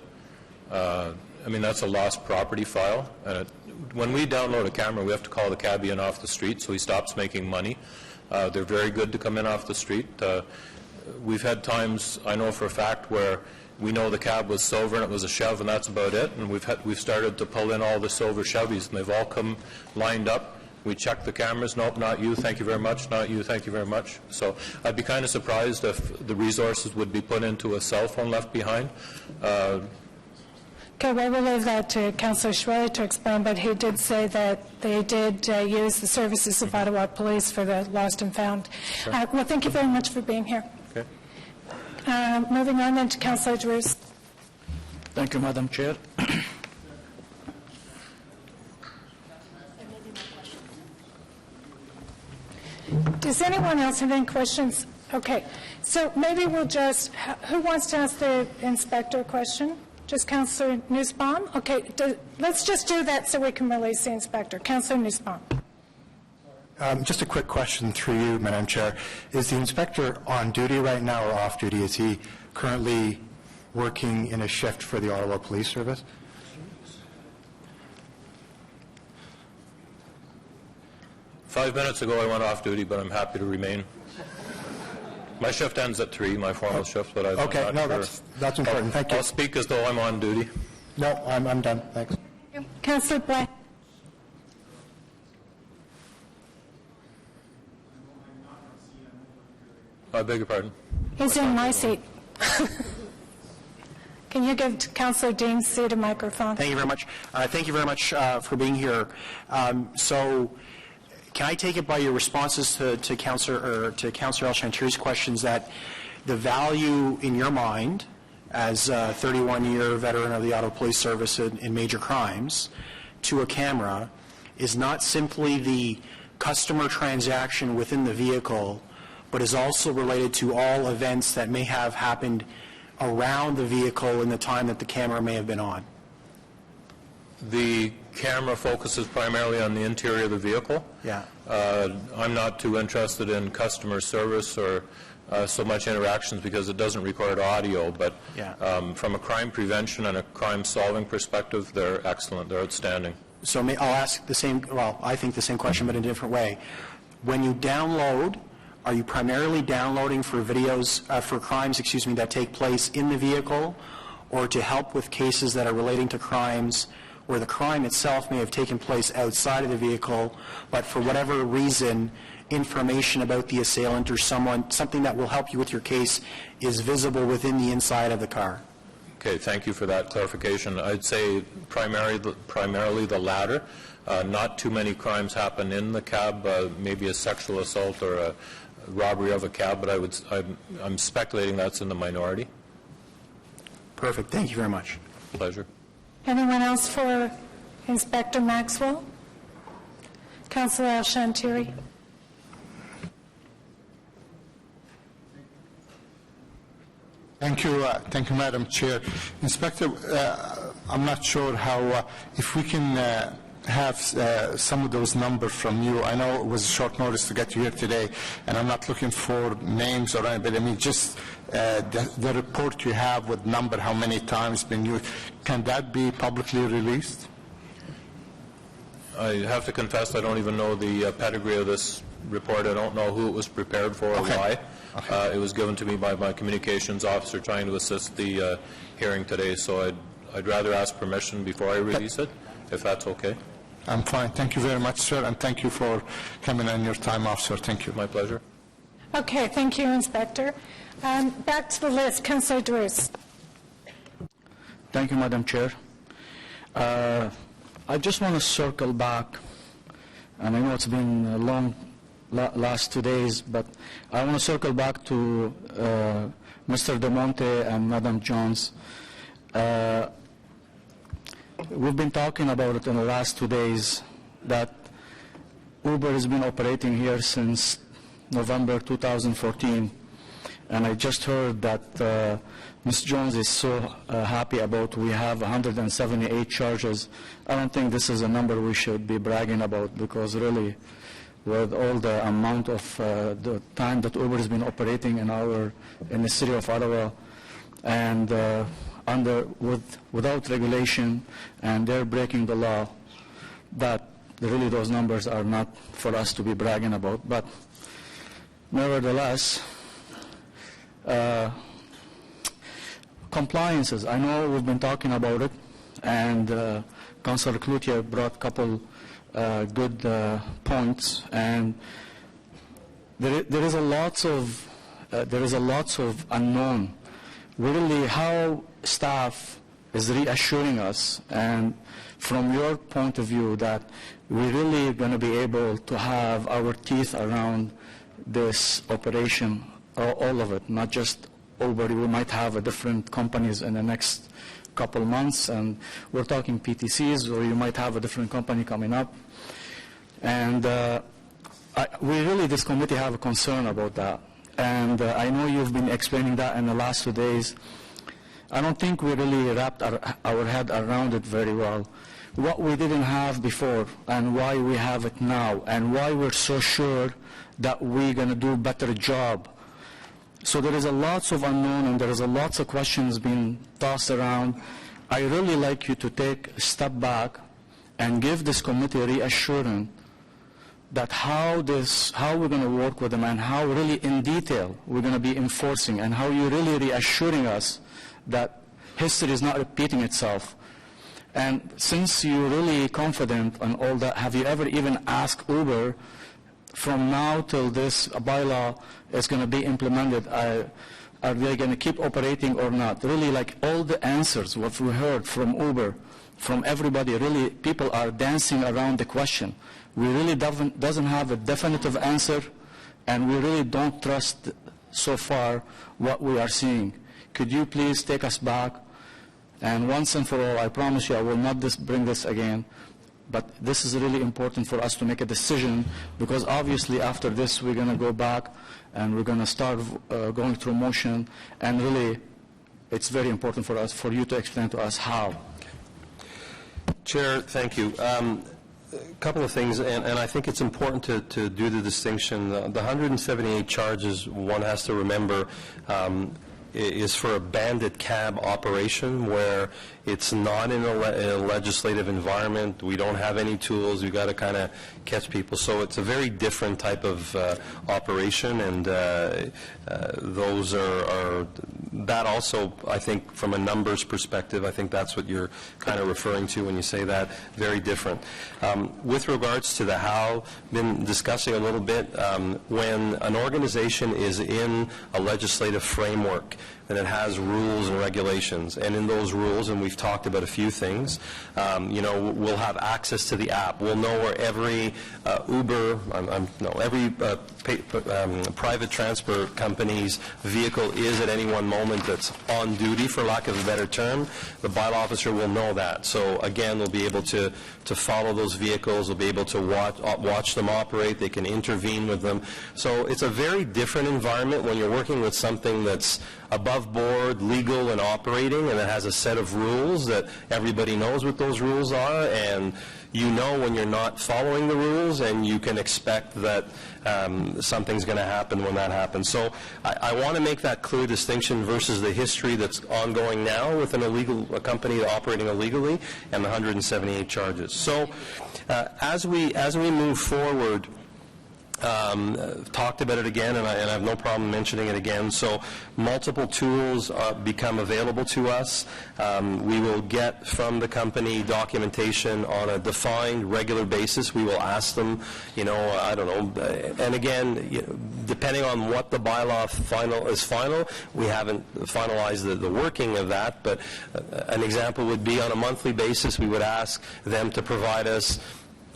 I mean, that's a lost property file. And when we download a camera, we have to call the cabbie in off the street, so he stops making money. They're very good to come in off the street. We've had times, I know for a fact, where we know the cab was silver and it was a Chev, and that's about it. And we've started to pull in all the silver Chevys, and they've all come lined up. We check the cameras. Nope, not you. Thank you very much. Not you. Thank you very much. So I'd be kind of surprised if the resources would be put into a cell phone left behind. Okay, well, we'll leave that to Councillor Shirley to explain, but he did say that they did use the services of Ottawa Police for the lost and found. Sure. Well, thank you very much for being here. Okay. Moving on then to Councillor Drews. Thank you, Madam Chair. Does anyone else have any questions? Okay, so maybe we'll just, who wants to ask the inspector a question? Just Councillor Nussbaum? Okay, let's just do that so we can release the inspector. Councillor Nussbaum. Just a quick question through you, Madam Chair. Is the inspector on duty right now or off duty? Is he currently working in a shift for the Ottawa Police Service? "5 minutes ago I went off duty, but I'm happy to remain. My shift ends at 3, my formal shift, but I'm okay, not no, sure. that's important. Thank you. I'll speak as though I'm on duty. No, I'm done. Thanks. Councillor Black. I beg your pardon? He's in my seat. Can you give Councillor Dean's seat a microphone? Thank you very much. Thank you very much for being here. So, can I take it by your responses to Councillor El Chantiri's questions that the value in your mind, as a 31-year veteran of the Ottawa Police Service in major crimes, to a camera, is not simply the customer transaction within the vehicle, but is also related to all events that may have happened around the vehicle in the time that the camera may have been on? The camera focuses primarily on the interior of the vehicle. Yeah. I'm not too interested in customer service or so much interactions because it doesn't record audio, but Yeah. From a crime prevention and a crime solving perspective, they're excellent, they're outstanding. So I'll ask the same, well, I think the same question, but in a different way. When you download, are you primarily downloading for videos, for crimes, that take place in the vehicle, or to help with cases that are relating to crimes where the crime itself may have taken place outside of the vehicle, but for whatever reason, information about the assailant or something that will help you with your case is visible within the inside of the car? Okay, thank you for that clarification. I'd say primarily the latter. Not too many crimes happen in the cab, maybe a sexual assault or a robbery of a cab, but I'm speculating that's in the minority. Perfect. Thank you very much. Pleasure. Anyone else for Inspector Maxwell? Councillor El Chantiri. Thank you, Madam Chair. Inspector, I'm not sure how, if we can have some of those numbers from you. I know it was short notice to get you here today, and I'm not looking for names or anything, but I mean just the report you have with number, how many times been used. Can that be publicly released? I have to confess I don't even know the pedigree of this report. I don't know who it was prepared for or why. It was given to me by my communications officer trying to assist the hearing today, so I'd rather ask permission before I release it, if that's okay. I'm fine. Thank you very much, sir, and thank you for coming on your time off, sir. Thank you. My pleasure. Okay, thank you, Inspector. Back to the list. Councillor Drews. Thank you, Madam Chair. I just want to circle back, and I know it's been a long last 2 days, but I want to circle back to Mr. De Monte and Madam Jones. We've been talking about it in the last 2 days, that Uber has been operating here since November 2014, and I just heard that Ms. Jones is so happy about we have 178 charges. I don't think this is a number we should be bragging about, because really, with all the amount of the time that Uber has been operating in the city of Ottawa, and without regulation, and they're breaking the law, that really those numbers are not for us to be bragging about. But nevertheless, compliances, I know we've been talking about it, and Councilor Cloutier brought a couple good points, and there is a lots of unknown. Really, how staff is reassuring us, and from your point of view, that we're really going to be able to have our teeth around this operation, all of it, not just Uber. We might have different companies in the next couple months, and we're talking PTCs, or you might have a different company coming up. And we really, this committee, have a concern about that. And I know you've been explaining that in the last 2 days. I don't think we really wrapped our head around it very well. What we didn't have before, and why we have it now, and why we're so sure that we're going to do a better job. So there is a lots of unknown, and there is a lots of questions being tossed around. I really like you to take a step back and give this committee reassurance that how we're going to work with them, and how really in detail we're going to be enforcing, and how you're really reassuring us that history is not repeating itself. And since you're really confident on all that, have you ever even asked Uber, from now till this bylaw is going to be implemented, are they going to keep operating or not? Really, like all the answers, what we heard from Uber, from everybody, really people are dancing around the question. We really doesn't have a definitive answer, and we really don't trust so far what we are seeing. Could you please take us back? And once and for all, I promise you I will not bring this again. But this is really important for us to make a decision, because obviously after this we're going to go back and we're going to start going through motion, and really it's very important for us, for you to explain to us how. Chair, thank you. A couple of things, and I think it's important to do the distinction. The 178 charges, one has to remember, is for a bandit cab operation where it's not in a legislative environment. We don't have any tools. We've got to kind of catch people. So it's a very different type of operation, and those are that also, I think, from a numbers perspective, I think that's what you're kind of referring to when you say that, very different. With regards to the how, been discussing a little bit, when an organization is in a legislative framework, and it has rules and regulations, and in those rules, and we've talked about a few things, we'll have access to the app. We'll know where every every private transport company's vehicle is at any one moment that's on duty, for lack of a better term. The bylaw officer will know that. So again, they'll be able to follow those vehicles. They'll be able to watch them operate. They can intervene with them. So it's a very different environment when you're working with something that's above board, legal, and operating, and it has a set of rules that everybody knows what those rules are, and you know when you're not following the rules, and you can expect that something's going to happen when that happens. So I want to make that clear distinction versus the history that's ongoing now with a company operating illegally and the 178 charges. So as we move forward, talked about it again, and I have no problem mentioning it again. So multiple tools become available to us. We will get from the company documentation on a defined, regular basis. We will ask them, I don't know, and again, depending on what the bylaw is final, we haven't finalized the working of that, but an example would be on a monthly basis, we would ask them to provide us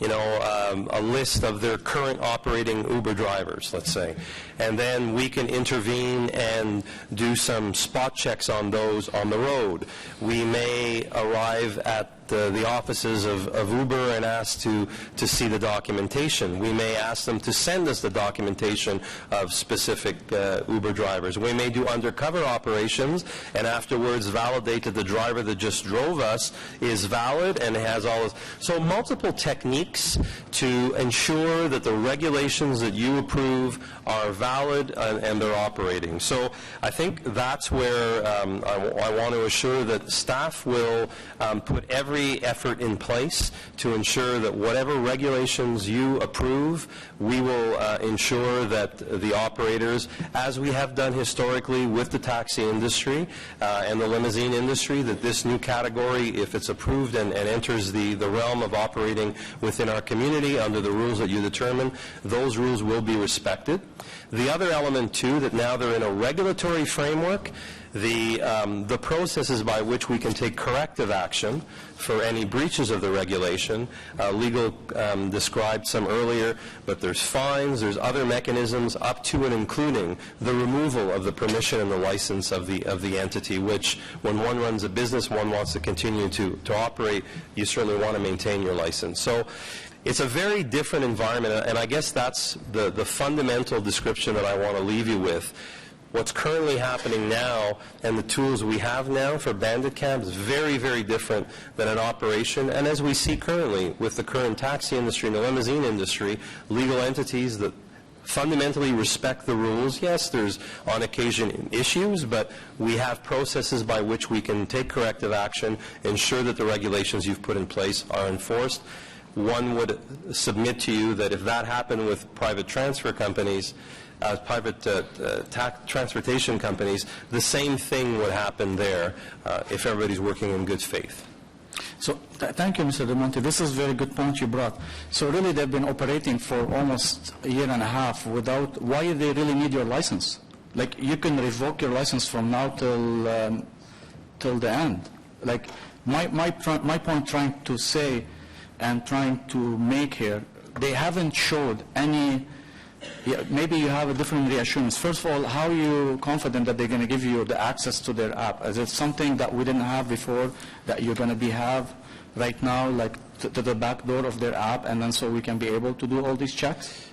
a list of their current operating Uber drivers, let's say. And then we can intervene and do some spot checks on those on the road. We may arrive at the offices of Uber and ask to see the documentation. We may ask them to send us the documentation of specific Uber drivers. We may do undercover operations and afterwards validate that the driver that just drove us is valid and has all this. So multiple techniques to ensure that the regulations that you approve are valid and they're operating. So I think that's where I want to assure that staff will put every effort in place to ensure that whatever regulations you approve, we will ensure that the operators, as we have done historically with the taxi industry and the limousine industry, that this new category, if it's approved and enters the realm of operating within our community under the rules that you determine, those rules will be respected. The other element, too, that now they're in a regulatory framework, the processes by which we can take corrective action for any breaches of the regulation. Legal described some earlier, but there's fines, there's other mechanisms up to and including the removal of the permission and the license of the entity, which when one runs a business, one wants to continue to operate, you certainly want to maintain your license. So it's a very different environment, and I guess that's the fundamental description that I want to leave you with. What's currently happening now and the tools we have now for bandit cabs is very, very different than an operation. And as we see currently with the current taxi industry and the limousine industry, legal entities that fundamentally respect the rules. Yes, there's on occasion issues, but we have processes by which we can take corrective action, ensure that the regulations you've put in place are enforced. One would submit to you that if that happened with private transfer companies, private transportation companies, the same thing would happen there if everybody's working in good faith. So thank you, Mr. DeMonte. This is a very good point you brought. So really they've been operating for almost a year and a half without, why do they really need your license? Like you can revoke your license from now till the end. Like my point trying to say and trying to make here, they haven't showed any. Yeah, maybe you have a different reassurance. First of all, how are you confident that they're going to give you the access to their app? Is it something that we didn't have before that you're going to have right now, like to the back door of their app, and then so we can be able to do all these checks?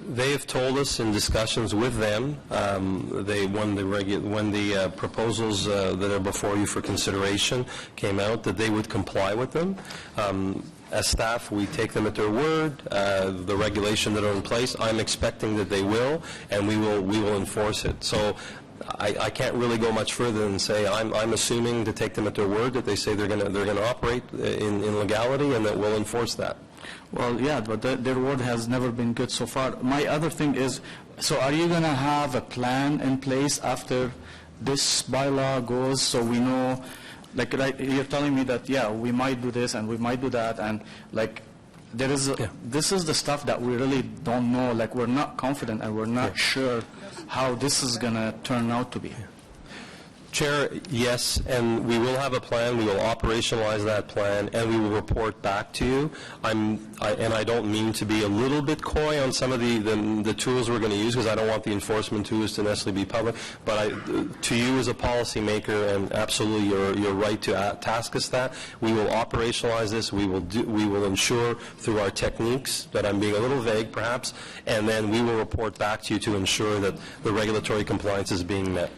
They have told us in discussions with them, when the proposals that are before you for consideration came out, that they would comply with them. As staff, we take them at their word. The regulation that are in place, I'm expecting that they will, and we will enforce it. So I can't really go much further than say I'm assuming to take them at their word that they say they're going to operate in legality, and that we'll enforce that. Well, yeah, but their word has never been good so far. My other thing is, so are you going to have a plan in place after this bylaw goes, so we know? Like you're telling me that, yeah, we might do this and we might do that, and like there is this is the stuff that we really don't know. Like we're not confident and we're not sure how this is going to turn out to be. Chair, yes, and we will have a plan. We will operationalize that plan, and we will report back to you. And I don't mean to be a little bit coy on some of the tools we're going to use, because I don't want the enforcement tools to necessarily be public. But to you as a policymaker, and absolutely you're right to task us that, we will operationalize this. We will ensure through our techniques that I'm being a little vague, perhaps, and then we will report back to you to ensure that the regulatory compliance is being met.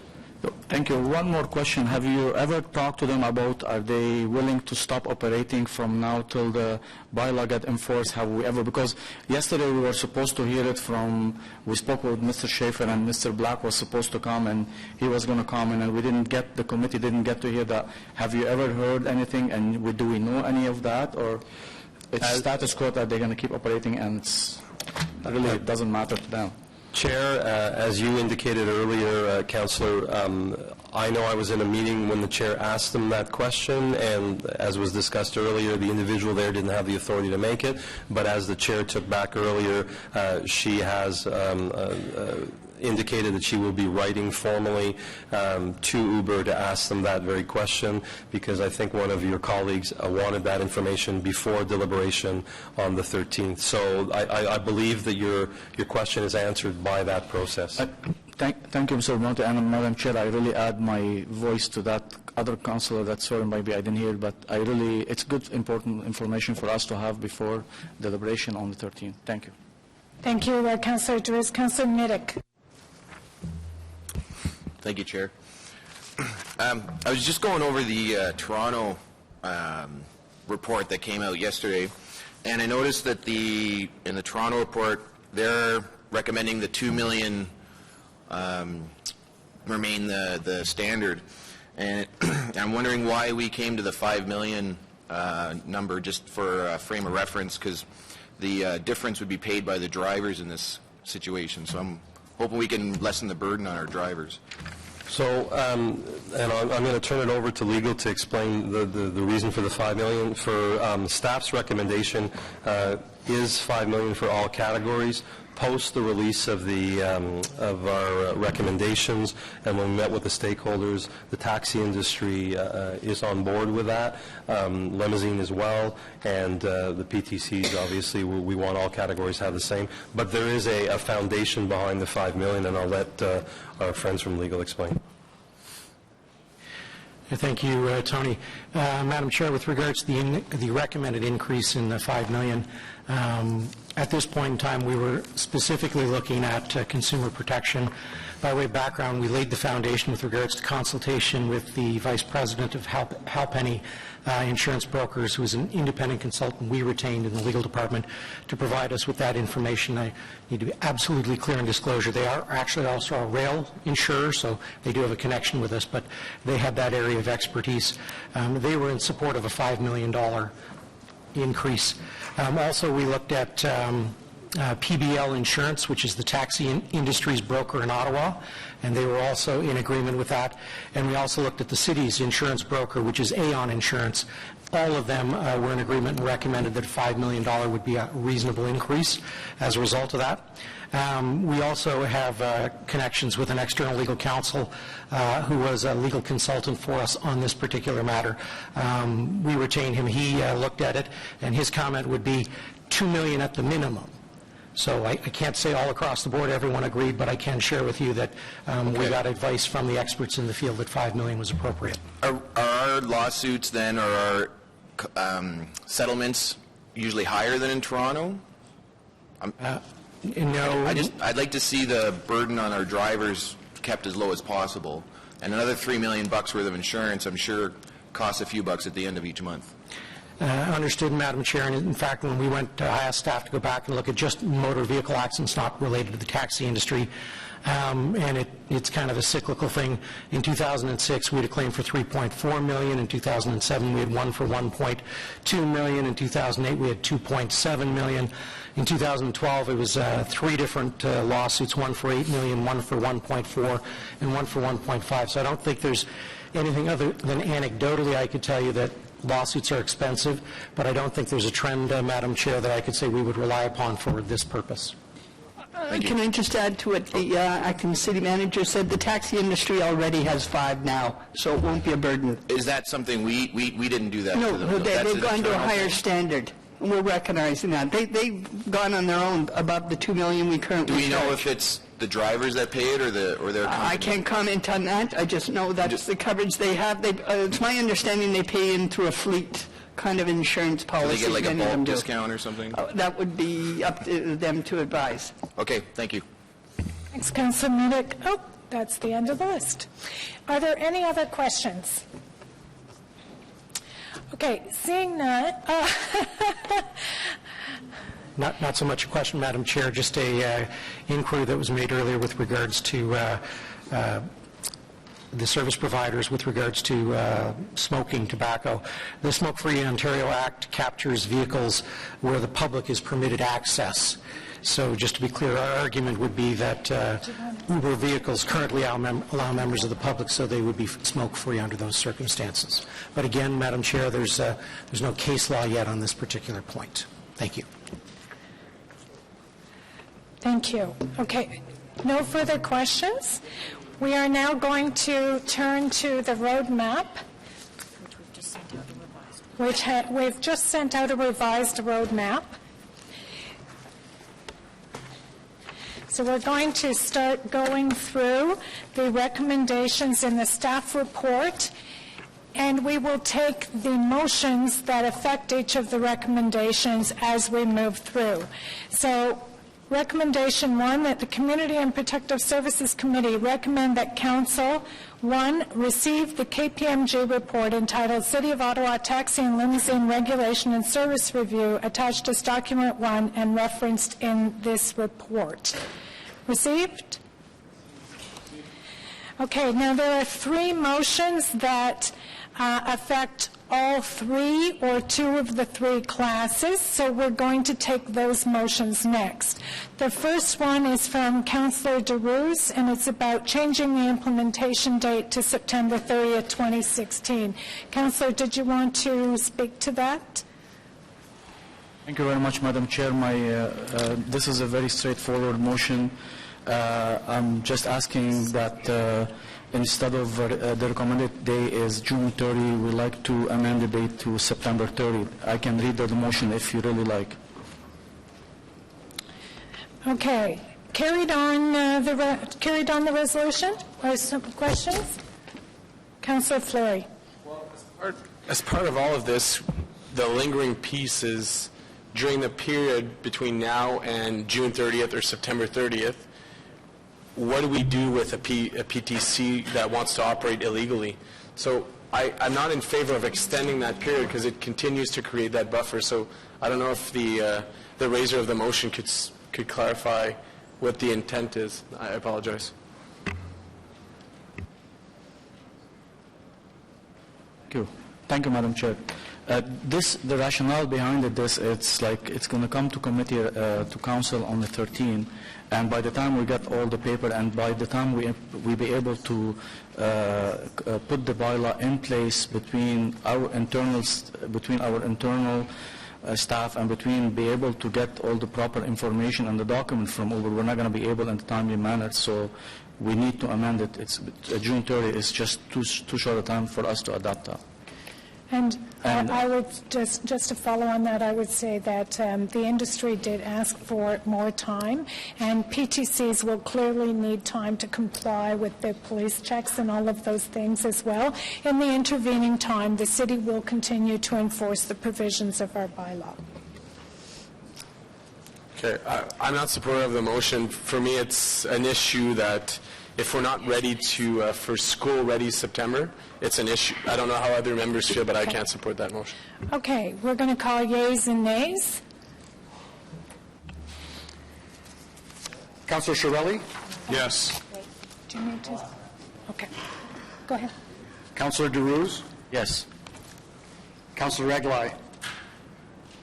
Thank you. One more question. Have you ever talked to them about, are they willing to stop operating from now till the bylaw get enforced? Have we ever, because yesterday we were supposed to hear it from, we spoke with Mr. Schaefer, and Mr. Black was supposed to come, and he was going to come, and we didn't get, the committee didn't get to hear that. Have you ever heard anything, and do we know any of that, or it's status quo that they're going to keep operating, and really it doesn't matter to them? Chair, as you indicated earlier, Councillor, I know I was in a meeting when the chair asked them that question, and as was discussed earlier, the individual there didn't have the authority to make it, but as the chair took back earlier, she has indicated that she will be writing formally to Uber to ask them that very question, because I think one of your colleagues wanted that information before deliberation on the 13th. So I believe that your question is answered by that process. Thank you, Mr. Monte, and Madam Chair, I really add my voice to that other councilor that sorry maybe I didn't hear, but it's good, important information for us to have before deliberation on the 13th. Thank you. Thank you, Councillor Drews. Councillor Middick. Thank you, Chair. I was just going over the Toronto report that came out yesterday, and I noticed that in the Toronto report, they're recommending the $2 million remain the standard. And I'm wondering why we came to the $5 million number, just for a frame of reference, because the difference would be paid by the drivers in this situation. So I'm hoping we can lessen the burden on our drivers. So, and I'm going to turn it over to legal to explain the reason for the $5 million. For staff's recommendation is $5 million for all categories. Post the release of of our recommendations, and when we met with the stakeholders, the taxi industry is on board with that. Limousine as well, and the PTCs, obviously, we want all categories to have the same. But there is a foundation behind the $5 million, and I'll let our friends from legal explain. Thank you, Tony. Madam Chair, with regards to the recommended increase in the $5 million, at this point in time, we were specifically looking at consumer protection. By way of background, we laid the foundation with regards to consultation with the Vice President of Halpenny Insurance Brokers, who is an independent consultant we retained in the legal department to provide us with that information. I need to be absolutely clear in disclosure. They are actually also a rail insurer, so they do have a connection with us, but they had that area of expertise. They were in support of a $5 million increase. Also, we looked at PBL Insurance, which is the taxi industry's broker in Ottawa, and they were also in agreement with that. And we also looked at the city's insurance broker, which is Aon Insurance. All of them were in agreement and recommended that $5 million would be a reasonable increase as a result of that. We also have connections with an external legal counsel who was a legal consultant for us on this particular matter. We retained him. He looked at it, and his comment would be $2 million at the minimum. So I can't say all across the board everyone agreed, but I can share with you that we got advice from the experts in the field that $5 million was appropriate. Are our lawsuits then, or our settlements usually higher than in Toronto? No. I'd like to see the burden on our drivers kept as low as possible. And another $3 million worth of insurance, I'm sure, costs a few bucks at the end of each month. Understood, Madam Chair. And in fact, when we went, I asked staff to go back and look at just motor vehicle accidents not related to the taxi industry. And it's kind of a cyclical thing. In 2006, we had a claim for $3.4 million. In 2007, we had one for $1.2 million. In 2008, we had $2.7 million. In 2012, it was three different lawsuits, one for $8 million, one for $1.4, and one for $1.5. So I don't think there's anything other than anecdotally I could tell you that lawsuits are expensive, but I don't think there's a trend, Madam Chair, that I could say we would rely upon for this purpose. Can I just add to what the acting city manager said? The taxi industry already has 5 now, so it won't be a burden. Is that something we didn't do that No, to them? they've gone to a higher standard. We're recognizing that. They've gone on their own above the $2 million we currently Do we know charge. if it's the drivers that pay it or their company? I can't comment on that. I just know that's the coverage they have. It's my understanding they pay in through a fleet kind of insurance Do policy. they get like a many of them bulk do. discount or something? That would be up to them to advise. Okay, thank you. Thanks, Councillor Middick. Oh, that's the end of the list. Are there any other questions? Okay, seeing none. Not so much a question, Madam Chair, just a inquiry that was made earlier with regards to the service providers with regards to smoking tobacco. The Smoke Free Ontario Act captures vehicles where the public is permitted access. So just to be clear, our argument would be that Uber vehicles currently allow members of the public, so they would be smoke-free under those circumstances. But again, Madam Chair, there's no case law yet on this particular point. Thank you. Thank you. Okay, no further questions. We are now going to turn to the roadmap, which we've just sent out a revised roadmap. So we're going to start going through the recommendations in the staff report and we will take the motions that affect each of the recommendations as we move through. So, recommendation 1, that the Community and Protective Services Committee recommend that Council, 1, receive the KPMG report entitled City of Ottawa Taxi and Limousine Regulation and Service Review, attached as Document 1 and referenced in this report. Received? Okay, now there are 3 motions that affect all 3 or 2 of the 3 classes, so we're going to take those motions next. The first one is from Councillor DeRose, and it's about changing the implementation date to September 30th, 2016. Councillor, did you want to speak to that? Thank you very much, Madam Chair. This is a very straightforward motion. I'm just asking that instead of the recommended day is June 30, we'd like to amend the date to September 30. I can read the motion if you really like. Okay. Carried on the resolution? Or some questions? Councillor Fleury. Well, as part of all of this, the lingering piece is during the period between now and June 30th or September 30th, what do we do with a PTC that wants to operate illegally? So I'm not in favor of extending that period because it continues to create that buffer. So I don't know if the raiser of the motion could clarify what the intent is. I apologize. Thank you, Madam Chair. The rationale behind this, it's going to come to committee, to council on the 13th, and by the time we get all the paper, and by the time we be able to put the bylaw in place between our internal staff and be able to get all the proper information and the document from Uber, we're not going to be able in a timely manner. So we need to amend it. June 30 is just too short a time for us to adopt that. And I would just to follow on that, I would say that the industry did ask for more time, and PTCs will clearly need time to comply with the police checks and all of those things as well. In the intervening time, the city will continue to enforce the provisions of our bylaw. Okay, I'm not supportive of the motion. For me, it's an issue that if we're not ready for school-ready September, it's an issue. I don't know how other members feel, but I can't support that motion. Okay, we're going to call yeas and nays. Councillor Chiarelli? Yes. Do you need to? Okay, go ahead. Councillor DeRose? Yes. Councillor Reglai?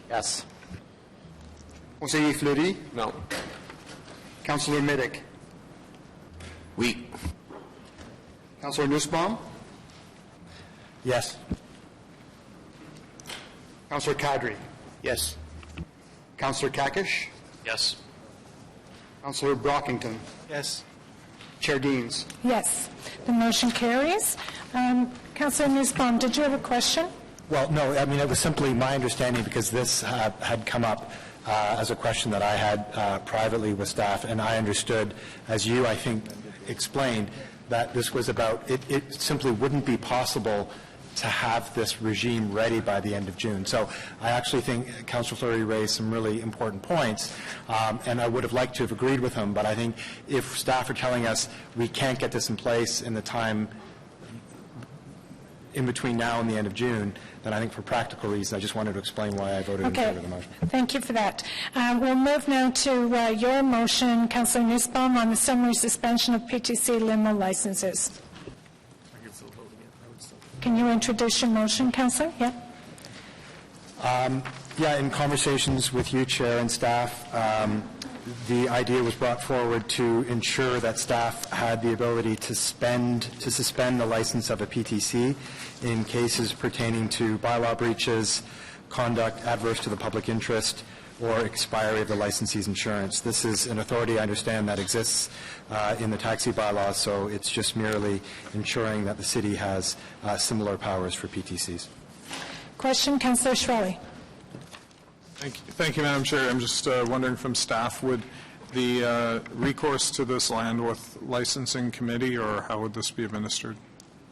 Yes. Conseiller Fleury? No. Councillor Middick? Oui. Councillor Nussbaum? Yes. Councillor Kadri? Yes. Councillor Kakish? Yes. Councillor Brockington? Yes. Chair Deans? Yes, the motion carries. Councillor Nussbaum, did you have a question? Well, no, I mean, it was simply my understanding, because this had come up as a question that I had privately with staff, and I understood, as you, I think, explained, that this was about, it simply wouldn't be possible to have this regime ready by the end of June. So I actually think Councillor Fleury raised some really important points, and I would have liked to have agreed with him, but I think if staff are telling us we can't get this in place in the time in between now and the end of June, then I think for practical reasons, I just wanted to explain why I voted in favor of the motion. Thank you for that. We'll move now to your motion, Councillor Nussbaum, on the summary suspension of PTC limo licenses. Can you introduce your motion, Councillor? Yeah. Yeah, in conversations with you, Chair, and staff, the idea was brought forward to ensure that staff had the ability to suspend the license of a PTC in cases pertaining to bylaw breaches, conduct adverse to the public interest, or expiry of the licensee's insurance. This is an authority, I understand, that exists in the taxi bylaws, so it's just merely ensuring that the city has similar powers for PTCs. Question, Councillor Chiarelli. Thank you, Madam Chair. I'm just wondering from staff, would the recourse to this land with licensing committee, or how would this be administered?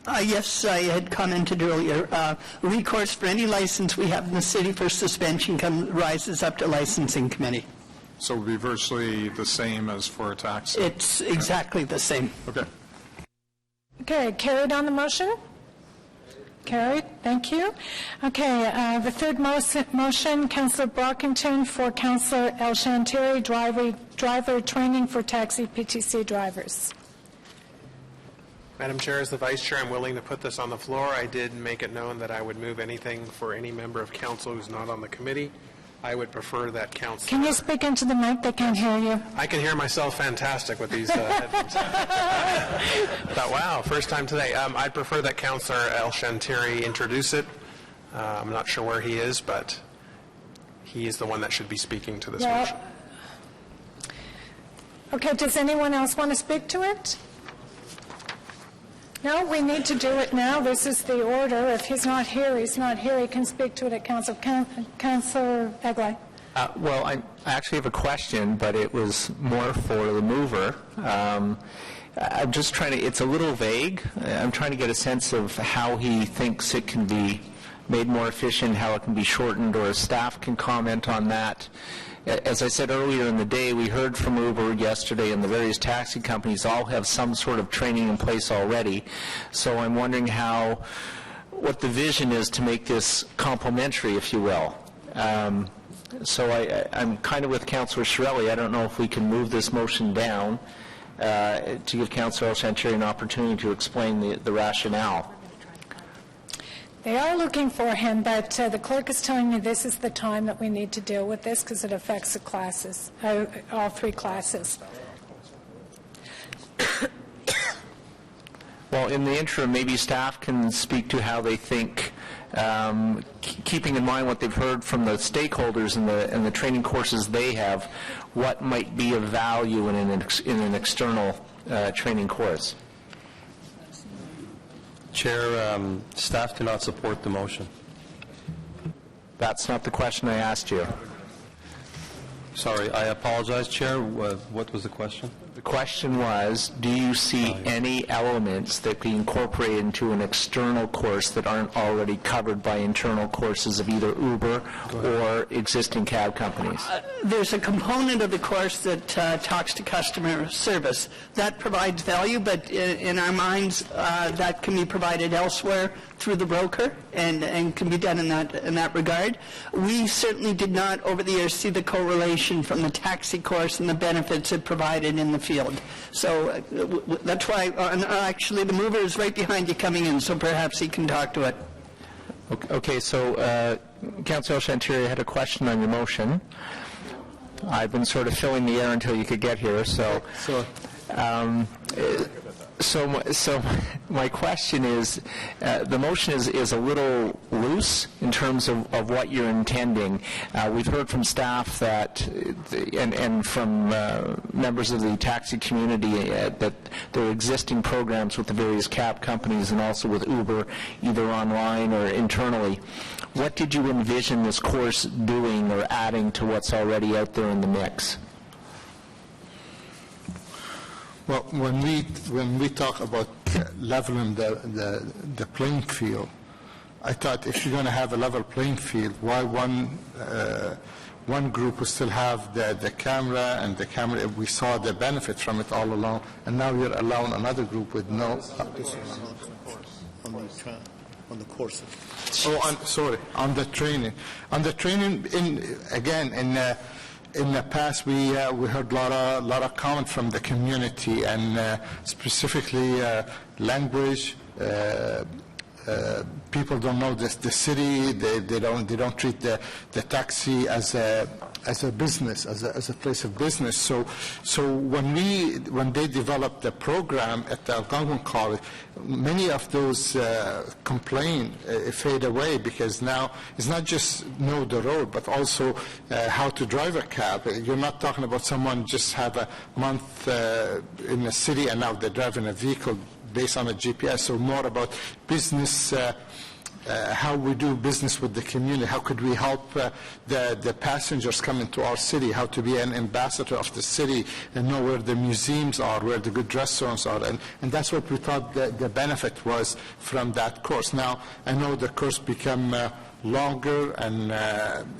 Yes, I had commented earlier. Recourse for any license we have in the city for suspension rises up to licensing committee. So it would be virtually the same as for a tax? It's exactly the same. Okay. Okay, carried on the motion? Carried, thank you. Okay, the third motion, Councillor Brockington for Councillor El Shantiri, driver training for taxi PTC drivers. Madam Chair, as the Vice Chair, I'm willing to put this on the floor. I did make it known that I would move anything for any member of council who's not on the committee. I would prefer that council. Can you speak into the mic? They can't hear you. I can hear myself fantastic with these headphones. But wow, first time today. I'd prefer that Councillor El Shantiri introduce it. I'm not sure where he is, but he is the one that should be speaking to this motion. Okay, does anyone else want to speak to it? No, we need to do it now. This is the order. If he's not here, he's not here. He can speak to it at council. Councillor Egley. Well, I actually have a question, but it was more for the mover. I'm just trying to, it's a little vague. I'm trying to get a sense of how he thinks it can be made more efficient, how it can be shortened, or if staff can comment on that. As I said earlier in the day, we heard from Uber yesterday, and the various taxi companies all have some sort of training in place already. So I'm wondering what the vision is to make this complementary, if you will. So I'm kind of with Councillor Chiarelli. I don't know if we can move this motion down to give Councillor El Shantiri an opportunity to explain the rationale. They are looking for him, but the clerk is telling me this is the time that we need to deal with this because it affects the classes, all three classes. Well, in the interim, maybe staff can speak to how they think, keeping in mind what they've heard from the stakeholders and the training courses they have, what might be of value in an external training course. Chair, staff cannot support the motion. That's not the question I asked you. Sorry, I apologize, Chair. What was the question? The question was, do you see any elements that can be incorporated into an external course that aren't already covered by internal courses of either Uber or existing cab companies? There's a component of the course that talks to customer service. That provides value, but in our minds, that can be provided elsewhere through the broker and can be done in that regard. We certainly did not, over the years, see the correlation from the taxi course and the benefits it provided in the field. So that's why, actually, the mover is right behind you coming in, so perhaps he can talk to it. Okay, so Councillor El Shantiri had a question on your motion. I've been sort of filling the air until you could get here, so my question is, the motion is a little loose in terms of what you're intending. We've heard from staff that, and from members of the taxi community, that there are existing programs with the various cab companies and also with Uber, either online or internally. What did you envision this course doing or adding to what's already out there in the mix? Well, when we talk about leveling the playing field, I thought if you're going to have a level playing field, why one group will still have the camera, and the camera, we saw the benefit from it all along, and now you're allowing another group with no. On the courses. On the training. On the training, in the past, we heard a lot of comment from the community, and specifically language. People don't know the city. They don't treat the taxi as a business, as a place of business. So when they developed the program at the Algonquin College, many of those complaints fade away, because now it's not just know the road, but also how to drive a cab. You're not talking about someone just have a month in a city and now they're driving a vehicle based on a GPS. So more about business how we do business with the community, how could we help the passengers come into our city, how to be an ambassador of the city and know where the museums are, where the good restaurants are. And that's what we thought the benefit was from that course. Now, I know the course become longer, and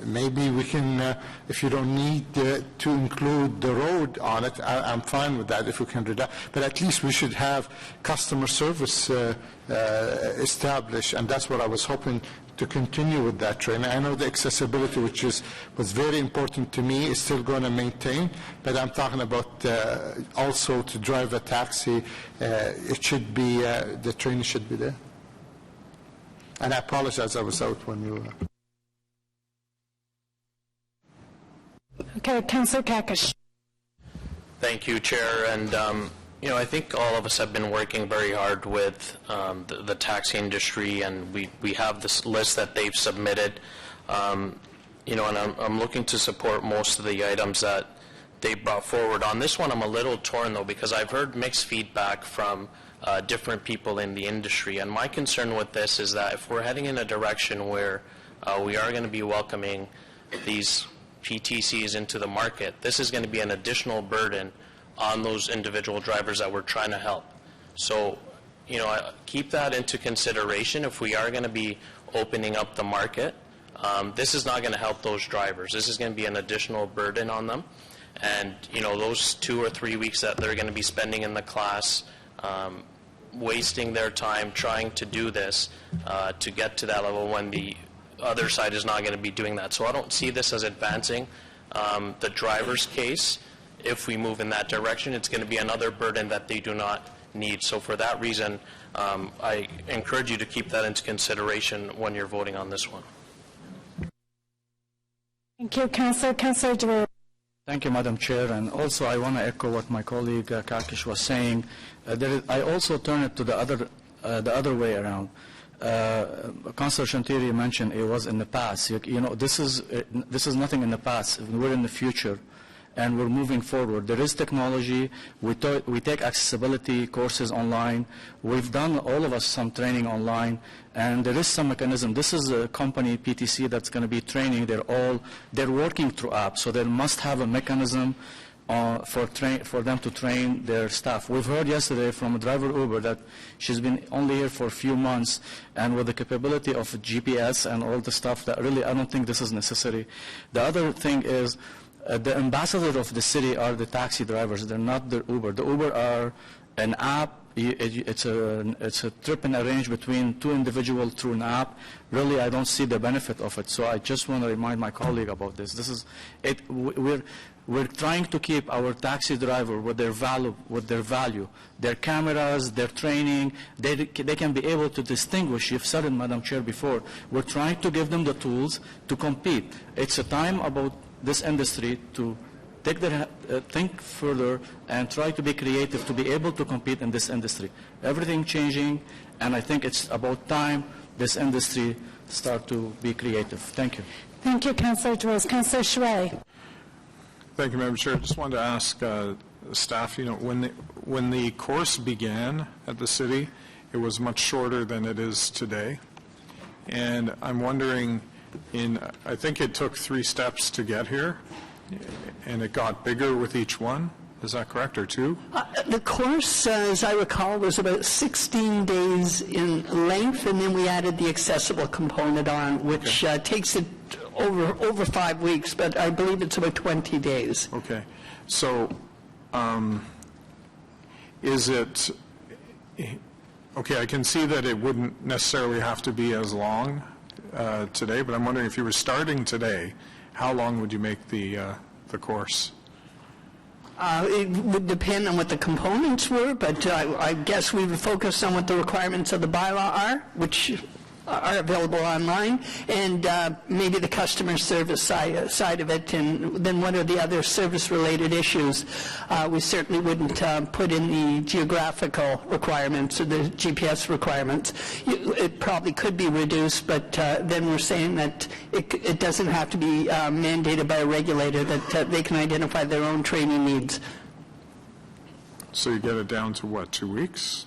maybe we can, if you don't need to include the road on it, I'm fine with that if we can do that. But at least we should have customer service established, and that's what I was hoping to continue with that training. I know the accessibility, which was very important to me, is still going to maintain, but I'm talking about also to drive a taxi, it should be, the training should be there. And I apologize, I was out when you were. Okay, Councillor Kakish. Thank you, Chair. And, I think all of us have been working very hard with the taxi industry, and we have this list that they've submitted. And I'm looking to support most of the items that they brought forward. On this one, I'm a little torn, though, because I've heard mixed feedback from different people in the industry. And my concern with this is that if we're heading in a direction where we are going to be welcoming these PTCs into the market, this is going to be an additional burden on those individual drivers that we're trying to help. So, keep that into consideration if we are going to be opening up the market. This is not going to help those drivers. This is going to be an additional burden on them. And, those 2 or 3 weeks that they're going to be spending in the class, wasting their time trying to do this to get to that level when the other side is not going to be doing that. So I don't see this as advancing the driver's case. If we move in that direction, it's going to be another burden that they do not need. So for that reason, I encourage you to keep that into consideration when you're voting on this one. Thank you, Councillor. Councillor Drew. Thank you, Madam Chair. And also, I want to echo what my colleague Kakish was saying. I also turn it to the other way around. Councillor Shantiri mentioned it was in the past. This is nothing in the past. We're in the future, and we're moving forward. There is technology. We take accessibility courses online. We've done, all of us, some training online, and there is some mechanism. This is a company, PTC, that's going to be training. They're working through apps, so they must have a mechanism for them to train their staff. We've heard yesterday from a driver Uber that she's been only here for a few months, and with the capability of GPS and all the stuff, that really I don't think this is necessary. The other thing is, the ambassador of the city are the taxi drivers. They're not the Uber. The Uber are an app. It's a trip and arrange between two individuals through an app. Really, I don't see the benefit of it. So I just want to remind my colleague about this. This is it. We're trying to keep our taxi driver with their value, their cameras, their training. They can be able to distinguish. You've said it, Madam Chair, before. We're trying to give them the tools to compete. It's a time about this industry to think further and try to be creative to be able to compete in this industry. Everything changing, and I think it's about time this industry start to be creative. Thank you. Thank you, Councillor Dros. Councillor Schway. Thank you, Madam Chair. I just wanted to ask staff, when the course began at the city, it was much shorter than it is today. And I'm wondering, I think it took 3 steps to get here, and it got bigger with each one. Is that correct, or 2? The course, as I recall, was about 16 days in length, and then we added the accessible component on, which takes it over 5 weeks, but I believe it's about 20 days. Okay. So is it, okay, I can see that it wouldn't necessarily have to be as long today, but I'm wondering if you were starting today, how long would you make the course? It would depend on what the components were, but I guess we would focus on what the requirements of the bylaw are, which are available online, and maybe the customer service side of it, and then what are the other service-related issues. We certainly wouldn't put in the geographical requirements or the GPS requirements. It probably could be reduced, but then we're saying that it doesn't have to be mandated by a regulator, that they can identify their own training needs. So you get it down to what, 2 weeks?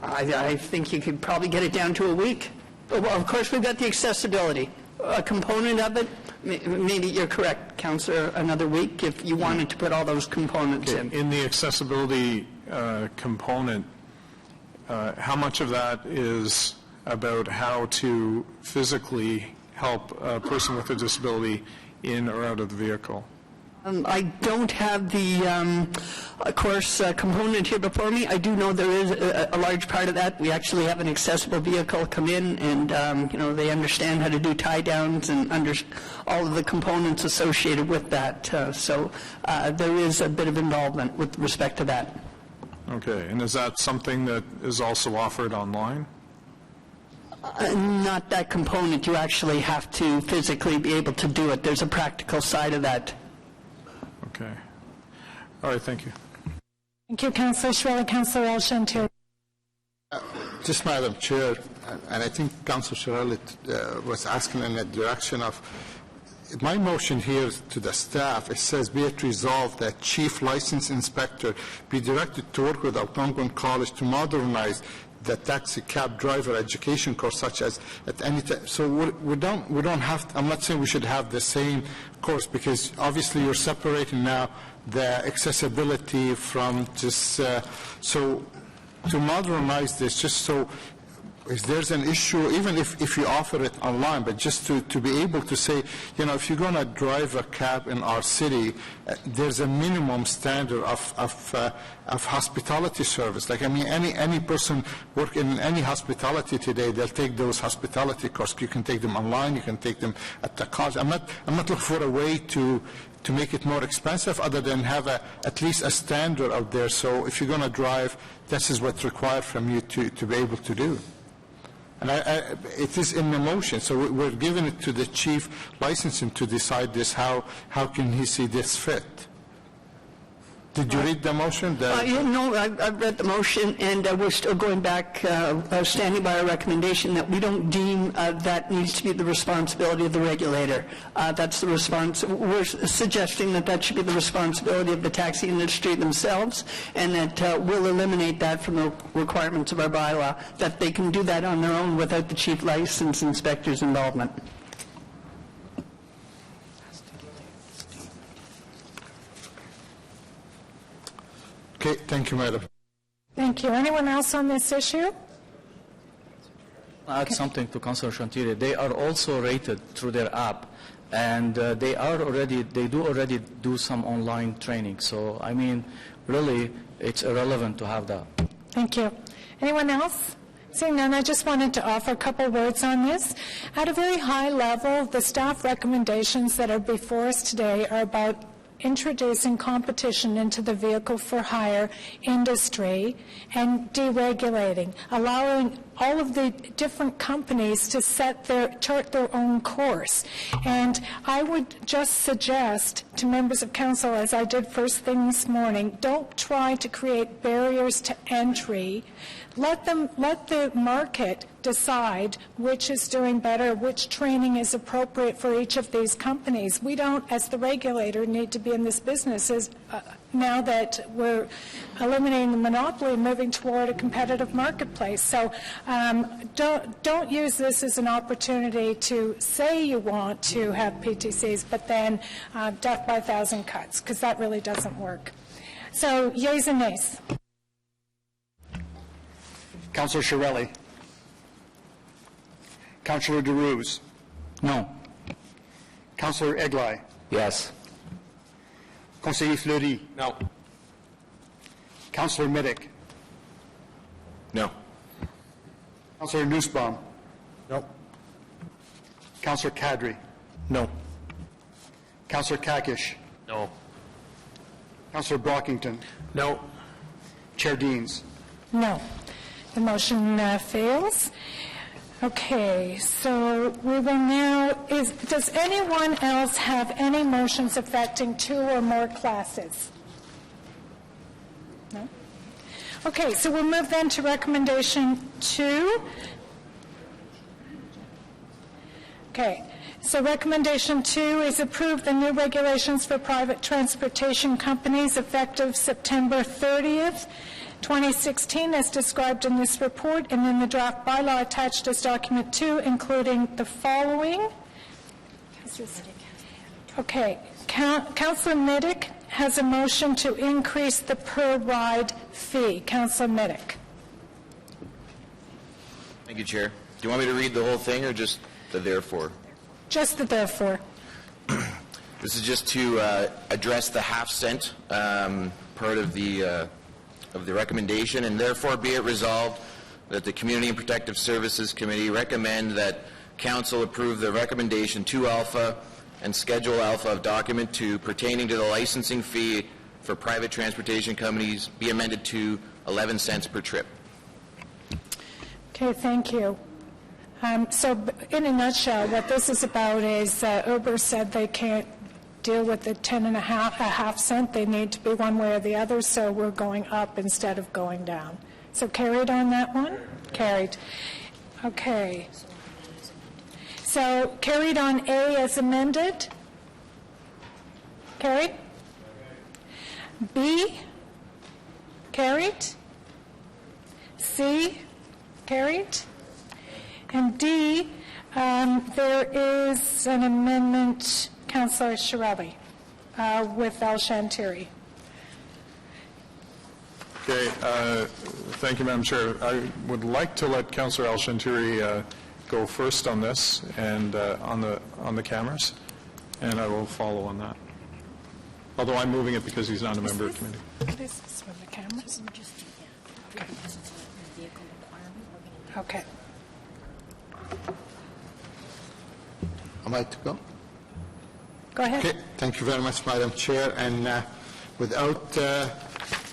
I think you could probably get it down to a week. Well, of course, we've got the accessibility. A component of it, maybe you're correct, Councillor, another week if you wanted to put all those components in. In the accessibility component, how much of that is about how to physically help a person with a disability in or out of the vehicle? I don't have the course component here before me. I do know there is a large part of that. We actually have an accessible vehicle come in, and they understand how to do tie downs and all of the components associated with that. So there is a bit of involvement with respect to that. Okay, and is that something that is also offered online? Not that component. You actually have to physically be able to do it. There's a practical side of that. Okay. All right, thank you. Thank you, Councillor Shirley. Councillor El-Shantir. Just, Madam Chair, and I think Councillor Shirley was asking in the direction of, my motion here to the staff, it says, be it resolved that Chief License Inspector be directed to work with Algonquin College to modernize the taxi cab driver education course, such as at any time. So we don't have, I'm not saying we should have the same course, because obviously you're separating now the accessibility from just, so to modernize this, just so if there's an issue, even if you offer it online, but just to be able to say, if you're going to drive a cab in our city, there's a minimum standard of hospitality service. Like, I mean, any person working in any hospitality today, they'll take those hospitality courses. You can take them online, you can take them at the college. I'm not looking for a way to make it more expensive, other than have at least a standard out there. So if you're going to drive, this is what's required from you to be able to do. And it is in the motion, so we're giving it to the chief licensing to decide this. How can he see this fit? Did you read the motion? No, I've read the motion, and we're still going back, standing by our recommendation that we don't deem that needs to be the responsibility of the regulator. That's the response. We're suggesting that should be the responsibility of the taxi industry themselves, and that we'll eliminate that from the requirements of our bylaw, that they can do that on their own without the chief license inspector's involvement. Okay, thank you, Madam. Thank you. Anyone else on this issue? I'll add something to Councillor Shantiri. They are also rated through their app, and they do already do some online training. So, I mean, really, it's irrelevant to have that. Thank you. Anyone else? Seeing none, I just wanted to offer a couple words on this. At a very high level, the staff recommendations that are before us today are about introducing competition into the vehicle for hire industry and deregulating, allowing all of the different companies to chart their own course. And I would just suggest to members of council, as I did first thing this morning, don't try to create barriers to entry. Let the market decide which is doing better, which training is appropriate for each of these companies. We don't, as the regulator, need to be in this business now that we're eliminating the monopoly and moving toward a competitive marketplace. So don't use this as an opportunity to say you want to have PTCs, but then death by a thousand cuts, because that really doesn't work. So, yeas and nays. Councillor Shirelli. Councillor DeRuse. No. Councillor Eglai. Yes. Conseiller Fleury. No. Councillor Middick. No. Councillor Nussbaum. No. Councillor Kadri. No. Councillor Kakish. No. Councillor Brockington. No. Chair Deans. No. The motion fails. Okay, so we will now, does anyone else have any motions affecting 2 or more classes? No? Okay, so we'll move then to recommendation 2. Okay, so recommendation 2 is approve the new regulations for private transportation companies effective September 30th. 2016 as described in this report, and in the draft bylaw attached as document 2, including the following. Okay. Councillor Middick has a motion to increase the per-ride fee. Councillor Middick. Thank you, Chair. Do you want me to read the whole thing or just the therefore? Just the therefore. This is just to address the half-cent part of the recommendation, and therefore be it resolved that the Community and Protective Services Committee recommend that Council approve the recommendation 2 Alpha and Schedule Alpha of Document 2 pertaining to the licensing fee for private transportation companies be amended to 11 cents per trip. Okay, thank you. So in a nutshell, what this is about is Uber said they can't deal with the 10 and a half cent. They need to be one way or the other, so we're going up instead of going down. So carried on that one? Carried. Okay. So carried on A as amended? Carried? B? Carried? C? Carried? And D, there is an amendment, Councillor Shirelli, with Al Shantiri. Okay, thank you, Madam Chair. I would like to let Councillor Al Shantiri go first on this and on the cameras, and I will follow on that. Although I'm moving it because he's not a member of the committee. What is this with the cameras? Okay. Am I to go? Go ahead. Okay, thank you very much, Madam Chair. And without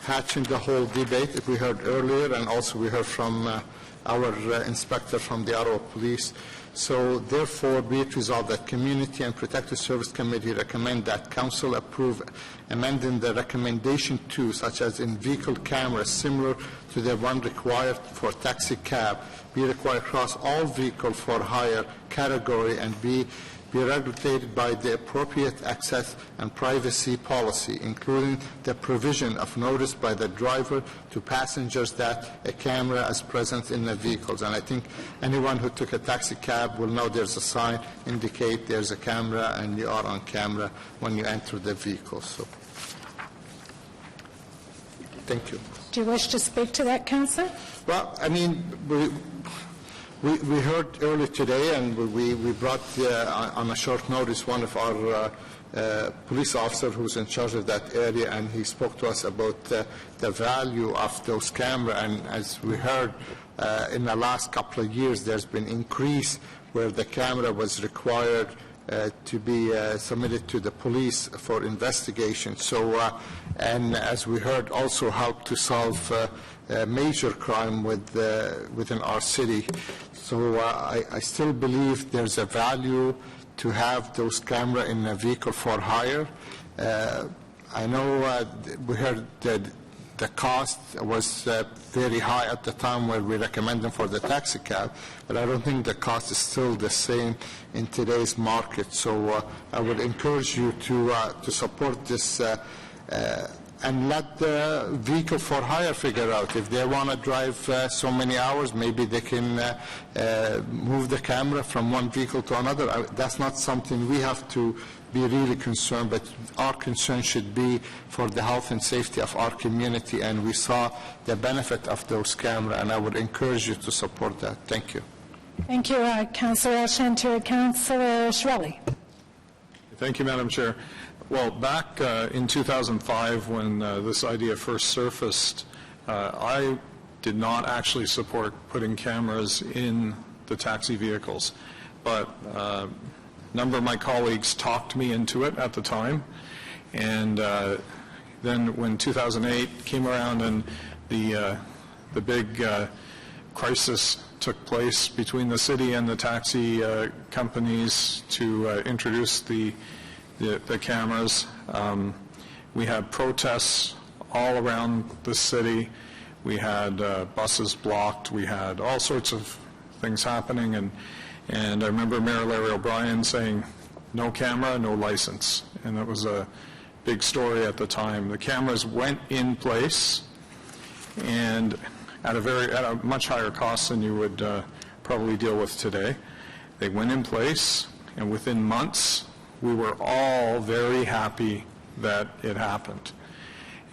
hatching the whole debate that we heard earlier, and also we heard from our inspector from the Ottawa Police. So therefore, be it resolved that Community and Protective Service Committee recommend that Council approve amending the recommendation 2, such as in vehicle cameras similar to the one required for taxi cab, be required across all vehicle for hire category, and be regulated by the appropriate access and privacy policy, including the provision of notice by the driver to passengers that a camera is present in the vehicles. And I think anyone who took a taxi cab will know there's a sign indicate there's a camera and you are on camera when you enter the vehicle. So, thank you. Do you wish to speak to that, Councillor? Well, I mean, we heard earlier today, and we brought on a short notice one of our police officers who's in charge of that area, and he spoke to us about the value of those cameras. And as we heard, in the last couple of years, there's been increase where the camera was required to be submitted to the police for investigation. So, and as we heard, also help to solve major crime within our city. So I still believe there's a value to have those cameras in a vehicle for hire. I know we heard that the cost was very high at the time when we recommend them for the taxi cab, but I don't think the cost is still the same in today's market. So I would encourage you to support this and let the vehicle for hire figure out. If they want to drive so many hours, maybe they can move the camera from one vehicle to another. That's not something we have to be really concerned, but our concern should be for the health and safety of our community, and we saw the benefit of those cameras, and I would encourage you to support that. Thank you. Thank you, Councillor Shantiri. Councillor Shirelli. Thank you, Madam Chair. Well, back in 2005, when this idea first surfaced, I did not actually support putting cameras in the taxi vehicles, but a number of my colleagues talked me into it at the time, and then when 2008 came around and the big crisis took place between the city and the taxi companies to introduce the cameras. We had protests all around the city. We had buses blocked. We had all sorts of things happening. And I remember Mayor Larry O'Brien saying, no camera, no license. And that was a big story at the time. The cameras went in place. and at a much higher cost than you would probably deal with today. They went in place, and within months, we were all very happy that it happened.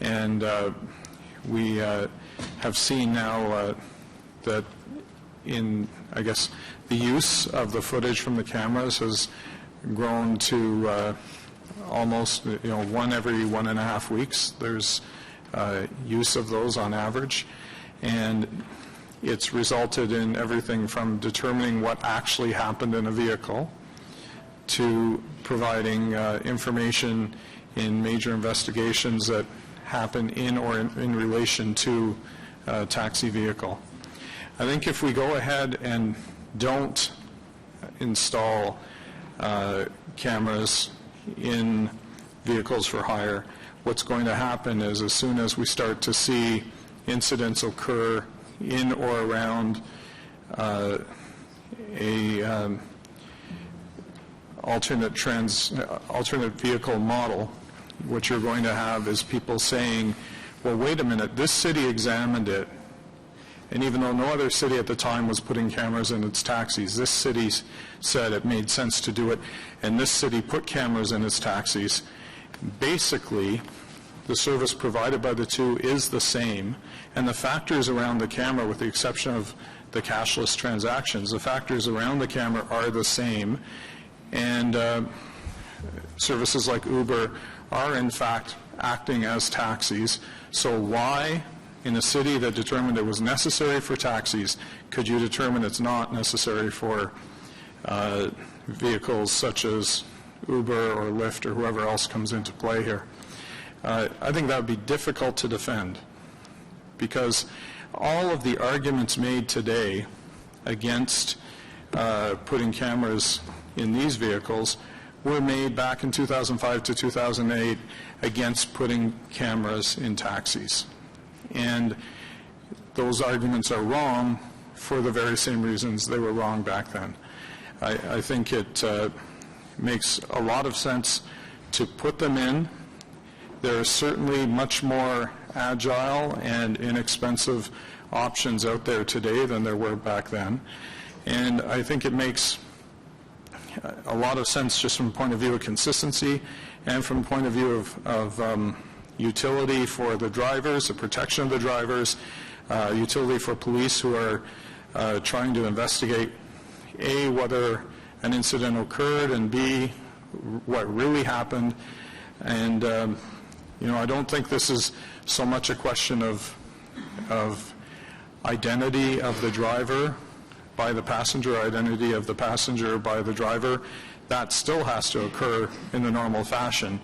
And we have seen now that I guess, the use of the footage from the cameras has grown to almost, one every 1.5 weeks. There's use of those on average, and it's resulted in everything from determining what actually happened in a vehicle to providing information in major investigations that happen in or in relation to a taxi vehicle. I think if we go ahead and don't install cameras in vehicles for hire, what's going to happen is as soon as we start to see incidents occur in or around a alternate vehicle model, what you're going to have is people saying, well, wait a minute, this city examined it, and even though no other city at the time was putting cameras in its taxis, this city said it made sense to do it, and this city put cameras in its taxis. Basically, the service provided by the two is the same, and the factors around the camera, with the exception of the cashless transactions, the factors around the camera are the same, and services like Uber are in fact acting as taxis. So why, in a city that determined it was necessary for taxis, could you determine it's not necessary for vehicles such as Uber or Lyft or whoever else comes into play here? I think that would be difficult to defend, because all of the arguments made today against putting cameras in these vehicles were made back in 2005 to 2008 against putting cameras in taxis. And those arguments are wrong for the very same reasons they were wrong back then. I think it makes a lot of sense to put them in. There are certainly much more agile and inexpensive options out there today than there were back then. And I think it makes a lot of sense just from the point of view of consistency and from the point of view of utility for the drivers, the protection of the drivers, utility for police who are trying to investigate, A, whether an incident occurred, and B, what really happened. And, I don't think this is so much a question of identity of the driver by the passenger, identity of the passenger by the driver. That still has to occur in the normal fashion.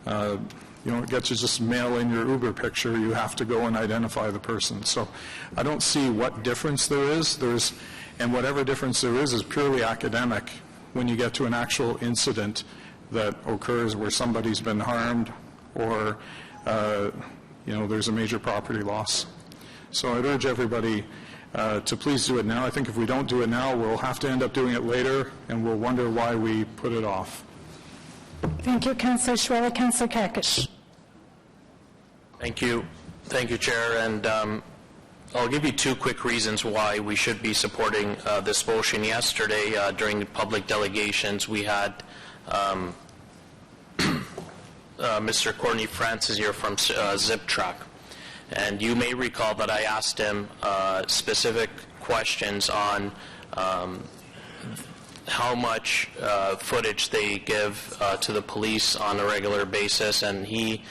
You don't get to just mail in your Uber picture. You have to go and identify the person. So I don't see what difference there is. And whatever difference there is purely academic when you get to an actual incident that occurs where somebody's been harmed or, there's a major property loss. So I'd urge everybody to please do it now. I think if we don't do it now, we'll have to end up doing it later, and we'll wonder why we put it off. Thank you, Councillor Schwelle. Councillor Kakish. Thank you. Thank you, Chair. And I'll give you two quick reasons why we should be supporting this motion. Yesterday, during the public delegations, we had Mr. Courtney Francis here from ZipTrack. And you may recall that I asked him specific questions on how much footage they give to the police on a regular basis, and he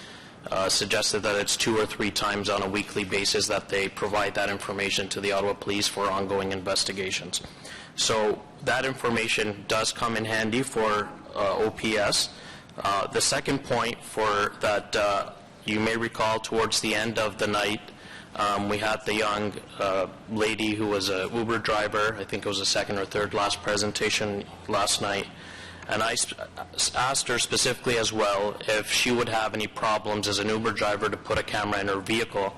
suggested that it's 2 or 3 times on a weekly basis that they provide that information to the Ottawa Police for ongoing investigations. So that information does come in handy for OPS. The second point for that, you may recall towards the end of the night, we had the young lady who was an Uber driver. I think it was the second or third last presentation last night. And I asked her specifically as well if she would have any problems as an Uber driver to put a camera in her vehicle.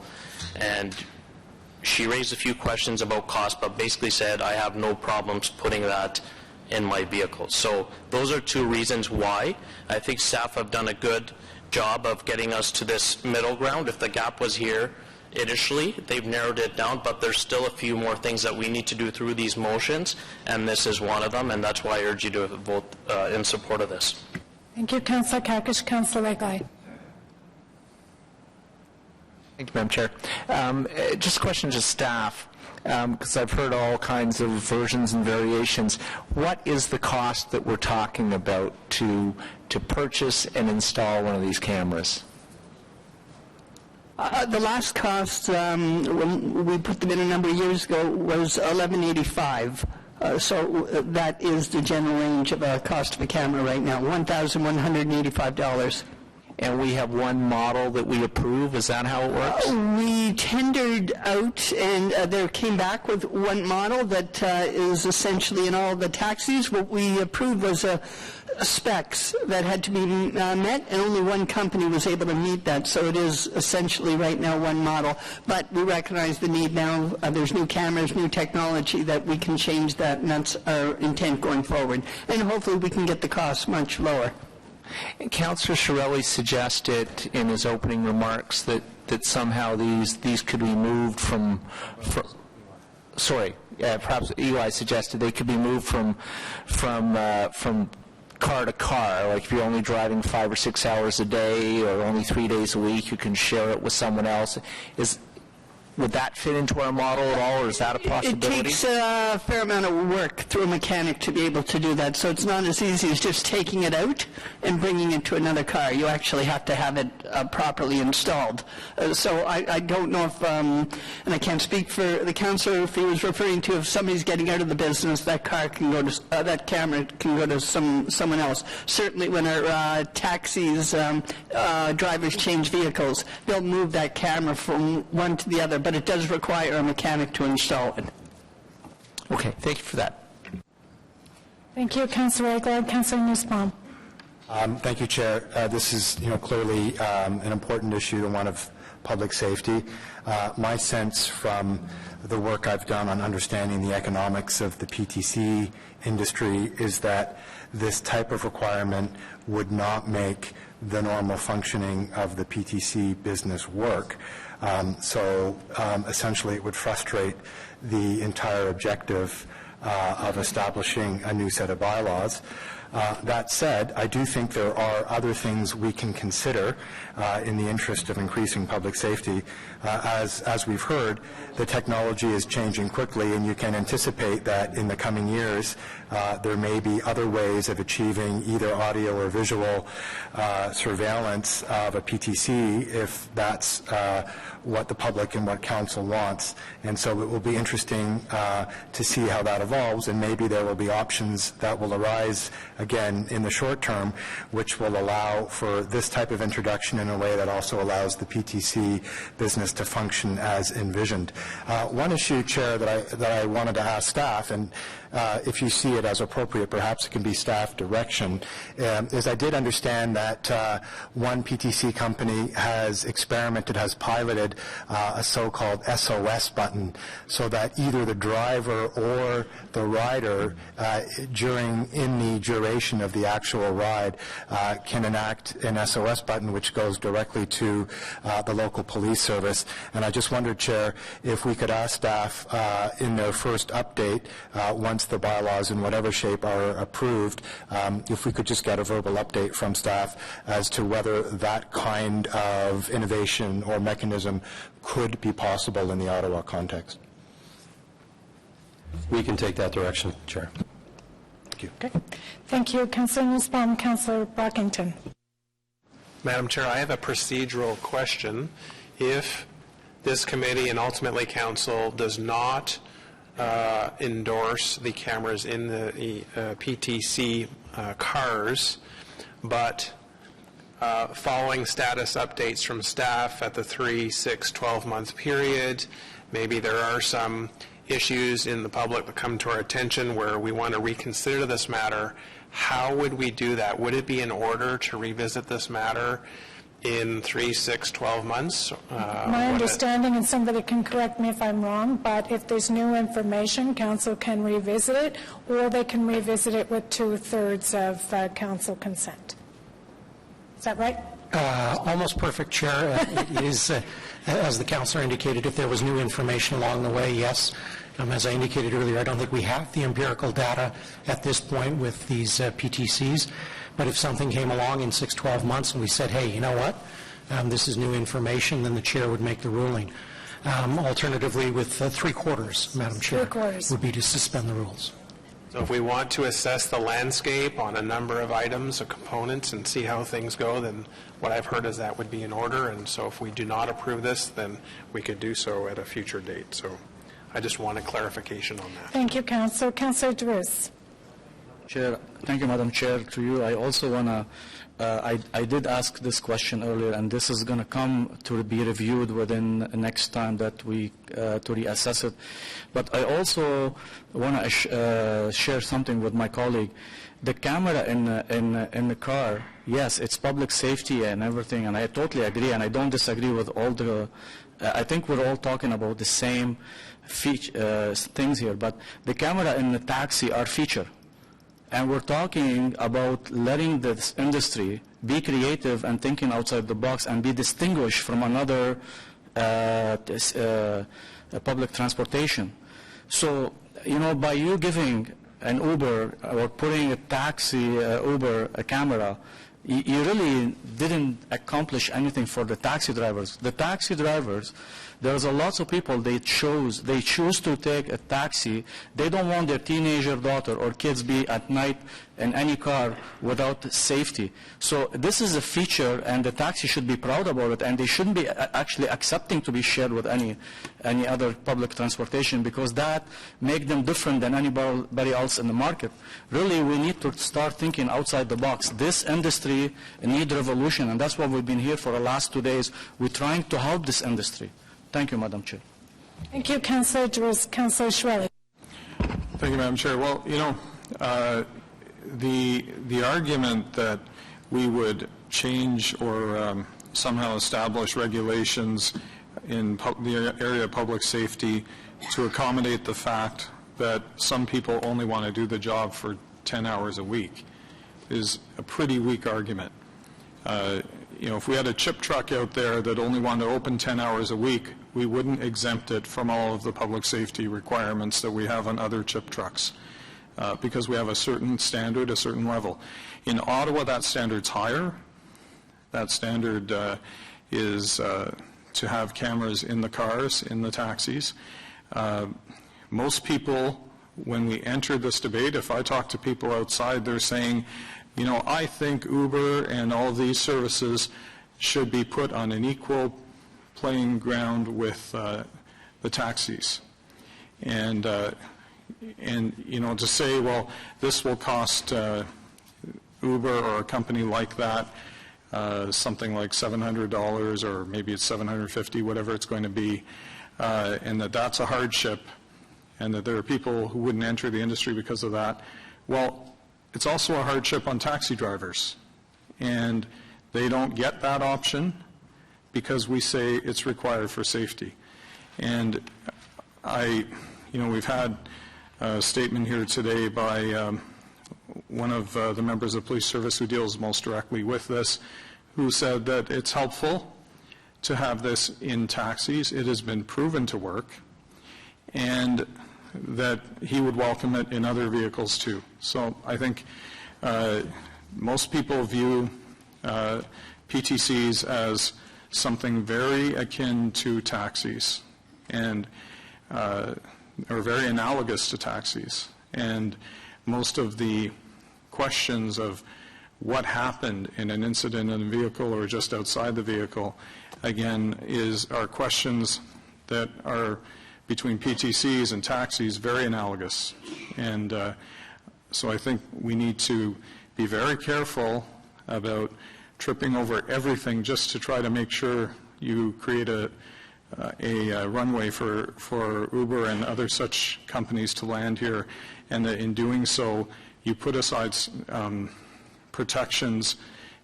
And she raised a few questions about cost, but basically said, I have no problems putting that in my vehicle. So those are two reasons why. I think staff have done a good job of getting us to this middle ground. If the gap was here, initially. They've narrowed it down, but there's still a few more things that we need to do through these motions, and this is one of them, and that's why I urge you to vote in support of this. Thank you, Councillor Kakish. Councillor Legay. Thank you, Madam Chair. Just a question to staff, because I've heard all kinds of versions and variations. What is the cost that we're talking about to purchase and install one of these cameras? The last cost, when we put them in a number of years ago, was $11.85. So that is the general range of a cost of a camera right now, $1,185. And we have one model that we approve? Is that how it works? We tendered out, and they came back with one model that is essentially in all the taxis. What we approved was specs that had to be met, and only one company was able to meet that. So it is essentially right now one model. But we recognize the need now. There's new cameras, new technology that we can change that, and that's our intent going forward. And hopefully we can get the costs much lower. And Councillor Chiarelli suggested in his opening remarks that somehow these could be moved from perhaps Eli suggested they could be moved from car to car. Like if you're only driving 5 or 6 hours a day or only 3 days a week, you can share it with someone else. Would that fit into our model at all, or is that a possibility? It takes a fair amount of work through a mechanic to be able to do that, so it's not as easy as just taking it out and bringing it to another car. You actually have to have it properly installed. So I don't know if, and I can't speak for the councillor, if he was referring to if somebody's getting out of the business, that car can go to, that camera can go to someone else. Certainly when our taxis, drivers change vehicles, they'll move that camera from one to the other, but it does require a mechanic to install it. Okay, thank you for that. Thank you, Councillor Egglard. Councillor Nussbaum. Thank you, Chair. This is, clearly an important issue, the one of public safety. My sense from the work I've done on understanding the economics of the PTC industry is that this type of requirement would not make the normal functioning of the PTC business work. So essentially it would frustrate the entire objective of establishing a new set of bylaws. That said, I do think there are other things we can consider in the interest of increasing public safety. As we've heard, the technology is changing quickly, and you can anticipate that in the coming years there may be other ways of achieving either audio or visual surveillance of a PTC if that's what the public and what council wants. And so it will be interesting to see how that evolves, and maybe there will be options that will arise again in the short term, which will allow for this type of introduction in a way that also allows the PTC business to function as envisioned. One issue, Chair, that I wanted to ask staff, and if you see it as appropriate, perhaps it can be staff direction, is I did understand that one PTC company has experimented, has piloted a so-called SOS button, so that either the driver or the rider in the duration of the actual ride can enact an SOS button which goes directly to the local police service. And I just wondered, Chair, if we could ask staff in their first update, once the bylaws in whatever shape are approved, if we could just get a verbal update from staff as to whether that kind of innovation or mechanism could be possible in the Ottawa context. We can take that direction, Chair. Thank you. Okay. Thank you, Councillor Nussbaum. Councillor Brockington. Madam Chair, I have a procedural question. If this committee and ultimately council does not endorse the cameras in the PTC cars, but following status updates from staff at the 3, 6, 12-month period, maybe there are some issues in the public that come to our attention where we want to reconsider this matter, how would we do that? Would it be in order to revisit this matter in 3, 6, 12 months? My understanding, and somebody can correct me if I'm wrong, but if there's new information, council can revisit it, or they can revisit it with 2/3 of council consent. Is that right? Almost perfect, Chair. It is, as the councillor indicated, if there was new information along the way, yes. As I indicated earlier, I don't think we have the empirical data at this point with these PTCs, but if something came along in 6-12 months and we said, hey, you know what, this is new information, then the chair would make the ruling. Alternatively, with 3/4, Madam Chair, would be to suspend the rules. So if we want to assess the landscape on a number of items or components and see how things go, then what I've heard is that would be in order. And so if we do not approve this, then we could do so at a future date. So I just want a clarification on that. Thank you, Councillor. Councillor Drews. Chair, thank you, Madam Chair. To you, I also want to, I did ask this question earlier, and this is going to come to be reviewed within the next time that we, to reassess it. But I also want to share something with my colleague. The camera in the car, yes, it's public safety and everything, and I totally agree, and I don't disagree with all the, I think we're all talking about the same things here, but the camera in the taxi are feature. And we're talking about letting this industry be creative and thinking outside the box and be distinguished from another public transportation. So, you know, by you giving an Uber or putting a taxi, Uber, a camera, you really didn't accomplish anything for the taxi drivers. The taxi drivers, there's a lot of people they choose to take a taxi. They don't want their teenager daughter or kids be at night in any car without safety. So this is a feature, and the taxi should be proud about it, and they shouldn't be actually accepting to be shared with any other public transportation, because that makes them different than anybody else in the market. Really, we need to start thinking outside the box. This industry needs revolution, and that's why we've been here for the last 2 days. We're trying to help this industry. Thank you, Madam Chair. Thank you, Councillor Drews. Councillor Shweli. Thank you, Madam Chair. Well, you know, the argument that we would change or somehow establish regulations in the area of public safety to accommodate the fact that some people only want to do the job for 10 hours a week is a pretty weak argument. You know, if we had a chip truck out there that only wanted to open 10 hours a week, we wouldn't exempt it from all of the public safety requirements that we have on other chip trucks, because we have a certain standard, a certain level. In Ottawa, that standard's higher. That standard is to have cameras in the cars, in the taxis. Most people, when we enter this debate, if I talk to people outside, they're saying, you know, I think Uber and all these services should be put on an equal playing ground with the taxis. And you know, to say, well, this will cost Uber or a company like that something like $700, or maybe it's $750, whatever it's going to be, and that's a hardship, and that there are people who wouldn't enter the industry because of that. Well, it's also a hardship on taxi drivers, and they don't get that option because we say it's required for safety. And you know, we've had a statement here today by one of the members of the police service who deals most directly with this, who said that it's helpful to have this in taxis. It has been proven to work, and that he would welcome it in other vehicles too. So I think most people view PTCs as something very akin to taxis, and or very analogous to taxis. And most of the questions of what happened in an incident in a vehicle or just outside the vehicle, again, are questions that are between PTCs and taxis very analogous. And so I think we need to be very careful about tripping over everything just to try to make sure you create a runway for Uber and other such companies to land here, and that in doing so you put aside protections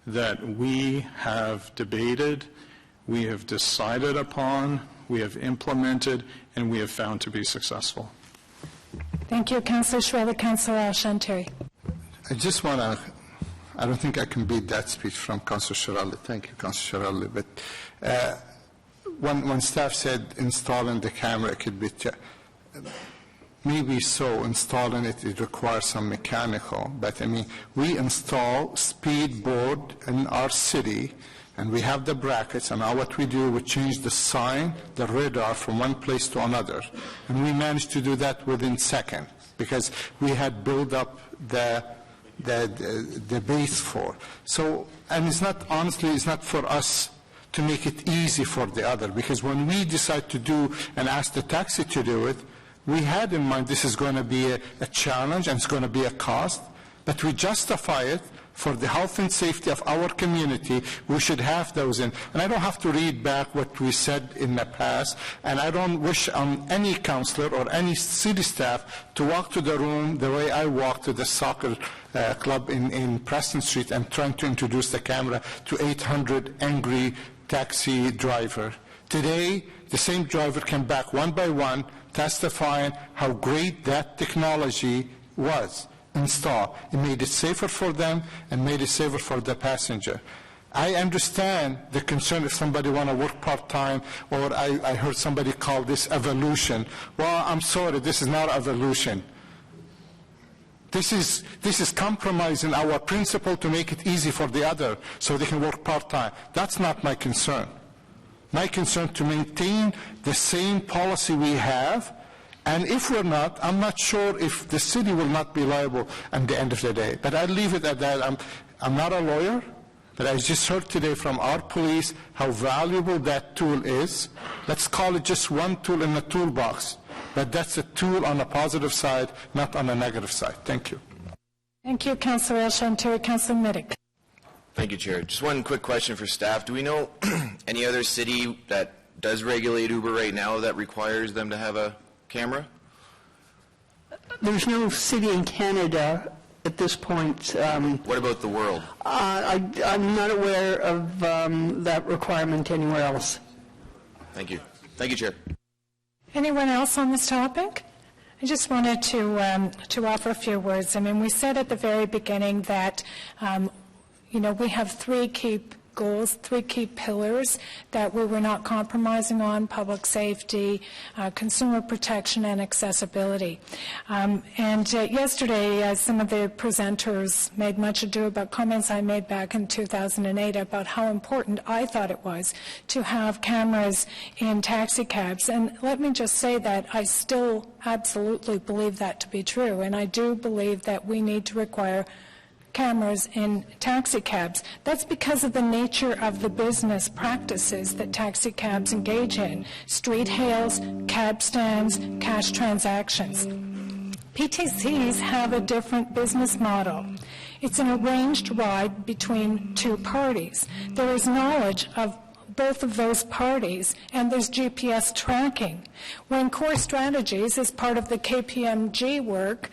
that we have debated, we have decided upon, we have implemented, and we have found to be successful. Thank you, Councillor Shweli. Councillor Shantari. I just want to I don't think I can beat that speech from Councilor Shirali. Thank you, Councilor Shirali. But when staff said installing the camera, it could be maybe so. Installing it requires some mechanical. But I mean, we install speed board in our city, and we have the brackets, and now what we do, we change the sign, the radar from one place to another. And we managed to do that within seconds because we had built up the base for. So, and it's not, honestly, it's not for us to make it easy for the other, because when we decide to do and ask the taxi to do it, we had in mind this is going to be a challenge and it's going to be a cost, but we justify it for the health and safety of our community. We should have those in. And I don't have to read back what we said in the past, and I don't wish any counselor or any city staff to walk to the room the way I walked to the soccer club in Preston Street and trying to introduce the camera to 800 angry taxi driver. Today, the same driver came back one by one testifying how great that technology was installed. It made it safer for them and made it safer for the passenger. I understand the concern if somebody want to work part-time, or I heard somebody call this evolution. Well, I'm sorry, this is not evolution. This is compromising our principle to make it easy for the other so they can work part-time. That's not my concern. My concern to maintain the same policy we have, and if we're not, I'm not sure if the city will not be liable at the end of the day. But I'll leave it at that. I'm not a lawyer, but I just heard today from our police how valuable that tool is. Let's call it just one tool in the toolbox. But that's a tool on the positive side, not on the negative side. Thank you. Thank you, Councillor El-Shantouri. Councillor Middick. Thank you, Chair. Just one quick question for staff. Do we know any other city that does regulate Uber right now that requires them to have a camera? There's no city in Canada at this point. What about the world? I'm not aware of that requirement anywhere else. Thank you. Thank you, Chair. Anyone else on this topic? I just wanted to offer a few words. I mean, we said at the very beginning that we have three key goals, three key pillars that we were not compromising on: public safety, consumer protection, and accessibility. Yesterday, some of the presenters made much ado about comments I made back in 2008 about how important I thought it was to have cameras in taxi cabs. And let me just say that I still absolutely believe that to be true, and I do believe that we need to require cameras in taxi cabs. That's because of the nature of the business practices that taxi cabs engage in: street hails, cab stands, cash transactions. PTCs have a different business model. It's an arranged ride between two parties. There is knowledge of both of those parties, and there's GPS tracking. When Core Strategies, as part of the KPMG work,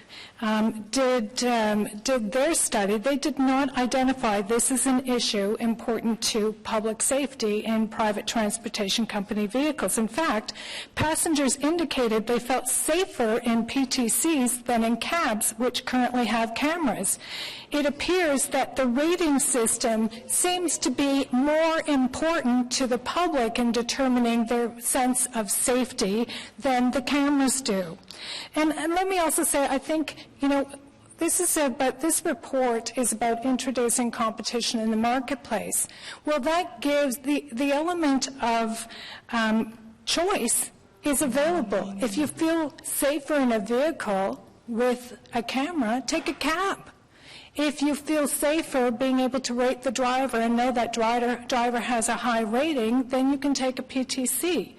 did their study, they did not identify this as an issue important to public safety in private transportation company vehicles. In fact, passengers indicated they felt safer in PTCs than in cabs, which currently have cameras. It appears that the rating system seems to be more important to the public in determining their sense of safety than the cameras do. And let me also say, I think, this report is about introducing competition in the marketplace. Well, that gives the element of choice is available. If you feel safer in a vehicle with a camera, take a cab. If you feel safer being able to rate the driver and know that driver has a high rating, then you can take a PTC.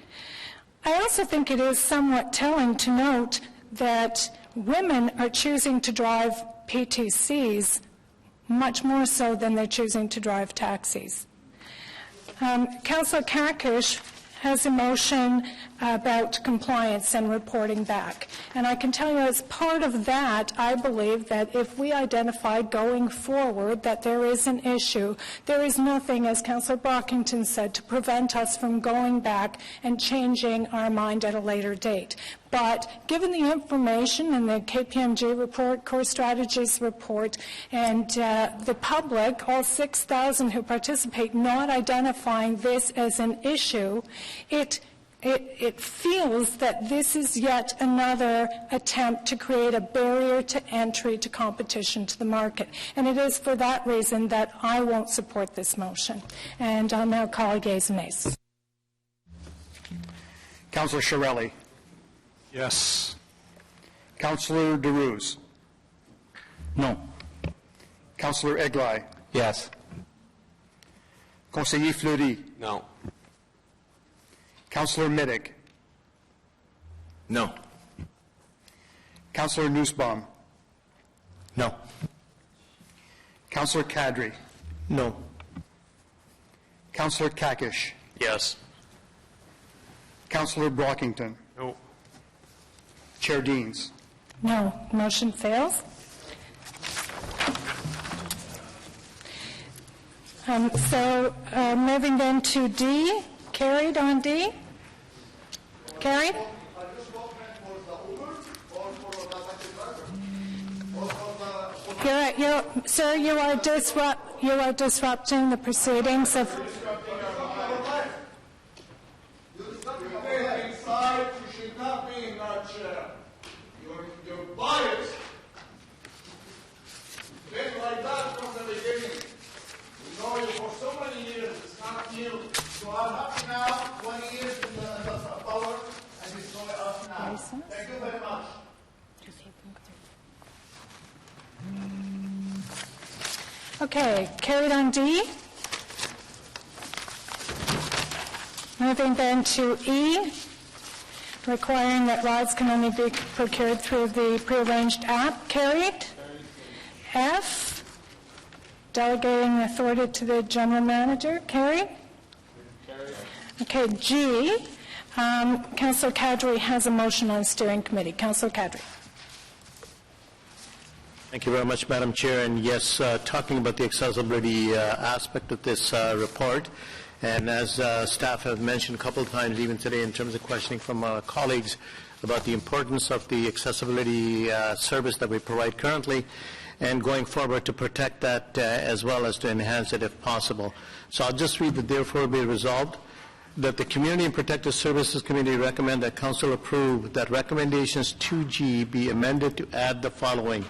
I also think it is somewhat telling to note that women are choosing to drive PTCs much more so than they're choosing to drive taxis. Councillor Kakish has a motion about compliance and reporting back. And I can tell you, as part of that, I believe that if we identify going forward that there is an issue, there is nothing, as Councillor Brockington said, to prevent us from going back and changing our mind at a later date. But given the information in the KPMG report, Core Strategies report, and the public, all 6,000 who participate, not identifying this as an issue, it feels that this is yet another attempt to create a barrier to entry to competition to the market. And it is for that reason that I won't support this motion. And I'll now call Yeas and Nays. Councillor Shirelli. Yes. Councillor DeRuse. No. Councillor Eglai. Yes. Conseiller Fleury. No. Councillor Middick. No. Councillor Nussbaum. No. Councillor Kadri. No. Councillor Kakish. Yes. Councillor Brockington. No. Chair Deans. No. Motion fails. Moving then to D. Carried on D. Carried? Sir, you are disrupting the proceedings of... You're biased. Been like that from the beginning. We know you for so many years. It's not new. So I'm happy now, 20 years in the power, and it's going up now. Thank you very much. Okay, carried on D. Moving then to E, requiring that rides can only be procured through the prearranged app. Carried. F, delegating authority to the general manager. Carried. Okay, G, Councillor Kadri has a motion on steering committee. Councillor Kadri. Thank you very much, Madam Chair. And yes, talking about the accessibility aspect of this report, and as staff have mentioned a couple of times, even today, in terms of questioning from colleagues about the importance of the accessibility service that we provide currently, and going forward to protect that as well as to enhance it if possible. So I'll just read that therefore be resolved that the Community and Protective Services Committee recommend that Council approve that recommendations 2G be amended to add the following: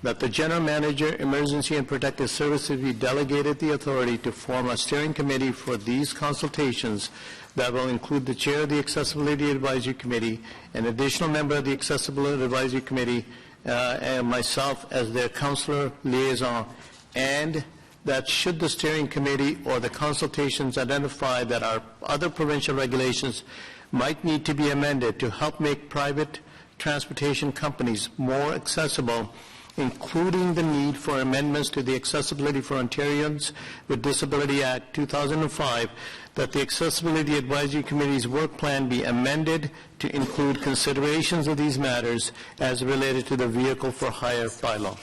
that the General Manager, Emergency and Protective Services be delegated the authority to form a steering committee for these consultations that will include the Chair of the Accessibility Advisory Committee, an additional member of the Accessibility Advisory Committee, and myself as their Councillor Liaison, and that should the steering committee or the consultations identify that our other provincial regulations might need to be amended to help make private transportation companies more accessible, including the need for amendments to the Accessibility for Ontarians with Disability Act 2005, that the Accessibility Advisory Committee's work plan be amended to include considerations of these matters as related to the Vehicle for Hire bylaw.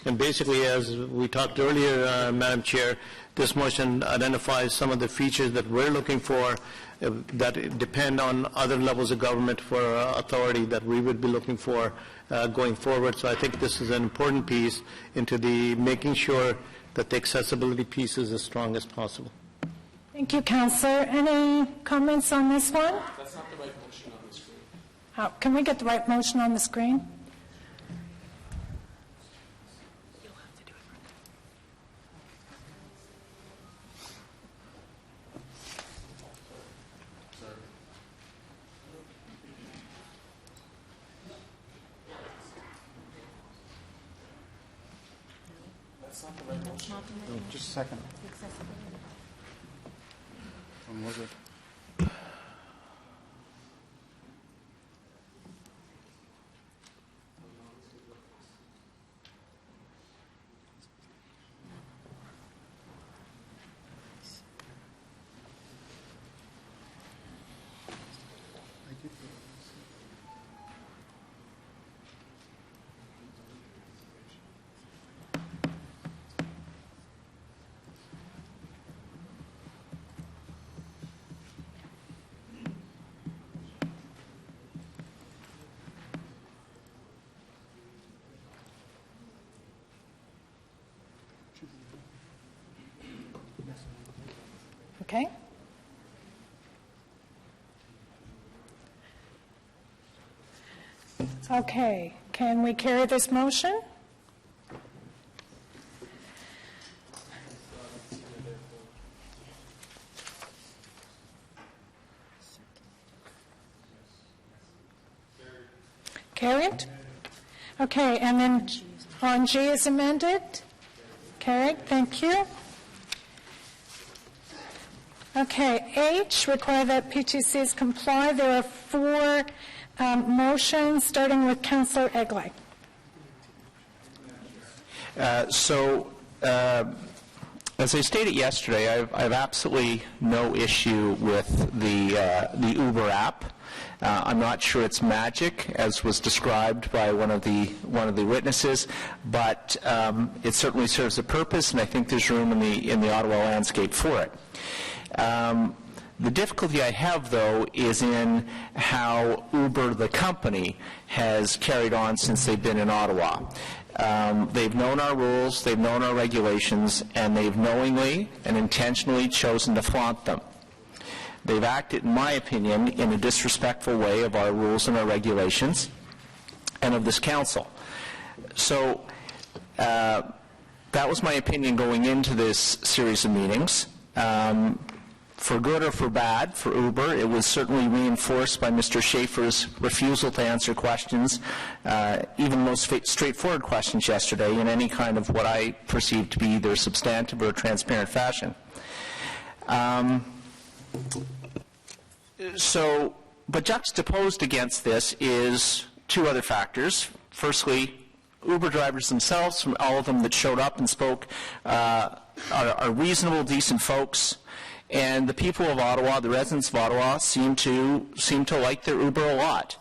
And basically, as we talked earlier, Madam Chair, this motion identifies some of the features that we're looking for that depend on other levels of government for authority that we would be looking for going forward. So I think this is an important piece into the making sure that the accessibility piece is as strong as possible. Thank you, Councillor. Any comments on this one? That's not the right motion on the screen. Can we get the right motion on the screen? That's not the right motion. Just a second. When was it? Okay? Okay, can we carry this motion? Carried? Okay, and then on G is amended? Carried, thank you. Okay, H, require that PTCs comply. There are 4 motions, starting with Councillor Egley. As I stated yesterday, I have absolutely no issue with the Uber app. I'm not sure it's magic, as was described by one of the witnesses, but it certainly serves a purpose, and I think there's room in the Ottawa landscape for it. The difficulty I have, though, is in how Uber, the company, has carried on since they've been in Ottawa. They've known our rules, they've known our regulations, and they've knowingly and intentionally chosen to flaunt them. They've acted, in my opinion, in a disrespectful way of our rules and our regulations and of this council. So that was my opinion going into this series of meetings. For good or for bad, for Uber, it was certainly reinforced by Mr. Schaefer's refusal to answer questions, even most straightforward questions yesterday, in any kind of what I perceive to be either substantive or transparent fashion. But juxtaposed against this is 2 other factors. Firstly, Uber drivers themselves, from all of them that showed up and spoke, are reasonable, decent folks. And the people of Ottawa, the residents of Ottawa, seem to like their Uber a lot.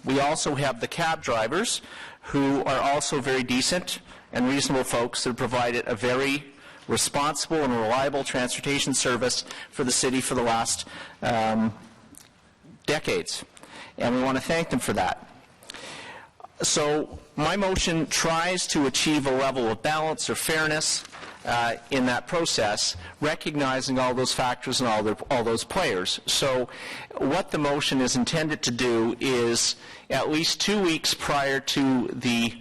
We also have the cab drivers, who are also very decent and reasonable folks that have provided a very responsible and reliable transportation service for the city for the last decades. And we want to thank them for that. So my motion tries to achieve a level of balance or fairness in that process, recognizing all those factors and all those players. So what the motion is intended to do is, at least 2 weeks prior to the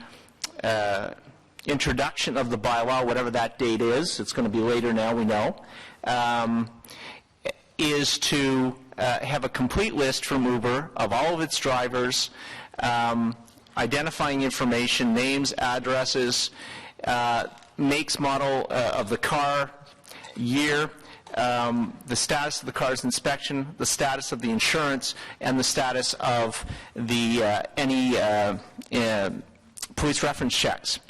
introduction of the bylaw, whatever that date is, it's going to be later now, we know, is to have a complete list from Uber of all of its drivers, identifying information, names, addresses, makes, model of the car, year, the status of the car's inspection, the status of the insurance, and the status of the any police reference checks,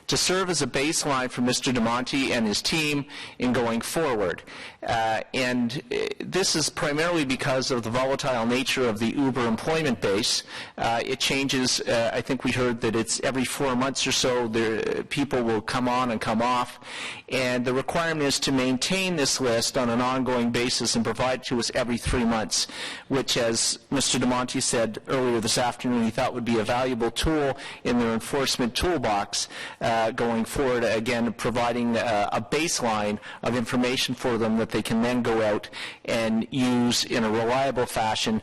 to serve as a baseline for Mr. DeMonte and his team in going forward. And this is primarily because of the volatile nature of the Uber employment base. It changes. I think we heard that it's every 4 months or so people will come on and come off. And the requirement is to maintain this list on an ongoing basis and provide it to us every 3 months, which, as Mr. DeMonte said earlier this afternoon, he thought would be a valuable tool in their enforcement toolbox going forward, again, providing a baseline of information for them that they can then go out and use in a reliable fashion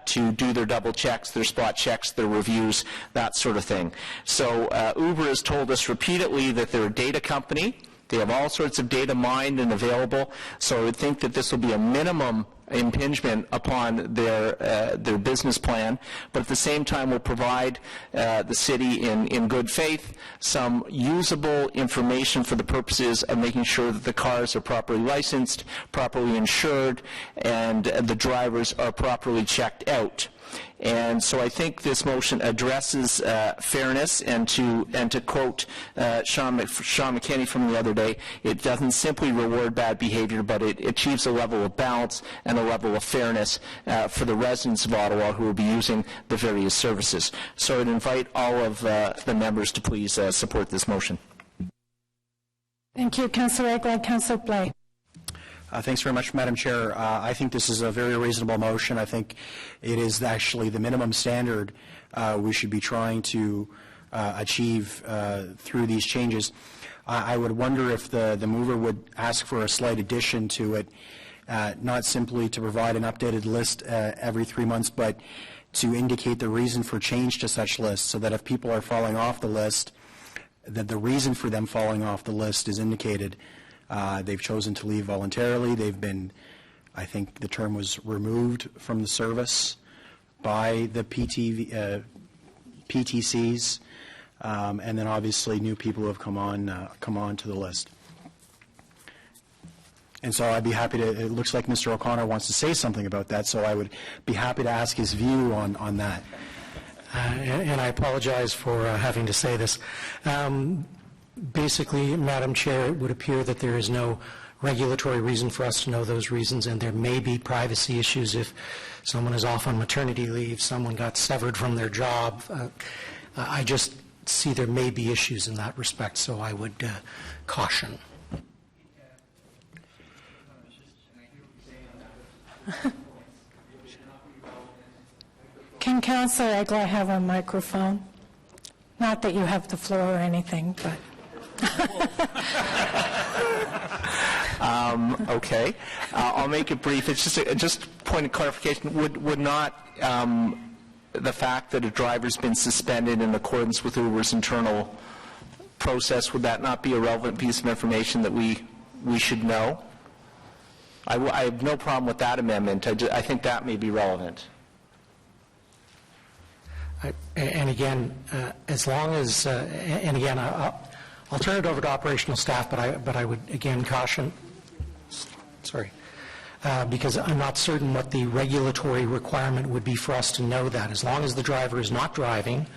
to do their double checks, their spot checks, their reviews, that sort of thing. So Uber has told us repeatedly that they're a data company. They have all sorts of data mined and available, so I would think that this will be a minimum impingement upon their business plan, but at the same time will provide the city in good faith some usable information for the purposes of making sure that the cars are properly licensed, properly insured, and the drivers are properly checked out. And so I think this motion addresses fairness, and to quote Sean McKinney from the other day, it doesn't simply reward bad behavior, but it achieves a level of balance and a level of fairness for the residents of Ottawa who will be using the various services. So I'd invite all of the members to please support this motion. Thank you, Councillor Egley. Councillor Blais. Thanks very much, Madam Chair. I think this is a very reasonable motion. I think it is actually the minimum standard we should be trying to achieve through these changes. I would wonder if the mover would ask for a slight addition to it, not simply to provide an updated list every 3 months, but to indicate the reason for change to such lists, so that if people are falling off the list, that the reason for them falling off the list is indicated. They've chosen to leave voluntarily. They've been, I think the term was removed from the service by the PTCs, and then obviously new people who have come on to the list. And so I'd be happy to, it looks like Mr. O'Connor wants to say something about that, so I would be happy to ask his view on that. And I apologize for having to say this. Basically, Madam Chair, it would appear that there is no regulatory reason for us to know those reasons, and there may be privacy issues if someone is off on maternity leave, someone got severed from their job. I just see there may be issues in that respect, so I would caution. Can Councillor Egli have a microphone? Not that you have the floor or anything, but... Okay. I'll make it brief. It's just a point of clarification. Would not the fact that a driver's been suspended in accordance with Uber's internal process, would that not be a relevant piece of information that we should know? I have no problem with that amendment. I think that may be relevant. And again, as long as, and again, I'll turn it over to operational staff, but I would again caution, because I'm not certain what the regulatory requirement would be for us to know that. As long as the driver is not driving,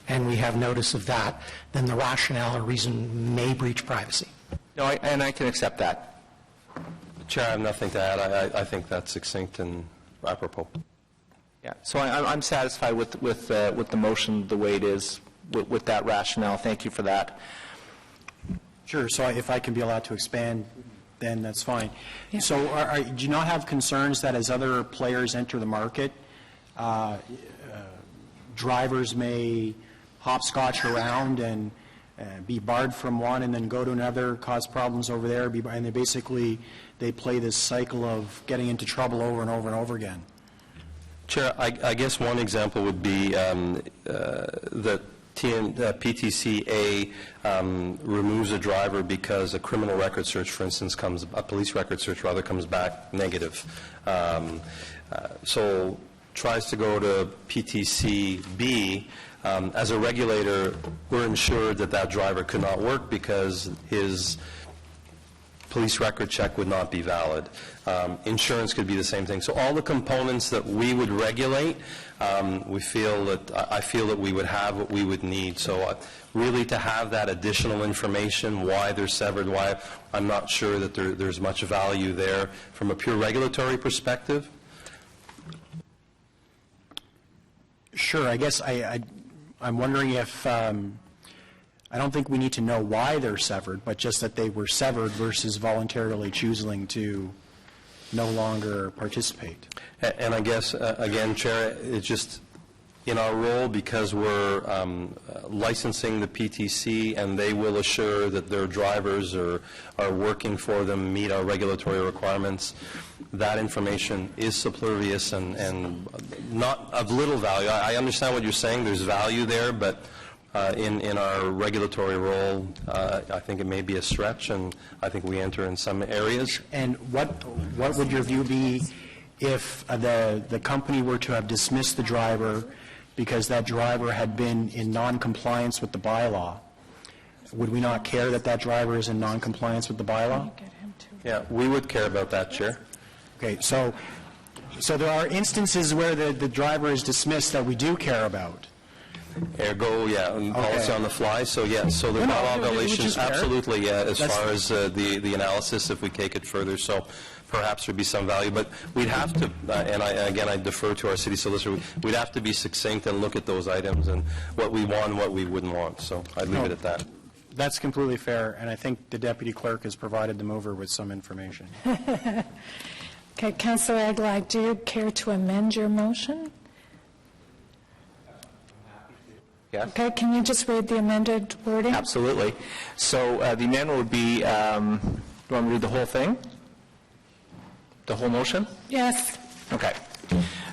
and we have notice of that, then the rationale or reason may breach privacy. No, and I can accept that. Chair, I have nothing to add. I think that's succinct and apropos. Yeah, so I'm satisfied with the motion the way it is, with that rationale. Thank you for that. Sure. So if I can be allowed to expand, then that's fine. Yeah. So do you not have concerns that as other players enter the market, drivers may hopscotch around and be barred from one and then go to another, cause problems over there, and they play this cycle of getting into trouble over and over and over again? Chair, I guess one example would be that PTCA removes a driver because a criminal record search, for instance, a police record search rather, comes back negative. So tries to go to PTCB. As a regulator, we're ensured that that driver could not work because his police record check would not be valid. Insurance could be the same thing. So all the components that we would regulate, I feel that we would have what we would need. So really to have that additional information, why they're severed, why, I'm not sure that there's much value there from a pure regulatory perspective. Sure. I guess I'm wondering if I don't think we need to know why they're severed, but just that they were severed versus voluntarily choosing to no longer participate. And I guess, again, Chair, it's just in our role, because we're licensing the PTC and they will assure that their drivers are working for them, meet our regulatory requirements, that information is superfluous and not of little value. I understand what you're saying. There's value there, but in our regulatory role, I think it may be a stretch, and I think we enter in some areas. And what would your view be if the company were to have dismissed the driver because that driver had been in non-compliance with the bylaw? Would we not care that that driver is in non-compliance with the bylaw? Yeah, we would care about that, Chair. Okay, so there are instances where the driver is dismissed that we do care about. Ergo, yeah, policy on the fly. So yes, so the bylaw violations, absolutely, yeah, as far as the analysis, if we take it further. So perhaps there'd be some value, but we'd have to, and I defer to our city solicitor, we'd have to be succinct and look at those items and what we want and what we wouldn't want. So I'd leave it at that. That's completely fair, and I think the deputy clerk has provided the mover with some information. Okay, Councillor Egli, do you care to amend your motion? Yes? Okay, can you just read the amended wording? Absolutely. So the amendment would be, do you want me to read the whole thing? The whole motion? Yes. Okay.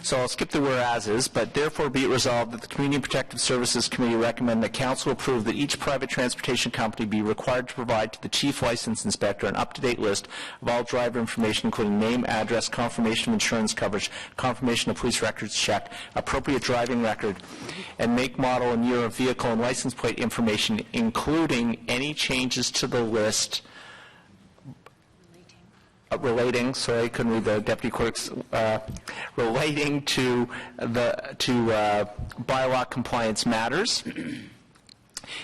So I'll skip the whereases, but therefore be it resolved that the Community Protective Services Committee recommend that Council approve that each private transportation company be required to provide to the Chief License Inspector an up-to-date list of all driver information, including name, address, confirmation of insurance coverage, confirmation of police records check, appropriate driving record, and make, model, and year of vehicle and license plate information, including any changes to the list relating, sorry, I couldn't read the deputy clerk's, relating to bylaw compliance matters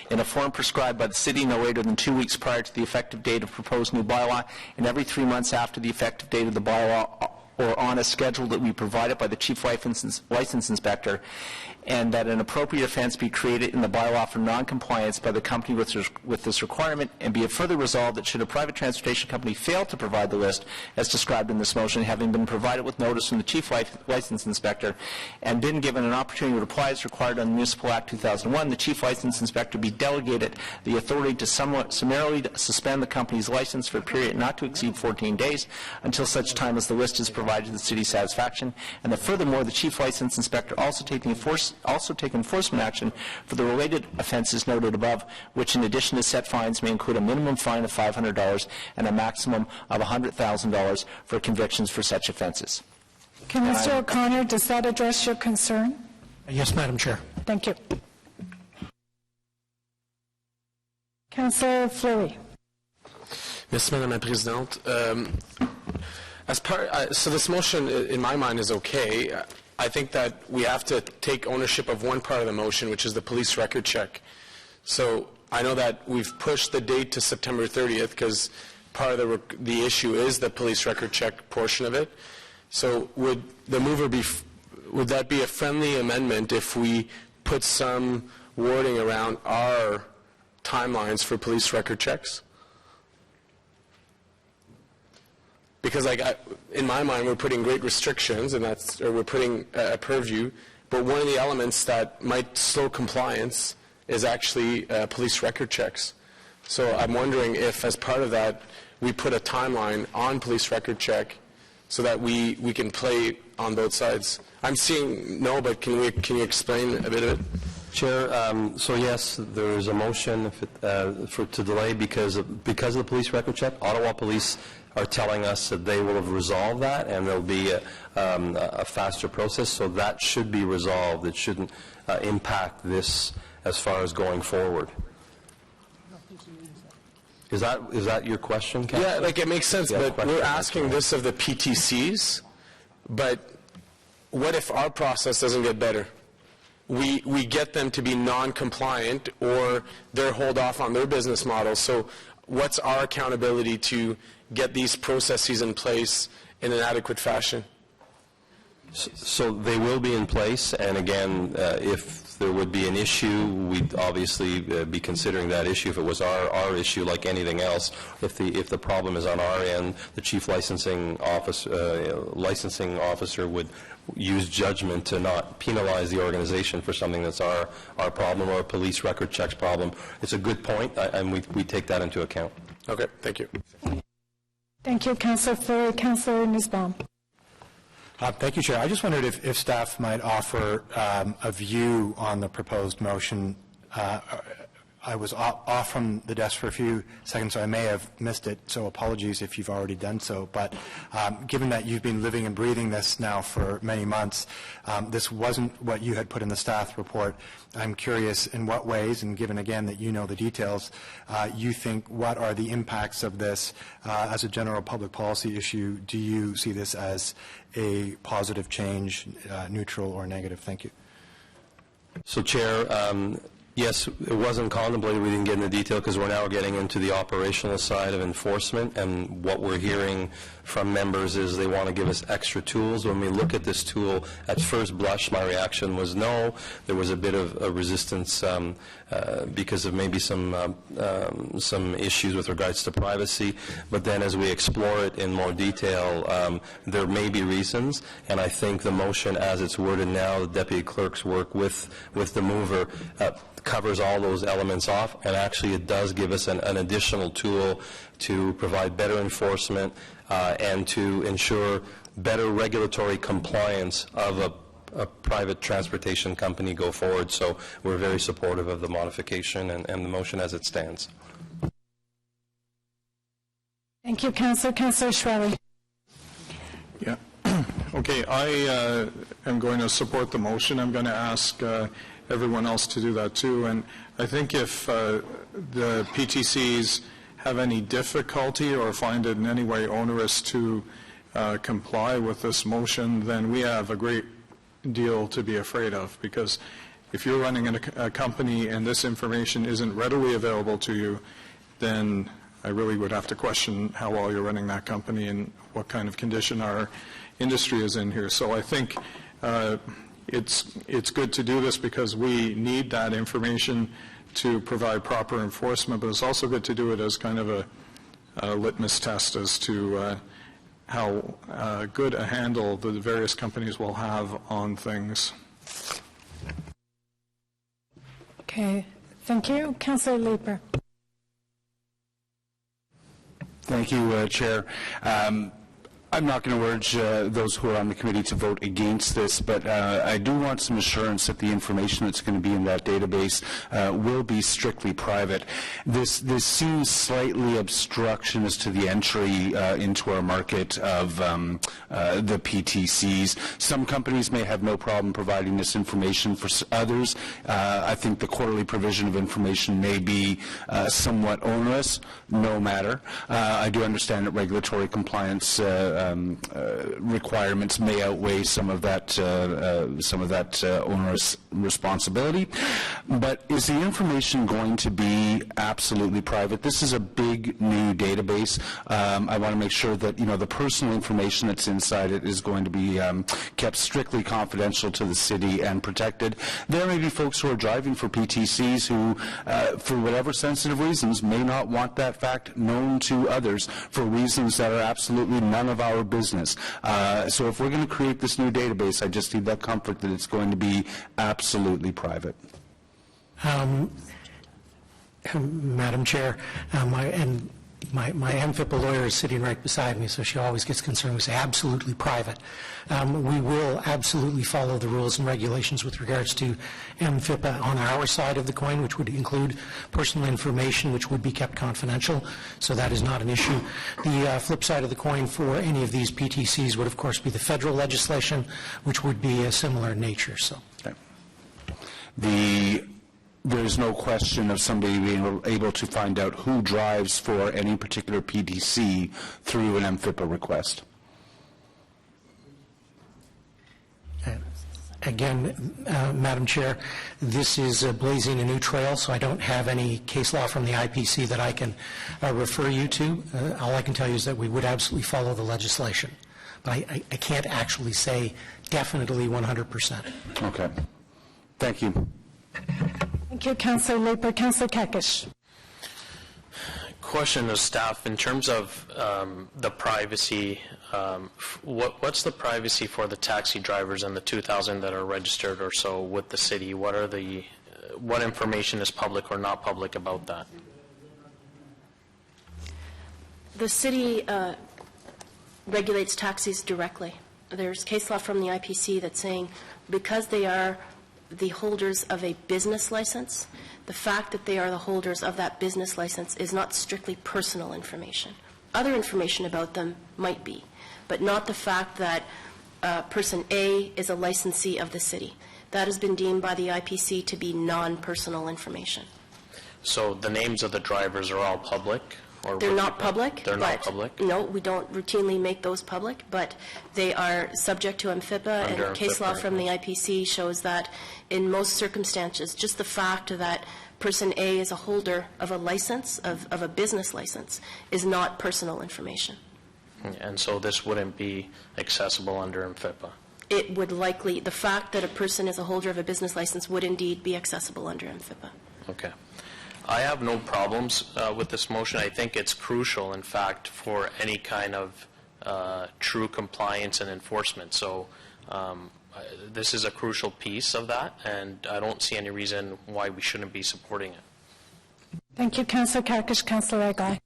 in a form prescribed by the city no later than 2 weeks prior to the effective date of proposed new bylaw, and every 3 months after the effective date of the bylaw, or on a schedule that we provided by the Chief License Inspector, and that an appropriate offense be created in the bylaw for noncompliance by the company with this requirement, and be it further resolved that should a private transportation company fail to provide the list as described in this motion, having been provided with notice from the Chief License Inspector and been given an opportunity to reply as required under Municipal Act 2001, the Chief License Inspector be delegated the authority to summarily suspend the company's license for a period not to exceed 14 days until such time as the list is provided to the city's satisfaction, and that furthermore the Chief License Inspector also take enforcement action for the related offenses noted above, which in addition to set fines may include a minimum fine of $500 and a maximum of $100,000 for convictions for such offenses. Can Mr. O'Connor, does that address your concern? Yes, Madam Chair. Thank you. Councillor Fleury. Merci, Madame la Présidente. So this motion, in my mind, is okay. I think that we have to take ownership of one part of the motion, which is the police record check. So I know that we've pushed the date to September 30th because part of the issue is the police record check portion of it. So would the mover would that be a friendly amendment if we put some wording around our timelines for police record checks? Because, in my mind, we're putting great restrictions, and we're putting a purview. But one of the elements that might slow compliance is actually police record checks. So I'm wondering if, as part of that, we put a timeline on police record check, so that we can play on both sides. I'm seeing no, but can you explain a bit of it? Chair, so yes, there is a motion to delay because of the police record check. Ottawa Police are telling us that they will have resolved that, and there'll be a faster process, so that should be resolved. It shouldn't impact this as far as going forward. Is that your question, Councillor? Yeah, it makes sense, but we're asking this of the PTCs, but what if our process doesn't get better? We get them to be non-compliant, or they're hold off on their business model. So what's our accountability to get these processes in place in an adequate fashion? So they will be in place, and again, if there would be an issue, we'd obviously be considering that issue. If it was our issue, like anything else, if the problem is on our end, the chief licensing officer would use judgment to not penalize the organization for something that's our problem or a police record checks problem. It's a good point, and we take that into account. Okay, thank you. Thank you, Councillor Fleury. Councillor Nussbaum. Thank you, Chair. I just wondered if staff might offer a view on the proposed motion. I was off from the desk for a few seconds, so I may have missed it, so apologies if you've already done so. But given that you've been living and breathing this now for many months, this wasn't what you had put in the staff report. I'm curious in what ways, and given again that you know the details, you think what are the impacts of this as a general public policy issue? Do you see this as a positive change, neutral or negative? Thank you. So, Chair, Yes, it wasn't contemplated. We didn't get into detail because we're now getting into the operational side of enforcement, and what we're hearing from members is they want to give us extra tools. When we look at this tool, at first blush, my reaction was no. There was a bit of a resistance because of maybe some issues with regards to privacy. But then as we explore it in more detail, there may be reasons, and I think the motion as it's worded now, the deputy clerk's work with the mover, covers all those elements off, and actually it does give us an additional tool to provide better enforcement and to ensure better regulatory compliance of a private transportation company go forward. So we're very supportive of the modification and the motion as it stands. Thank you, Councillor. Councillor Shweli. Yeah. Okay, I am going to support the motion. I'm going to ask everyone else to do that too. And I think if the PTCs have any difficulty or find it in any way onerous to comply with this motion, then we have a great deal to be afraid of, because if you're running a company and this information isn't readily available to you, then I really would have to question how well you're running that company and what kind of condition our industry is in here. So I think it's good to do this because we need that information to provide proper enforcement, but it's also good to do it as kind of a litmus test as to how good a handle the various companies will have on things. Okay, thank you. Councillor Leeper. Thank you, Chair. I'm not going to urge those who are on the committee to vote against this, but I do want some assurance that the information that's going to be in that database will be strictly private. This seems slightly obstructionist to the entry into our market of the PTCs. Some companies may have no problem providing this information. For others, I think the quarterly provision of information may be somewhat onerous. No matter. I do understand that regulatory compliance requirements may outweigh some of that onerous responsibility. But is the information going to be absolutely private? This is a big new database. I want to make sure that the personal information that's inside it is going to be kept strictly confidential to the city and protected. There may be folks who are driving for PTCs who, for whatever sensitive reasons, may not want that fact known to others for reasons that are absolutely none of our business. So if we're going to create this new database, I just need that comfort that it's going to be absolutely private. Madam Chair, my MFIPA lawyer is sitting right beside me, so she always gets concerned. We say absolutely private. We will absolutely follow the rules and regulations with regards to MFIPA on our side of the coin, which would include personal information which would be kept confidential, so that is not an issue. The flip side of the coin for any of these PTCs would, of course, be the federal legislation, which would be a similar nature. So. Okay. There's no question of somebody being able to find out who drives for any particular PTC through an MFIPA request. Again, Madam Chair, this is blazing a new trail, so I don't have any case law from the IPC that I can refer you to. All I can tell you is that we would absolutely follow the legislation. But I can't actually say definitely 100%. Okay. Thank you. Thank you, Councillor Leeper. Councillor Kekish. Question to staff, in terms of the privacy, what's the privacy for the taxi drivers and the 2,000 that are registered or so with the city? What information is public or not public about that? The city regulates taxis directly. There's case law from the IPC that's saying because they are the holders of a business license, the fact that they are the holders of that business license is not strictly personal information. Other information about them might be, but not the fact that person A is a licensee of the city. That has been deemed by the IPC to be non-personal information. So the names of the drivers are all public? Or They're would not be public. They're not but public? No, we don't routinely make those public, but they are subject to AMFIPA, Under and case law AMFIPA, from the IPC shows that in most circumstances, just the fact that person A is a holder of a license, of a business license, is not personal information. And so this wouldn't be accessible under AMFIPA? It would likely, the fact that a person is a holder of a business license would indeed be accessible under AMFIPA. Okay. I have no problems with this motion. I think it's crucial, in fact, for any kind of true compliance and enforcement. So this is a crucial piece of that, and I don't see any reason why we shouldn't be supporting it. Thank you, Councillor Kakish. Councillor Egli.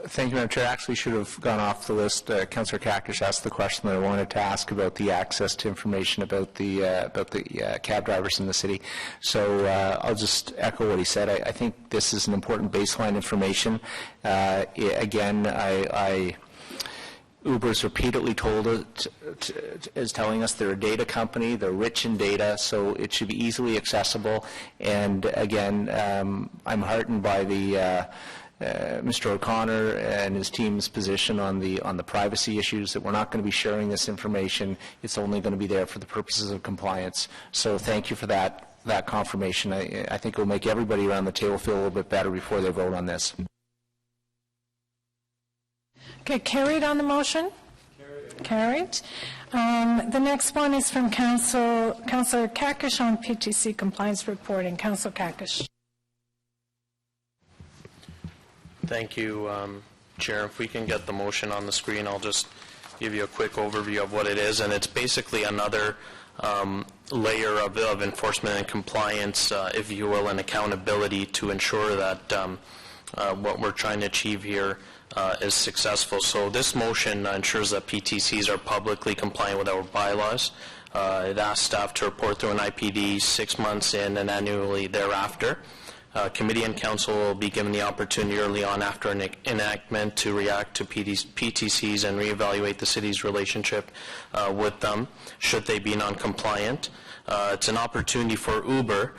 Thank you, Madam Chair. I actually should have gone off the list. Councillor Kakish asked the question that I wanted to ask about the access to information about the cab drivers in the city. So I'll just echo what he said. I think this is an important baseline information. Again, Uber's repeatedly is telling us they're a data company, they're rich in data, so it should be easily accessible. And again, I'm heartened by the Mr. O'Connor and his team's position on the privacy issues, that we're not going to be sharing this information. It's only going to be there for the purposes of compliance. So thank you for that confirmation. I think it will make everybody around the table feel a little bit better before they vote on this. Okay, carried on the motion? Carried. The next one is from Councillor Kakish on PTC compliance reporting. Councillor Kakish. Thank you, Chair. If we can get the motion on the screen, I'll just give you a quick overview of what it is. And it's basically another layer of enforcement and compliance, if you will, and accountability to ensure that what we're trying to achieve here is successful. So this motion ensures that PTCs are publicly compliant with our bylaws. It asks staff to report through an IPD 6 months in and annually thereafter. Committee and council will be given the opportunity early on after an enactment to react to PTCs and reevaluate the city's relationship with them should they be non-compliant. It's an opportunity for Uber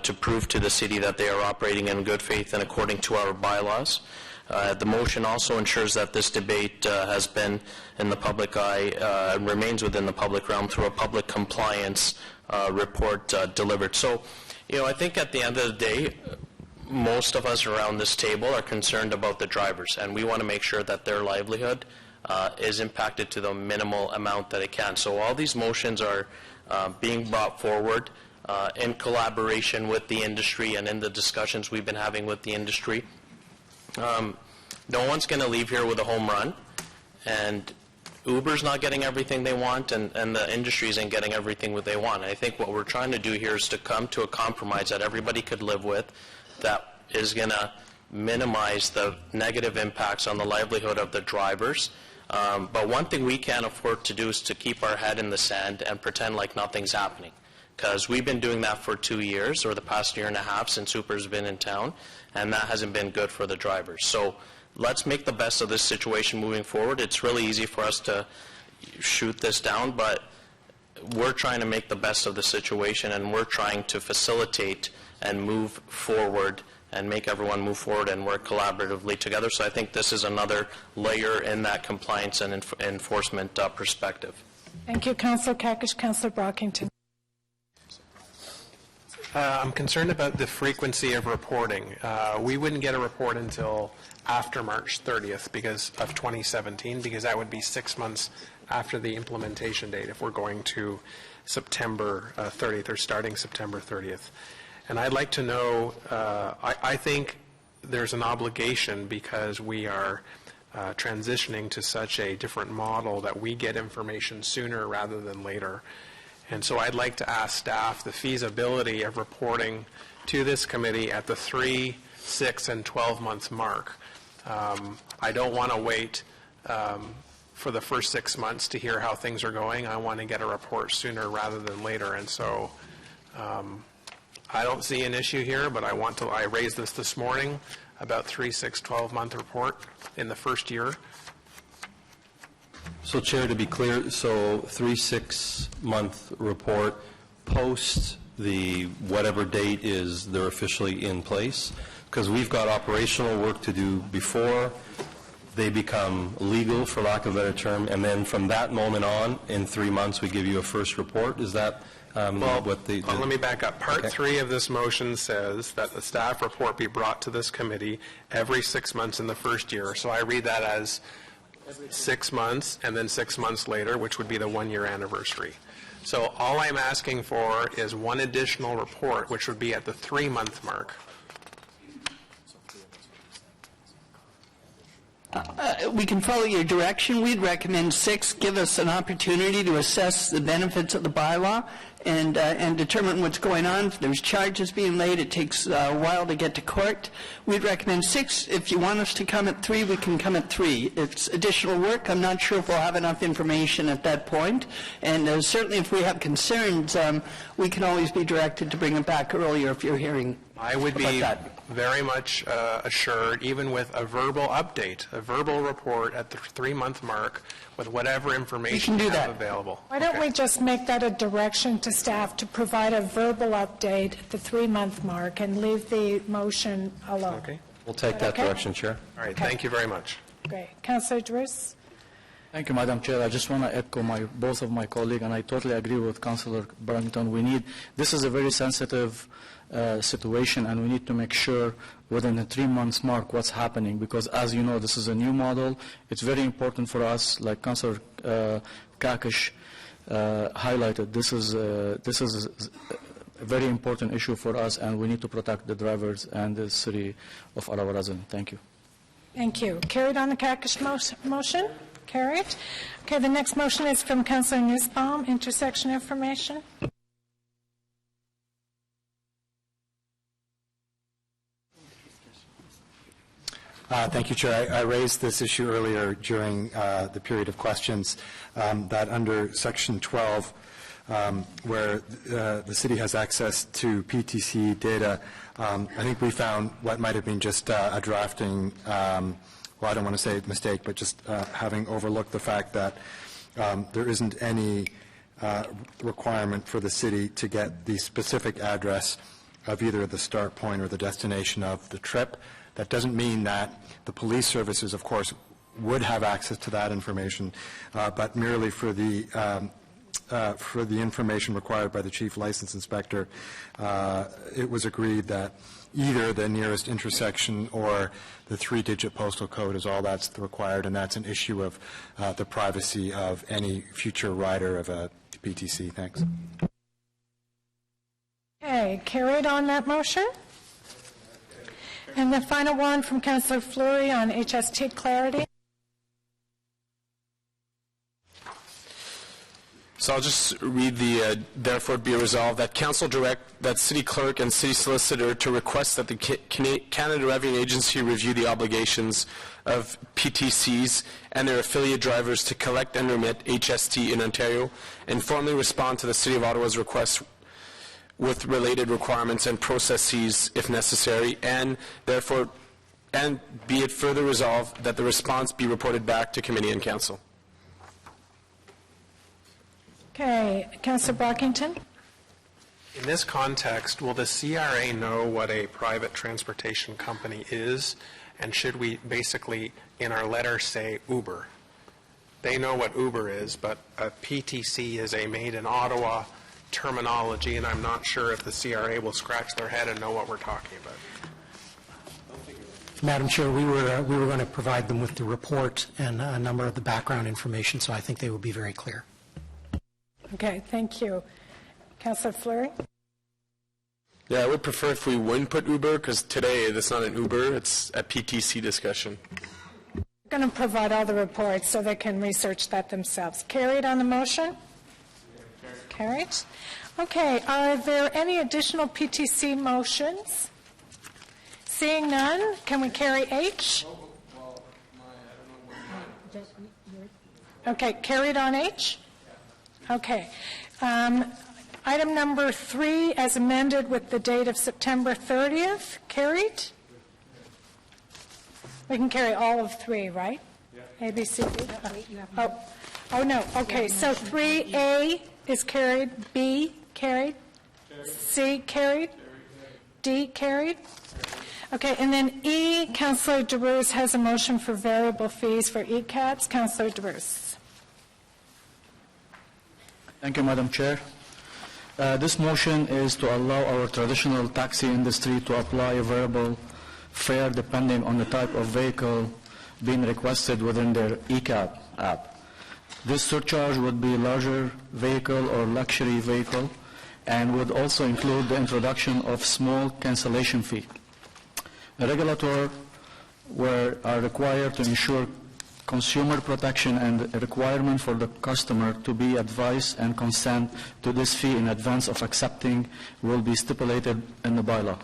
to prove to the city that they are operating in good faith and according to our bylaws. The motion also ensures that this debate has been in the public eye and remains within the public realm through a public compliance report delivered. So, I think at the end of the day, most of us around this table are concerned about the drivers, and we want to make sure that their livelihood is impacted to the minimal amount that it can. So all these motions are being brought forward in collaboration with the industry and in the discussions we've been having with the industry. No one's going to leave here with a home run, and Uber's not getting everything they want, and the industry isn't getting everything what they want. And I think what we're trying to do here is to come to a compromise that everybody could live with, that is going to minimize the negative impacts on the livelihood of the drivers. But one thing we can't afford to do is to keep our head in the sand and pretend like nothing's happening, because we've been doing that for 2 years, or the past year and a half since Uber's been in town, and that hasn't been good for the drivers. So let's make the best of this situation moving forward. It's really easy for us to shoot this down, but we're trying to make the best of the situation, and we're trying to facilitate and move forward and make everyone move forward and work collaboratively together. So I think this is another layer in that compliance and enforcement perspective. Thank you, Councillor Kakish. Councillor Brockington. I'm concerned about the frequency of reporting. We wouldn't get a report until after March 30th because of 2017, because that would be 6 months after the implementation date if we're going to September 30th or starting September 30th. And I'd like to know, I think there's an obligation, because we are transitioning to such a different model, that we get information sooner rather than later. And so I'd like to ask staff the feasibility of reporting to this committee at the 3, 6, and 12-month mark. I don't want to wait for the first 6 months to hear how things are going. I want to get a report sooner rather than later. And so I don't see an issue here, but I raised this morning about 3, 6, 12-month report in the first year. So, Chair, to be clear, so 3-6 month report post the whatever date is they're officially in place, because we've got operational work to do before they become legal, for lack of a better term, and then from that moment on, in 3 months, we give you a first report. Is that what the... Let me back up. Part 3 of this motion says that the staff report be brought to this committee every 6 months in the first year. So I read that as 6 months and then 6 months later, which would be the 1-year anniversary. So all I'm asking for is one additional report, which would be at the 3-month mark. We can follow your direction. We'd recommend 6. Give us an opportunity to assess the benefits of the bylaw and determine what's going on. If there's charges being laid, it takes a while to get to court. We'd recommend 6. If you want us to come at 3, we can come at 3. It's additional work. I'm not sure if we'll have enough information at that point. And certainly if we have concerns, we can always be directed to bring it back earlier if you're hearing I would be very much assured, even with a verbal update, a verbal report at the 3-month mark with whatever information you have available. Why don't we just make that a direction to staff to provide a verbal update at the 3-month mark and leave the motion alone? Okay. We'll take that direction, Chair. All right. Thank you very much. Great. Councillor Druce? Thank you, Madam Chair. I just want to echo both of my colleagues, and I totally agree with Councillor Burlington. This is a very sensitive situation, and we need to make sure within the 3 months mark what's happening, because as you know, this is a new model. It's very important for us, like Councillor Kakesh highlighted. This is a very important issue for us, and we need to protect the drivers and the city of Ottawa residents. Thank you. Thank you. Carried on the Kakesh motion? Carried. Okay, the next motion is from Councillor Nussbaum, intersection information. Thank you, Chair. I raised this issue earlier during the period of questions, that under Section 12, where the city has access to PTC data, I think we found what might have been just a drafting, well, I don't want to say mistake, but just having overlooked the fact that there isn't any requirement for the city to get the specific address of either the start point or the destination of the trip. That doesn't mean that the police services, of course, would have access to that information, but merely for the information required by the chief license inspector, it was agreed that either the nearest intersection or the 3-digit postal code is all that's required, and that's an issue of the privacy of any future rider of a PTC. Thanks. Okay, carried on that motion. And the final one from Councillor Fleury on HST clarity. So I'll just read the, therefore be resolved that Council direct that City Clerk and City Solicitor to request that the Canada Revenue Agency review the obligations of PTCs and their affiliate drivers to collect and remit HST in Ontario, and formally respond to the City of Ottawa's request with related requirements and processes if necessary, and therefore, and be it further resolved that the response be reported back to Committee and Council. Okay, Councillor Brockington. In this context, will the CRA know what a private transportation company is, and should we basically, in our letter, say Uber? They know what Uber is, but a PTC is a made in Ottawa terminology, and I'm not sure if the CRA will scratch their head and know what we're talking about. Madam Chair, we were going to provide them with the report and a number of the background information, so I think they will be very clear. Okay, thank you. Councillor Fleury? Yeah, I would prefer if we wouldn't put Uber, because today that's not an Uber, it's a PTC discussion. I'm going to provide all the reports so they can research that themselves. Carried on the motion? Carried. Okay, are there any additional PTC motions? Seeing none, can we carry H? Okay, carried on H? Okay. Item number 3, as amended with the date of September 30th, carried? We can carry all of 3, right? Yeah. A, B, C, D? Oh, no. Okay, so 3A is carried. B, carried? C, carried. D, carried. Okay, and then E, Councillor DeBruce has a motion for variable fees for ECAPs. Councillor DeBruce. Thank you, Madam Chair. This motion is to allow our traditional taxi industry to apply a variable fare depending on the type of vehicle being requested within their ECAP app. This surcharge would be larger vehicle or luxury vehicle and would also include the introduction of small cancellation fee. The regulators are required to ensure consumer protection and a requirement for the customer to be advised and consent to this fee in advance of accepting will be stipulated in the bylaw.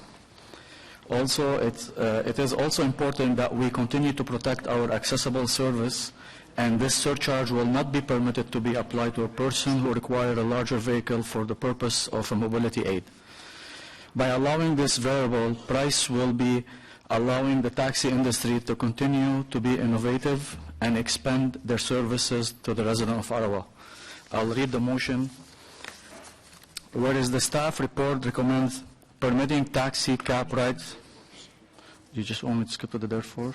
Also, it is also important that we continue to protect our accessible service, and this surcharge will not be permitted to be applied to a person who requires a larger vehicle for the purpose of a mobility aid. By allowing this variable price will be allowing the taxi industry to continue to be innovative and expand their services to the residents of Ottawa. I'll read the motion. Whereas the staff report recommends permitting taxi cab rides. You just want me to skip to the therefore?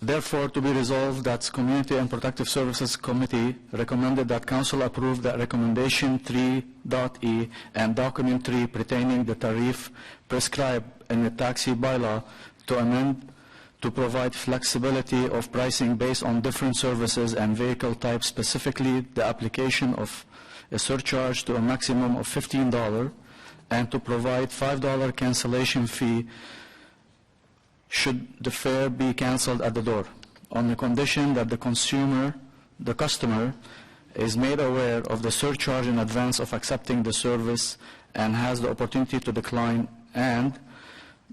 Therefore, to be resolved that Community and Protective Services Committee recommended that Council approve that recommendation 3.e and document 3 pertaining the tariff prescribed in the taxi bylaw to amend to provide flexibility of pricing based on different services and vehicle types, specifically the application of a surcharge to a maximum of $15 and to provide $5 cancellation fee should the fare be canceled at the door, on the condition that the customer is made aware of the surcharge in advance of accepting the service and has the opportunity to decline, and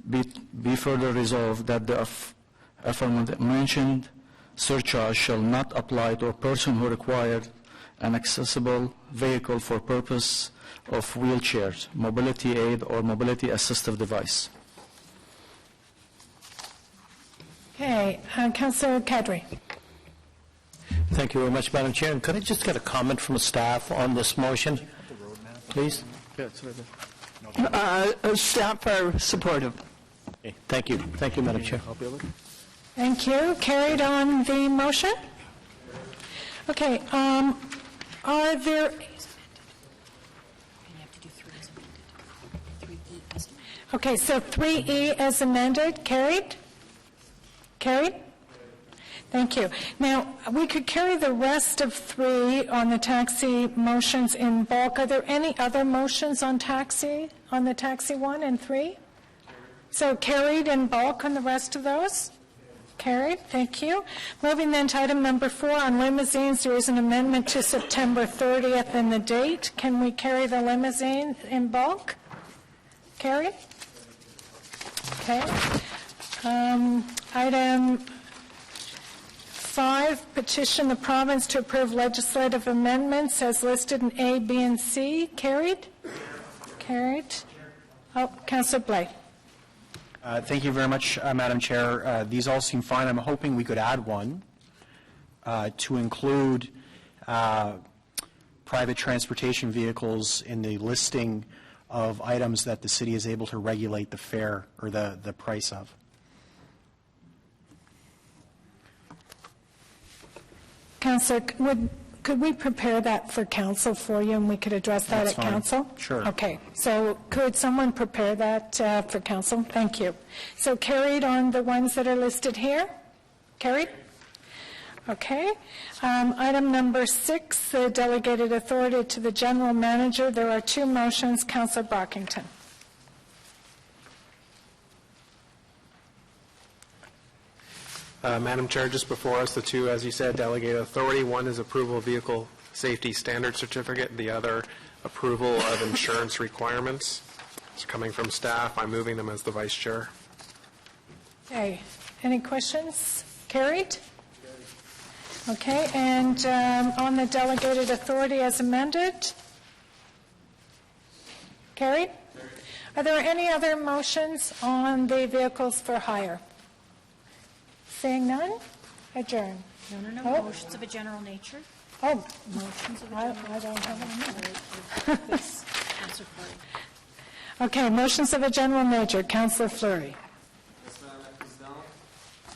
be further resolved that the aforementioned surcharge shall not apply to a person who required an accessible vehicle for purpose of wheelchairs, mobility aid, or mobility assistive device. Okay, Councillor Kadri. Thank you very much, Madam Chair. And could I just get a comment from staff on this motion, please? Staff are supportive. Okay, thank you. Thank you, Madam Chair. Thank you. Carried on the motion? Okay, are there... Okay, so 3E as amended, carried? Carried? Thank you. Now, we could carry the rest of 3 on the taxi motions in bulk. Are there any other motions on the taxi 1 and 3? So carried in bulk on the rest of those? Carried. Thank you. Moving then to item number 4 on limousines, there is an amendment to September 30th in the date. Can we carry the limousine in bulk? Carried? Okay. Item 5, petition the province to approve legislative amendments as listed in A, B, and C. Carried? Carried. Oh, Councillor Blais. Thank you very much, Madam Chair. These all seem fine. I'm hoping we could add one to include private transportation vehicles in the listing of items that the city is able to regulate the fare or the price of. Councillor, could we prepare that for council for you and we could address that That's at fine. council? Sure. Okay, so could someone prepare that for council? Thank you. So carried on the ones that are listed here? Carried? Okay. Item number 6, the delegated authority to the general manager. There are 2 motions. Councillor Brockington. Madam Chair, just before us, the 2, as you said, delegated authority. One is approval of vehicle safety standard certificate, the other approval of insurance requirements. It's coming from staff. I'm moving them as the Vice Chair. Okay. Any questions? Carried? Okay. And on the delegated authority as amended? Carried? Are there any other motions on the vehicles for hire? Seeing none, adjourn. No. Oh. Motions of a general nature. Oh, I don't have any. Okay, motions of a general nature. Councillor Fleury.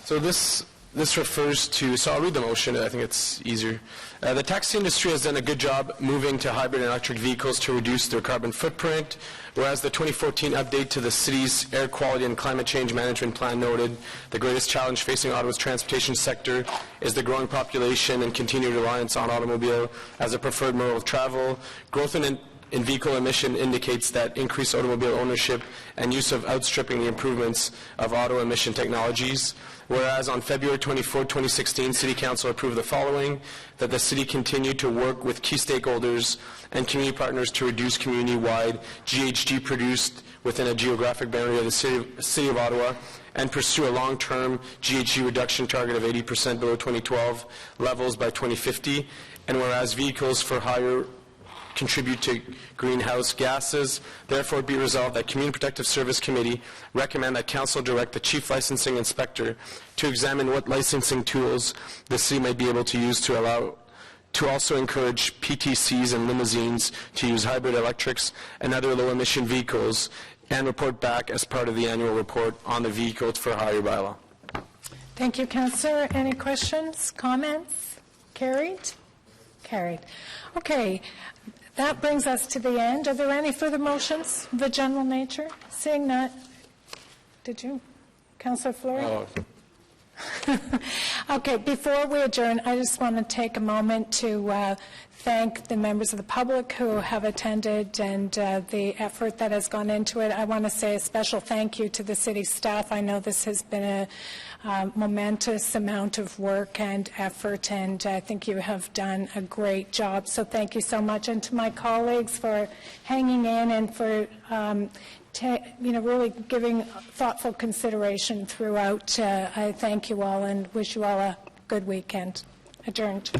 So this refers to, so I'll read the motion, I think it's easier. The taxi industry has done a good job moving to hybrid and electric vehicles to reduce their carbon footprint, whereas the 2014 update to the city's air quality and climate change management plan noted the greatest challenge facing Ottawa's transportation sector is the growing population and continued reliance on automobile as a preferred mode of travel. Growth in vehicle emission indicates that increased automobile ownership and use of outstripping the improvements of auto emission technologies. Whereas on February 24, 2016, City Council approved the following, that the city continue to work with key stakeholders and community partners to reduce community-wide GHG produced within a geographic boundary of the City of Ottawa and pursue a long-term GHG reduction target of 80% below 2012 levels by 2050. And whereas vehicles for hire contribute to greenhouse gases. Therefore, be resolved that Community Protective Service Committee recommend that Council direct the Chief Licensing Inspector to examine what licensing tools the city might be able to use to also encourage PTCs and limousines to use hybrid electrics and other low-emission vehicles and report back as part of the annual report on the Vehicles for Hire bylaw. Thank you, Councillor. Any questions, comments? Carried? Carried. Okay. That brings us to the end. Are there any further motions of a general nature? Seeing that, did you, Councillor Fleury? Oh. Okay, before we adjourn, I just want to take a moment to thank the members of the public who have attended and the effort that has gone into it. I want to say a special thank you to the city staff. I know this has been a momentous amount of work and effort, and I think you have done a great job. So thank you so much, and to my colleagues for hanging in and for really giving thoughtful consideration throughout. I thank you all and wish you all a good weekend. Adjourned.